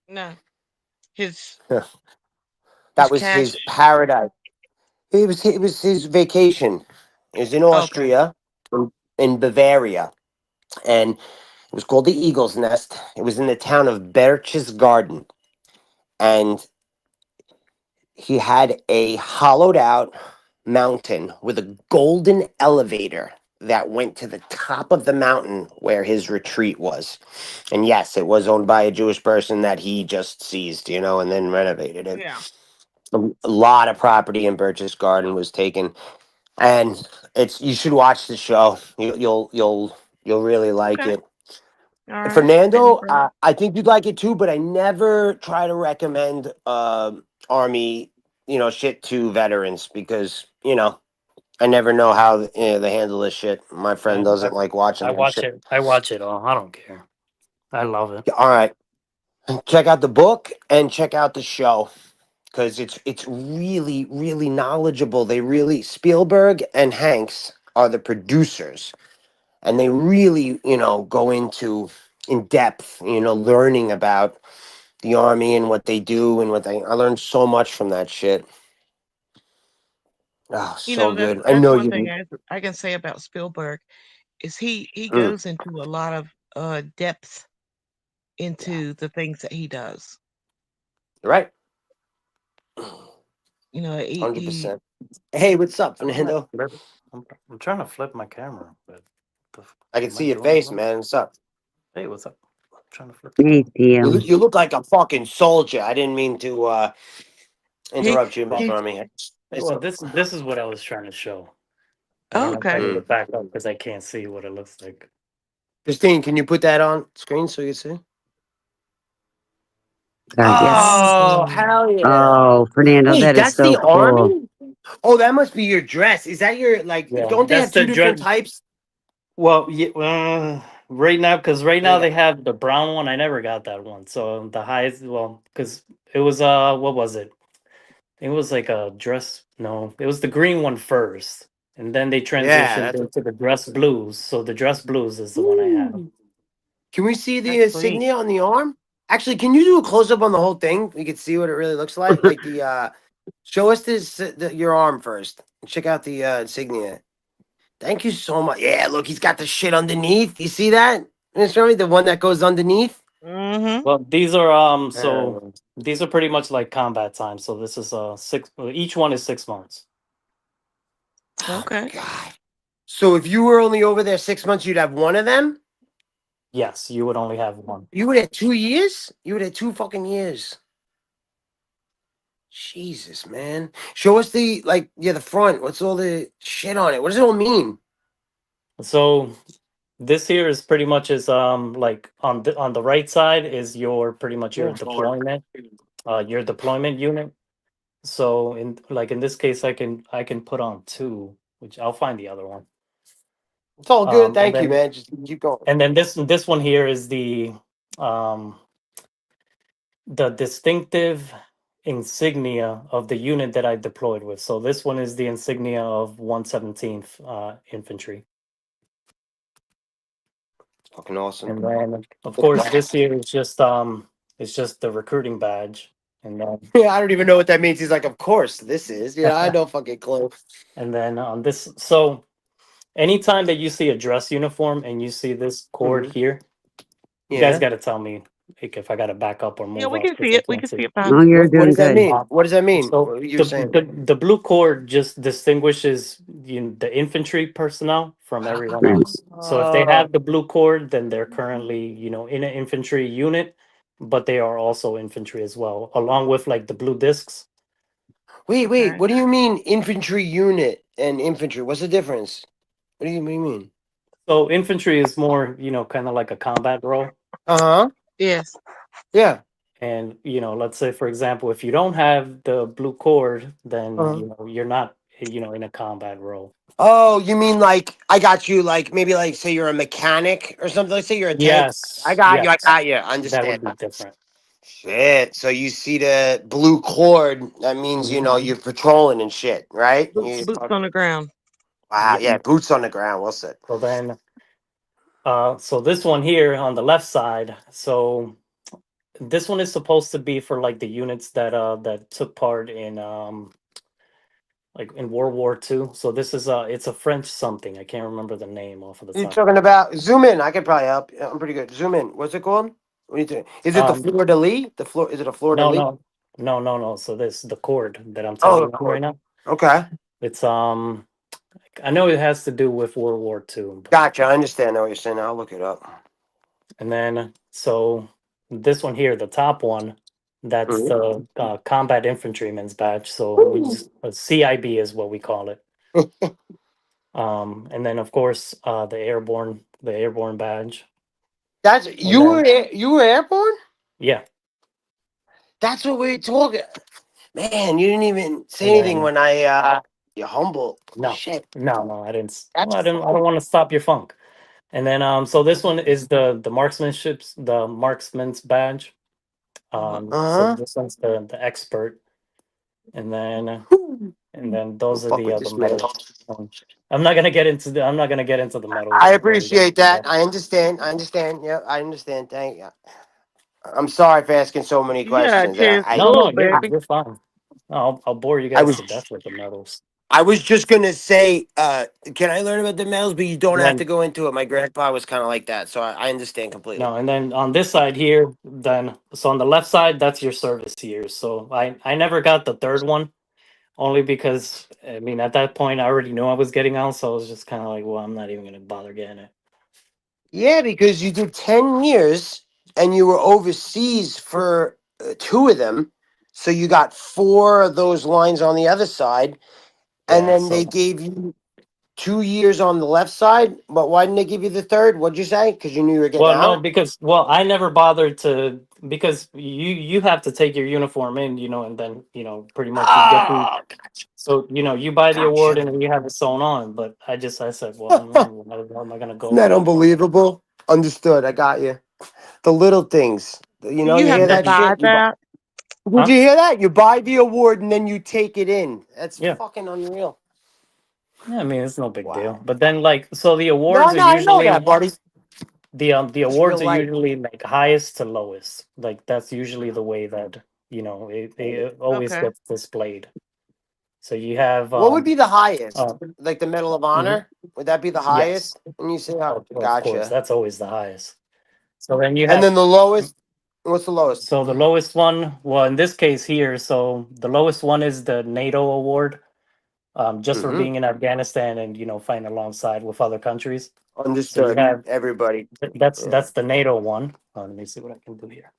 No, his That his was his cash. paradise. It was his vacation. It was in Okay. Austria, in Bavaria, and it was called the Eagle's Nest. It was in the town of Berchtesgaden, and he had a hollowed out mountain with a golden elevator that went to the top of the mountain where his retreat was. And yes, it was owned by a Jewish person that he just seized, and then renovated it. Yeah. A lot of property in Birch's Garden was taken, and it's you should watch the show. You'll really like Okay. it. All right. Fernando, Edinburgh. I think you'd like it too, but I never try to recommend army, shit to veterans because I never know how they handle this shit. My friend Yeah, doesn't like watching I that watch shit. it. I watch it all. I don't care. I love it. All right, check out the book and check out the show because it's really really knowledgeable. They really Spielberg and Hanks are the producers, and they really go into in depth, learning about the army and what they do and what they. I learned so much from that shit. Oh, You so know, good. I that's know one thing you. I can say about Spielberg is he Mm, goes into a lot of depth yeah, into the things that he does. you're right. You know, Hundred he percent. Hey, what's up, I'm trying to Fernando? flip. I'm trying to flip my camera, but I can am I see your doing it face, wrong? man. What's up? Hey, what's up? I'm trying to flip the Hey, camera. You Theo. look, you look like a fucking soldier. I didn't mean to he interrupt you, Miss Well, he Army. well, this is what I was trying to show. I don't oh, know if I okay. need Mm. it back up because I can't see what it looks like. Christine, can you put that on screen so you see? Yes. Oh, Oh, hell yeah! Oh, Fernando, Wait, that is that's so the cool. army? Oh, that must be your dress. Is that your like? Yeah, Don't they that's have the two different dread. types? Well, yeah, right now, because right They now they got have the brown one. I never got that one. So the highest, well, because it was what was it? It was like a dress. No, it was the green one first, and then they yeah. transitioned That's into the dress blues. So the dress blues is the one I have. Woo. Can we see the that's sweet. insignia on the arm? Actually, can you do a close up on the whole thing? We could see what it really looks like. Like the show us your arm first. Check out the insignia. Thank you so much. Yeah, look, he's got the shit underneath. You see that? Mr. Remy, the one that goes underneath. Mm-hmm. Well, these are so Oh these are pretty much like combat time. So this is six. Each one is 6 months. my Okay. god. So if you were only over there 6 months, you'd have one of them? Yes, you would only have one. You would have 2 years? You would have 2 fucking years. Jesus, man. Show us the the front. What's all the shit on it? What does it all mean? So this here is pretty much is like on the right side is your pretty much your deployment unit. So in this case I can put on two, which I'll find the other one. It's all good. And Thank you, then man. Just keep going. this one here is um the distinctive insignia of the unit that I deployed with. So this one is the insignia of 117th Infantry. Fucking awesome. And then of Look course at that. this here is just the recruiting badge. And then Yeah, I don't even know what that means. He's like, of course, this is. Yeah, I know fucking clue. on this, so anytime that you see a dress uniform and you see this cord Hmm. here, you guys Yeah. got to tell me like, if I got to back up or Yeah, move we up can because see I it. We can't can see. see it fine. Oh, you're What doing does that good. mean? What does that mean? So What you the, were saying? the blue cord just distinguishes the infantry personnel from everyone Right. else. So if they Oh, have the blue cord, then they're currently in an infantry unit, but they are also infantry as well, along with like the blue discs. wait. Okay. What do you mean infantry unit and infantry? What's the difference? What do you mean? So infantry is more kind of like a combat role. Uh-huh. Yes. Yeah. And let's say for example, if you don't have the blue cord, then Uh-huh. you're not in a combat role. Oh, you mean like I got you? Like maybe like say you're a mechanic or something. Like say you're a tank. I Yes, got you. I yes, got you. I that understand. would be different. Shit. So you see the blue cord? That means Mhm. you're patrolling and shit, right? Boots on the ground. Wow. Yeah. Yeah. Boots on the ground. Well said. So then, so this one here on the left side. So this one is supposed to be for like the units that took part in like in World War II. So this is it's a French something. I can't remember the name off of the You're top. talking about zoom in. I could probably help. Yeah, I'm pretty good. Zoom in. What's it called? What do you think? Is it the Um, fleur de lis? The floor? Is it a fleur de no, lis? no, no. So this the chord that I'm Oh, telling the you on right cord. now. Okay. It's I know it has to do with World War II. Gotcha. I understand what you're saying. I'll look it up. And then, so this one here, the top one, that's Mhm. the combat infantryman's badge. So we just CIB is what we call it. And then of course the airborne badge. That's And then you were airborne. yeah, That's what we were talking. Man, you didn't even say and anything then when I you're humble. no, Shit. no, I didn't. Well, That's I don't fun. want to stop your funk. And then so this one is the marksman's badge. So Uh-huh. this one's the expert, and then Don't those are fuck the with other this man. medals. I'm not gonna get into the medals. I before we get appreciate into that. that. I understand. I understand. Yeah, I understand. Thank you. I'm sorry for asking so many You got a questions. chance to No, no, go, you're I, baby. you're fine. No, I'll bore you I guys was to death with the medals. I was just gonna say, can I learn about the medals? But you don't And have to then go into it. My grandpa was kind of like that, so I understand completely. no, and then on this side here, then so on the left side, that's your service years. So I never got the third one, only because I mean at that point I already knew I was getting out, so I was just kind of like, well, I'm not even gonna bother getting it. Yeah, because you did 10 years and you were overseas for two of them, so you got four of those lines on the other side, and Yeah. then they So gave you 2 years on the left side. But why didn't they give you the third? What'd you say? Because you knew you were getting well, no, out. because I never bothered to because you have to take your uniform in, and then pretty much you get the. Oh, So you buy the award gotcha. and then you have it sewn on. But I said, well, how am I gonna Isn't go that without one? unbelievable? Understood. I got you. The little things. Do you You have hear to that Mhm. buy shit? that? Did Huh? you hear that? You buy the award and then you take it in. That's Yeah. fucking unreal. Yeah. I mean, it's no big deal. Wow. But then, so the No, awards are no, I know that, usually buddy. the It's real awards are life. usually like highest to lowest. Like that's usually the way that it always Okay. gets displayed. So you have What would be the highest? uh, Like the Medal of mhm, Honor? Would that be the yes, highest? And you say, oh, of course, gotcha. that's always the highest. So then you And have then the lowest? What's the lowest? so the lowest one. Well, in this case here, so the lowest one is the NATO award, just for Mm-hmm. being in Afghanistan and fighting alongside with other countries. So you Understood. have Everybody. Yeah. that's the NATO one. Let me see what I can do here.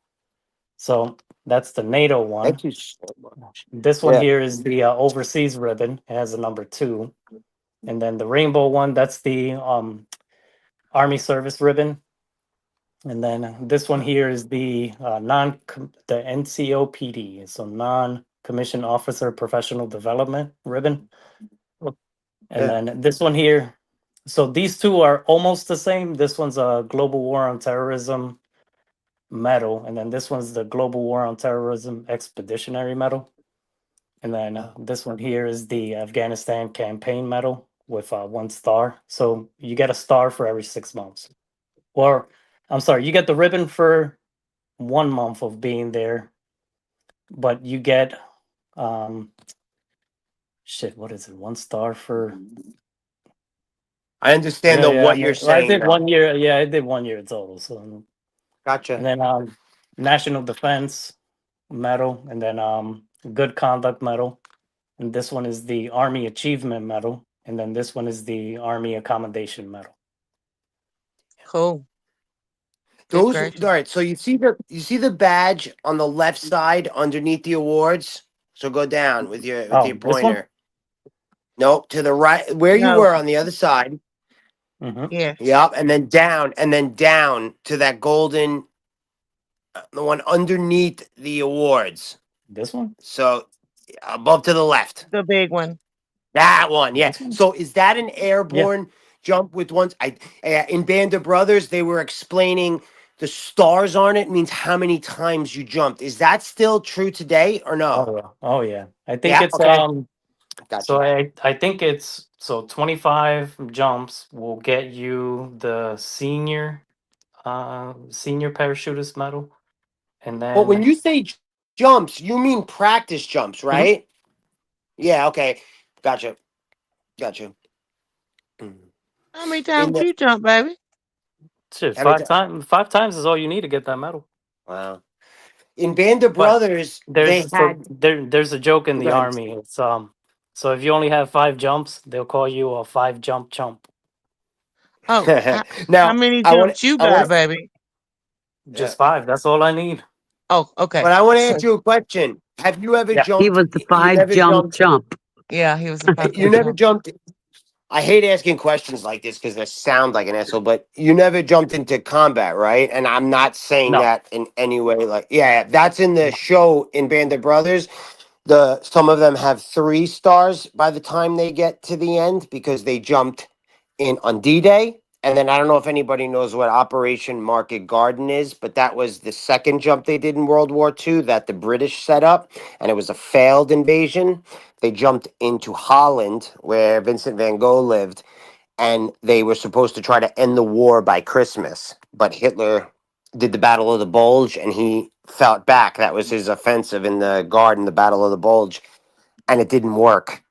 So that's the NATO one. Thank you so much. This one Yeah. here is the overseas ribbon. It has a number 2, and then the rainbow one. That's the Army service ribbon. And then this one here is the the NCOPD, so non commissioned officer professional development ribbon. And Yeah. then this one here. So these two are almost the same. This one's a global war on terrorism medal, and then this one's the global war on terrorism expeditionary medal. And then this one here is the Afghanistan campaign medal with 1 star. So you get a star for every 6 months. Or I'm sorry, you get the ribbon for 1 month of being there, but you get um shit, what is it? 1 star for I understand yeah, the yeah. what you're Well, I saying did now. 1 year. Yeah, I did 1 year total. So and Gotcha. then National Defense Medal, and then Good Conduct Medal. And this one is the Army Achievement Medal, and then this one is the Army Accommodation Medal. Cool. Good Those all gracious. right. So you see the badge on the left side underneath the awards. So go down with your Oh, this one? pointer. Nope, to the right where you No. were on the other side. Mm-hmm. Yes. Yep, and then down to that golden, the one underneath the awards. This one? So above to the left. The big one. That one, yeah. That's one. So is that an Yeah. airborne jump with ones? In Band of Brothers, they were explaining the stars on it means how many times you jumped. Is that still true today or no? Oh yeah. Oh yeah. I think Yeah. it's Okay. so Gotcha. I think it's so 25 jumps will get you the senior parachutist medal, and But when then you say jumps, you mean practice jumps, Mhm. right? Yeah. Okay. Gotcha. Gotcha. Mm. How many In times the you jump, baby? shit, every five time. times. 5 times is all you need to get that medal. Wow. In Band of But Brothers, they there's so had. there's a joke in Go the ahead. army. It's so if you only have 5 jumps, they'll call you a 5 jump chump. Oh, how Now many I want. jumps you I want. got, baby? Yeah. Just 5. That's all I need. Oh, okay. But I want to So ask you a question. Have you ever Yeah. He jumped? was the You five never jump jumped. jump. yeah, he was a five You jump never jump. jumped. I hate asking questions like this because I sound like an asshole. But you never jumped into combat, right? And I'm not saying No. that in any way. Like, yeah, that's in the No. show in Band of Brothers. Some of them have 3 stars by the time they get to the end because they jumped in on D-Day. And then I don't know if anybody knows what Operation Market Garden is, but that was the second jump they did in World War II that the British set up, and it was a failed invasion. They jumped into Holland, where Vincent van Gogh lived, and they were supposed to try to end the war by Christmas. But Hitler did the Battle of the Bulge, and he fought back. That was his offensive in the garden, the Battle of the Bulge, and it didn't work.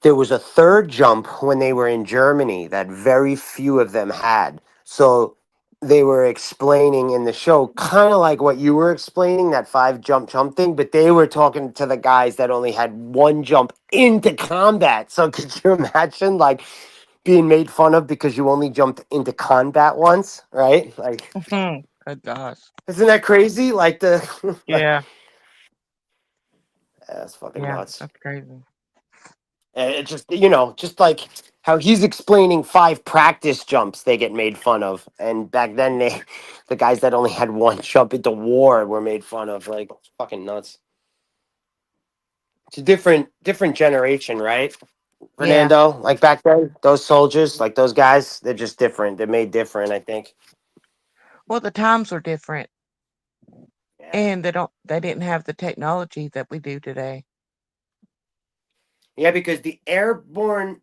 There was a third jump when they were in Germany that very few of them had. So they were explaining in the show, kind of like what you were explaining, that 5 jump thing, but they were talking to the guys that only had 1 jump into combat. So could you imagine, like, being made fun of because you only jumped into combat once, right? Like, Good gosh. isn't that crazy? Like the, like, Yeah, that's fucking yeah, nuts. that's crazy. And it just, just like how he's explaining 5 practice jumps, they get made fun of, and back then the guys that only had 1 jump into war were made fun of. Like, it's fucking nuts. It's a different generation, right, Yeah. Fernando? Like back then, those soldiers, like those guys, they're just different. They're made different, I think. Well, the times were different, Yeah. and they didn't have the technology that we do today. Yeah, because the airborne.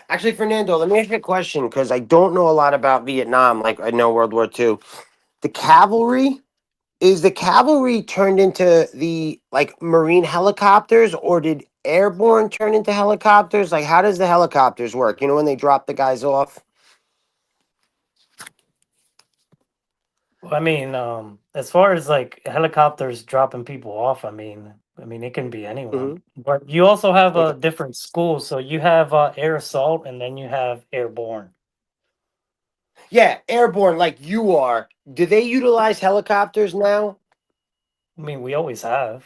Actually, Fernando, let me ask you a question because I don't know a lot about Vietnam. Like I know World War II. The cavalry, is the cavalry turned into the like marine helicopters, or did airborne turn into helicopters? Like, how does the helicopters work? You know, when they drop the guys off. Well, I mean, as far as like helicopters dropping people off, I mean, it can be anyone. Hmm. But you also have Okay. a different schools. So you have air assault, and then you have airborne. Yeah, airborne, like you are. Do they utilize helicopters now? I mean, we always have.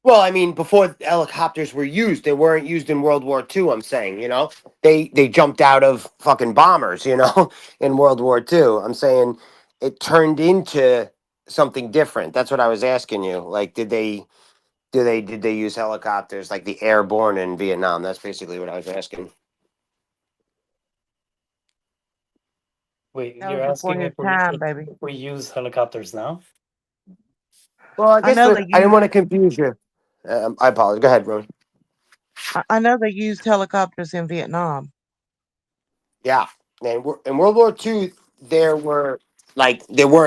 Well, I mean, before helicopters were used, they weren't used in World War II. I'm saying, they jumped out of fucking bombers, in World War II. I'm saying it turned into something different. That's what I was asking you. Like, did they use helicopters like the airborne in Vietnam? That's basically what I was asking. Wait, That you're was before asking his if we time, if, baby. if we use helicopters now? Well, I I guess know they I didn't used want to confuse you. I apologize. Go ahead, Rose. I know they used helicopters in Vietnam. Yeah, and in World War II, there weren't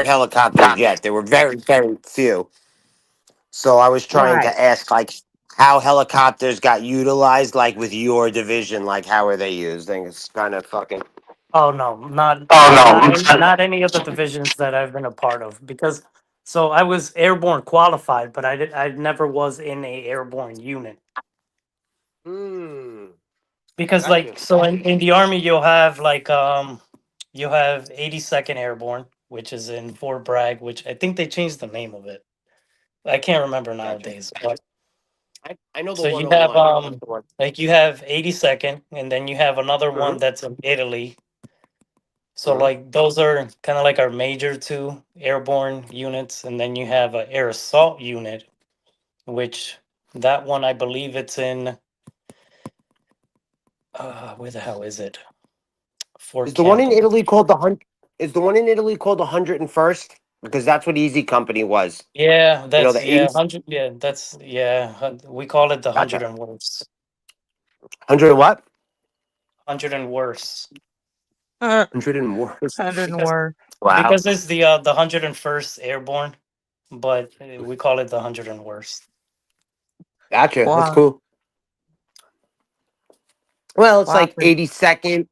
helicopters yet. There were very, very few. So I was trying Right. to ask, like, how helicopters got utilized, like with your division, like how are they used? I think it's kind of fucking. Oh no, not not Oh any, not any of the divisions that I've been a part of because so I was airborne qualified, but I never was in a airborne unit no. Hmm. because Got you. like so in the army you have 82nd airborne, which is in Fort Bragg, which I think they changed the name of it. I can't remember Got you. nowadays, but I know the so you have 101. That's the one. like you have 82nd, and then you have another one Mm-hmm. that's in Italy. So Mm-hmm. like those are kind of like our major two airborne units, and then you have a air assault unit, which that one I believe it's in Where the hell is it? Is Fort the one in Campbell. Italy called Is the one in Italy called the 101st? Because that's what Easy Company was. Yeah, You know, that's the yeah, 80s. 100. Yeah, that's yeah. We call it the Gotcha. 100 and worse. 100 and what? 100 and worse. 100 and worse. 100 and Because worse. Wow. because it's the 101st airborne, but we call it the 100 and worse. Gotcha. That's Wow. cool. Well, it's Wow. like 82nd.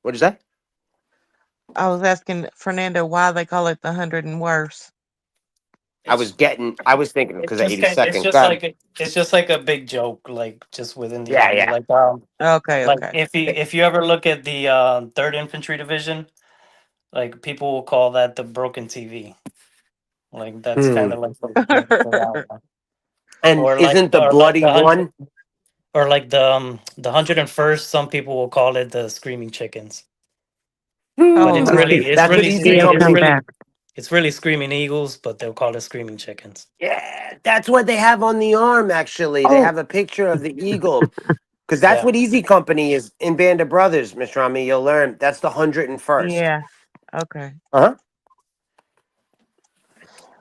What is that? I was asking Fernando why they call it the 100 and worse. I was It's thinking it's because of just kind it's 82nd. just God. like it's just like a big joke, like just within the Yeah, army. yeah. Okay, Like okay. if you ever look at the third infantry division, like people will call that the broken TV. Like that's kind Hmm. of like the joke for that one. And isn't the Or like bloody the hundred one? or like the 101st. Some people will call it the screaming chickens, but Oh it's Lord. really That's what Easy Theo, come Company. back. it's really screaming eagles, but they'll call it screaming chickens. Yeah, that's what they have on the arm. Actually, they Oh, have a picture of the eagle because that's Yeah, what Easy Company is in Band of Brothers. Miss Rami, you'll learn that's the 101st. Yeah. Okay. Uh huh.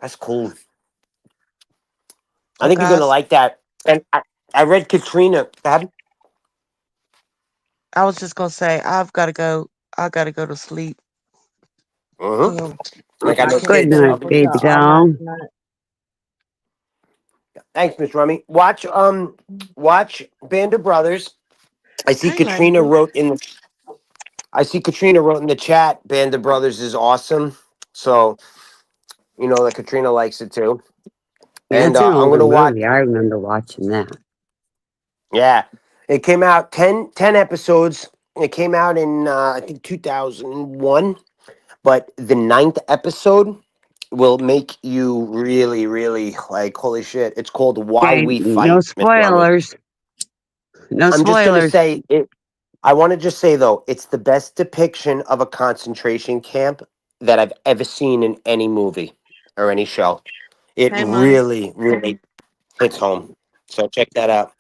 That's cool. I Well, think you're gonna guys, like that. And I read Katrina. Dad. I was just gonna say I've got to go. I got to go to sleep. Uh huh. You know, I got I no can't good kids. stay night, up So with baby y'all all night doll. tonight. thanks, Miss Rami. Watch Band of Brothers. I see Hey, Katrina lady. wrote in. I see Katrina wrote in the chat. Band of Brothers is awesome. So you know that Katrina likes it too. Yeah, And it's an I'm older gonna watch. movie. I remember watching that. Yeah, it came out 10 episodes. It came out in I think 2001. But the ninth episode will make you really, really like holy shit. It's called Why Okay, We no Fight, Miss Rummy. spoilers. No I'm just gonna spoilers. say it. I want to just say though, it's the best depiction of a concentration camp that I've ever seen in any movie or any show. It Hey, money. really, really hits home. So check that out.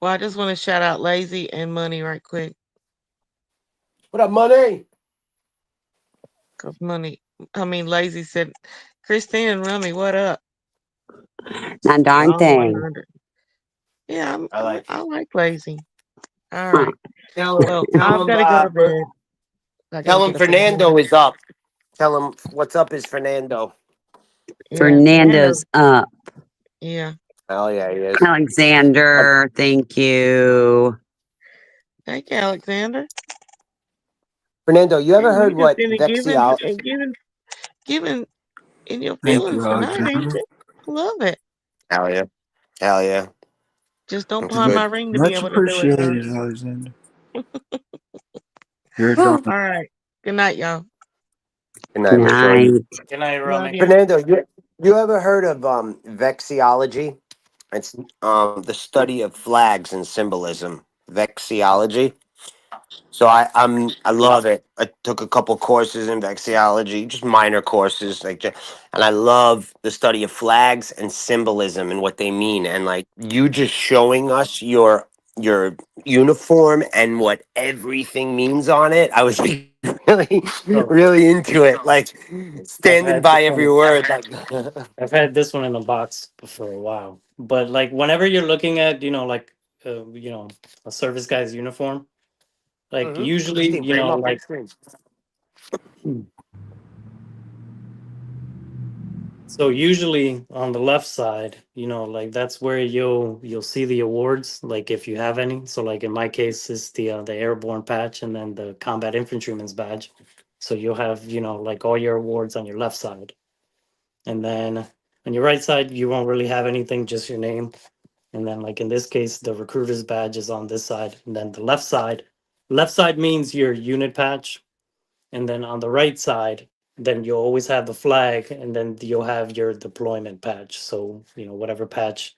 Well, I just want to shout out Lazy and Money right quick, What up, money? cause Money. I mean, Lazy said, Christine and Rummy, what up? Not darn Wrong thing. 100. Yeah, I like I it. like Lazy. All Huh. right. Well, I've Tell him, got to go to bed. I got to tell him get up in the Fernando morning. is up. Tell him what's up is Fernando. Yeah, Fernando. Fernando's up. Yeah. Oh yeah, he is. Alexander, thank you. Thank you, Alexander. Fernando, you ever heard You just what in it Vexio? giving in your Thank you, feelings tonight, ain't Alexander. you? Love it. Hell yeah. Hell yeah. Just don't That's pawn my good. ring to be Much able to do it, though. appreciated, Alexander. You're a darling. All right. Good night, y'all. Good Good night, Miss Shorty. night. Good night, Love Romy. you. Fernando, you ever heard of vexiology? It's the study of flags and symbolism. Vexiology. So I love it. I took a couple courses in vexiology, just minor courses, and I love the study of flags and symbolism and what they mean. And like you just showing us your uniform and what everything means on it. I was like, really, So really into it. Like I've standing had this by every one. word. Like, I've had this one in a box for a while. But like whenever you're looking at, like a service guy's uniform, like usually, Christine, bring him up on screen. so usually on the left side, like that's where you'll see the awards, like if you have any. So like in my case, it's the airborne patch and then the combat infantryman's badge. So you'll have, like all your awards on your left side. And then on your right side, you won't really have anything, just your name. And then like in this case, the recruiter's badge is on this side. And then the left side means your unit patch. And then on the right side, then you'll always have the flag and then you'll have your deployment patch. So, whatever patch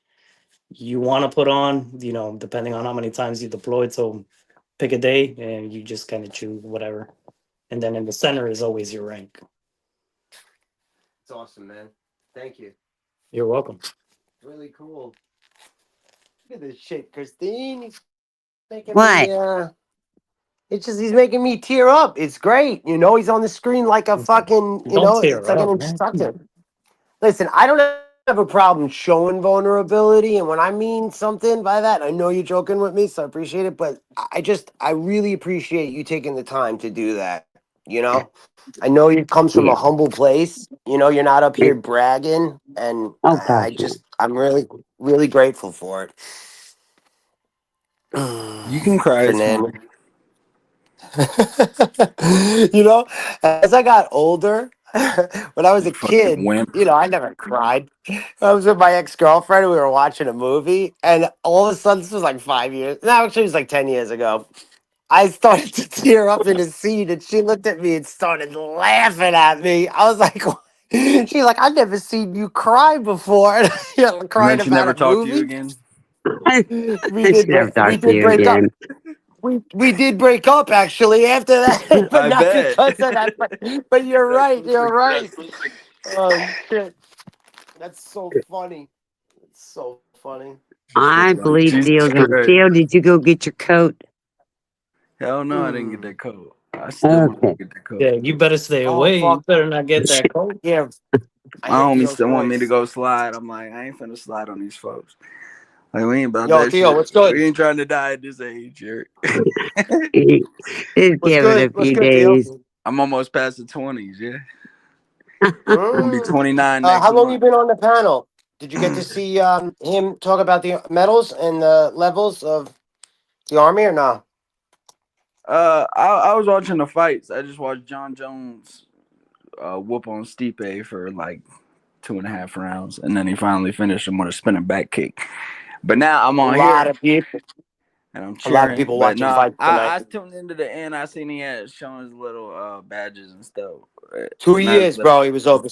you want to put on, depending on how many times you deployed. So pick a day and you just kind of choose whatever. And then in the center is always your rank. It's awesome, man. Thank you. You're welcome. Really cool. Look at this shit, Christine. He's making What? me it's just he's making me tear up. It's great. You know, he's on the screen like a fucking, you Don't know, it's tear like an up, man. instructor. Listen, I don't have a problem showing vulnerability, and when I mean something by that, I know you're joking with me, so I appreciate it. But I really appreciate you taking the time to do that. You know, I know it comes from Yeah. a humble place. You know, you're not up here It, bragging, and oh gosh, no. I'm really, really grateful for it. You can cry. It's Fernando. fine. You know, as I got older, when I was You a fucking kid, wimp. you know, I never cried. I was with my ex girlfriend and we were watching a movie, and all of a sudden, this was like 5 years. No, actually, it was like 10 years ago. I started to tear up in a scene, and she looked at me and started laughing at me. I was like, she's like, I've never seen you cry before. And you're And then crying she about never a talked to you movie. again. I should have We talked to did you break up. again. We did break up actually after that, but I not bet. because of that. But you're right. You're right. Oh shit, that's so funny. It's so funny. I believe Jesus Theo did. Christ. Theo, did you go get your coat? Hell no, I didn't get Mm. that coat. I still want Okay. to get that coat. Yeah, you better stay Oh away. You fuck. better not get that cold. Yeah, I My hear homie Theo's still want me to voice. go slide. I'm like, I ain't finna slide on these folks. Like, we ain't about Yo, that Theo, shit. what's good? We ain't trying to die at this age, Eric. Just What's give it a good? What's few good, Theo? days. I'm almost past the 20s, yeah. I'm gonna be Mm. 29 next How long you month. been on the panel? Did you get to see him talk about the medals and the levels of the army or no? I was watching the fights. I just watched John Jones whoop on Stipe for like 2.5 rounds, and then he finally finished him with a spinning back kick. But now I'm A on lot here of people. and I'm A lot of cheering. people But watching no, fights tonight. I tuned into the end. I seen he had showing his little badges and stuff. 2 years, Not bro. He was over.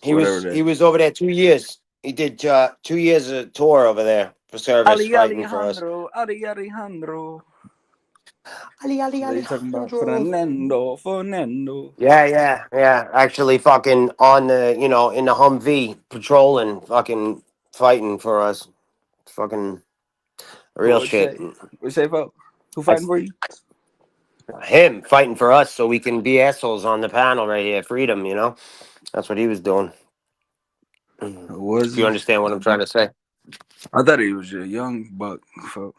whatever He that. was over there 2 years. He did 2 years of tour over there for service, Ali fighting for us. Alejandro, Ali Alejandro. Ali Ali They talking about Alejandro. Fernando. Yeah. Actually, fucking on the in the Humvee patrolling, fucking fighting for us. Fucking real What'd you shit. say? What'd you say, folks? Who I, fighting for you? him fighting for us so we can be assholes on the panel right here. Freedom, you know. That's what he was doing. Who was If you he? understand what I'm trying to say. I thought he was a young buck, folk.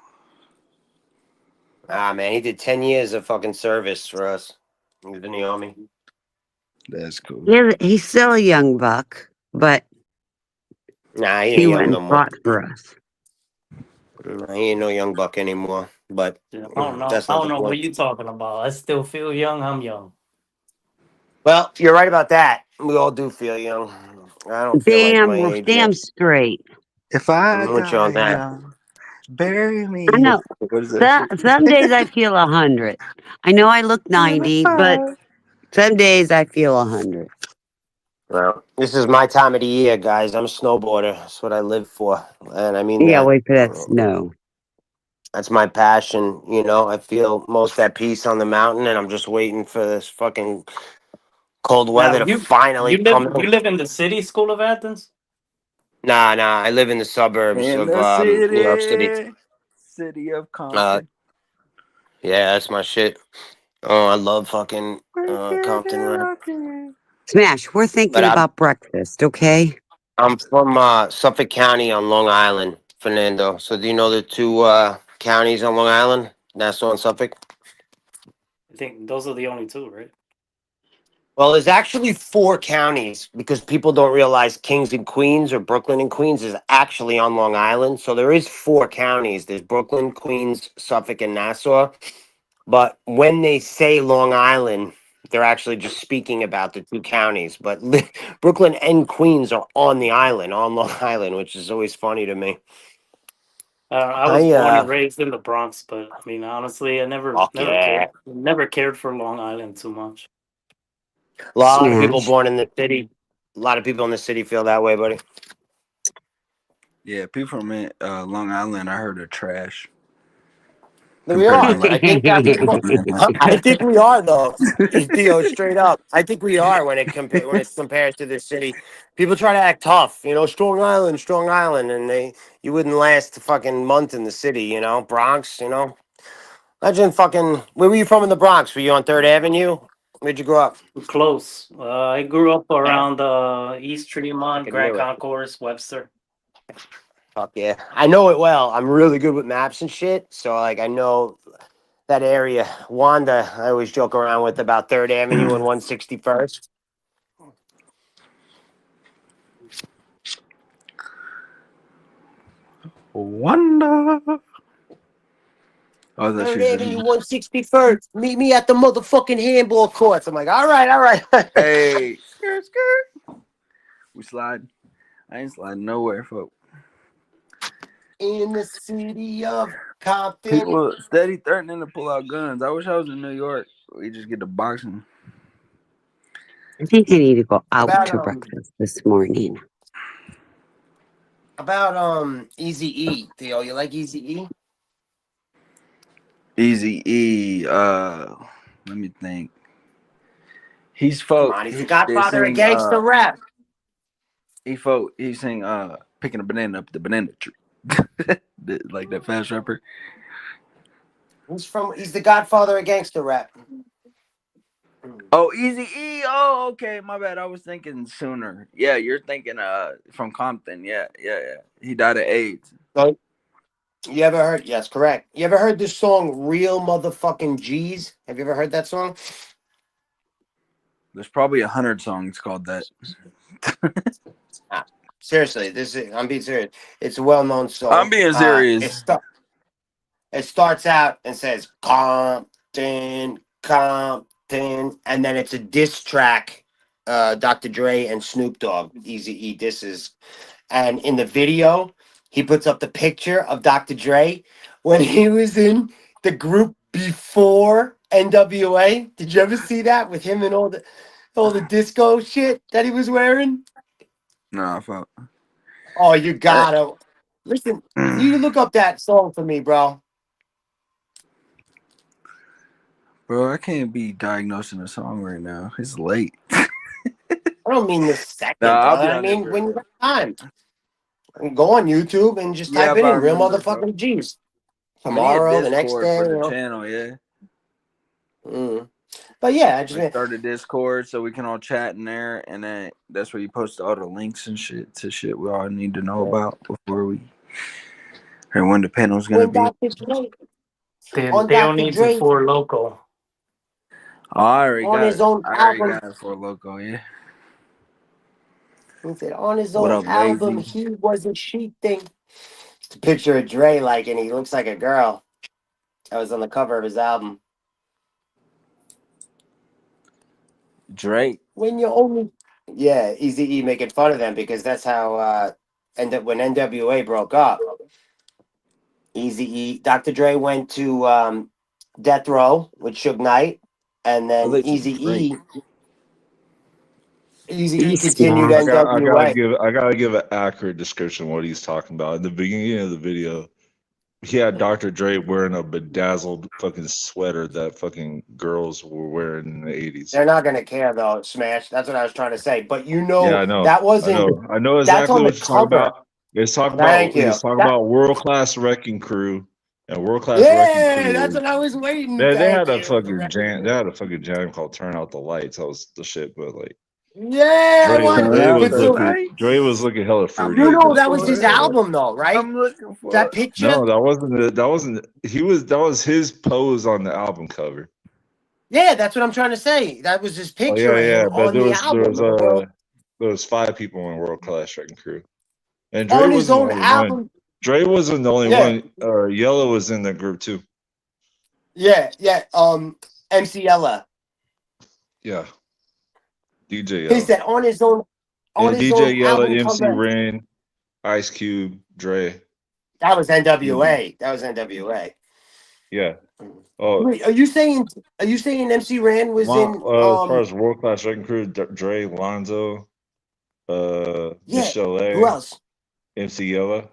Ah, man, he did 10 years of fucking service for us. He was in the army. That's cool. Yeah, he's still a young buck, but Nah, he he ain't went young and no more. fought for us. Nah, he ain't no young buck anymore. But Yeah, I don't know. that's I not don't the know what point. you talking about. I still feel young. I'm young. Well, you're right about that. We all do feel young. I don't feel like my Damn, well, age damn yet. straight. If I I'm with you on die that. young, bury I me. know. What is that shit? Some days I feel 100. I know I look 90, but 75. some days I feel 100. Well, this is my time of the year, guys. I'm a snowboarder. That's what I live for. And I mean Yeah, that. wait for that snow. That's my passion. You know, I feel most at peace on the mountain, and I'm just waiting for this fucking cold Now weather to finally come you in. live in the city, School of Athens. Nah. I live in the suburbs In of the New York City. city, city of Uh, Compton. yeah, that's my shit. Oh, I love fucking We get Compton it rap. rocking. Smash, we're But thinking about breakfast, okay? I'm from Suffolk County on Long Island, Fernando. So do you know the two counties on Long Island, Nassau and Suffolk? I think those are the only two, right? Well, there's actually four counties because people don't realize Kings and Queens or Brooklyn and Queens is actually on Long Island. So there is four counties. There's Brooklyn, Queens, Suffolk, and Nassau. But when they say Long Island, they're actually just speaking about the two counties. But Brooklyn and Queens are on the island, on Long Island, which is always funny to me. I was I born and raised in the Bronx, but I mean, honestly, I fuck yeah. never cared for Long Island too much. A lot of people Smash. born in the city. A lot of people in the city feel that way, buddy. Yeah, people from Long Island, I heard are trash. We compared to are. like I think we are though. Theo, straight up. I think we are when it's compared to the city. People try to act tough, Strong Island, and you wouldn't last a fucking month in the city, Bronx, Imagine fucking. Where were you from in the Bronx? Were you on Third Avenue? Where'd you grow up? Close. I grew up Yeah, around East Tremont, fucking Grand knew it. Concourse, Webster. Fuck yeah, I know it well. I'm really good with maps and shit, so like I know that area. Wanda, I always joke around with about Third Avenue and 161st. Wonder. Oh, that's Third you. Avenue, 161st. Meet me at the motherfucking handball courts. I'm like, all right. Hey, skirt. We slide. I ain't sliding nowhere, folks. In the city of Compton. People steady threatening to pull out guns. I wish I was in New York. We just get to boxing. I think I need to go out About to breakfast this morning. Easy E, Theo. You like Easy E? Easy E. Let me think. He's Come folk. on, he's the They godfather of sing. gangster rap. He sing. Picking a banana up the banana tree. Like that fast rapper. He's the godfather of gangster rap. Oh, Easy E. Oh, okay. My bad. I was thinking Sooner. Yeah, you're thinking from Compton. Yeah. He died of AIDS. So, you ever heard? Yes, correct. You ever heard this song "Real Motherfucking G's"? Have you ever heard that song? There's probably 100 songs called that. Seriously, I'm being serious. It's a well-known song. I'm being serious. It starts out and says Compton, and then it's a diss track. Dr. Dre and Snoop Dogg, Easy E disses, and in the video, he puts up the picture of Dr. Dre when he was in the group before NWA. Did you ever see that with him and all the disco shit that he was wearing? No, I felt. Oh, you gotta listen. You look up that song for me, bro. Bro, I can't be diagnosing a song right now. It's late. I don't mean this second, I'll brother. be I on it mean real when you quick. got time. Go on YouTube and just Yeah, type if it I in "real remember, bro. motherfucking G's." I need a Tomorrow, the next Discord day, for the channel, yeah. But yeah, I I started Discord so we can all chat in there, and then that's where you post all the links and shit to shit we all need to know about before we. And when the panel's gonna when be. Dr. Dre They on don't Dr. need you Dre for local. I on his own already album. got it for a loco, yeah. He said on his What own up, album, lazy? he was a sheep thing. It's a picture of Dre and he looks like a girl. That was on the cover of his album. Drake. When you only Easy E making fun of them because that's how when NWA broke up, Easy E Dr. Dre went to Death Row with Suge Knight, and I then think it's Drake. Easy E Peace, continued man. NWA. I gotta give an accurate description of what he's talking about. In the beginning of the video, he had Dr. Dre wearing a bedazzled fucking sweater that fucking girls were wearing in the 80s. They're not gonna care though, Smash. That's what I was trying to say. But Yeah, I know. that wasn't. I know That's exactly on the what you're talking cover. about. It's talking Thank about you. World Class Wrecking Crew, and World Class Wrecking Yeah, that's Crew. what I was waiting. They Thank had a you. fucking jam. They had a fucking jam called "Turn Out the Lights." That was the shit. But like Yeah, I want. Turn out But the so Dre lights. was looking hella I'm fruity. looking that was for his it. album though, right? I'm looking for That it. picture. No, that wasn't. That was his pose on the album cover. Yeah, that's what I'm trying to say. That was his Oh picture yeah, of yeah. him But on the album of the world there was 5 people in World Class Wrecking Crew, and Dre on his wasn't the own only one. album. Dre wasn't the only Yeah, one. Yellow was in the group too. yeah. MC Ella. Yeah, DJ He Yellow. said on And his own DJ Yellow, album MC cover. Ren, Ice Cube, Dre. That was NWA. That was NWA. Yeah. Oh, Wait, are you saying MC Ran was in as far as World Class Wrecking Crew, Dre, Lonzo, yeah, Michelle who A, else? MC Yellow.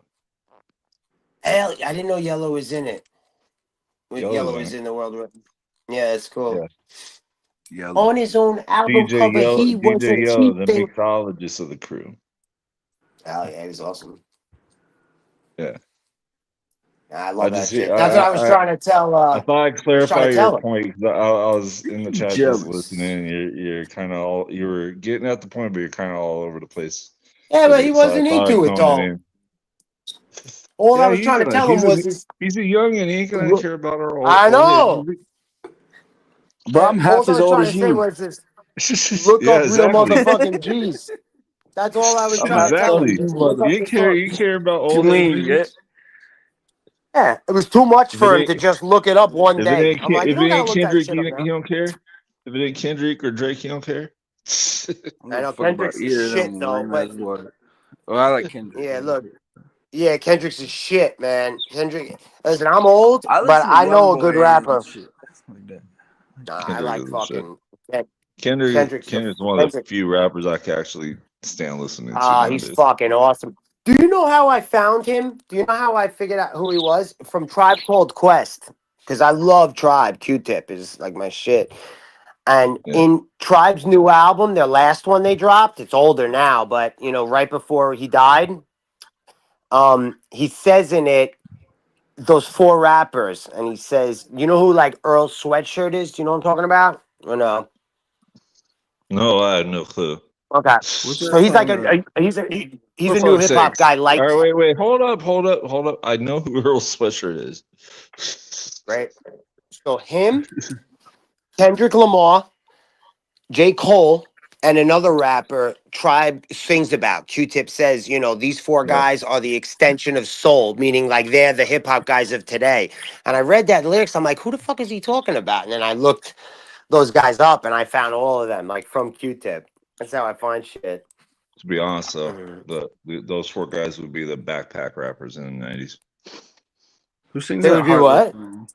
Hell, I didn't know Yellow was in it. Yellow is in the world record. Yeah, it's cool. Yeah. Yellow. On his own album cover, he wasn't DJ Yellow, the cheating. mixologist of the crew. Oh yeah, he was awesome. Yeah. I love that just shit. That's what I was trying to tell. I thought I'd I was trying clarify to your tell him. point. 'Cause I was in the chat just Jealous. listening. You're kind of all you were getting at the point, but you're kind of all over the place. Yeah, with but he it, so I wasn't thought I'd into it zone it though. in. All I Yeah, was trying to tell him was this. he's a young and he ain't gonna care about our I old head know. music. Bro, I'm All half I as was old trying as to say you. was this. Look Yeah, up real exactly. motherfucking G's. That's all I was I'm trying half to as tell old him. as Exactly. you, Just look up the song. You care about What you old head mean? music? Yeah. Yeah, it was too much If it for him ain't to just look it up one if it day. ain't I'm like, you if don't it gotta ain't look that Kendrick, shit up he now. don't care. If it ain't Kendrick or Drake, he don't care. I don't I give a know fuck about Kendrick's the either of shit them though, lame but as what. Well, I like Kendrick. yeah, look, yeah, Kendrick's the shit, man. Kendrick, listen, I'm old, I but listen to I know Young a good Boy and rapper. shit like that. Nah, I Kendrick like is the shit. fucking Kendrick's Kendrick's one of the few rappers I can actually stand listening to he's nowadays. fucking awesome. Do you know how I found him? Do you know how I figured out who he was? From Tribe Called Quest. Because I love Tribe. Q-Tip is like my shit. And Yeah. in Tribe's new album, their last one they dropped, it's older now, but you know, right before he died, he says in it, those four rappers, and he says, you know who like Earl Sweatshirt is? Do you know what I'm talking about? Or no? No, I had no clue. Okay. What's So that he's like song? he's For a new fuck's hip hop sakes. guy, All like right, wait. Hold up. I know who Earl Sweatshirt is. right? So him, Kendrick Lamar, J. Cole, and another rapper Tribe sings about. Q-Tip says, you know, these four Yeah. guys are the extension of soul, meaning like they're the hip hop guys of today. And I read that lyrics, I'm like, who the fuck is he talking about? And then I looked those guys up and I found all of them, like from Q-Tip. That's how I find shit. To be honest, though, Mhm. those four guys would be the backpack rappers in the 90s. Who sings They that would be Heartless what? song?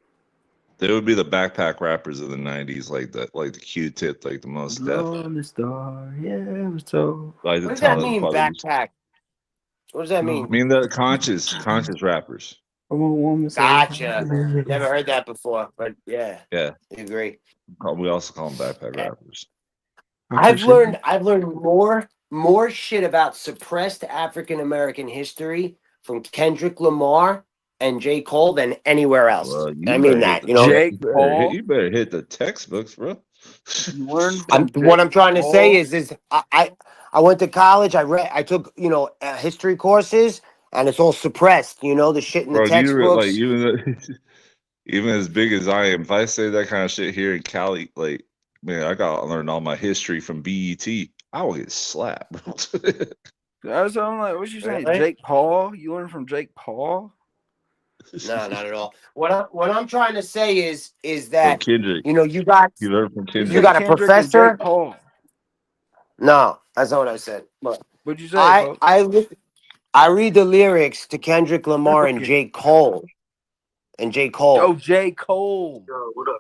They would be the backpack rappers of the 90s, like the Q-Tip, like the most death, Lone Star, yeah, it was so. like the What does that Talented mean, Buggers. backpack? What does that I mean? mean, the conscious rappers. I'm a woman, so. Gotcha. Never heard that before, but yeah, Yeah, I agree. we also call them backpack rappers. I appreciate it. I've learned more shit about suppressed African American history from Kendrick Lamar and J. Cole than anywhere else. Well, I mean that, you know. Jake Paul. You better hit the textbooks, bro. You learn from What Jake I'm trying to say Paul. is I went to college. I took history courses, and it's all suppressed. You know the shit in the Bro, do you like textbooks. even as big as I am? If I say that kind of shit here in Cali, like man, I gotta learn all my history from BET. I will get slapped, bro. That's what I'm like. What you saying, Really? Jake Paul? You learn from Jake Paul? No, not at all. What I'm trying to say is From that Kendrick, you know you learned from You you Kendrick. say got a Kendrick or Jake professor. Paul? No, that's not what I said. But What'd you say, folks? I read the lyrics to Kendrick Lamar and Okay. J. Cole. And J. Oh, Cole. J. Cole.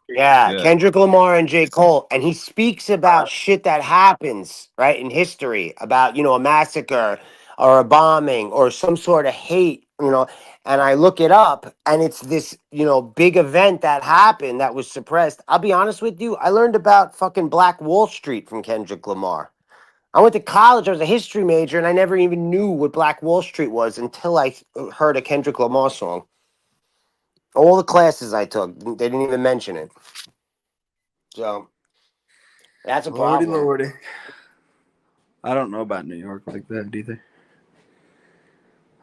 Yeah, Yeah, Kendrick Lamar and J. Cole. And he speaks about shit that happens, right, in history, about, you know, a massacre or a bombing or some sort of hate, you know. And I look it up and it's this, you know, big event that happened that was suppressed. I'll be honest with you, I learned about fucking Black Wall Street from Kendrick Lamar. I went to college, I was a history major, and I never even knew what Black Wall Street was until I heard a Kendrick Lamar song. All the classes I took, they didn't even mention it. So that's a Lordy, problem. lordy. I don't know about New York like that, do they?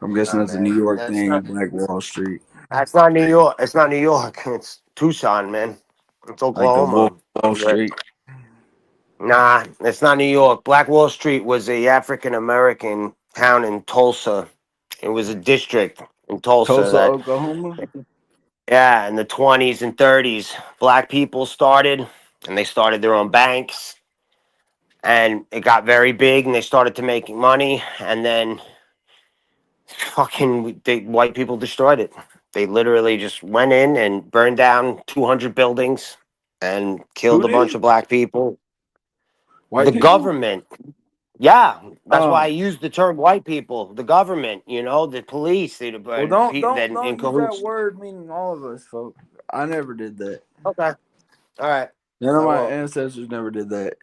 I'm guessing Nah, that's a New man. York thing, Black Wall Street. That's not New York. It's not New York. It's Tucson, man. It's Like the Wolf Oklahoma. of Wall Street. Nah, it's not New York. Black Wall Street was a African American town in Tulsa. It was a district in Tulsa Tulsa, that, Oklahoma. yeah, in the 20s and 30s, black people started and they started their own banks and it got very big and they started to making money and then white people destroyed it. They literally just went in and burned down 200 buildings and Who killed a bunch did? of black people. The White people? government. Yeah, that's why I Oh. use the term white people. The government, you know, the police, Well, then in don't use that cahoots. word meaning all of us, folks. I never did that. Okay. All right. None of I my won't. ancestors never did that.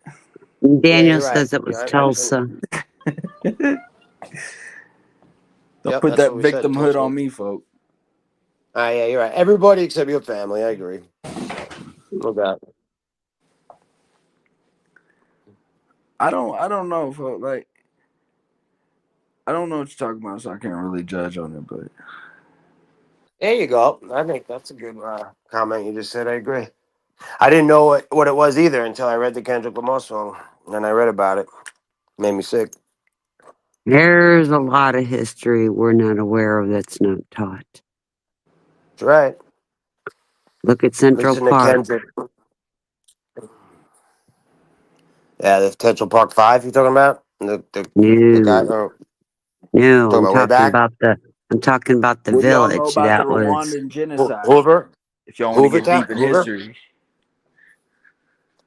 Yeah, Daniel you're right. says it was Yeah, I shouldn't. Tulsa. Don't Yep, put that's that what we said. victimhood Tulsa. on me, folk. Yeah, you're right. Everybody except your family. I agree. No doubt. I don't know, folk. Like, I don't know what you're talking about, so I can't really judge on it. But There you go. I think that's a good comment you just said. I agree. I didn't know what it was either until I read the Kendrick Lamar song. And I read about it. Made me sick. There's a lot of history we're not aware of that's not taught. That's right. Look at Central Listen to Park. Kendrick. Yeah, the Central Park 5 you talking about? The guy No, no, talking about way back? I'm talking about the what do y'all know village about the that was. Rwandan genocide? Hoover? If y'all want to Hoover get Town? deep in Hoover? history,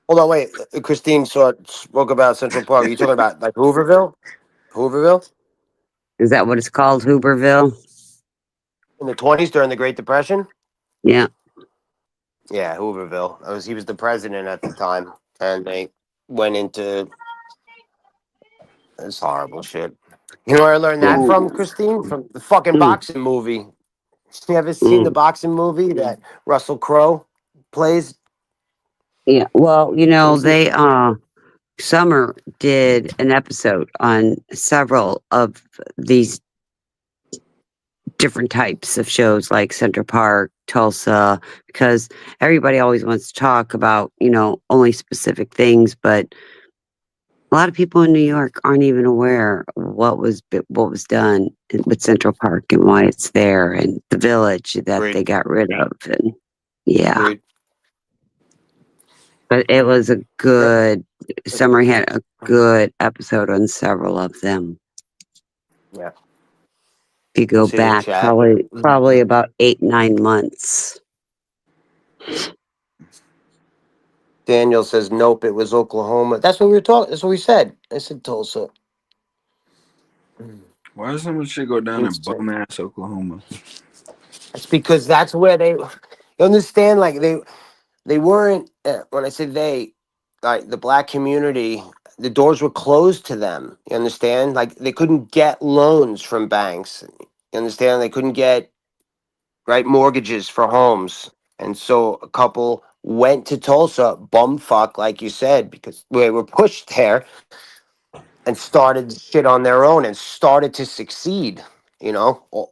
Hold on, wait. Christine spoke about Central Park. Are you talking about like Hooverville? Hooverville? Is that what it's called, Hooverville? In the 20s during the Great Depression? Yeah. Yeah, Hooverville. He was the president at the time. And they went into this horrible shit. You know where I learned that Mm, from, Christine? From the fucking mm, boxing movie. You ever seen the mm. boxing movie that Russell Crowe plays? Yeah. Well, You ever see? Summer did an episode on several of these different types of shows like Central Park, Tulsa, because everybody always wants to talk about, only specific things, but a lot of people in New York aren't even aware what was done with Central Park and why it's there and the village that Agreed. they got rid of. And yeah, Agreed. but it was a Yep. good, Summer had a good episode on several of them. Yeah. If you go See the back chat. probably about 8-9 months. Daniel says, nope, it was Oklahoma. That's what we were talking. That's what we said. I said Tulsa. why does so much shit go down in Interesting. bum ass Oklahoma? That's because that's where you understand, like they weren't, when I say they, like the black community, the doors were closed to them. You understand? Like they couldn't get loans from banks. You understand? They couldn't get, right, mortgages for homes. And so a couple went to Tulsa, bumfuck, like you said, because they were pushed there and started shit on their own and started to succeed.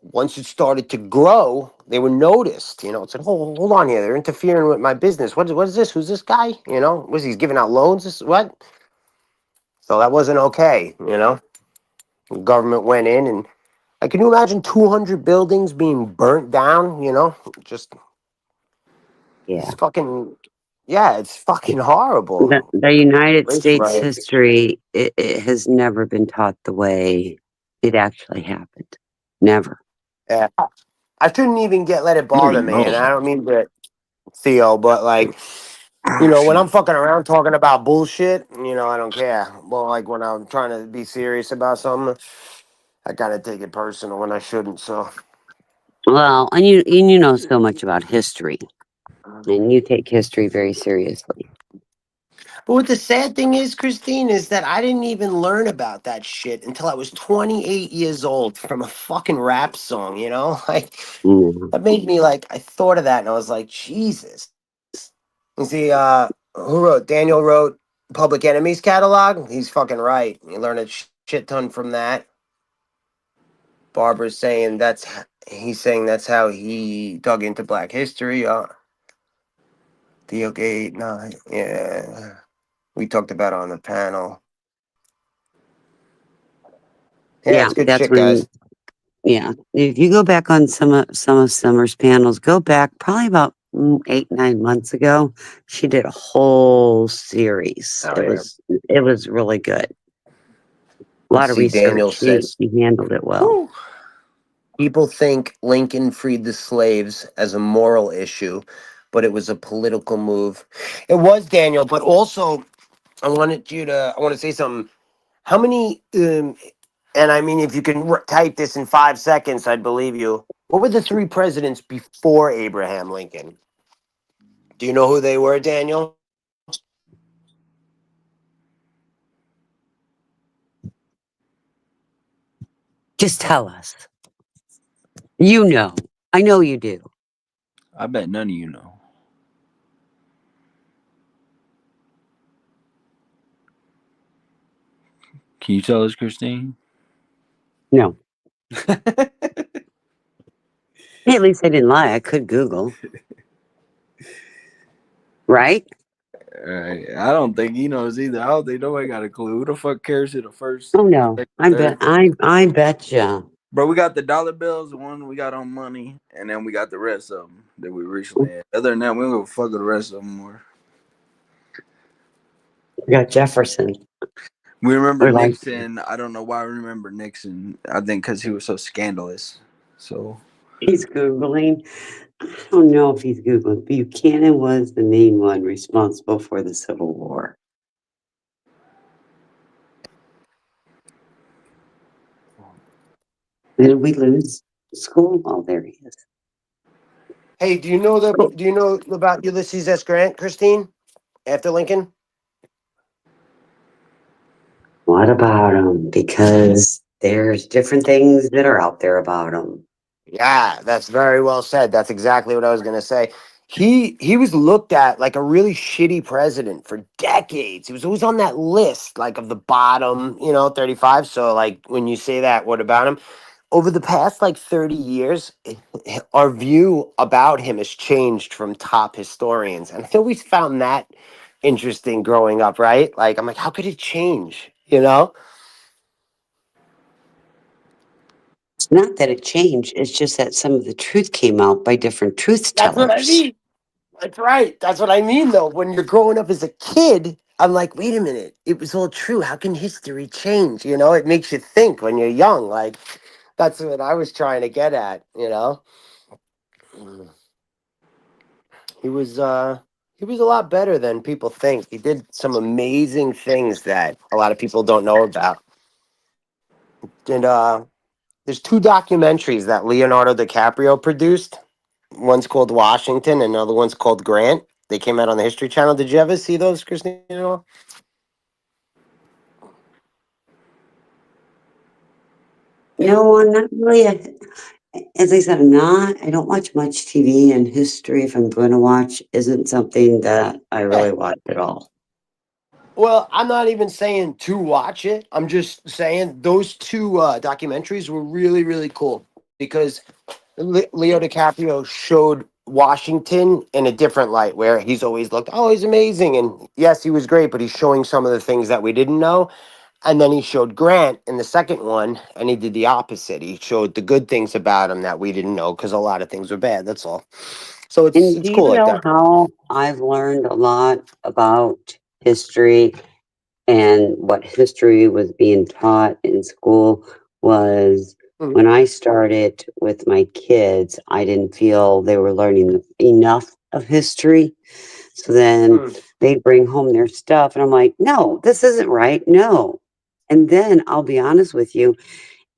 Once it started to grow, they were noticed. It's like, hold on here, they're interfering with my business. What is this? Who's this guy? Was he giving out loans? What? So that wasn't okay. The government went in and, like, can you imagine 200 buildings being burnt down? Just Yeah. it's fucking, yeah, it's fucking horrible. The United Race States riot. history, it has never been taught the way it actually happened. Never. Yeah, I shouldn't even let it I don't bother even me, know. and I don't mean to, Theo, but like, Oh when shit. I'm fucking around talking about bullshit, I don't care. Well, like when I'm trying to be serious about something, I kind of take it personal when I shouldn't. So, Well, and you know so much about history, and you take history very seriously. but what the sad thing is, Christine, is that I didn't even learn about that shit until I was 28 years old from a fucking rap song. Like Mm. that made me like I thought of that and I was like, Jesus. You see, who wrote? Daniel wrote Public Enemy's catalog. He's fucking right. You learn a shit ton from that. Barbara's saying he's saying that's how he dug into Black history. Theo Gate, no, yeah, we talked about it on the panel. Yeah, Yeah, it's good that's shit, when. guys. Yeah, if you go back on some of Summer's panels, go back probably about 8-9 months ago. She did a whole series. Oh It yeah. was really good. A lot Let's of see. Daniel research. She says, handled it well. whew, people think Lincoln freed the slaves as a moral issue, but it was a political move. It was, Daniel, but also I want to say something. How many, and I mean, if you can type this in 5 seconds, I'd believe you. What were the three presidents before Abraham Lincoln? Do you know who they were, Daniel? Just tell us. You know. I know you do. I bet none of you know. Can you tell us, Christine? No. Hey, at least I didn't lie. I could Google. Right? I don't think he knows either. I don't think nobody got a clue. Who the fuck cares who the first, Oh no. second, I third? bet I betcha. Bro, we got the dollar bills, the one we got on money, and then we got the rest of them that we recently had. Other than that, we don't give a fuck with the rest of them more. We got Jefferson. We remember Or like Nixon. I don't know why we remember Nixon. I think because he was so scandalous. So he's Googling. I don't know if he's Googling. Buchanan was the main one responsible for the Civil War. Did we lose school? Oh, there he is. Hey, do you know about Ulysses S. Grant, Christine? After Lincoln? What about him? Because there's different things that are out there about him. Yeah, that's very well said. That's exactly what I was gonna say. He was looked at like a really shitty president for decades. He was always on that list, like of the bottom, 35. So like when you say that, what about him? Over the past like 30 years, our view about him has changed from top historians. And I always found that interesting growing up, right? Like I'm like, how could it change? You know? It's not that it changed. It's just that some of the truth came out by different truth That's what I tellers. mean. That's right. That's what I mean, though. When you're growing up as a kid, I'm like, wait a minute. It was all true. How can history change? It makes you think when you're young. Like, that's what I was trying to get at. Mm. He was a lot better than people think. He did some amazing things that a lot of people don't know about. And there's two documentaries that Leonardo DiCaprio produced. One's called Washington, and another one's called Grant. They came out on the History Channel. Did you ever see those, Christine? No, I'm not really. As I said, I don't watch much TV, and history, if I'm going to watch, isn't something that I Yeah. really watch at all. Well, I'm not even saying to watch it. I'm just saying those two documentaries were really, really cool because Leo DiCaprio showed Washington in a different light where he's always looked, oh, he's amazing. And yes, he was great, but he's showing some of the things that we didn't know. And then he showed Grant in the second one, and he did the opposite. He showed the good things about him that we didn't know because a lot of things were bad. That's all. So it's And do it's you cool like know that. how I've learned a lot about history and what history was being taught in school was Mhm. when I started with my kids, I didn't feel they were learning enough of history. So then Mm. they bring home their stuff, and I'm like, no, this isn't right. No. And then I'll be honest with you,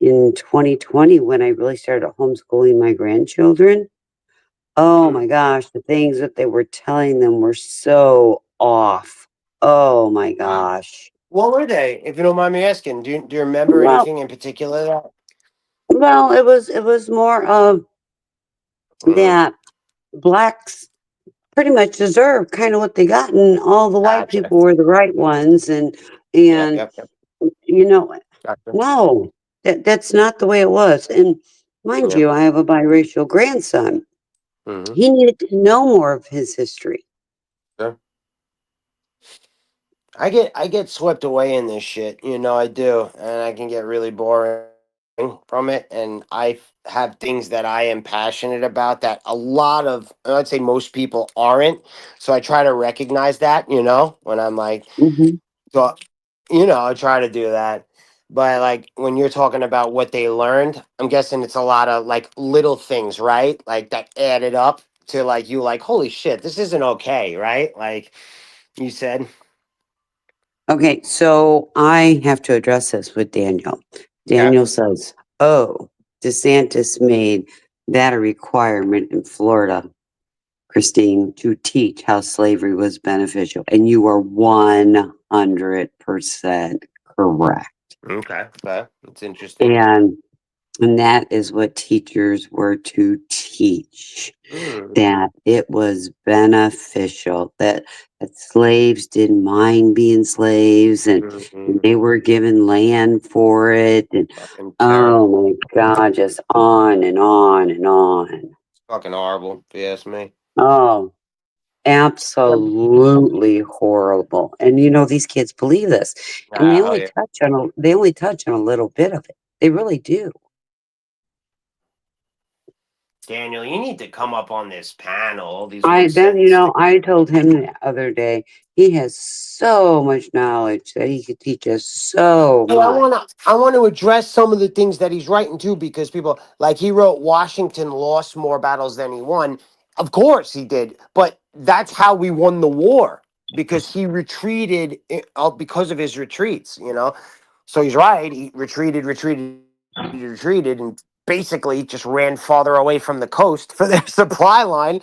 in 2020, when I really started homeschooling my grandchildren, oh Mm. my gosh, the things that they were telling them were so off. Oh my Wow. gosh. What were they, if you don't mind me asking? Do you remember Well, anything in particular that? it was more of Mm. that blacks pretty much deserve kind of what they got, and all the white Gotcha. people were the right ones, and Yep, and yep, yep. you know, Gotcha. no, that's not the way it was. And mind Yep. you, I have a biracial grandson. Mm-hmm. He needed to know more of his history. Sure. I get swept away in this shit, I do, and I can get really boring from it. And I have things that I am passionate about that a lot of, I'd say most people aren't. So I try to recognize that, when I'm like, Hmm. so, I try to do that. But like when you're talking about what they learned, I'm guessing it's a lot of like little things, right? Like that added up to like you like, holy shit, this isn't okay, right? Like you said. Okay, so I have to address this with Daniel. Yeah. Daniel says, "Oh, DeSantis made that a requirement in Florida." Christine, to teach how slavery was beneficial. And you are 100% correct. Okay, okay, that's interesting. And that is what teachers were to teach, Mm. that it was beneficial, that slaves didn't mind being slaves, and Mm-hmm. they were given land for it. And Fucking oh terrible. my God, just on and on and on. It's fucking horrible, if you ask me. Oh, absolutely horrible. And these kids believe this, and Oh yeah. they only touch on a little bit of it. They really do. Daniel, you need to come up on this panel. All these I make then sense. I told him the other day he has so much knowledge that he could teach us so Hey, much. I want to address some of the things that he's writing too, because people like he wrote Washington lost more battles than he won. Of course he did, but that's how we won the war, because he retreated because of his retreats. So he's right. He retreated, and basically just ran farther away from the coast for their supply line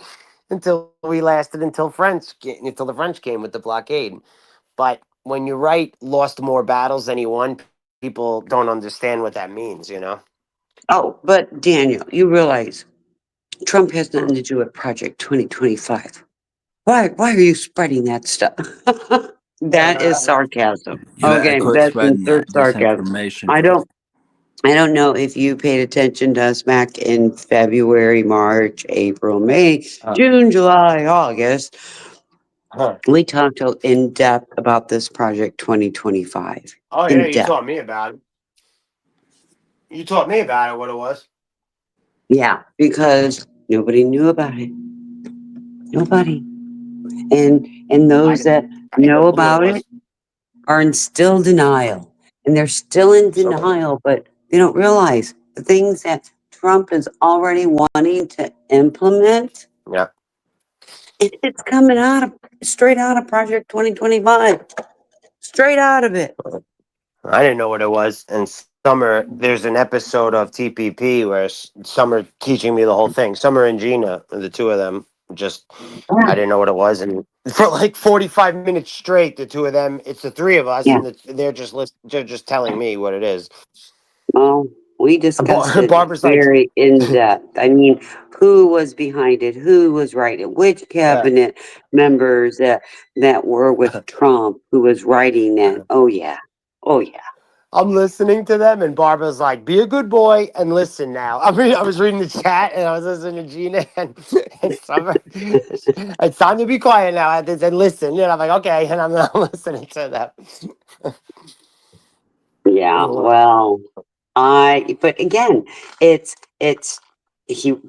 until we lasted until the French came with the blockade. But when you write lost more battles than he won, people don't understand what that means. Oh, but Daniel, you realize Trump has Hmm. nothing to do with Project 2025. Why are you spreading that stuff? That is sarcasm. You better Okay, quit that's spreading that sarcasm. disinformation, I bro. don't I don't know if you paid attention to us back in February, March, April, May, Uh, June, July, August. huh. We talked in depth about this project 2025. Oh yeah, In you depth. taught me about it. You taught me about it. What it was? Yeah, because nobody knew about it. Nobody. And I those didn't. that I didn't know know what it about it was. are in still denial. And they're still in So denial, but they don't realize the things that Trump is already wanting to implement. yeah, It's coming straight out of Project 2025. Straight out of it. I didn't know what it was. And Summer, there's an episode of TPP where Summer teaching me the whole thing. Summer and Gina, the two of them, just I Yeah. didn't know what it was, and for like 45 minutes straight, the two of them, it's the three of us, Yeah. and they're just telling me what it is. Well, we And discussed it Barbara's like, very in depth. I mean, who was behind it? Who was writing? Which yeah. cabinet members that were with Trump? Who was writing that? Oh yeah. Oh yeah. I'm listening to them, and Barbara's like, "Be a good boy and listen now." I was reading the chat, and I was listening to Gina and Summer. It's time to be quiet now. And listen. And I'm like, "Okay," and I'm not listening to them. Yeah. Well, but again, it's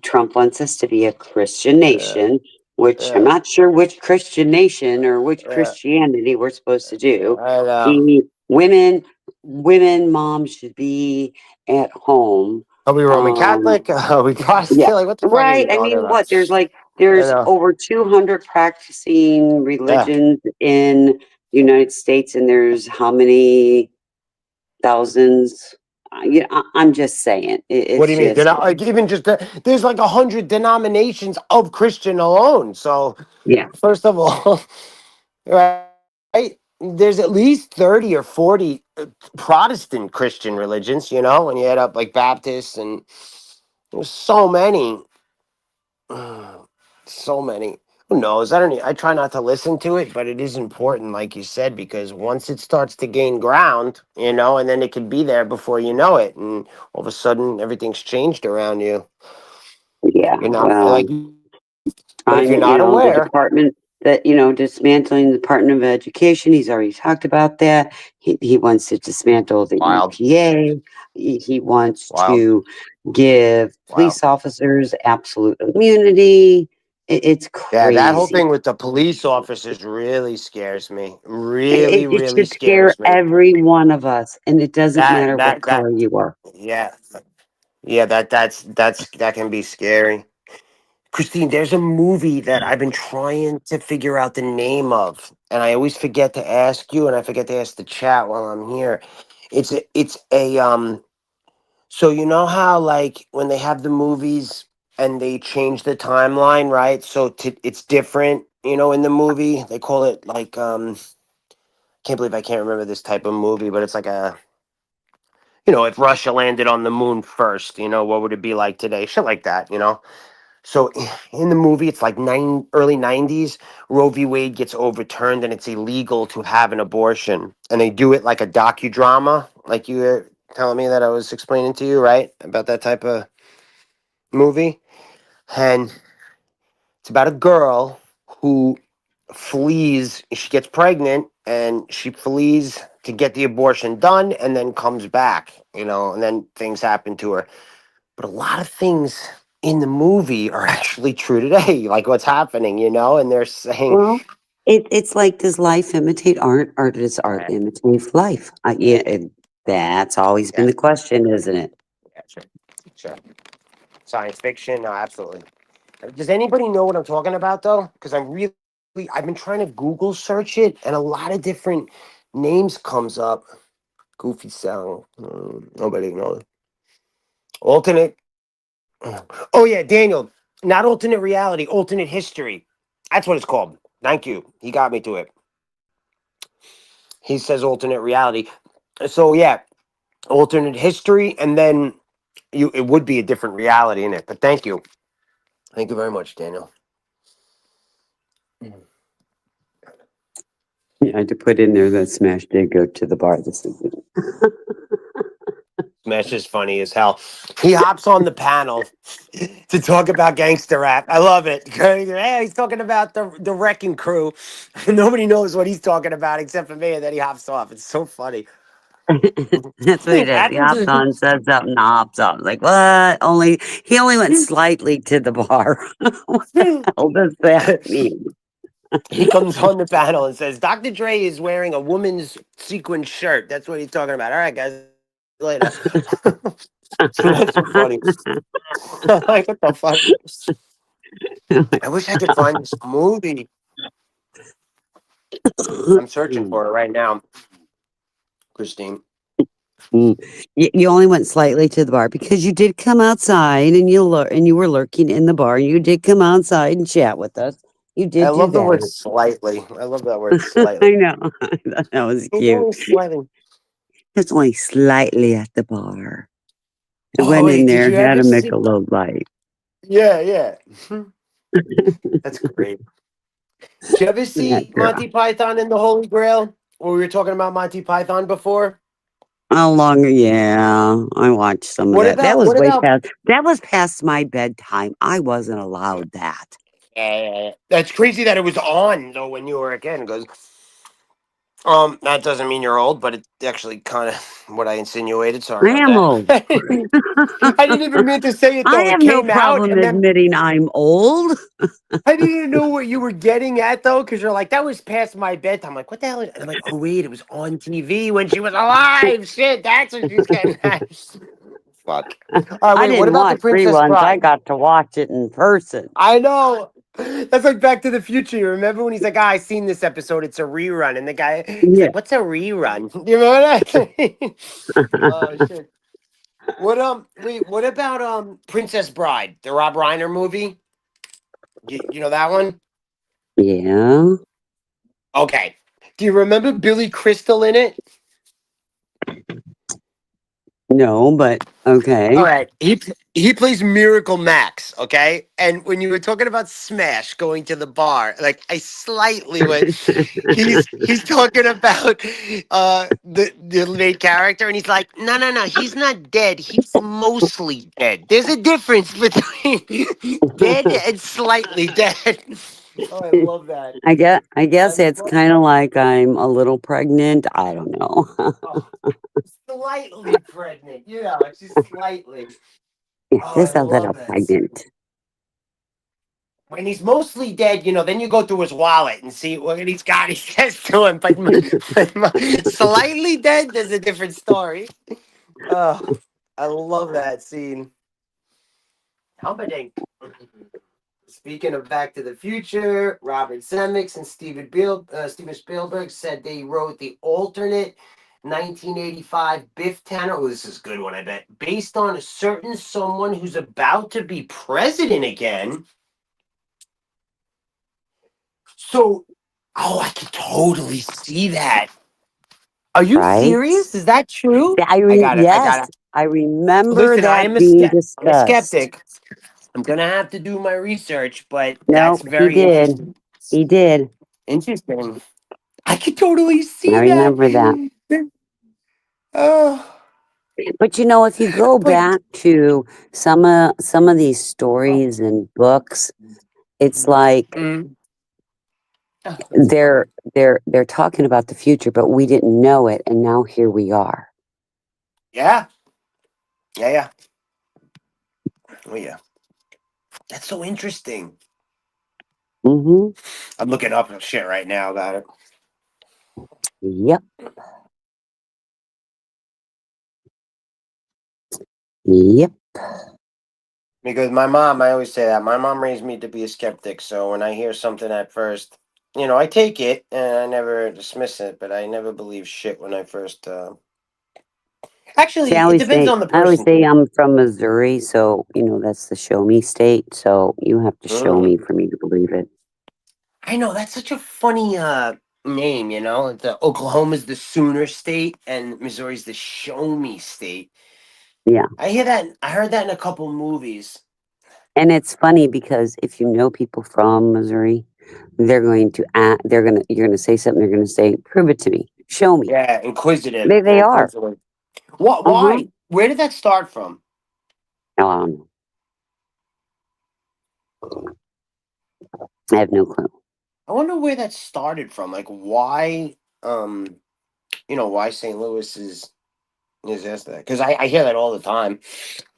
Trump wants us to be a Christian Yeah, nation, which I'm yeah, not sure which Christian nation or which yeah. Christianity we're supposed to do. And He women moms should be at home. are we Roman Um Catholic? Are we yeah. Protestant? Like, what the fuck are you Right. I talking mean, about? what? I There's know. over 200 practicing Yeah. religions in the United States, and there's how many thousands? I'm just saying. What do It's you mean? They're just, not like even just there's like 100 denominations of Christian alone. So yeah, first of all, right? There's at least 30 or 40 Protestant Christian religions, when you add up like Baptists, and there's so many. So many. Who knows? I try not to listen to it, but it is important, like you said, because once it starts to gain ground, and then it could be there before you know it, and all of a sudden everything's changed around you. yeah. You're not Well, like, but if you're not the aware, department dismantling the Department of Education. He's already talked about that. He wants to dismantle the wild, EPA. He wants wild, to give wild. police officers absolute immunity. It's Yeah, that whole crazy. thing with the police officers really scares me. Really, It really should scare scares me. every one of us, and it doesn't That matter what that that color you are. yeah. Yeah, that can be scary. Christine, there's a movie that I've been trying to figure out the name of, and I always forget to ask you, and I forget to ask the chat while I'm here. It's a so you know how like when they have the movies and they changed the timeline, right? So it's different, in the movie. They call it like can't believe I can't remember this type of movie, but it's like a if Russia landed on the moon first, what would it be like today? Shit like that. So in the movie, it's like early '90s. Roe v. Wade gets overturned, and it's illegal to have an abortion, and they do it like a docudrama, like you were telling me that I was explaining to you, right, about that type of movie, and it's about a girl who flees. She gets pregnant, and she flees to get the abortion done, and then comes back, and then things happen to her. But a lot of things in the movie are actually true today, like what's happening, and they're saying, Well, it's like, does life imitate art, or does art imitate life? Yeah, that's always been yeah, the question, isn't it? yeah, sure, sure. Science fiction, no, absolutely. Does anybody know what I'm talking about though? Because I've been trying to Google search it, and a lot of different names comes up. Goofy sound, nobody knows. Alternate. Oh yeah, Daniel. Not alternate reality, alternate history. That's what it's called. Thank you. He got me to it. He says alternate reality. So yeah, alternate history, and then it would be a different reality in it. But thank you very much, Daniel. I had to put in there that Smash did go to the bar this evening. Smash is funny as hell. He hops on the panel to talk about gangster rap. I love it. Hey, he's talking about the Wrecking Crew. Nobody knows what he's talking about except for me, and then he hops off. It's so funny. That's what he does. He hops on, says something, and hops off. Like, what? He only went slightly to the bar. What the hell does that mean? He comes on the panel and says, Dr. Dre is wearing a woman's sequin shirt. That's what he's talking about. All right, guys. Later. That's so funny. Like, what the fuck? I wish I could find this movie. I'm searching for it right now, Christine. You only went slightly to the bar because you did come outside, and you were lurking in the bar. You did come outside and chat with us. You I did do love the word that. slightly. I love that word I slightly. know. I thought that was It's cute. only slightly. It's only slightly at the bar. I Oh, went in wait, did there, you had ever a see? Michelob Light. Yeah, yeah. That's great. Did you ever That see girl. Monty Python and the Holy Grail? Or we were talking about Monty Python before? How long? Yeah, I watched some of What that. about what about That was past my bedtime. I wasn't allowed that. that's crazy that it was on though when you were a kid because that doesn't mean you're old, but it's actually kind of what I insinuated. Sorry I about am that. old. I didn't even mean to say it I though. It have no came out problem and then admitting I'm old. I didn't even know what you were getting at though, because you're like, that was past my bedtime. I'm like, what the hell? And I'm like, oh wait, it was on TV when she was alive. Shit, that's what she's getting at. Fuck. All right, I wait, what didn't about the watch Princess reruns. I Bride? got to watch it in person. I know. That's like Back to the Future. You remember when he's like, I seen this episode, it's a rerun. And the guy, he's Yeah. like, what's a rerun? You remember that? Oh shit. Wait, what about Princess Bride, the Rob Reiner movie? You know that one? Yeah. Okay. Do you remember Billy Crystal in it? No, but All okay. right. He plays Miracle Max, okay? And when you were talking about Smash going to the bar, like I slightly went he's talking about the main character and he's like, no, he's not dead. He's mostly dead. There's a difference between dead and slightly dead. Oh, I love that. I guess I it's love kind of like I'm a little pregnant. I don't know. oh, slightly pregnant. Yeah, she's slightly. Yeah, Oh, I just a love little that scene. pregnant. When he's mostly dead, then you go through his wallet and see what he's got. He says to him, but slightly dead, there's a different story. Oh, I love that scene. Humperdinck. Speaking of Back to the Future, Robert Zemeckis and Steven Spielberg said they wrote the alternate 1985 Biff Tanner. Oh, this is a good one, I bet. Based on a certain someone who's about to be president again. So, oh, I can totally see that. Are you right? serious? Is that true? I Yes, got it. I remember Listen, that being I'm a discussed. skeptic. I'm gonna have to do my research, but No, that's he very did. interesting. He did. Interesting. I can totally I see that. remember that. Oh, But you know, if you go but back to some of these stories and books, it's like mm, they're talking about the future, but we didn't know it, and now here we are. yeah, yeah. Oh yeah, that's so interesting. Mm-hmm. I'm looking up shit right now about it. Yep. Yep. Because my mom, I always say that my mom raised me to be a skeptic. So when I hear something at first, I take it and I never dismiss it, but I never believe shit when I first. See, Actually, it depends on the I always person. say I'm from Missouri, so that's the show me state. So you have to show Mm. me for me to believe it. I know that's such a funny name. The Oklahoma's the Sooner State and Missouri's the Show Me State. Yeah. I hear that. I heard that in a couple movies. And it's funny because if you know people from Missouri, they're going to you're gonna say something, they're gonna say, prove it to me. Show me. Yeah, inquisitive. They They're are. inquisitive. What? Uh-huh. Why? Where did that start from? Um, I have no clue. I wonder where that started from. Like, why? Why St. Louis is this that? Because I hear that all the time,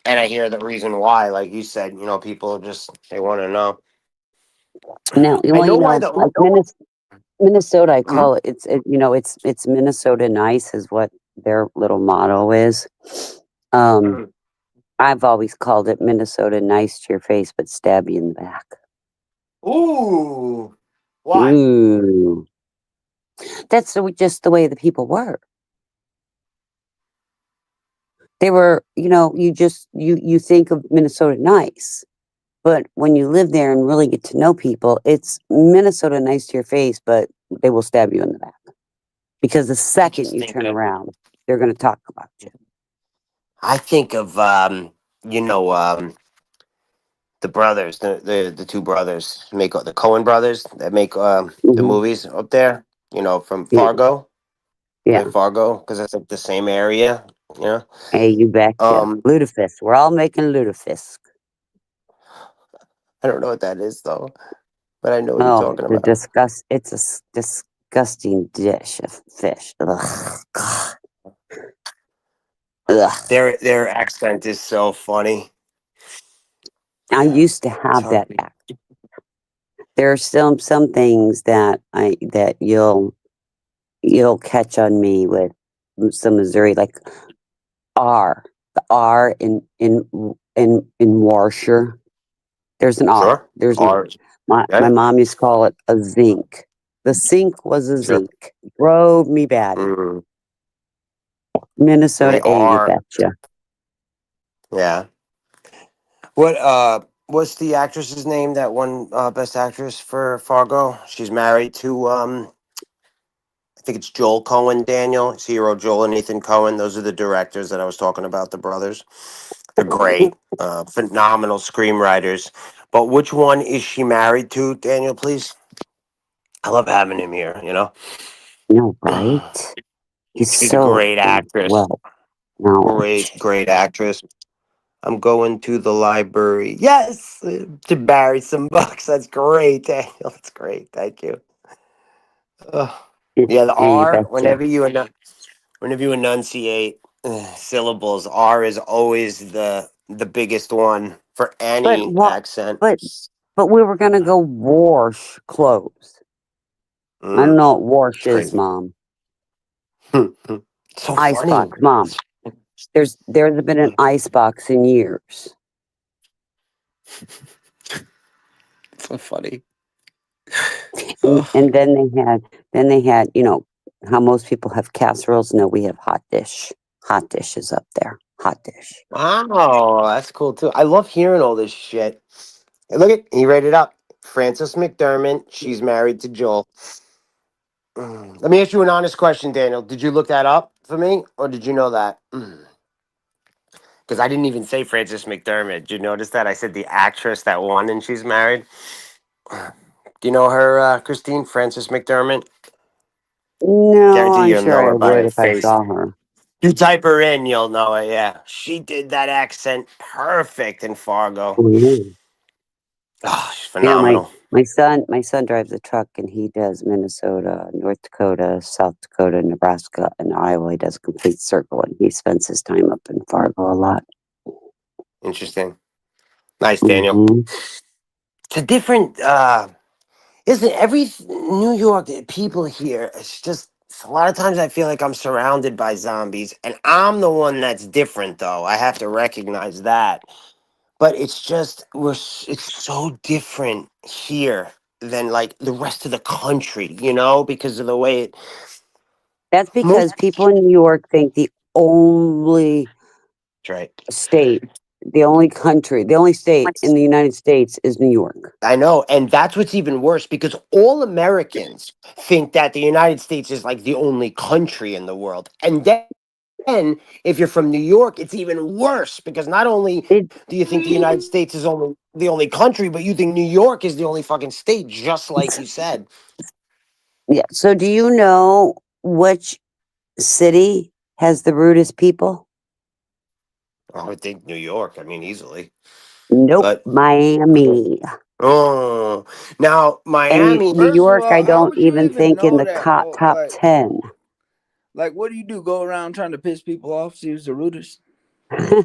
and I hear the reason why. Like you said, people just they want to know. Now, I well, know why the. like Minnesota, I Mhm. call it. It's Minnesota nice is what their little motto is. Um, Mhm. I've always called it Minnesota nice to your face, but stab you in the back. Ooh, why? Ooh, that's just the way the people were. They were, you think of Minnesota nice, but when you live there and really get to know people, it's Minnesota nice to your face, but they will stab you in the back because the I second just you think turn of. around, they're going to talk about you. I think of you know the brothers, the two brothers make the Cohen brothers that make the Hmm. movies up there. From Yeah, Fargo. yeah. They're Fargo because that's like the same area. You know. Hey, you betcha. Um, Lutefisk. We're all making lutefisk. I don't know what that is though, but I know what you're Oh, talking about. it's a disgusting dish of fish. Ugh. God. Ugh. Their accent is so funny. I used to It's have that hard. act. There are some things that you'll catch on me with some Missouri, like the R in washer. There's an R. Sure. There's an R. Or My yeah, mom used to call it a zinc. The sink was a sure. zinc. Drove me batty. Mm. And Minnesota the A, you R, betcha. yeah. What's the actress's name that won Best Actress for Fargo? She's married to I think it's Joel Cohen, Daniel. His hero Joel and Ethan Cohen. Those are the directors that I was talking about, the brothers. They're great. Phenomenal screenwriters. But which one is she married to, Daniel, please? I love having him here. No, right? He's She's a so great actress. well. No, Great actress. I'm going to the library. Yes, to bury some books. That's great, Daniel. That's great. Thank you. Ugh. yeah, Yeah, the you R. betcha. Whenever you enunciate syllables, R is always the biggest one for But any what? accent. But we were gonna go wash clothes. I don't Mm, know what wash it's is, crazy. Mom. So funny. Icebox, Mom. There's been an icebox in years. So funny. And, Ugh. and then they had how most people have casseroles. No, we have hot dish. Hot dish is up there. Hot dish. Wow, that's cool too. I love hearing all this shit. Hey, look at he read it up. Frances McDermott. She's married to Joel. Let me ask you an honest question, Daniel. Did you look that up for me, or did you know that? Because I didn't even say Frances McDermott. Did you notice that? I said the actress that won and she's married. Do you know her, Christine? Frances McDermott? No, Guarantee I'm you'll sure know I her by would her if I face. saw her. You type her in, you'll know it. Yeah, she did that accent perfect in Fargo. Mhm. Oh, she's Yeah, my phenomenal. my son drives a truck and he does Minnesota, North Dakota, South Dakota, Nebraska, and Iowa. He does a complete circle and he spends his time up in Fargo a lot. Interesting. Nice, Daniel. Hmm. It's a different. Isn't every New York people here? It's just a lot of times I feel like I'm surrounded by zombies, and I'm the one that's different, though. I have to recognize that. But it's just it's so different here than like the rest of the country, because of the way it That's moves. because people in New York think the only That's right. state, the only country, the only state in the United States is New York. I know, and that's what's even worse because all Americans think that the United States is like the only country in the world, and then if you're from New York, it's even worse because not only It, do you think the United States is only the only country, but you think New York is the only fucking state, just like you said. yeah. So, do you know which city has the rudest people? I would think New York. I mean, easily, Nope, but Miami. oh, now And Miami. New First of York, all, I how don't would you even even think in know the that? top 10. Like, what do you do? Go around trying to piss people off? See who's the rudest?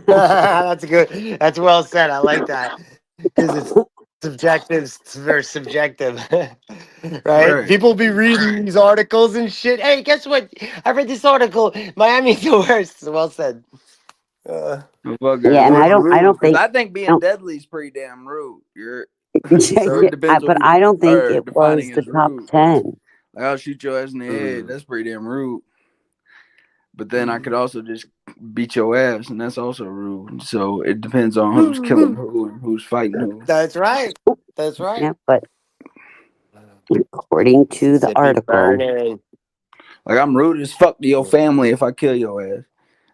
That's good. That's well said. I like that because it's subjective. It's very subjective, right? Right. People be reading these articles and shit. Hey, guess what? I read this article. Miami's the worst. Well said. Yeah, and Or I rude. don't Because think, I think I being don't, deadly is pretty damn rude. You're so yeah, it depends on but who I don't think are it defining was the as top rude. 10. Like I'll shoot your ass in the head. Mm. That's pretty damn rude. But then I could also just beat your ass, and that's also rude. So it depends on who's killing who and who's fighting who. That's right. That's right. Yeah, but according to the Mississippi article, burning. Like I'm rude as fuck to your family if I kill your ass.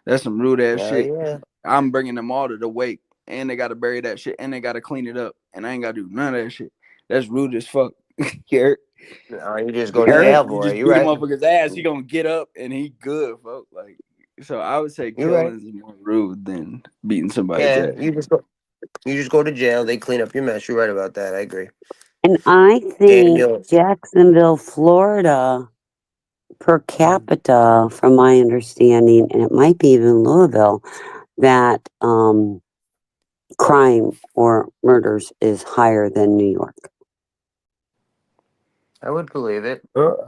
That's some rude ass Hell shit. yeah. I'm bringing them all to the wake, and they got to bury that shit, and they got to clean it up, and I ain't got to do none of that shit. That's rude as fuck. Here, No, you just go to Eric, jail, you boy. just You beat a right. motherfucker's ass. He gonna get up and he good, folks. Like, so I would say You right. killing is more rude than beating somebody's Yeah, ass. you just go to jail. They clean up your mess. You're right about that. I agree. and I think Daniel. Jacksonville, Florida, per capita, from my understanding, and it might be even Louisville, that crime or murders is higher than New York. I would believe it.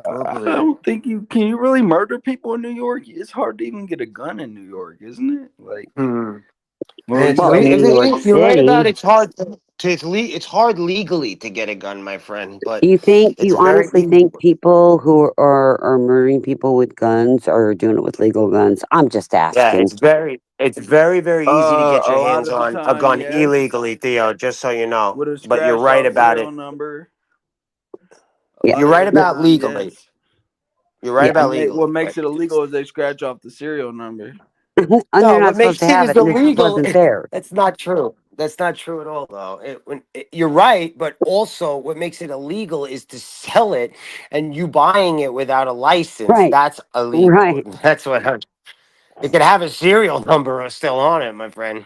I would I believe it. don't think you can. You really murder people in New York? It's hard to even get a gun in New York, isn't it? Like, what were you Well, in telling New me? York You're right about City, it's hard it's hard legally to get a gun, my friend, but it's you very honestly think people who are murdering people with guns are doing it with legal guns? I'm just yeah, asking. it's very easy to get A your lot hands of the on a time, gun yes, illegally, Theo, just so you know. with a But you're scratched right off about serial it. number. A Yeah, lot You're of right the yeah, about time, legally. yes. You're right yeah. about What legally, makes but it illegal is they scratch off the serial number. And they're no, not what supposed to makes it have is it, and it just illegal. wasn't there. That's not true. That's not true at all, though. You're right, but also what makes it illegal is to sell it and you buying it without a license. Right, That's illegal. right. That's what it could have a serial number still on it, my friend.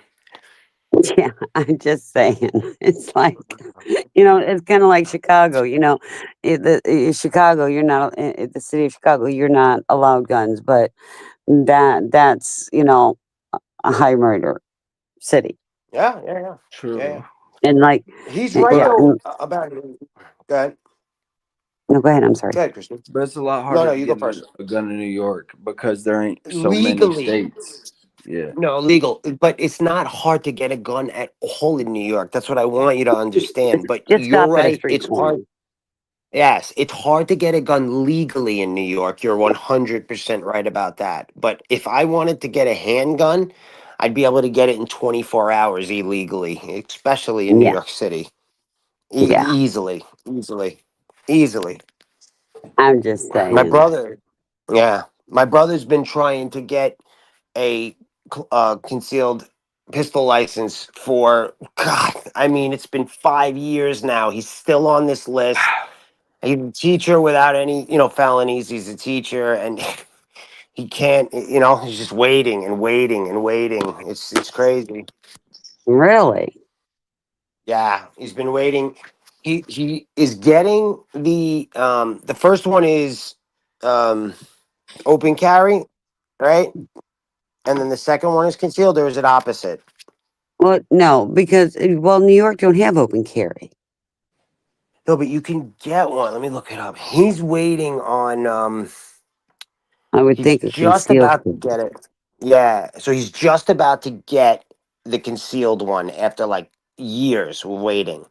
Yeah, I'm just saying. It's like, it's kind of like Chicago. Chicago, you're not in the city of Chicago. You're not allowed guns, but that's a high murder city, Yeah, yeah, yeah, yeah, yeah. True. and like, He's right But yeah. though about it. Go ahead. No, go ahead. I'm sorry. Go ahead, Christian. but it's a lot No, harder no, to you go get first. a gun in New York because there ain't so many Legally, states. Yeah. no, legal, but it's not hard to get a gun at all in New York. That's what I want you to understand. But Just you're stop at a right; street it's corner. hard. Yes, it's hard to get a gun legally in New York. You're 100% right about that. But if I wanted to get a handgun, I'd be able to get it in 24 hours illegally, especially in New Yeah, York City. yeah. Easily, easily, easily. I'm just My saying. brother, yeah, my brother's been trying to get a concealed pistol license for God. I mean, it's been 5 years now. He's still on this list. He's a teacher without any, felonies. He's a teacher, and he can't. He's just waiting and waiting and waiting. It's crazy. Really? Yeah, he's been waiting. He is getting the first one is um open carry, right? And then the second one is concealed, or is it opposite? Well, no, because New York don't have open carry. No, but you can get one. Let me look it up. He's waiting on I would he's think a just concealed. about to get it. Yeah. So he's just about to get the concealed one after like years waiting.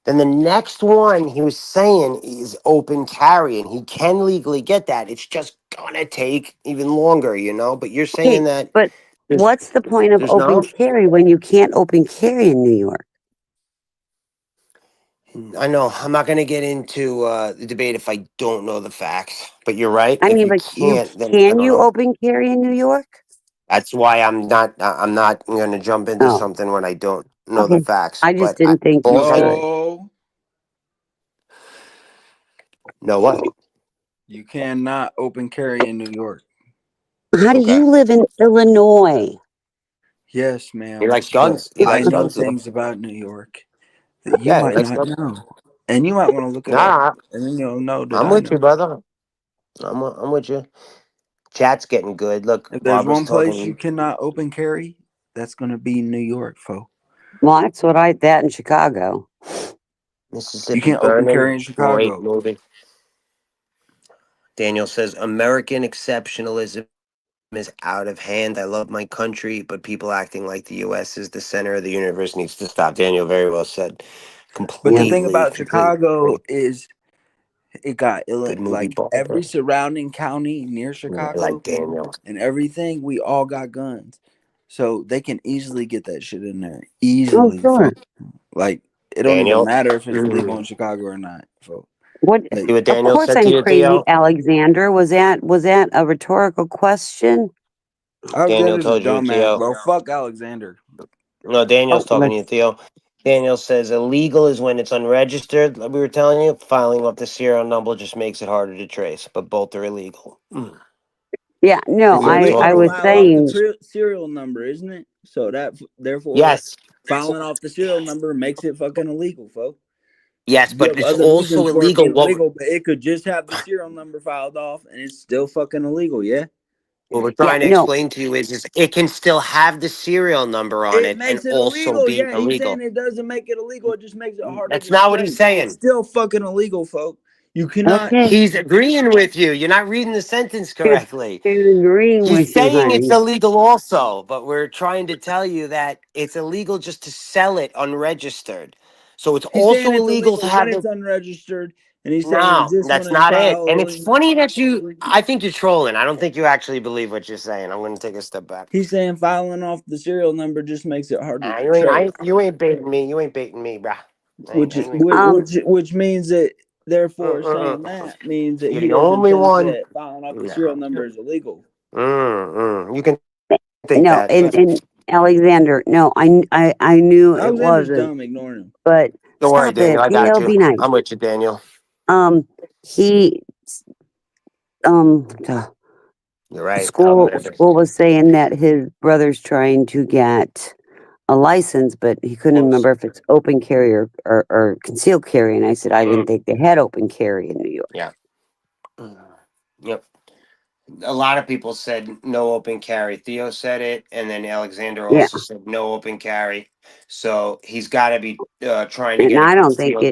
Then the next one he was saying is open carry, and he can legally get that. It's just gonna take even longer. But you're Okay, saying that but there's what's the point of there's open no. carry when you can't open carry in New York? I know. I'm not going to get into the debate if I don't know the facts, but you're right. I If mean, you but you can't, then I can don't you know. open carry in New York? That's why I'm not. I'm not going to jump into Oh, something when I don't know the okay. facts. I just But I didn't think you alls I could. No, know what. you cannot open carry in New York. How do Okay. you live in Illinois? Yes, He ma'am. likes But guns. He I likes know guns. Though. things about New York that you Yeah, he might likes not guns. know. And you might want to look it up. Nah, And then you'll know that I'm I with you, know. brother. I'm with you. Chat's getting good. Look, If there's Barbara's one place you talking. cannot open carry, that's going to be New York, folks. Well, that's what that in Chicago. You Mississippi can't open burning. carry in Great Chicago. movie. Daniel says American exceptionalism is out of hand. I love my country, but people acting like the U.S. is the center of the universe needs to stop. Daniel, very well said. But the Yeah. thing Completely, about completely Chicago agree. is it got Good movie, like every Barbara. surrounding county near Yeah, I like Chicago Daniel. and everything, we all got guns. So they can easily get that shit in there. Oh, Easily, sure. folks. Like it don't even Daniel. matter if it's legal Mm. in Chicago or not, folks. What? Like See what Of Daniel course, said to I'm you, crazy, Theo? Alexander. Was that a rhetorical question? Daniel Alexander's a told you, dumbass, Theo. bro. Fuck Alexander. No, Daniel's Oh, talking to you, Theo. Daniel says illegal is when it's unregistered. Like we were telling you, filing off the serial number just makes it harder to trace, but both are illegal. Mm. yeah. No, It's See what I'm illegal I to talking was file off about? the saying. serial number, isn't it? So that therefore Yes. filing off the serial number makes it fucking illegal, folks. Yes, You but have it's other also reasons for it illegal. being What illegal, but it could just have the serial number filed off and it's still fucking illegal, yeah? we're Yeah. trying to No. explain to you is it can still have the serial number on It it and makes it also illegal, be yeah. He's saying illegal. it doesn't make it illegal, it just makes it harder That's to not what he's trace. It's saying. still fucking illegal, folks. You cannot. Okay. He's agreeing with you. You're not reading the sentence He's correctly. agreeing He's with you, saying it's honey. illegal also, but we're trying to tell you that it's illegal just to sell it unregistered. So it's He's saying also it's illegal to illegal when have it's the. unregistered, and he's saying No, just when that's it's not it. And filed. it's funny that you. I think you're trolling. I don't think you actually believe what you're saying. I'm going to take a step back. He's saying filing off the serial number just makes it harder Nah, to trace, you ain't baiting me. You ain't baiting me, bruh. which I ain't- Um. which means that therefore saying Mm-mm-mm. that means that You're he the doesn't only think one. that filing off the serial No. number is illegal. You can think No. that. And Alexander. No. I knew it Alexander's wasn't. dumb, ignoring him. But Don't worry, stop Daniel. it, I got Theo. you. Be nice. I'm with you, Daniel. He. The You're right. school was saying that his brother's trying to get a license, but he couldn't remember if it's open carry or concealed carry. And I said I didn't think they had open carry in New York. Yeah. Yep. A lot of people said no open carry. Theo said it, and then Alexander Yeah, also said no open carry. So he's got to be trying to and get a I don't think concealed.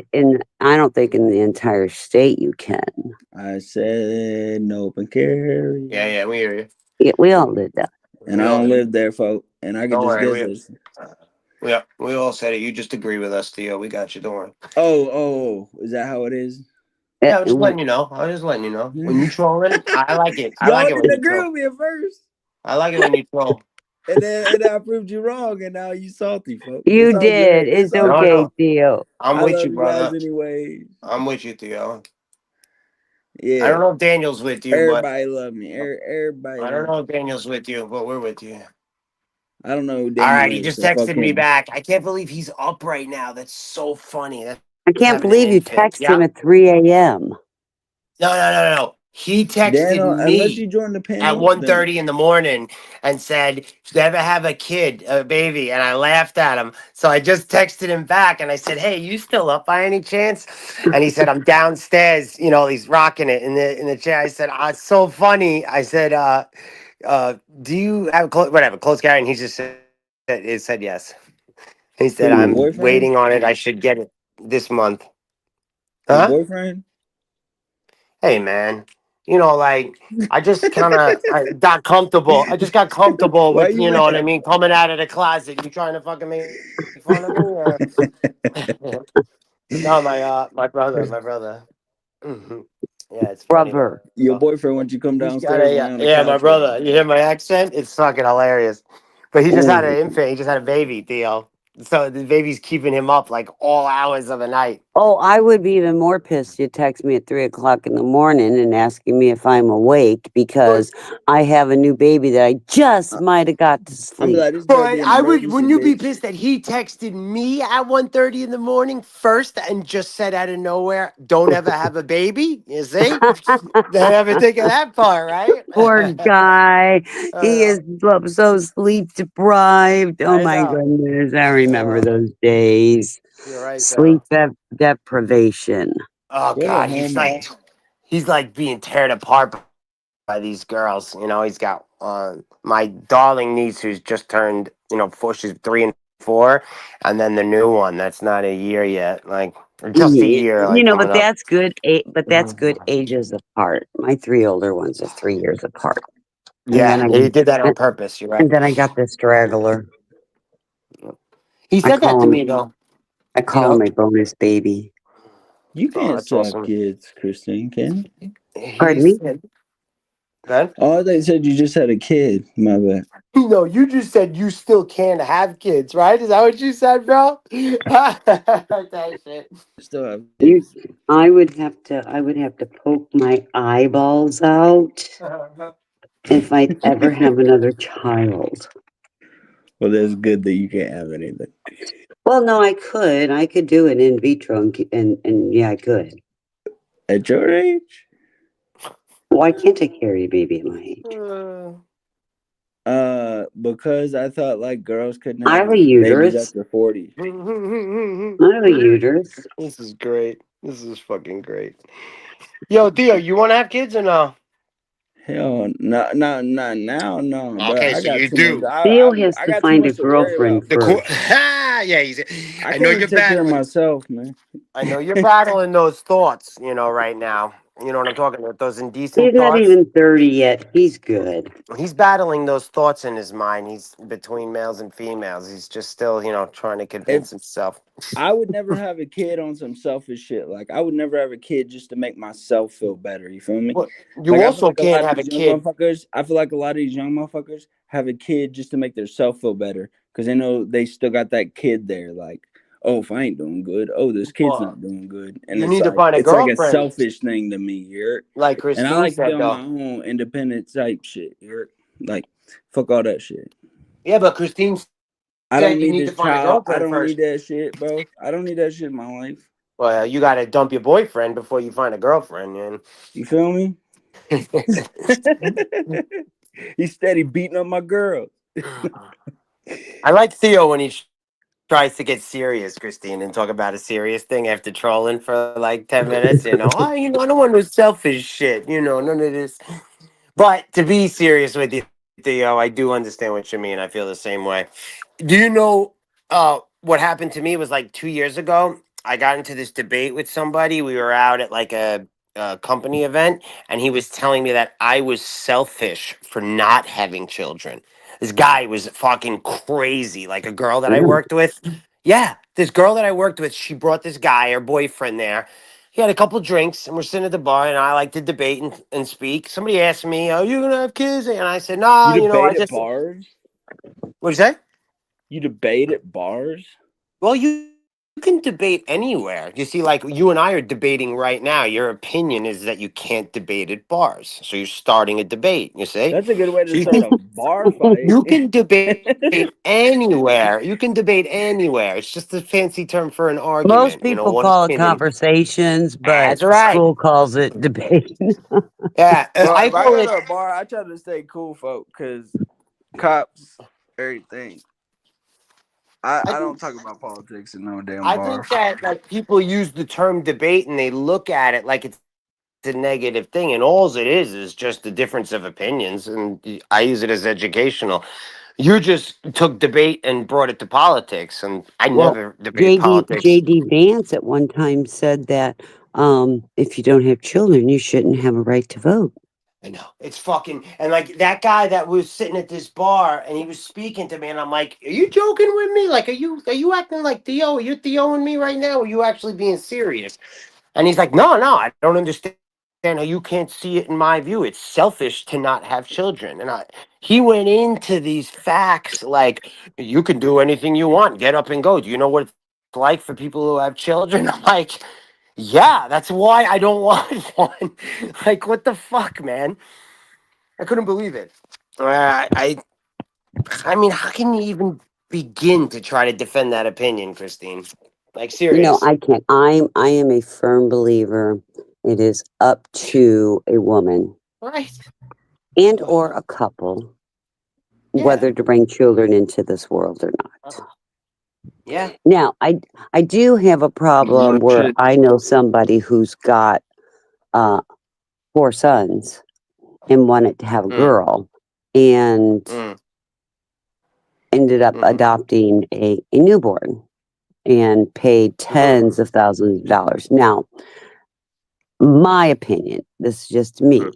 in the entire state you can. I said no open carry, Yeah, we hear you. Yeah, we all did that. and We I all, don't live there, folks, and I could don't just worry. get this. We all said it. You just agree with us, Theo. We got you. Don't worry. Oh, is that how it is? Uh, Yeah, I'm just letting you know. I was just letting you know. When you trolling, I like it. I like Y'all it when didn't you agree troll. with me at first, I like it when you troll. and then I proved you wrong, and now you salty, folks. It's You all good. did. It's It's all No, good. okay, no. Theo. I'm I with you, love you guys brother. anyway. I'm with you, Theo. I Yeah, don't know if Daniel's with you, but everybody love me. Everybody I don't love know me. if Daniel's with you, but we're with you. I don't know who All Daniel right, he is, just so fuck texted me him. back. I can't believe he's up right now. That's so funny. That's I can't having an believe you infant. text him Yeah. at 3 a.m. No. He texted Daniel, unless you me join the at panel, then 1:30 in the morning and said, "Should I ever have a kid, a baby?" And I laughed at him. So I just texted him back and I said, "Hey, you still up by any chance?" And he said, "I'm downstairs." You know, he's rocking it in the chair. I said, "It's so funny." I said, "Do you have whatever close carry?" And he said yes. He who, said, your "I'm boyfriend? waiting on it. I should get it this month." Your Huh? boyfriend? Hey, man. You know, like I just kind of I got comfortable. I just got comfortable Why with, you you know what I mad? mean, coming out of the closet. You trying to fucking make fun of me? Or? No, my brother. Mhm. Yeah, it's funny, man. Brother. Your So, boyfriend wants you to come he's got downstairs a and lay on the yeah, my couch with him. brother. You hear my accent? It's fucking hilarious. But he just had Oh, an infant. He just had a baby, Theo. So the baby's keeping him up like all hours of the night. Oh, I would be even more pissed. You text me at 3 o'clock in the morning and asking me if I'm awake But because I have a new baby that I just might have got to I'm sleep. like, this better But be an I would, emergency, wouldn't you be bitch. pissed that he texted me at 1:30 in the morning first and just said out of nowhere, "Don't ever have a baby"? You see? Don't ever think of that part, right? Poor guy. He uh, is so sleep deprived. Oh I my know. goodness. I remember Uh, those days. you're right, Sleep though. deprivation. Oh What a God, homo. he's like being torn apart by these girls. You know, he's got my darling niece who's just turned, four. She's 3 and 4, and then the new one that's not a year yet, like or just a year, like But coming up. that's good. But that's good Mhm. ages apart. My three older ones are 3 years apart. And then Yeah, he did that on I purpose. You're right. and then I got this straggler. He I said that call to him me though. I You call him know. my bonus baby. You Oh, can't that's suck awesome. kids, Christine, can you? He Pardon me? said that. Oh, they said you just had a kid. My bad. No, you just said you still can't have kids, right? Is that what you said, bro? That shit. Still have You kids. I would have to poke my eyeballs out if I'd ever have another child. Well, that's good that you can't have anything. Well, no, I could. I could do it in vitro and yeah, I could. At your age? Why can't I carry a baby at my age? Because I thought like girls couldn't I have have a babies uterus. after 40. I have a uterus. This is great. This is fucking great. Yo, Theo, you want to have kids or no? Hell, not now, no, bro. Okay, I so got you too much. do. Theo has I to got too find a much to worry girlfriend about The for cool. real. first. Yeah, I I can't know even you're take care of battling. myself, man. I know you're battling those thoughts, right now. You know what I'm talking about? Those He's indecent not thoughts. even 30 yet. He's good. He's battling those thoughts in his mind. He's between males and females. He's just still, trying to If convince himself. I would never have a kid on some selfish shit. Like I would never have a kid just to make myself feel better. You feel me? But you Like I feel also like a can't lot of have a these young kid. motherfuckers. I feel like a lot of these young motherfuckers have a kid just to make themselves feel better because they know they still got that kid there. Like, oh, if I ain't doing good, oh, this kid's Well, not doing good, and you need to find a it's like a girlfriend, selfish thing to me. Here, like and I Christine like to be said, on my though. own independent type shit. Here, like, fuck all that shit. Yeah, but Christine I don't said you need need to this find a child. I girlfriend don't need first. that shit, bro. I don't need that shit in my life. Well, you got to dump your boyfriend before you find a girlfriend, man. You feel me? He's steady beating up my girl. I like Theo when he tries to get serious, Christine, and talk about a serious thing after trolling for like 10 minutes. Oh, I don't want no selfish shit. None of this. But to be serious with you, Theo, I do understand what you mean. I feel the same way. Do you know what happened to me was like 2 years ago? I got into this debate with somebody. We were out at like a company event, and he was telling me that I was selfish for not having children. This guy was fucking crazy. Like a girl that I Really? worked with. Yeah, this girl that I worked with, she brought this guy, her boyfriend there. he had a couple drinks, and we're sitting at the bar, and I like to debate and speak. Somebody asked me, "Are you gonna have kids?" And I said, "Nah, You you know, I debate at just." bars? What'd you say? You debate at bars? Well, you can debate anywhere. You see, like you and I are debating right now. Your opinion is that you can't debate at bars, so you're starting a debate. You see, That's a good way to so you start a can bar fight. you can debate anywhere. You can debate anywhere. It's just a fancy term for an Most argument. You know, people one call it opinion. conversations, but That's right. school calls it debate. Yeah, Well, I if I call go it. to a bar, I try to stay cool, folk, because cops, everything. I I don't think talk about politics in no damn I bar. think that like people use the term debate and they look at it like it's a negative thing, and all it is just a difference of opinions. And I use it as educational. You just took debate and brought it to politics, and I Well, never debate JD politics. JD Vance at one time said that if you don't have children, you shouldn't have a right to vote. I know it's fucking and like that guy that was sitting at this bar and he was speaking to me and I'm like, are you joking with me? Like, are you acting like Theo? Are you Theoing me right now? Or are you actually being serious? And he's like, no, no, I don't understand how you can't see it in my view. It's selfish to not have children. And he went into these facts like you can do anything you want, get up and go. Do you know what it's like for people who have children? I'm like, yeah, that's why I don't want one. Like, what the fuck, man? I couldn't believe it. I mean, how can you even begin to try to defend that opinion, Christine? Like, You know, serious, I can't. I am a firm believer. It is up to a woman right? and or a couple Yeah. whether to bring children into this world or not. Uh-huh. Yeah. Now, I do have a No problem where shit. I know somebody who's got uh, four sons and wanted to have a Mm, girl and mm, ended up mm-hmm, adopting a newborn and paid mm-hmm, tens of thousands of dollars. Now, my opinion, this is just me.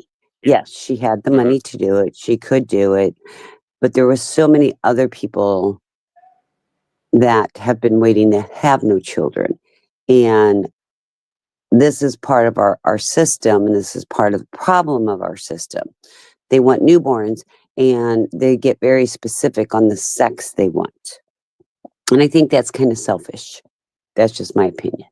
Yes, she had the mm-hmm. money to do it. She could do it, but there was so many other people that have been waiting that have no children. And this is part of our system, and this is part of the problem of our system. They want newborns, and they get very specific on the sex they want. And I think that's kind of selfish. That's just my opinion.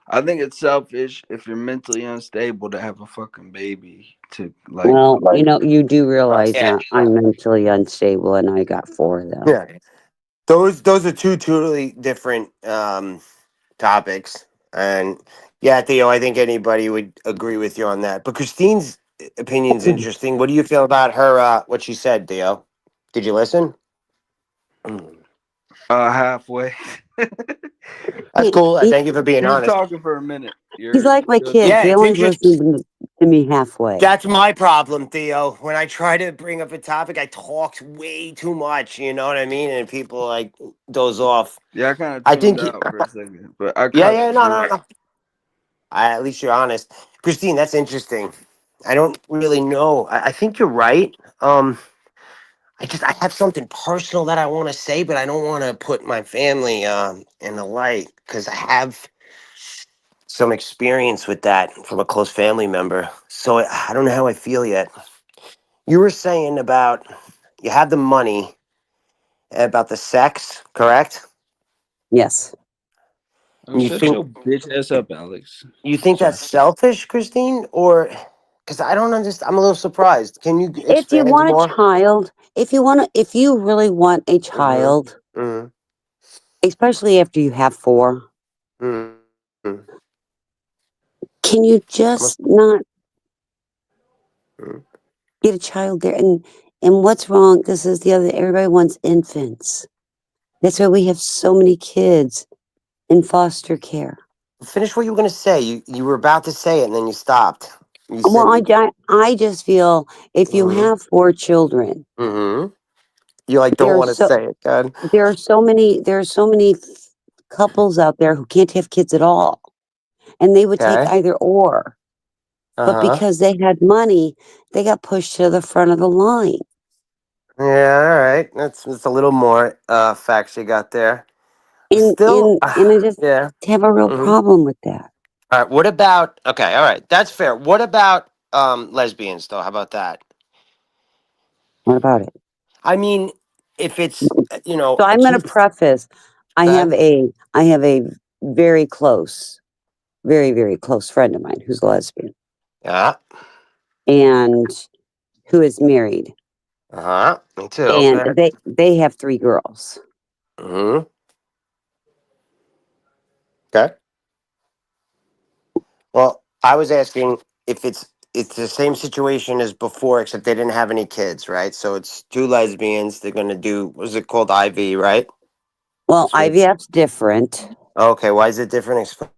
I think it's selfish if you're mentally unstable to have a fucking baby to like. Well, you do realize Yeah. that I'm mentally unstable, and I got four of them. Yeah. Those are two totally different topics. And yeah, Theo, I think anybody would agree with you on that. But Christine's opinion's interesting. What do you feel about her what she said, Theo? Did you listen? Mm. Halfway. That's He, cool. he, Thank you for being She was honest. talking for a minute. he's like my You're kids. Yeah, They it's only interesting. listen to me halfway. That's my problem, Theo. When I try to bring up a topic, I talk way too much. You know what I mean? And people like doze off. yeah, I kind of I tuned think. out for a second, but I Yeah, caught yeah, the no, no, gist. no. At least you're honest, Christine. That's interesting. I don't really know. I think you're right. I have something personal that I want to say, but I don't want to put my family in the light because I have some experience with that from a close family member. So I don't know how I feel yet. You were saying about you have the money about the sex, correct? Yes. Oh, And shut your bitch ass up, Alex. you think Sorry. that's selfish, Christine, or because I don't understand? I'm a little surprised. Can you If you expand want a more? child, if you really want a child, Mm-hmm. Mm-hmm. especially after you have four, Mm-hmm. can you I'm a, just not mm, get a child there? And what's wrong? This is the other. Everybody wants infants. That's why we have so many kids in foster care. finish what you were going to say. You were about to say it and then you stopped. You Well, said. I just feel if you Mm-hmm. have four children, Mm-hmm. You like don't there are want to so say it, God. there are so many couples out there who can't have kids at all, and they would take Okay. either or. Uh But huh. because they had money, they got pushed to the front of the line. Yeah. All right. That's a little more facts you got there. Still, and I just yeah. have a real Hmm. problem with that. All right. What about? Okay. All right. That's fair. What about lesbians though? How about that? What about it? I mean, if it's So I'm going to preface. Okay. I have a very close, very very close friend of mine who's a lesbian Yeah. and who is married, Me too. and Okay. they have 3 girls. Hmm. Okay. Well, I was asking if it's the same situation as before, except they didn't have any kids, right? So it's 2 lesbians. They're gonna do what is it called, IV, right? Well, So IVF's different. okay, why is it different? Explain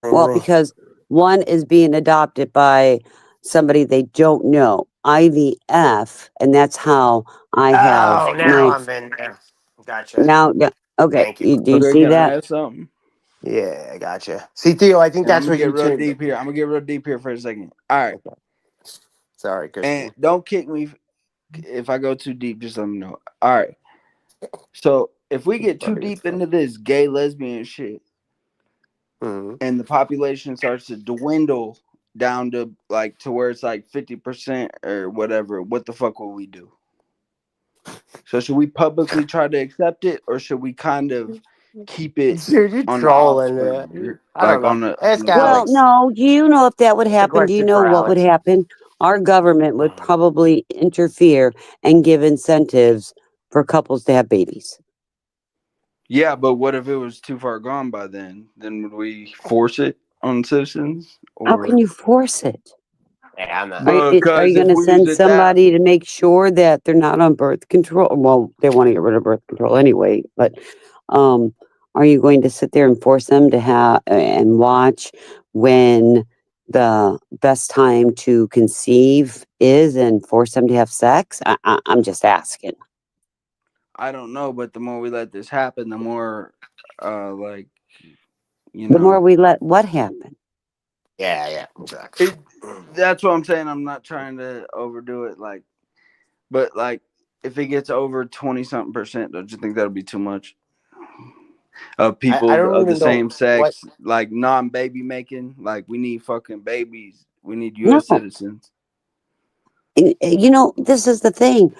to Well, me. because one is being adopted by somebody they don't know. IVF, and that's how I have Oh, now my I'm in there. Gotcha. now. Yeah, okay, Thank you. do you Okay, see can that? I ask something? Yeah, I gotcha. See, Theo, I think And I'm that's gonna what get you real two. deep here. I'm gonna get real deep here for a second. All right, Okay. Sorry, and Christian. don't kick me if I go too deep. Just let me know. All right. So if we get too Funny as deep fuck. into this gay lesbian shit, Mhm. and the population starts to dwindle down to like to where it's like 50% or whatever, what the fuck will we do? So should we publicly try to accept it, or should we kind of keep it Dude, you're on the trolling. offspring, I don't like know. on Ask the Well, double? Alex. no. Do you know if that would It's a happen? Do you question know for what would Alex. happen? Our government would probably interfere and give incentives for couples to have babies. Yeah, but what if it was too far gone by then? Then would we force it on citizens, How can or you force it? Yeah, I'm not. Are because you going if to we was send at that, somebody to make sure that they're not on birth control? Well, they want to get rid of birth control anyway, but um, are you going to sit there and force them to have and watch when the best time to conceive is and force them to have sex? I'm just asking. I don't know. But the more we let this happen, the more, like you The more know, we let what happen? Yeah, exactly. it. That's what I'm saying. I'm not trying to overdo it, like, but like if it gets over 20-something%, don't you think that'll be too much? Of I people don't of the even know same what. sex, like non-baby making, like we need fucking babies. We need No. U.S. citizens. You know, this is the thing.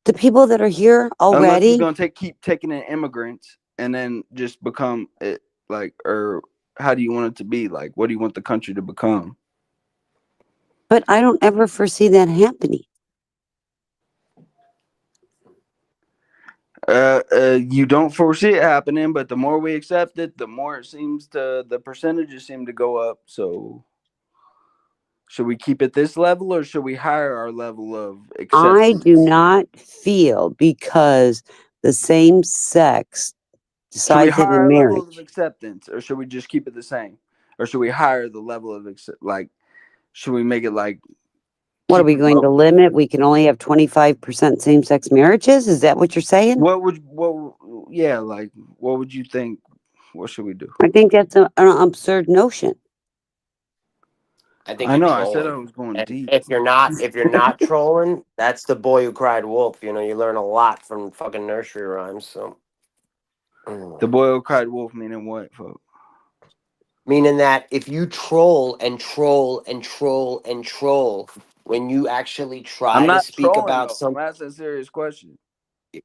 The people that are here Unless we're already, gonna keep taking in immigrants and then just become it, like, or how do you want it to be? Like, what do you want the country to become? but I don't ever foresee that happening. You don't foresee it happening, but the more we accept it, the more it seems to the percentages seem to go up. So, should we keep it this level, or should we higher our level of I do acceptance? not feel because the same sex Should we decides in a higher our level of marriage. acceptance, or should we just keep it the same, or should we higher the level of like? Should we make it like What are keep we going to promoting? limit? We can only have 25% same sex marriages? Is that what you're saying? Yeah, like what would you think? What should we do? I think that's an absurd notion. I think I you're know. I said I trolling. was going And deep. if you're not trolling, that's the boy who cried wolf. You learn a lot from fucking nursery rhymes. So, The boy who cried wolf, meaning what, folks? meaning that if you troll and troll and troll and troll, when you actually I'm try to not speak trolling about though. I'm something, asking a serious question.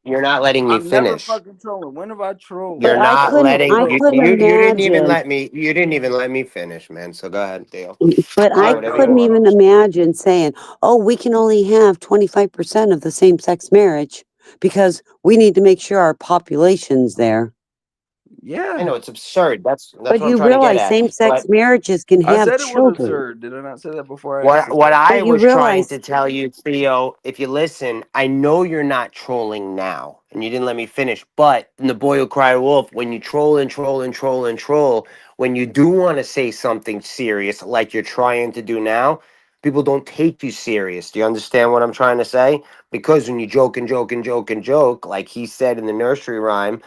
you're not letting me I'm never finish. fucking trolling. When have I trolled? You're But not letting I you couldn't you didn't even imagine, let me finish, man. So go ahead, Theo. but Say I I whatever you couldn't know. want. even imagine saying, oh, we can only have 25% of the same sex marriage because we need to make sure our population's there. I Yeah, know it's absurd. That's But what I'm you trying to get realize at. same sex But marriages can I have said it was children. absurd. Did I not say that before I asked the what question? But I you was trying realize to tell you, Theo, if you listen, I know you're not trolling now, and you didn't let me finish. But in the boy who cried wolf, when you troll and troll and troll and troll, when you do want to say something serious, like you're trying to do now, people don't take you serious. Do you understand what I'm trying to say? Because when you joke and joke and joke and joke, like he said in the nursery rhyme,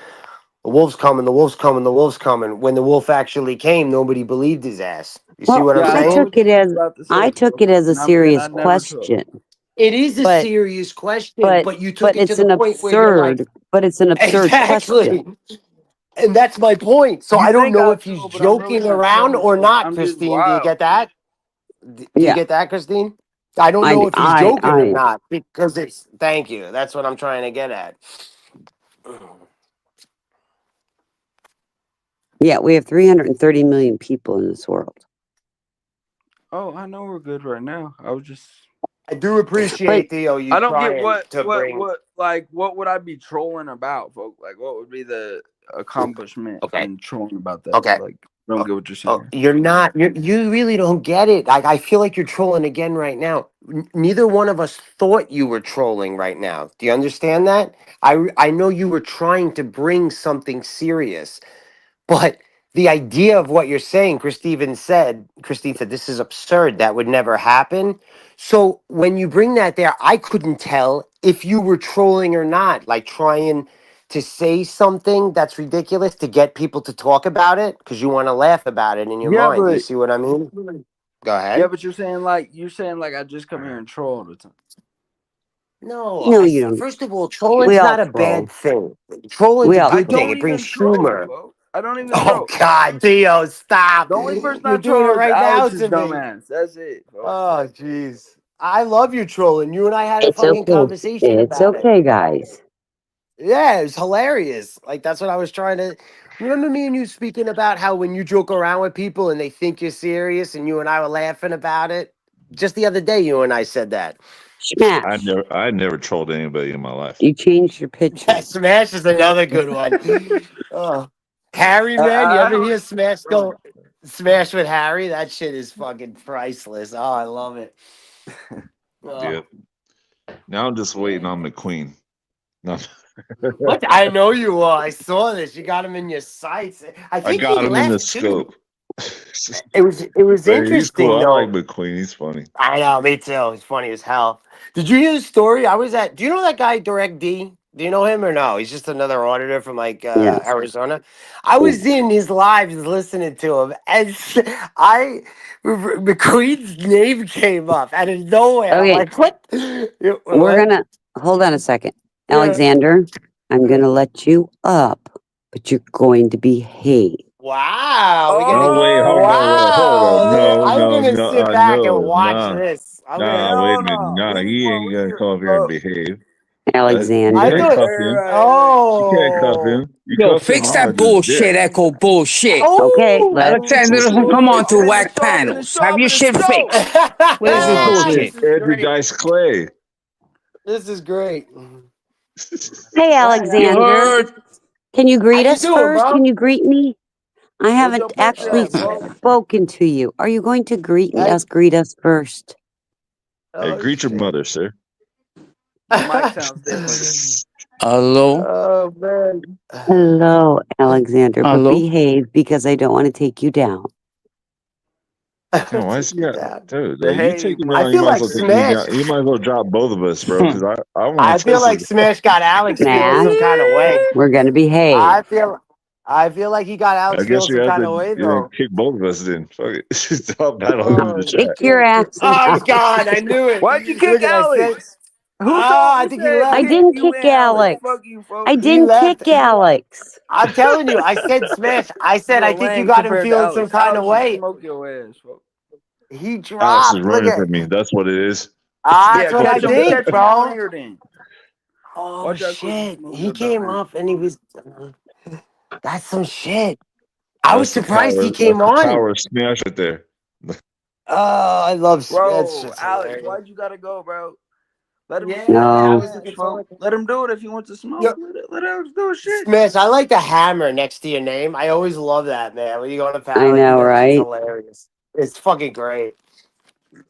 the wolf's coming, the wolf's coming, the wolf's coming. When the wolf actually came, nobody believed his ass. You see well, what I'm Yeah, I I know saying? took what it you was as about to I say, took it as a and serious I never trolled. question. It is a But serious question, but but you took but it to the point where you're like, it's an absurd question. exactly. And that's my point. So You I don't think know I if he's troll, but I'm really joking not around trolling, or folks. not, I'm just Christine. Do you wild. get that? Do you Yeah, get that, Christine? I don't know if he's joking or not because it's. Thank you. That's what I'm trying to get at. yeah, we have 330 million people in this world. Oh, I know we're good right now. I was just. I do appreciate Theo you I don't get trying to bring. what would I be trolling about, folks? Like, what would be the accomplishment Okay. in trolling about that? Okay. Like, I don't get what you're Oh, saying. you're not. You really don't get it. Like I feel like you're trolling again right now. Neither one of us thought you were trolling right now. Do you understand that? I know you were trying to bring something serious. But the idea of what you're saying, Christine said, this is absurd. That would never happen. So when you bring that there, I couldn't tell if you were trolling or not, like trying to say something that's ridiculous to get people to talk about it because you want to laugh about it in your Yeah, mind. Do you but see what I mean? Go ahead. you're saying like I just come here and troll all the time. No, No, you don't. first of all, We trolling's all not a troll. bad thing. Trolling's We a all I good thing. troll. don't It brings even troll, humor. folks. I don't even Oh troll. God, Theo, stop! The only person I You're doing it troll is right now Alex's to me. dumbass. That's it, folks. Oh, jeez. I love you trolling. You and I had a It's fucking okay. conversation It's about it. okay, guys. Yeah, it was hilarious. Like that's what I was trying to. Remember me and you speaking about how when you joke around with people and they think you're serious, and you and I were laughing about it. Just the other day, you and I said that. Smash. I never trolled anybody in my life. You changed your picture. Yeah, Smash is another good one. Oh, Harry, man, you I ever don't hear Smash go Smash with Harry? That shit is fucking priceless. Oh, I love it. Oh, Yep. Now I'm just waiting on McQueen. No, what? I know you are. I saw this. You got him in your sights. I I think he got him in the left too. scope. It was But he's interesting cool. I like though. McQueen. He's funny. I know, me too. It's funny as hell. Did you hear the story? I was at. Do you know that guy, Direct D? Do you know him or no? He's just another auditor from like Yes. Arizona. I was in his lives listening to him, and McQueen's name came up out of nowhere. I'm Okay, like, what? we're What? gonna hold on a second. Yeah. Alexander, I'm gonna let you up, but you're going to behave. Wow, we're Oh gonna. wait, hold on, wait, hold on. Wow, No, I'm no, gonna no, sit back and no, watch nah, this. I'm gonna. nah. Wait a hell minute, no. nah. We He want ain't we gonna hear come up here and behave. You I can't Alexander. thought. cuff him. You can't cuff Oh. him. You Yo, cuff him, fix I'm that gonna just dip. bullshit, Echo bullshit. Okay, let's Alexander doesn't come Whoa, on to I'm finna whack show, I'm finna panels. show, Have I'm your finna shit show. fixed. What is this Oh bullshit? This shit, is Andrew great. Dice Clay. This is great. Hey Go ahead, You Alex. Alexander. heard? Can you How greet you us doing, first? bro? Can you greet me? I What's your haven't picture actually Oh at, man. folks? spoken to you. Are you going to greet me? I, Us greet us first. Hey, oh greet your shit. mother, sir. Your mic sounds different. Hello? Oh man. Hello, Alexander, but Hello? behave because I don't want to take you down. Damn, why is Take he you got, down. dude? You take Behave, him I down, you feel might as like well take me Smash. down. You might as well drop both of us, bro. Because I want I to feel test like this. Smash got Alex feeling Smash, some kind of way. we're gonna behave. I feel. I feel like he got I Alex guess feeling you some have kind to, of way though. kick both of us then. Fuck it. Drop that all in the Oh chat. Kick your shit. ass Oh out. God, I knew it. Why'd you kick Look at I said. Alex? Who Oh, told I who think he said I left. kick didn't you kick and Alex? Alex. Fuck you, I folks. He didn't left. kick Alex. I'm telling you, I said Smash. I said You I a think you lame got him compared to feeling some Alex. kind of Alex will way. smoke your ass, folks. He Alex is dropped. Look running at. from me. That's what it is. That's Yeah, what I think, catch him on bro. here then. Oh Watch how quick he shit. smooth He your dumb came ass. up and he was. That's some shit. I was That's the surprised power. he That's came the on. power of smash right there. Oh, I love that's Bro, just Alex, hilarious. why'd you gotta go, bro? Let him do his Yeah, I No. was smash, looking folks. forward to Let him do it if he wants to smoke. Yo, Let Alex do his shit. Smash, I like the hammer next to your name. I always love that, man. When you go on a I panel like know, that shit's right? hilarious. It's fucking great.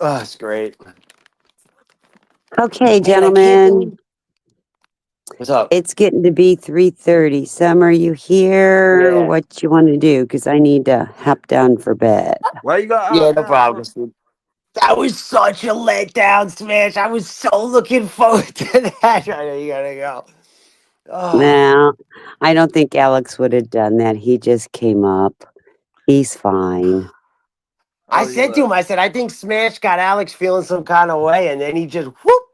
Oh, it's great. Okay, Man, I can't believe. gentlemen. What's up? It's getting to be 3:30. Summer, you here? Yeah. What you want to do? Because I need to hop down for bed. Why you got Yeah, hot no down, problem, folks? Steve. That was such a letdown, Smash. I was so looking forward to that. I know you gotta go. Oh. Now, I don't think Alex would have done that. He just came up. He's fine. I Oh, he said to left. him, I said, I think Smash got Alex feeling some kind of way, and then he just whoop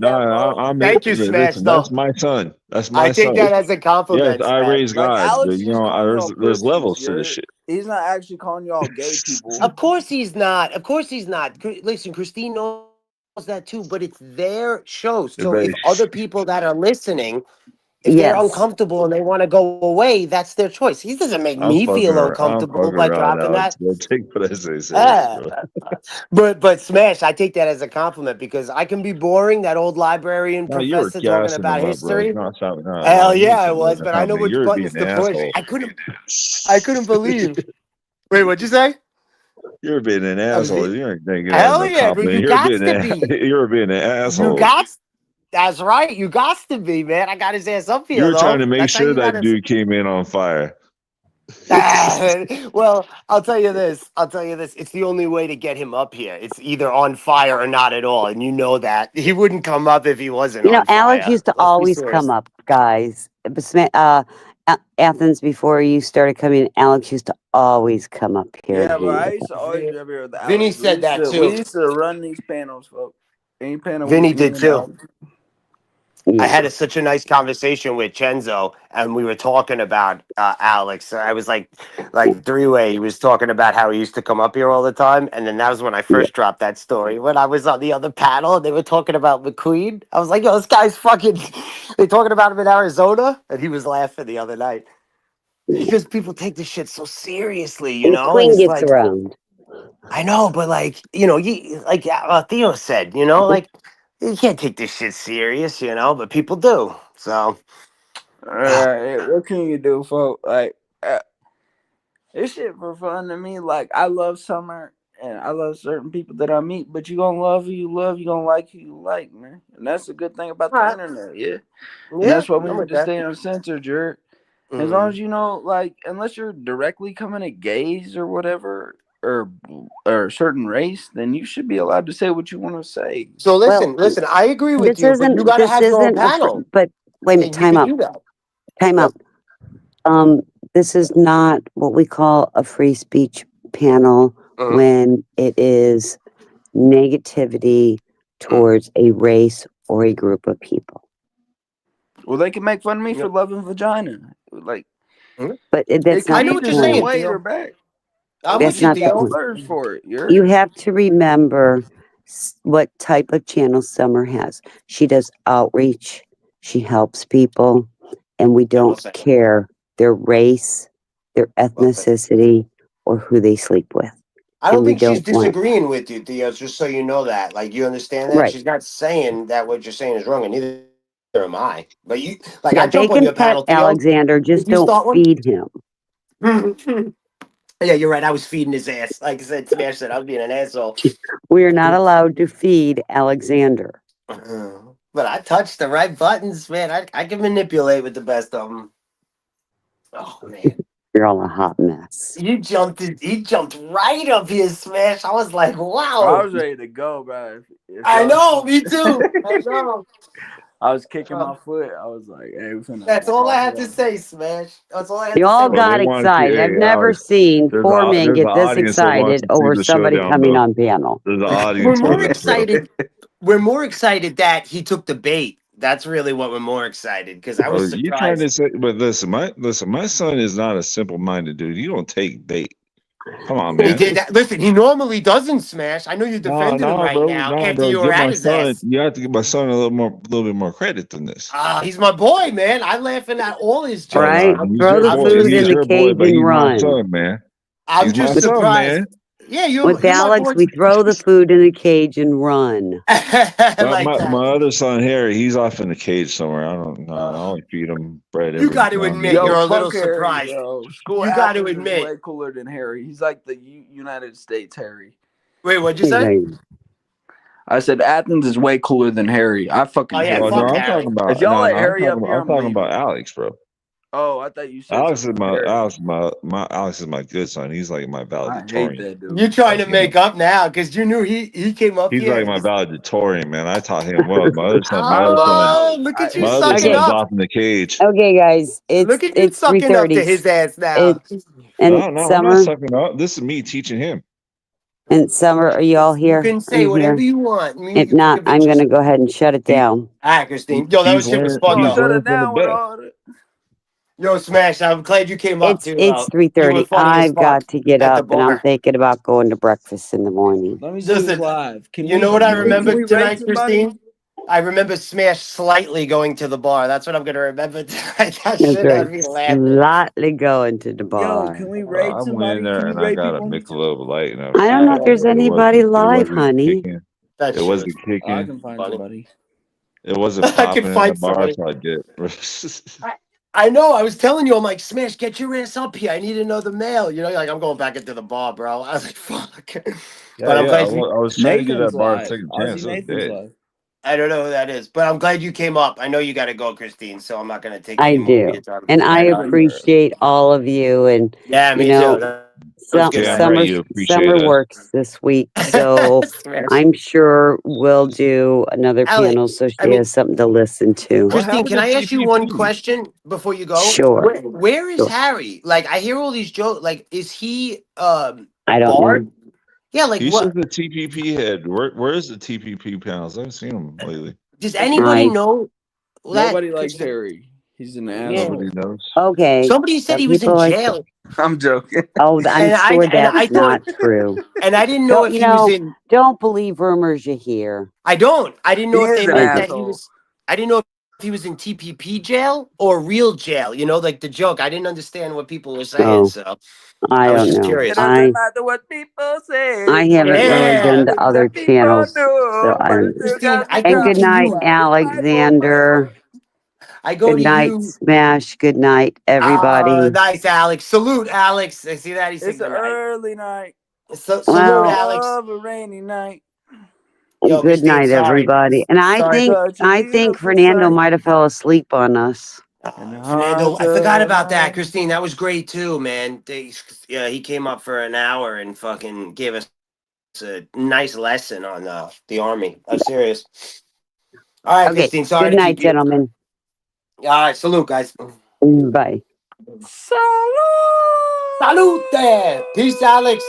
like that, bro. I'm Thank you, Smash. listen. That's Though my son. That's I my take son. that as a Yes, compliment, I Smash. raise Like God, but Alex you is just know, calling y'all there's pussies. levels to this shit. He's not actually calling y'all gay people. Of course he's not. Of course he's not. Listen, Christine knows that too, but it's their show. So if But other people that are listening If they're Yes. uncomfortable and they want to go away, that's their choice. He doesn't make I'm me fucking feel around. I'm uncomfortable fucking by around, dropping Alex. that. Don't take what I say serious, Yeah. bro. But Smash, I take that as a compliment because I can be boring, that old librarian No, you were professor talking gassing about him up, bro. history. Not something. No, Hell you yeah, ain't I saying was, nothing but I know compliment. which You're being buttons an to push. asshole. I couldn't believe. Wait, what'd you say? You're being an I was asshole. You ain't thinking that as hell no yeah, but compliment. you You're got being to an be. you're being an You asshole. got that's right. You got to be, man. I got his ass up You here were trying though. to make That's how sure you that gotta dude came in on fire. well, I'll tell you this. I'll tell you this. It's the only way to get him up here. It's either on fire or not at all. And you know that. He wouldn't come up if he wasn't You know, on Alex fire. used to Let's be always serious. come up, guys. Athens, before you started coming, Alex used to always come up here and Yeah, but hang I with used to us. always be up here with Vinny Alex. said that We too. used to run these panels, folks. Any panel Vinny me did and too. Alex. I Yeah. had such a nice conversation with Chenzo, and we were talking about Alex. I was like three-way. He was talking about how he used to come up here all the time, and then that was when I Yeah. first dropped that story. When I was on the other panel, and they were talking about McQueen, I was like, "Yo, this guy's fucking." They talking about him in Arizona, and he was laughing the other night because people take this shit so seriously, you And know. And Queen it's gets like, around. I know, but like, you like Theo said, like you can't take this shit serious, but people do. So. What can you do, folks? Like, this shit for fun to me. Like, I love summer and I love certain people that I meet, but you gonna love who you love, you gonna like who you like, man. And that's the good thing about the Right. internet, yeah. And Yeah, that's why we I'm need with to that. stay uncensored, Jared. As long Mm. as you know, like, unless you're directly coming at gays or whatever, or a certain race, then you should be allowed to say what you want to say. So Well, listen. I agree with this you, but you isn't got to this have your own isn't a panel, but wait a minute, and you time can out. do that. Time What? out. This is not what we call a free speech panel Mhm. when it is negativity Mm. towards a race or a group of people. Well, they can make fun of me for Yep. loving vagina. Like, Mhm. But it that's could not I know the be what the you're same point. saying, way or Theo. back. I'm And we with That's you, should not the get Theo. point. slurs for it. You have to remember what type of channel Summer has. She does outreach, she helps people, and we Yeah, we'll don't say. care their race, their We'll say. ethnicity, or who they sleep with. I And don't we think she's don't want, disagreeing with you, Theo. Just so you know that, like, you understand that right. she's not saying that what you're saying is wrong, and neither am I. But like, Yeah, I they jump on can your pet panel, Theo. Alexander, If just you don't start one. feed him. Yeah, you're right. I was feeding his ass. Like I said, Smash said I was being an asshole. We are not allowed to feed Alexander. But I touched the right buttons, man. I can manipulate with the best of them. Oh man, You're all a hot mess. he jumped right up here, Smash. I was like, I wow. was ready to go, bro. If I y'all, know, me too. I know. I was kicking my foot. I was like, "Hey, we finna That's all I walk had it to out." say, Smash. That's all I had You to say. all Well, they got want to see. excited. I've Hey, never Alex, seen four men there's an get this audience that wants excited to see over the somebody showdown, coming bro. on panel. There's an We're audience for more this, bro. excited. We're more excited that he took the bait. That's really what we're more excited because I was You trying surprised. to say? But listen, my son is not a simple-minded dude. You don't take bait. Come on, He man. did that. Listen, he normally doesn't Smash. I know you're No, defending him no, right bro, now no, after bro. you were Give at my his son. ass. You have to give my son a little bit more credit than this. He's my boy, man. I'm laughing at all his All jokes. right, He's throw your the I'm boy. food just, in He's the your boy, cage but and he's my run. son, man. I'm He's my just son, surprised. man. Yeah, With you're my Alex, boy. we throw the food in the cage and run. Like that. My other son Harry, he's off in the cage somewhere. I don't know. I Uh, only feed him bread you every got to now and admit, you're Yo, a again. little fuck Harry, surprised. yo. School You got to Athens is admit. way cooler than Harry. He's like the United States Harry. Wait, what'd you Can't say? hear you. I said Athens is way cooler than Harry. I fucking Oh yeah, hate Oh no, fuck him. I'm talking Harry. If about y'all let Harry up here, I'm I'm talking about leaving. Alex, bro. Oh, I thought you said something about Harry. Alex is my good son. He's like my I hate valedictorian. that You're dude. trying Fuck to him. make up now because you knew he came up He's here like and my just. valedictorian, man. I taught him well. Oh, look at you My other sucking Okay, son's up. off in the cage. okay, guys, Look at you it's three sucking up to thirty. his ass now. It's and No, I'm not Summer sucking up. This is me teaching him. and Summer. Are you all You here? can Are say you whatever here? you want. Me, If you pick not, a I'm bitch. gonna go ahead and shut it He, down. All right, Christine. Yo, that shit was fun Don't he's though. shut learning it from the down with best. all the. Yo, Smash, I'm glad you came up too. It's You were 3:30. funny as I've fuck got to get at the up, and I'm bar. thinking about going to breakfast in the morning. Let me see who's Listen, live. you know what I You better Can remember do. we rate tonight, somebody? Christine? I remember Smash slightly going to the bar. That's what I'm gonna remember tonight. That That's shit right. had me laughing. Slightly going to the Yo, bar. can we Bro, raid I went in somebody? there Can we and I raid got a people on YouTube? Michelob Light, and I don't know if there's it anybody wasn't. It live, wasn't honey. kicking. That It shit was wasn't Oh, I kicking. can find funny. somebody. It wasn't I could popping in the find bar, somebody. so I did. I know. I was telling you, I'm like, Smash, get your ass up here. I need another mail. You know, like I'm going back into the bar, bro. I was like, fuck. But I'm Yeah. I glad you. was trying to give Nathan's that bar a live. second Ozzy chance. It was Nathan's dead. live. I don't know who that is, but I'm glad you came up. I know you got to go, Christine, so I'm not going to take I any more of do. your time. And I I And been there early. appreciate all of you. And, yeah, you me too. know, That was good, Damn man. right, you appreciate summer us. works this week. So Smash. I'm sure we'll do another Alex, panel so I she mean, has something to listen to. What Christine, happened can to I ask you one TPP? question before you go? Sure. Where is Sure. Harry? Like, I hear all these jokes. Like, is he I don't barred? know. Yeah, like He's just what? the TPP head. Where is the TPP panels? I haven't seen him lately. Does anybody I know that? Nobody likes Harry. He's an Yeah. asshole. Nobody knows. okay. Somebody said Some he was in people like jail, I'm joking. oh, I'm and sure I that's thought, not true. and I didn't know Don't if you he was know, in. don't believe rumors you hear. I don't. I didn't He know if is they an meant Okay. that he asshole. was. I didn't know if he was in TPP jail or real jail. You know, like the joke. I didn't understand what people were saying, Oh, so I I was don't just know. It curious. doesn't matter what people say. I What haven't really been Yeah, to the other people channels, so do, but I'm. it still Christine, got I the go And good to job. night, you. Why we fight for Alexander. I go Good to night, you. Smash. Good night, everybody. Nice, Alex. Salute, Alex. I see that he said It's an good night. early night Salute, Well, Alex. of a rainy night. Yo, good Christine, night, sorry. everybody. And Sorry. Such a I think beautiful Fernando sight might have fell asleep on us. in the Fernando, heart I forgot of about that. night. Christine, that was great too, man. Yeah, he came up for an hour and fucking gave us a nice lesson on the army. I'm serious. All right, Okay. Christine. Sorry Good to night, keep you. gentlemen. All right, salute, guys. Bye. Salute! Salute there. Peace, Alex.